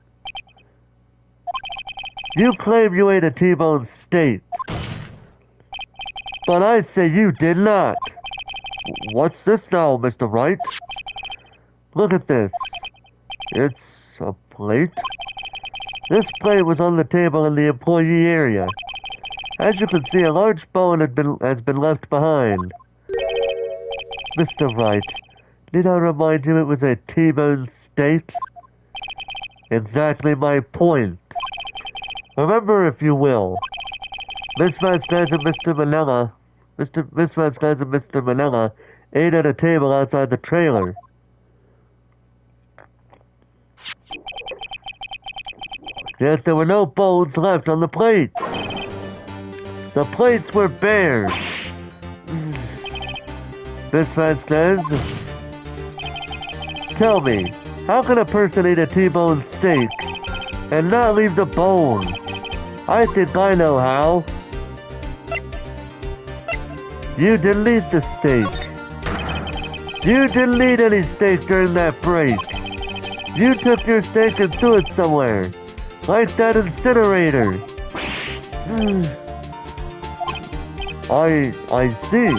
You claim you ate a T-bone steak, but I say you did not. What's this now, Mr. Wright? Look at this. It's a plate. This plate was on the table in the employee area. As you can see, a large bone has been left behind. Mr. Wright, did I remind you it was a T-bone steak? Exactly my point. Remember, if you will, Miss Vasquez and Mr. Manila, Miss Vasquez and Mr. Manila ate at a table outside the trailer. Yet there were no bones left on the plate. The plates were bare. Miss Vasquez, tell me, how can a person eat a T-bone steak and not leave the bone? I think I know how. You didn't eat the steak. You didn't eat any steak during that break. You took your steak and threw it somewhere, like that incinerator. I see.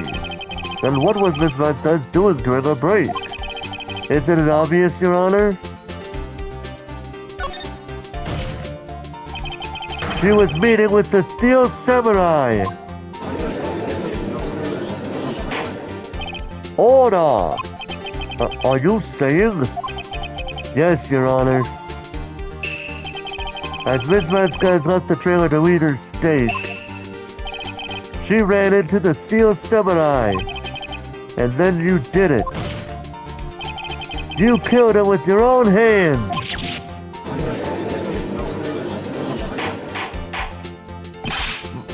Then what was Miss Vasquez doing during her break? Isn't it obvious, Your Honor? She was meeting with the Steel Samurai. Order! Are you saying? Yes, Your Honor. As Miss Vasquez left the trailer to eat her steak, she ran into the Steel Samurai. And then you did it. You killed him with your own hands.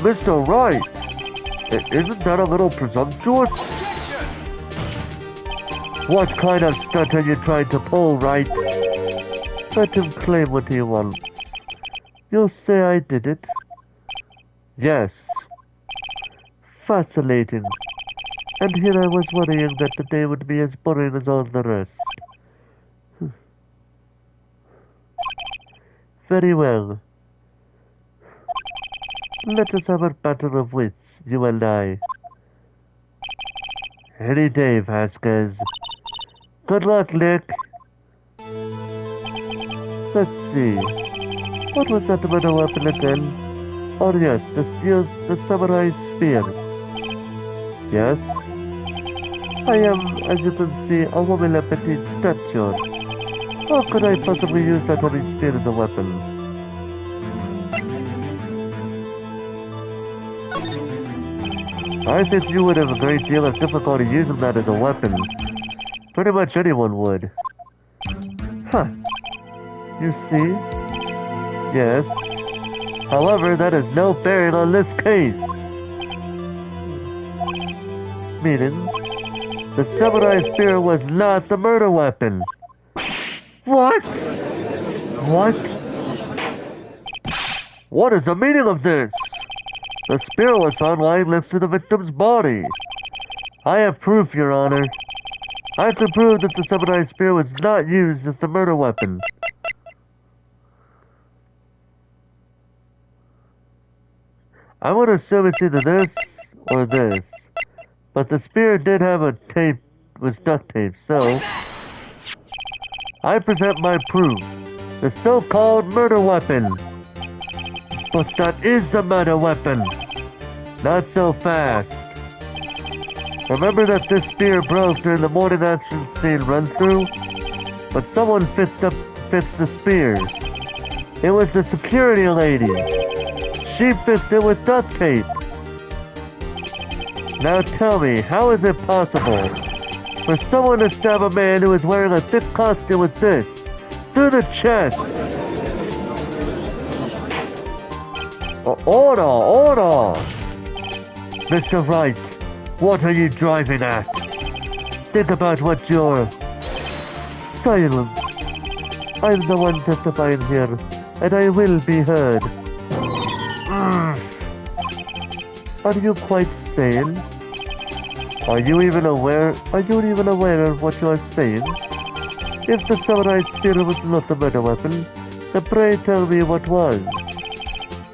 Mr. Wright, isn't that a little presumptuous? What kind of stunt are you trying to pull, Wright? Let him claim what he wants. You'll say I did it? Yes. Fascinating. And here I was worrying that the day would be as boring as all the rest. Very well. Let us have a battle of wits, you and I. Any day, Vasquez. Good luck, Nick. Let's see. What was that murder weapon again? Oh yes, the samurai spear. Yes? I am, as you can see, a woman of petite stature. How could I possibly use that heavy spear as a weapon? I think you would have a great deal of difficulty using that as a weapon. Pretty much anyone would. Huh. You see? Yes. However, that has no bearing on this case. Meaning, the samurai spear was not the murder weapon. What? What? What is the meaning of this? The spear was found lying next to the victim's body. I have proof, Your Honor. I can prove that the samurai spear was not used as the murder weapon. I would assume it's either this or this. But the spear did have a tape, was duct tape, so I present my proof. The so-called murder weapon. But that is the murder weapon. Not so fast. Remember that this spear broke during the morning action scene run-through? But someone fixed the spear. It was the security lady. She fixed it with duct tape. Now tell me, how is it possible For someone to stab a man who is wearing a thick costume with this, through the chest. Order! Mr. Wright, what are you driving at? Think about what you're... Silence. I'm the one testifying here, and I will be heard. Are you quite sane? Are you even aware of what you are saying? If the samurai spear was not a murder weapon, then pray tell me what was.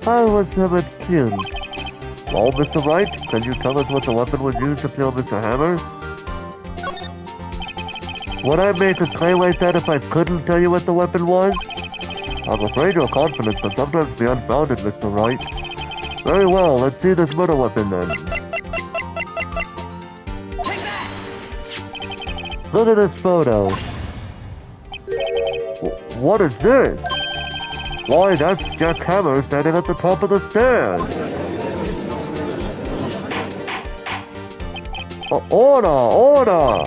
How was Hammer killed? Well, Mr. Wright, can you tell us what the weapon was used to kill Mr. Hammer? Would I make a claim like that if I couldn't tell you what the weapon was? I'm afraid your confidence can sometimes be unfounded, Mr. Wright. Very well, let's see this murder weapon then. Look at this photo. What is this? Why, that's Jack Hammer standing at the top of the stairs. Order!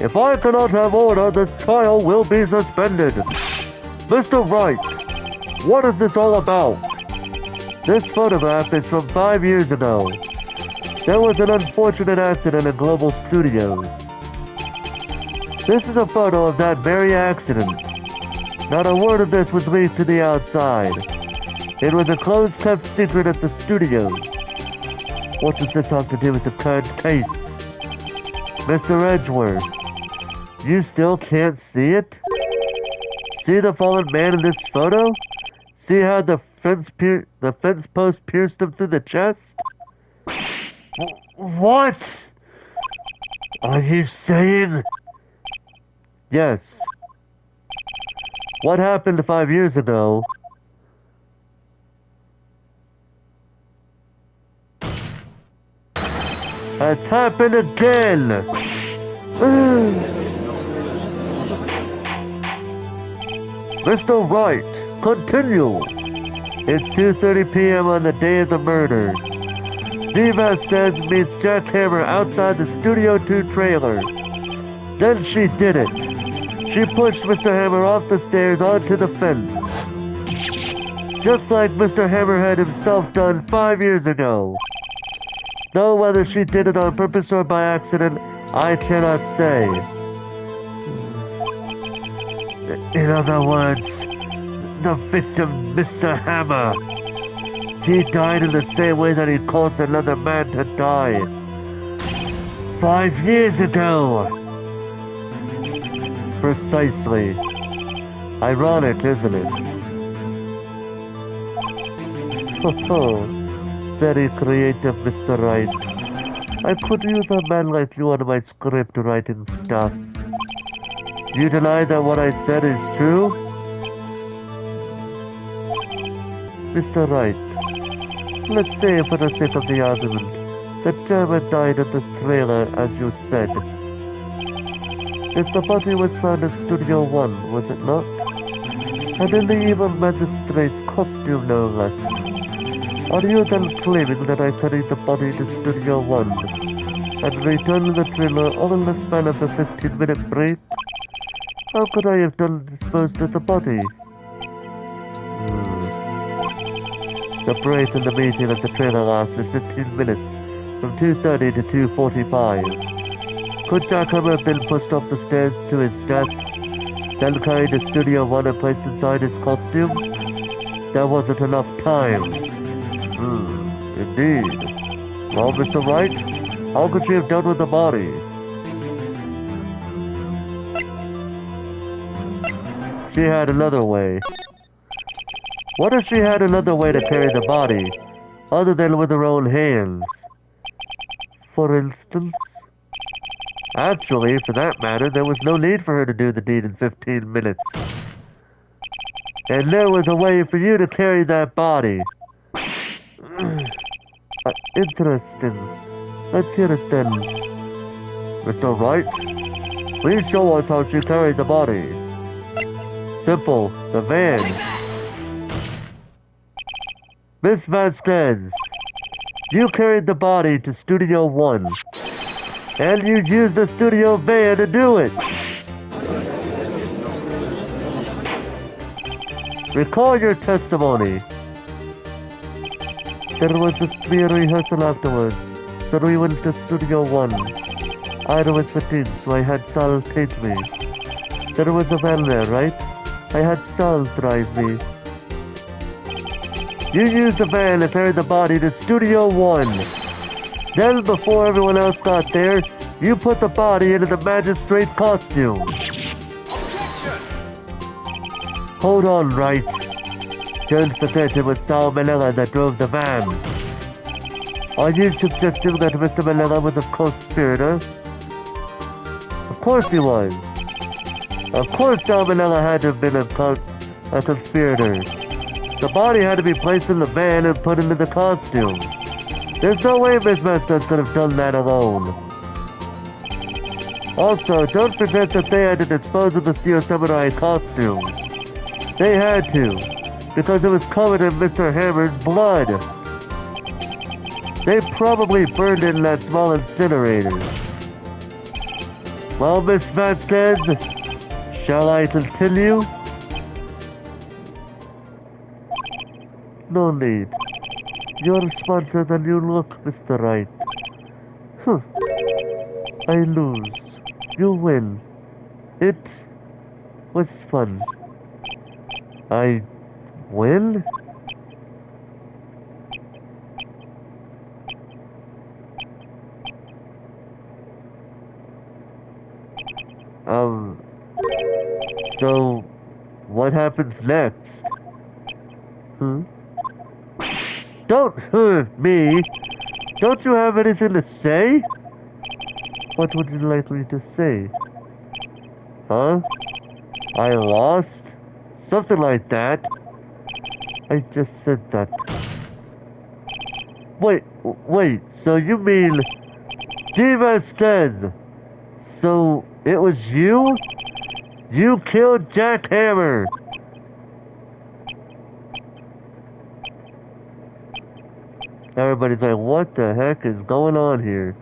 If I cannot have order, this trial will be suspended. Mr. Wright, what is this all about? This photograph is from 5 years ago. There was an unfortunate accident in Global Studios. This is a photo of that very accident. Not a word of this was leaked to the outside. It was a closed-kept secret at the studios. What does this have to do with the current case? Mr. Edgeworth, you still can't see it? See the fallen man in this photo? See how the fence post pierced him through the chest? What? Are you saying? Yes. What happened 5 years ago? Has happened again! Mr. Wright, continue! It's 2:30 p.m. on the day of the murder. Diva says meets Jack Hammer outside the Studio 2 trailer. Then she did it. She pushed Mr. Hammer off the stairs onto the fence. Just like Mr. Hammer had himself done 5 years ago. Though whether she did it on purpose or by accident, I cannot say. In other words, the victim, Mr. Hammer. He died in the same way that he caused another man to die. 5 years ago. Precisely. Ironic, isn't it? Oh, very creative, Mr. Wright. I could use a man like you on my script writing stuff. You deny that what I said is true? Mr. Wright, let's say for the sake of the argument that German died at the trailer as you said. If the body was found in Studio 1, was it not? And in the evil magistrate's costume, no less. Are you then claiming that I carried the body to Studio 1 and returned the trailer all in the span of a 15-minute break? How could I have disposed of the body? The break in the meeting at the trailer lasted 15 minutes, from 2:30 to 2:45. Could Jack Hammer have been pushed off the stairs to his death, then carried to Studio 1 and placed inside his costume? There wasn't enough time. Indeed. Well, Mr. Wright, how could she have dealt with the body? She had another way. What if she had another way to carry the body, other than with her own hands? For instance? Actually, for that matter, there was no need for her to do the deed in 15 minutes. And there was a way for you to carry that body. Interesting. Let's hear it then. Mr. Wright, please show us how she carried the body. Simple, the van. Miss Vasquez, you carried the body to Studio 1. And you used the studio van to do it. Recall your testimony. There was a smear rehearsal afterwards, so we went to Studio 1. I was fatigued, so I had Sal take me. There was a van there, right? I had Sal drive me. You used the van to carry the body to Studio 1. Then, before everyone else got there, you put the body into the magistrate costume. Hold on, Wright. Don't forget it was Sal Malella that drove the van. Are you suggesting that Mr. Malella was a co-conspirator? Of course he was. Of course Sal Malella had to have been a conspirator. The body had to be placed in the van and put into the costume. There's no way Miss Vasquez could have done that alone. Also, don't forget that they had to dispose of the Steel Samurai costume. They had to, because it was covered in Mr. Hammer's blood. They probably burned it in that small incinerator. Well, Miss Vasquez, shall I continue? No need. You're smarter than you look, Mr. Wright. I lose. You win. It was fun. I win? So, what happens next? Don't hurt me! Don't you have anything to say? What would you like me to say? Huh? I lost? Something like that. I just said that. Wait, so you mean... Vasquez? So, it was you? You killed Jack Hammer! Everybody's like, what the heck is going on here?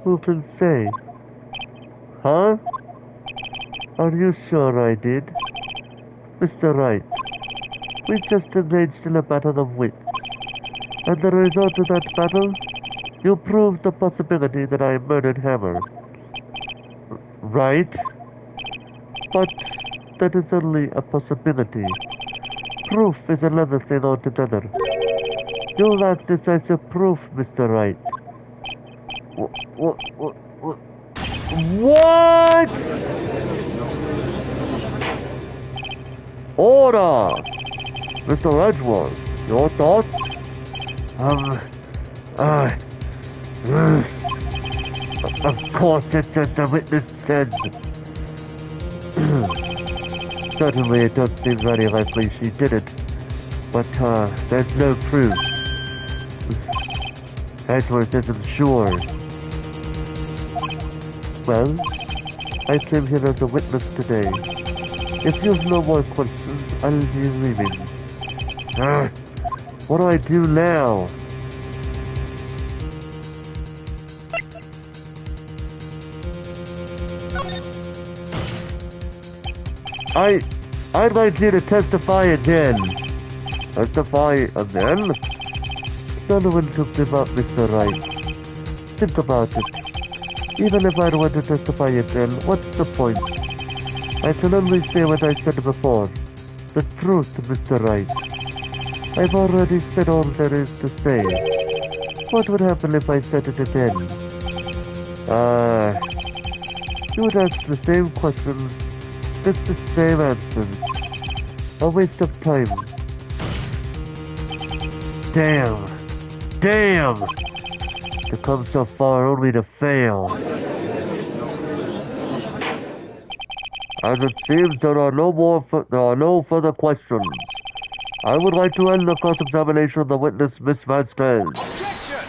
Who can say? Huh? Are you sure I did? Mr. Wright, we just engaged in a battle of wits. And the result of that battle, you proved the possibility that I murdered Hammer. Right? But that is only a possibility. Proof is another thing altogether. You lack decisive proof, Mr. Wright. What? Order! Mr. Edgeworth, your thoughts? Of course it's as the witness said. Certainly it does seem very likely she did it, but there's no proof. Edgeworth isn't sure. Well, I came here as a witness today. If you've no more questions, I'll be leaving. What do I do now? I'd like you to testify again. Testify again? None one took them up, Mr. Wright. Think about it. Even if I want to testify again, what's the point? I can only say what I said before. The truth, Mr. Wright. I've already said all there is to say. What would happen if I said it again? You would ask the same questions, get the same answers. A waste of time. Damn. To come so far only to fail. As it seems, there are no further questions. I would like to end the cross-examination of the witness, Miss Vasquez. Objection!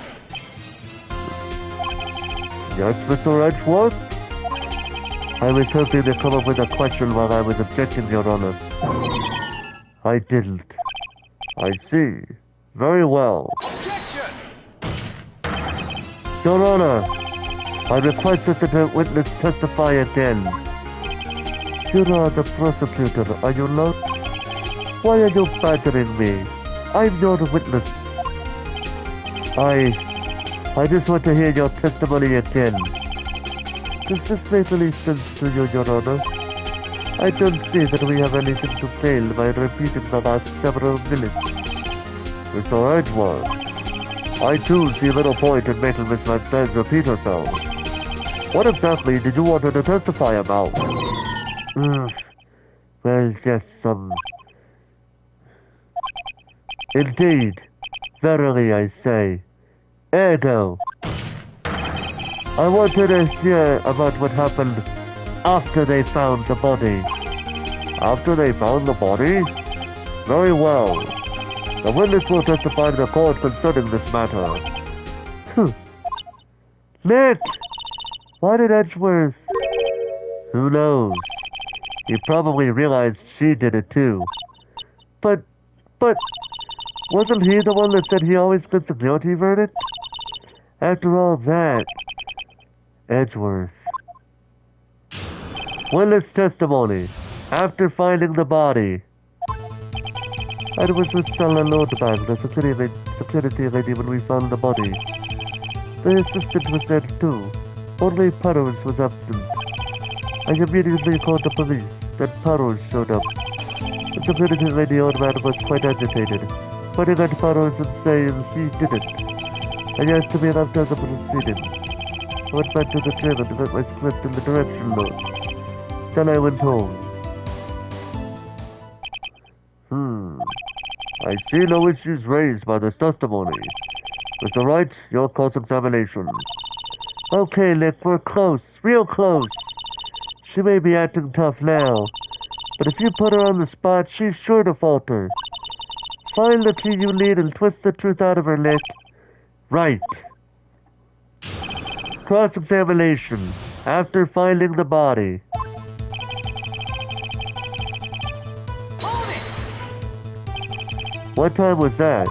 Yes, Mr. Edgeworth? I was hoping to come up with a question while I was objecting, Your Honor. I didn't. I see. Very well. Objection! Your Honor, I request that the witness testify again. You are the prosecutor, are you not? Why are you badgering me? I'm your witness. I just want to hear your testimony again. Does this make any sense to you, Your Honor? I don't see that we have anything to fail by repeating the last several minutes. Mr. Edgeworth, I too see little point in making Miss Van Zandt repeat herself. What exactly did you want her to testify about? Well, yes, Indeed, verily I say. Ergo, I want her to hear about what happened after they found the body. After they found the body? Very well. The witness will testify to the court concerning this matter. Nick! Why did Edgeworth? Who knows? He probably realized she did it too. But, wasn't he the one that said he always gets a guilty verdict? After all that, Edgeworth. Witness testimony. After finding the body. I was with Stella Lodebag, the security lady, when we found the body. The assistant was there too. Only Burroughs was absent. I immediately called the police. Then Burroughs showed up. The security lady old man was quite agitated, pointing at Burroughs and saying he did it. I asked to be left out of the proceedings. I went back to the trailer to get my script in the direction notes. Then I went home. I see no issues raised by this testimony. Mr. Wright, your cross-examination. Okay, Nick, we're close. Real close. She may be acting tough now, but if you put her on the spot, she's sure to falter. Find the key you need and twist the truth out of her, Nick. Right. Cross-examination. After finding the body. What time was that?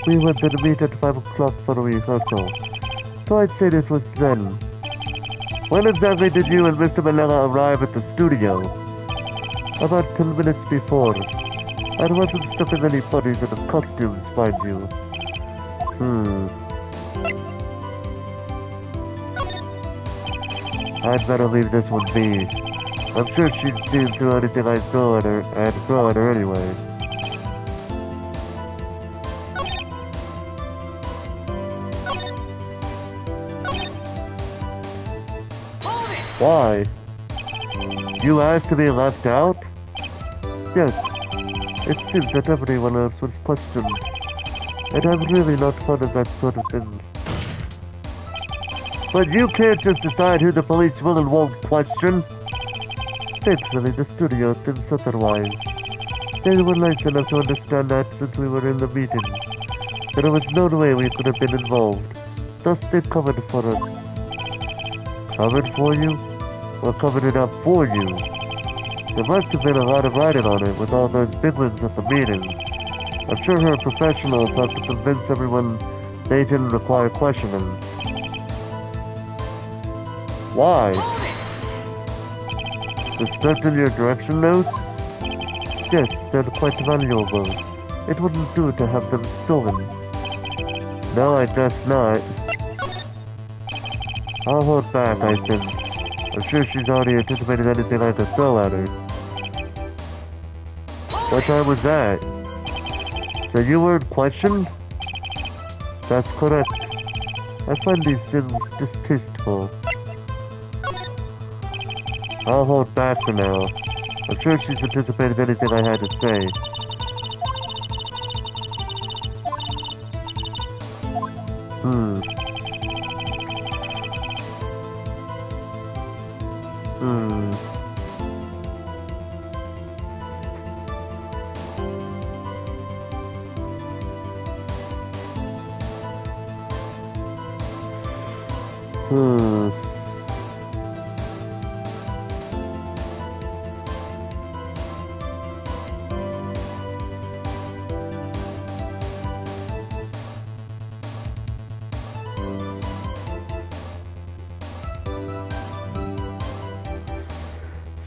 We went to the meet at 5 o'clock for a rehearsal, so I'd say this was then. When exactly did you and Mr. Manella arrive at the studio? About 10 minutes before. I wasn't stuffing any bunnies in the costumes, mind you. I'd better leave this one be. I'm sure she'd see through anything I throw at her, and throw at her anyway. Why? You asked to be left out? Yes. It seems that everyone else was questioned, and I'm really not fond of that sort of thing. But you can't just decide who the police will and won't question. Thankfully, the studio thinks otherwise. They were nice enough to understand that since we were in the meeting. There was no way we could have been involved. Thus they covered for us. Covered for you? Or covered it up for you? There must have been a lot of writing on it with all those bigwigs at the meeting. I'm sure her professionals have to convince everyone they didn't require questioning. Why? The stuff in your direction notes? Yes, they're quite valuable. It wouldn't do to have them stolen. No, I guess not. I'll hold back, I think. I'm sure she's already anticipated anything I could throw at her. What time was that? So you weren't questioned? That's correct. I find these things distasteful. I'll hold back for now. I'm sure she's anticipated anything I had to say.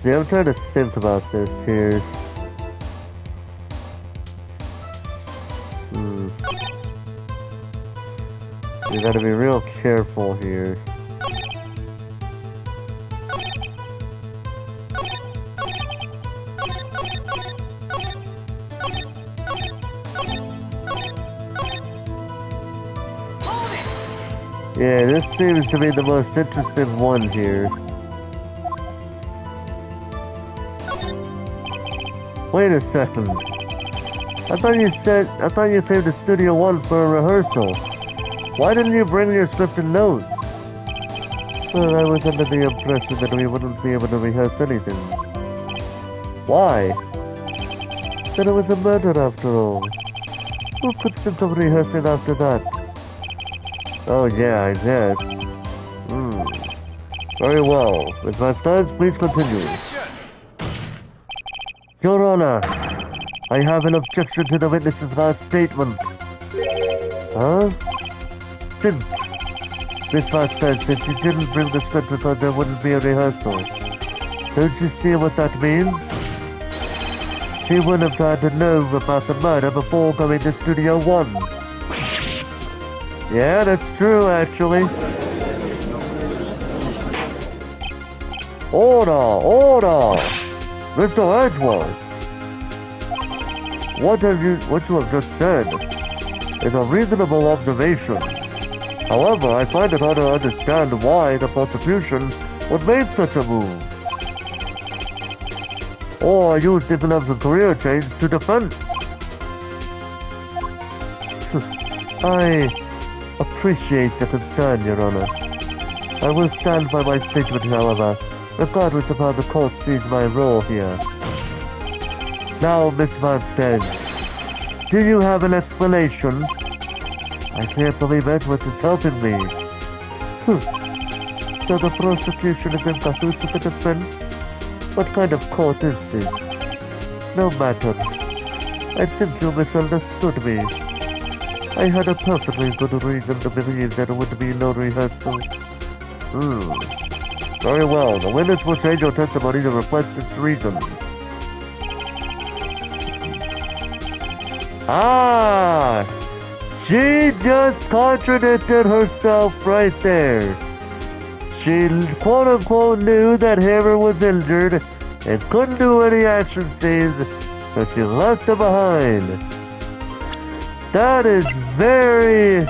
See, I'm trying to think about this here. You gotta be real careful here. Yeah, this seems to be the most interesting one here. Wait a second. I thought you saved the Studio One for a rehearsal. Why didn't you bring your script and notes? Well, I was under the impression that we wouldn't be able to rehearse anything. Why? That it was a murder after all. Who could think of rehearsing after that? Oh yeah, I guess. Very well. Miss Vasquez, please continue. Your Honor, I have an objection to the witness's last statement. Huh? Since Miss Vasquez said she didn't bring the script because there wouldn't be a rehearsal. Don't you see what that means? She wouldn't have tried to know about the murder before going to Studio One. Yeah, that's true, actually. Order! Mr. Edgeworth! What you have just said is a reasonable observation. However, I find it hard to understand why the prosecution would make such a move. Or use the a career change to defend. I appreciate the concern, Your Honor. I will stand by my statement, however, regardless of how the court sees my role here. Now, Miss Vasquez, do you have an explanation? I can't believe Edgeworth is helping me. So the prosecution is in cahoots with the defense? What kind of court is this? No matter. I think you misunderstood me. I had a perfectly good reason to believe that it would be no rehearsal. Very well. The witness will change your testimony to reflect its reason. Ah! She just contradicted herself right there. She quote-unquote knew that Hammer was injured and couldn't do any action scenes, so she left him behind. That is very,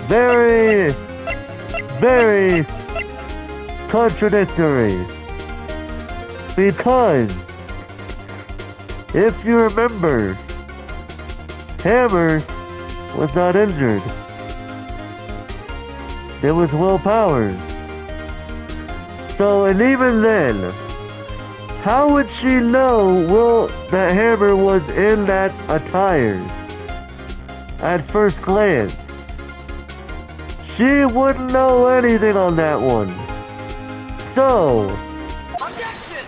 very, very contradictory. Because, if you remember, Hammer was not injured. It was Will Powers. So, and even then, how would she know that Hammer was in that attire? At first glance, she wouldn't know anything on that one. So, Objection!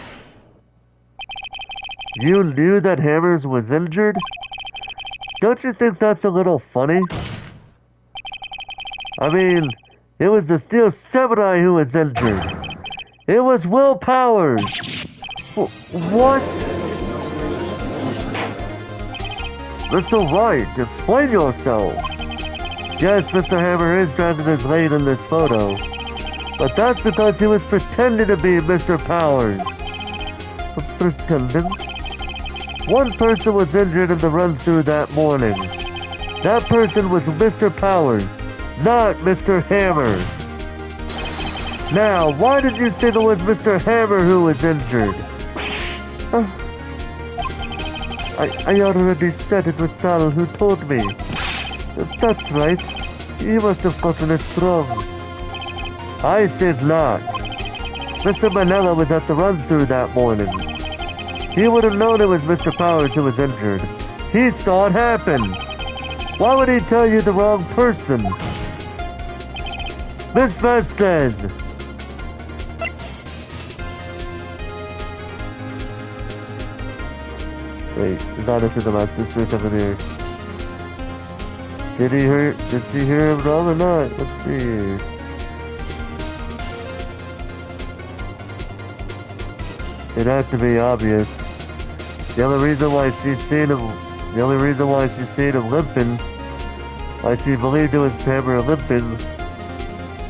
You knew that Hammers was injured? Don't you think that's a little funny? I mean, it was the Steel Samurai who was injured. It was Will Powers. What? Mr. Wright, explain yourself. Yes, Mr. Hammer is dressed as late in this photo. But that's because he was pretending to be Mr. Powers. Pretending? One person was injured in the run-through that morning. That person was Mr. Powers, not Mr. Hammer. Now, why did you say it was Mr. Hammer who was injured? I already said it was Sal who told me. That's right. He must have gotten it wrong. I did not. Mr. Manella was at the run-through that morning. He would have known it was Mr. Powers who was injured. He saw it happen. Why would he tell you the wrong person? Miss Vasquez! Wait, Adonis is about sister coming here. Did she hear him wrong or not? Let's see. It had to be obvious. The only reason why she's seen him limping, why she believed it was Hammer limping,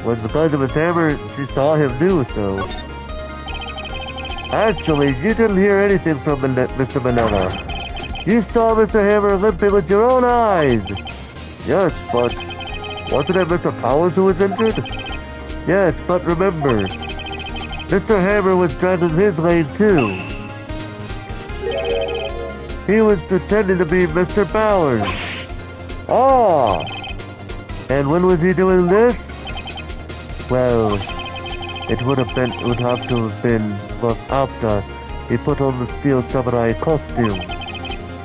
was because of his hammer. She saw him do so. Actually, you didn't hear anything from Mr. Manila. You saw Mr. Hammer limping with your own eyes. Yes, but wasn't it Mr. Powers who was injured? Yes, but remember, Mr. Hammer was driving his lane too. He was pretending to be Mr. Powers. Ah! And when was he doing this? Well, it would have to have been after he put on the Steel Samurai costume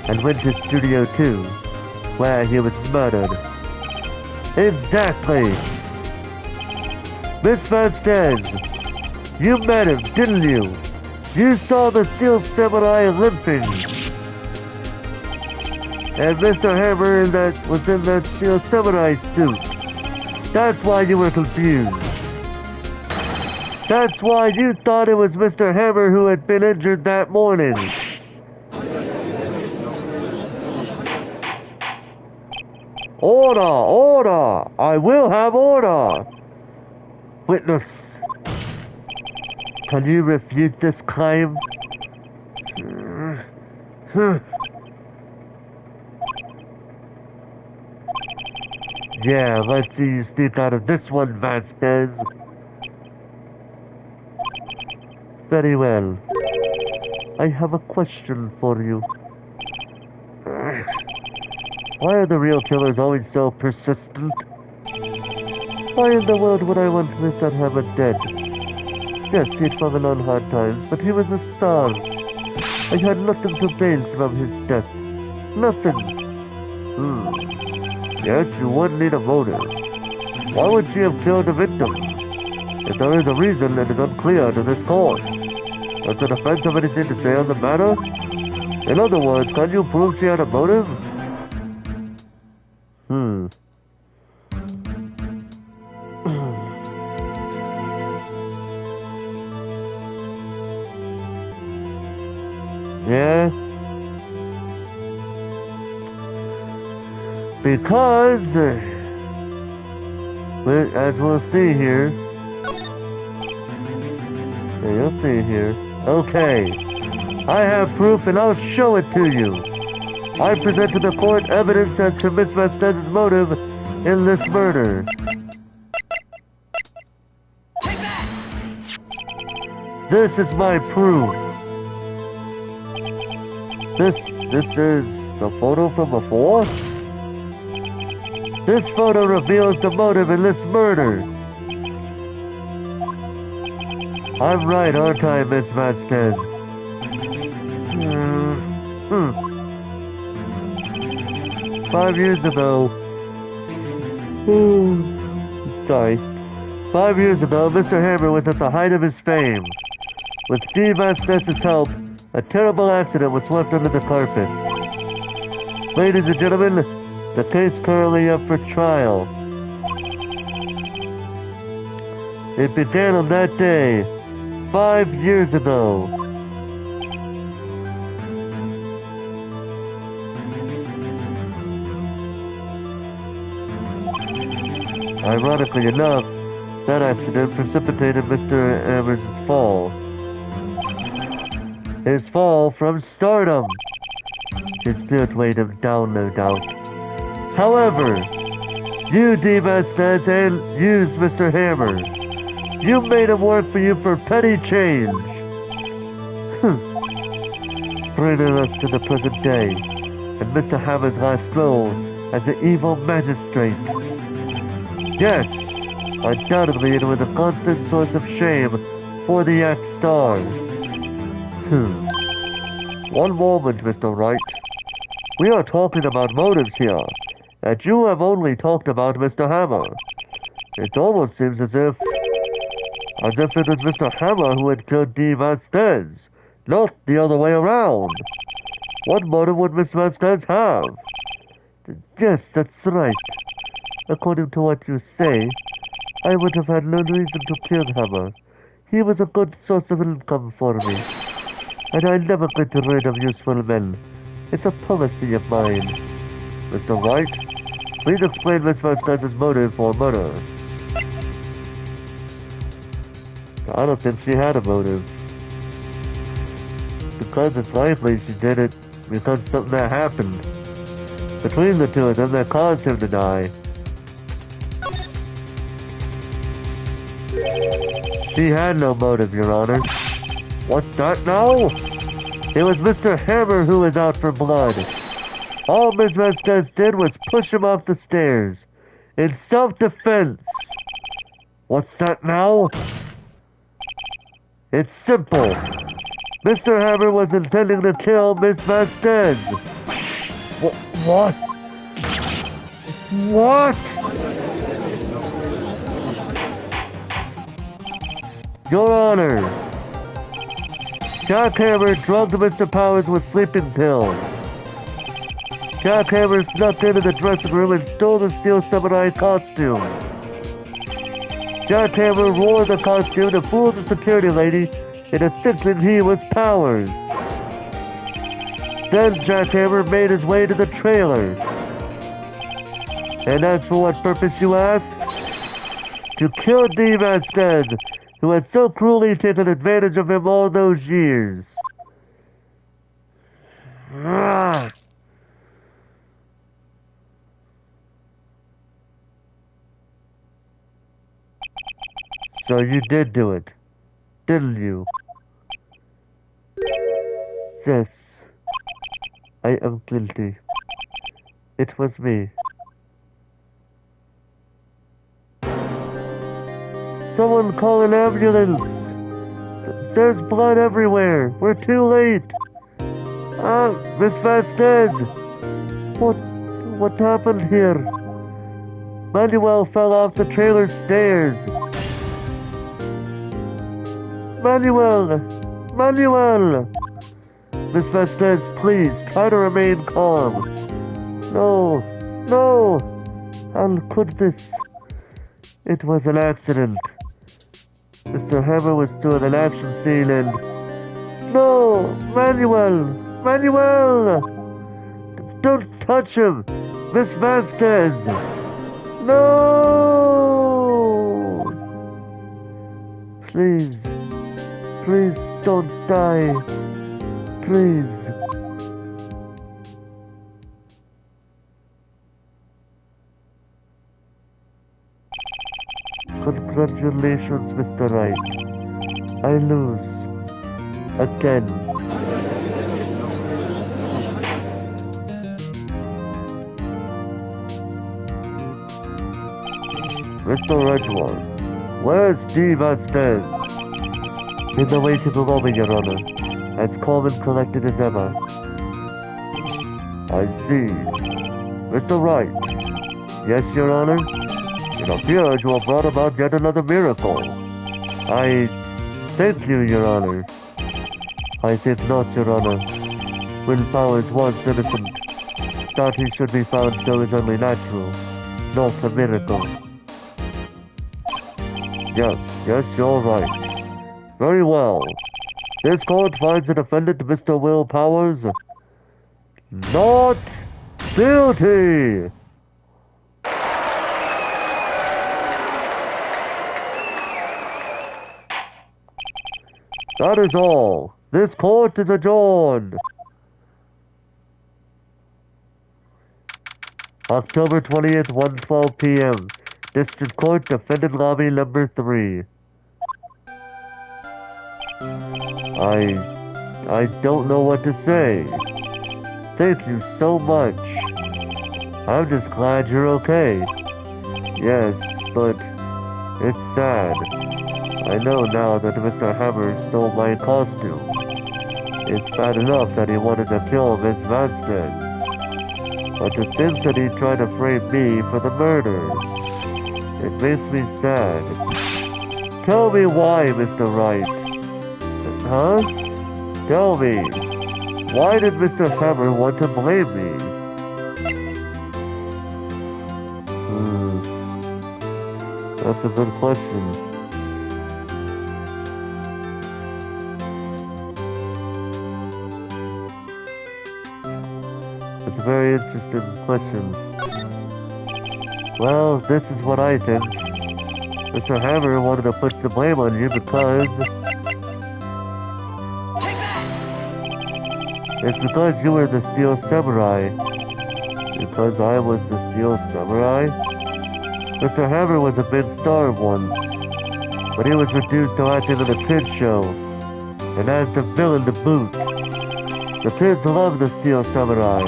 and went to Studio 2, where he was murdered. Exactly! Miss Vasquez, you met him, didn't you? You saw the Steel Samurai limping. And Mr. Hammer was in that Steel Samurai suit. That's why you were confused. That's why you thought it was Mr. Hammer who had been injured that morning. Order! Order! I will have order! Witness, can you refute this claim? Yeah, let's see you sneak out of this one, Vasquez. Very well. I have a question for you. Why are the real killers always so persistent? Why in the world would I want Mr. Hammer dead? Yes, he'd fallen on hard times, but he was a star. I had nothing to gain from his death. Nothing. Yes, you would need a motive. Why would she have killed the victim? If there is a reason, it is unclear to this court. Does the defense have anything to say on the matter? In other words, can you prove she had a motive? Yeah? Because, as we'll see here, you'll see here. Okay, I have proof and I'll show it to you. I present to the court evidence as to Miss Vasquez's motive in this murder. Take that! This is my proof. This is the photo from before? This photo reveals the motive in this murder. I'm right, aren't I, Miss Vasquez? 5 years ago... Sorry. 5 years ago, Mr. Hammer was at the height of his fame. With Steve Vasquez's help, a terrible accident was swept under the carpet. Ladies and gentlemen, the case currently up for trial. It began on that day, 5 years ago. Ironically enough, that accident precipitated Mr. Hammer's fall. His fall from stardom. His spirit weighed him down, no doubt. However, you, D. Vasquez, and used Mr. Hammer. You made him work for you for petty change. Bringing us to the present day, and Mr. Hammer's last role as the evil magistrate. Yes, undoubtedly it was a constant source of shame for the act stars. One moment, Mr. Wright. We are talking about motives here, and you have only talked about Mr. Hammer. It almost seems as if it was Mr. Hammer who had killed D. Vasquez, not the other way around. What motive would Miss Vasquez have? Yes, that's right. According to what you say, I would have had no reason to kill Hammer. He was a good source of income for me. and I never get rid of useful men. It's a policy of mine. Mr. Wright, please explain Miss Vasquez's motive for murder. I don't think she had a motive. Because it's likely she did it because something that happened between the two of them that caused him to die. She had no motive, Your Honor. What's that now? It was Mr. Hammer who was out for blood. All Ms. Vasquez did was push him off the stairs. In self-defense. What's that now? It's simple. Mr. Hammer was intending to kill Miss Vasquez. What? What? Your Honor, Jackhammer drugged Mr. Powers with sleeping pills. Jackhammer snuck into the dressing room and stole the Steel Samurai costume. Jackhammer wore the costume to fool the security lady into thinking he was Powers. Then Jackhammer made his way to the trailer. And as for what purpose, you ask? To kill Dee Vasquez, who had so cruelly taken advantage of him all those years. So you did do it, didn't you? Yes, I am guilty. It was me. Someone call an ambulance! There's blood everywhere! We're too late! Miss Vasquez! What happened here? Manuel fell off the trailer stairs! Manuel! Miss Vasquez, please, try to remain calm. No! How could this? It was an accident. Mr. Hammer was doing an action scene and... No! Manuel! Don't touch him! Miss Vasquez! No! Please don't die. Please. Congratulations, Mr. Wright. I lose. Again. Mr. Redwall, where's Dee Vasquez? In the waiting room over, Your Honor. As calm and collected as ever. I see. Mr. Wright. Yes, Your Honor? It appears you have brought about yet another miracle. I thank you, Your Honor. I think not, Your Honor. When Powers was innocent, that he should be found so is only natural, not a miracle. Yes, you're right. Very well. This court finds the defendant, Mr. Will Powers, not guilty! That is all. This court is adjourned. October 20th, 1:12 p.m. District Court, Defendant Lobby number 3. I don't know what to say. Thank you so much. I'm just glad you're okay. Yes, but it's sad. I know now that Mr. Hammer stole my costume. It's bad enough that he wanted to kill Miss Vasquez. But to think that he tried to frame me for the murder, it makes me sad. Tell me why, Mr. Wright. Huh? Tell me, why did Mr. Hammer want to blame me? That's a good question. very interesting question. Well, this is what I think. Mr. Hammer wanted to put the blame on you because... It's because you were the Steel Samurai. Because I was the Steel Samurai? Mr. Hammer was a big star once, but he was reduced to acting in a kid show, and as the villain to boot. The kids loved the Steel Samurai,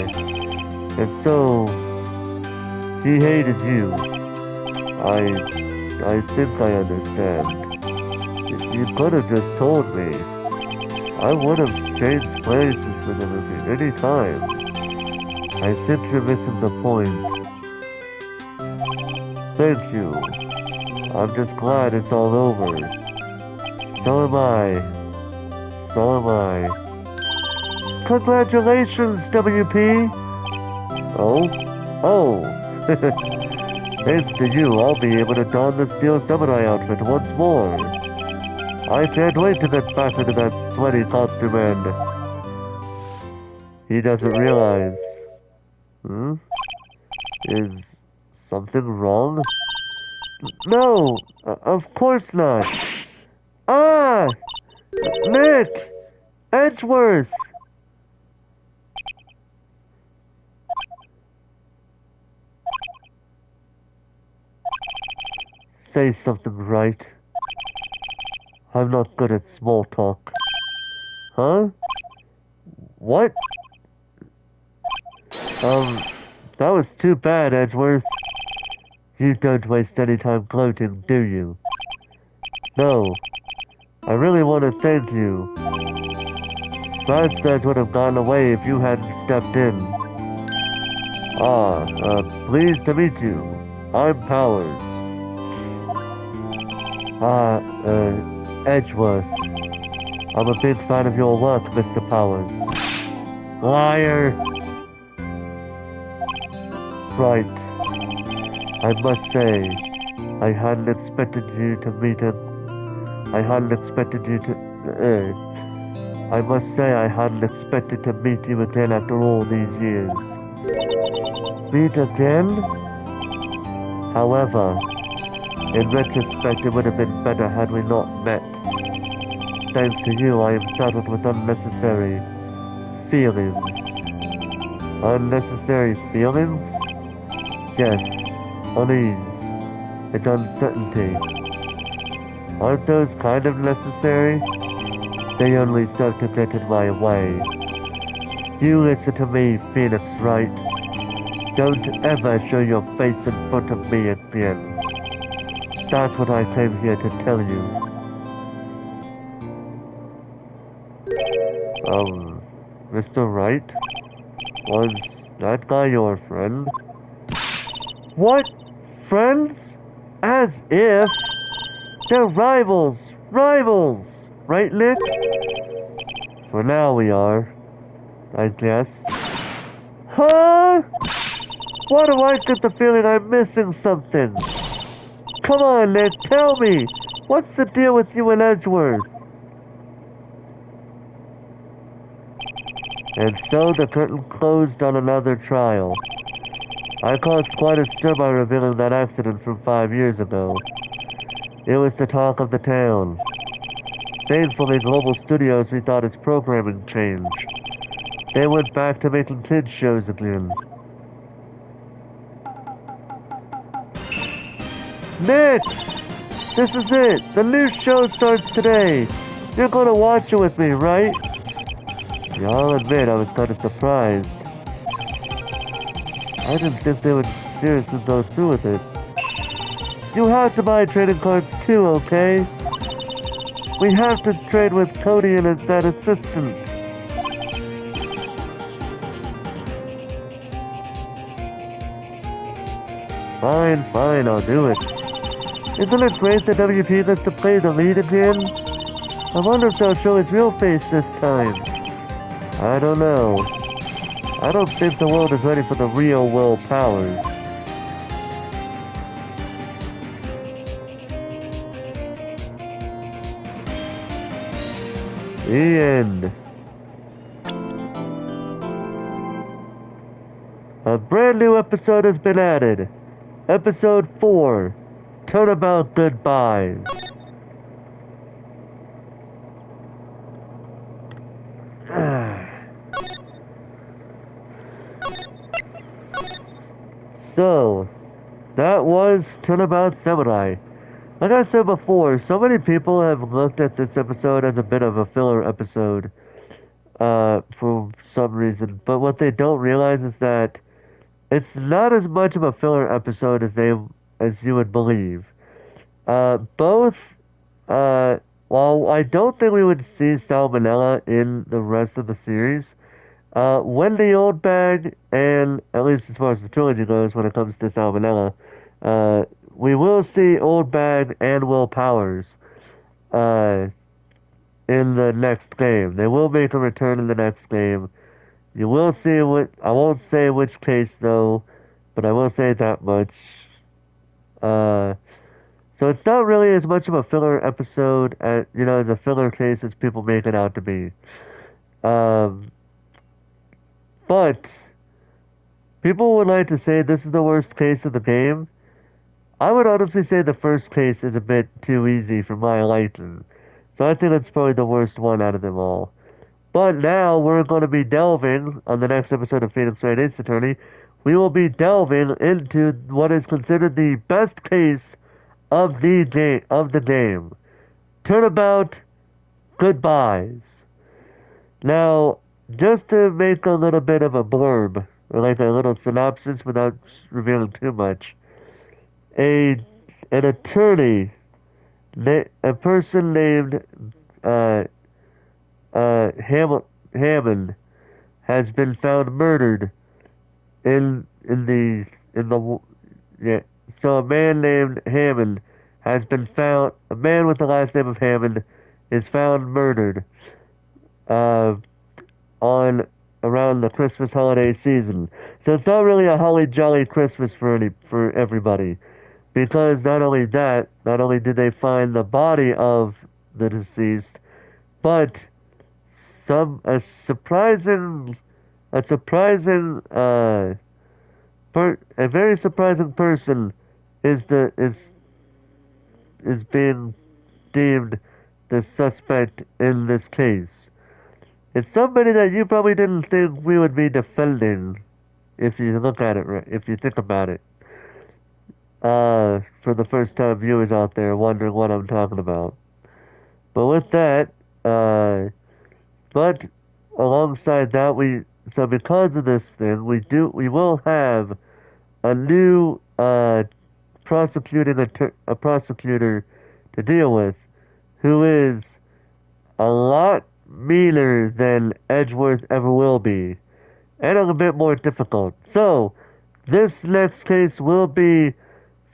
and so he hated you. I think I understand. You could have just told me. I would have changed places with him at any time. I think you're missing the point. Thank you. I'm just glad it's all over. So am I. So am I. Congratulations, WP! Oh? Oh! Thanks to you, I'll be able to don the Steel Samurai outfit once more. I can't wait to get back into that sweaty costume and... He doesn't realize. Is something wrong? No! Of course not! Ah! Nick! Edgeworth! Say something, Wright. I'm not good at small talk. Huh? What? That was too bad, Edgeworth. You don't waste any time gloating, do you? No. I really want to thank you. Bad would have gone away if you hadn't stepped in. Pleased to meet you. I'm Powers. Edgeworth. I'm a big fan of your work, Mr. Powers. Liar! Right. I must say, I hadn't expected you to meet him. I hadn't expected you to... I must say I hadn't expected to meet you again after all these years. Meet again? However, in retrospect it would have been better had we not met. Thanks to you, I am saddled with unnecessary feelings. Unnecessary feelings? Yes, unease and uncertainty. Aren't those kind of necessary? They only serve to get in my way. You listen to me, Phoenix Wright. Don't ever show your face in front of me again. That's what I came here to tell you. Mr. Wright? Was that guy your friend? What? Friends? As if... They're rivals! Rivals! Right, Nick? For now we are. I guess. Huh? Why do I get the feeling I'm missing something? Come on, Nick, tell me! What's the deal with you and Edgeworth? And so the curtain closed on another trial. I caused quite a stir by revealing that accident from 5 years ago. It was the talk of the town. Thankfully, Global Studios rethought its programming change. They went back to making kids shows again. Nick! This is it! The new show starts today! You're gonna watch it with me, right? Yeah, I'll admit I was kind of surprised. I didn't think they would seriously go through with it. You have to buy trading cards too, okay? We have to trade with Cody and that assistant. Fine, I'll do it. Isn't it great that WP gets to play the lead again? I wonder if they'll show his real face this time. I don't know. I don't think the world is ready for the real Will Powers. The end. A brand new episode has been added. Episode 4, Turnabout Goodbyes. So, that was Turnabout Samurai. Like I said before, so many people have looked at this episode as a bit of a filler episode, for some reason. But what they don't realize is that it's not as much of a filler episode as you would believe. Both, while I don't think we would see Salmonella in the rest of the series, when the old bag, and at least as far as the trilogy goes, when it comes to Salmonella, we will see Old Bag and Will Powers in the next game. They will make a return in the next game. You will see what I won't say which case though, but I will say that much. So it's not really as much of a filler episode as as a filler case as people make it out to be. But people would like to say this is the worst case of the game. I would honestly say the first case is a bit too easy for my liking. So I think it's probably the worst one out of them all. But now we're going to be delving, on the next episode of Phoenix Wright Ace Attorney, we will be delving into what is considered the best case of the game. Turnabout Goodbyes. Now, just to make a little bit of a blurb, or like a little synopsis without revealing too much, an attorney, a person named Hammond, has been found murdered in the yeah. So a man named Hammond has been found. A man with the last name of Hammond is found murdered on around the Christmas holiday season. So it's not really a holly jolly Christmas for everybody. Because not only did they find the body of the deceased, but a very surprising person is being deemed the suspect in this case. It's somebody that you probably didn't think we would be defending if you look at it right, if you think about it. For the first time viewers out there wondering what I'm talking about. But with that, but alongside that, so because of this thing, we will have a new prosecutor to deal with, who is a lot meaner than Edgeworth ever will be, and a bit more difficult. So this next case will be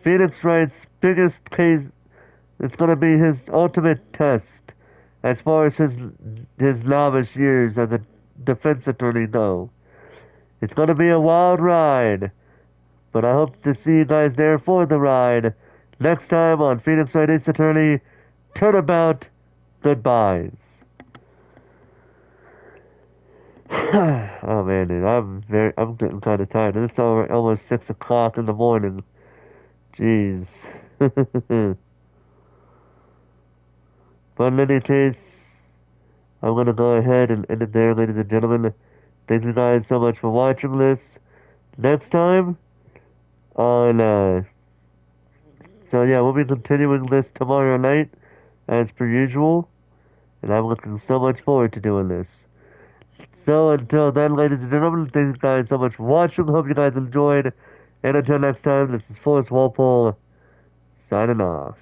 Phoenix Wright's biggest case. It's going to be his ultimate test as far as his novice years as a defense attorney go. It's going to be a wild ride, but I hope to see you guys there for the ride next time on Phoenix Wright Ace Attorney Turnabout Goodbyes. Oh man, dude, I'm getting kind of tired. It's almost 6 o'clock in the morning. Jeez. But in any case, I'm going to go ahead and end it there, ladies and gentlemen. Thank you guys so much for watching this. Next time, so yeah, we'll be continuing this tomorrow night, as per usual. And I'm looking so much forward to doing this. So until then, ladies and gentlemen, thank you guys so much for watching. Hope you guys enjoyed. And until next time, this is Forrest Walpole, signing off.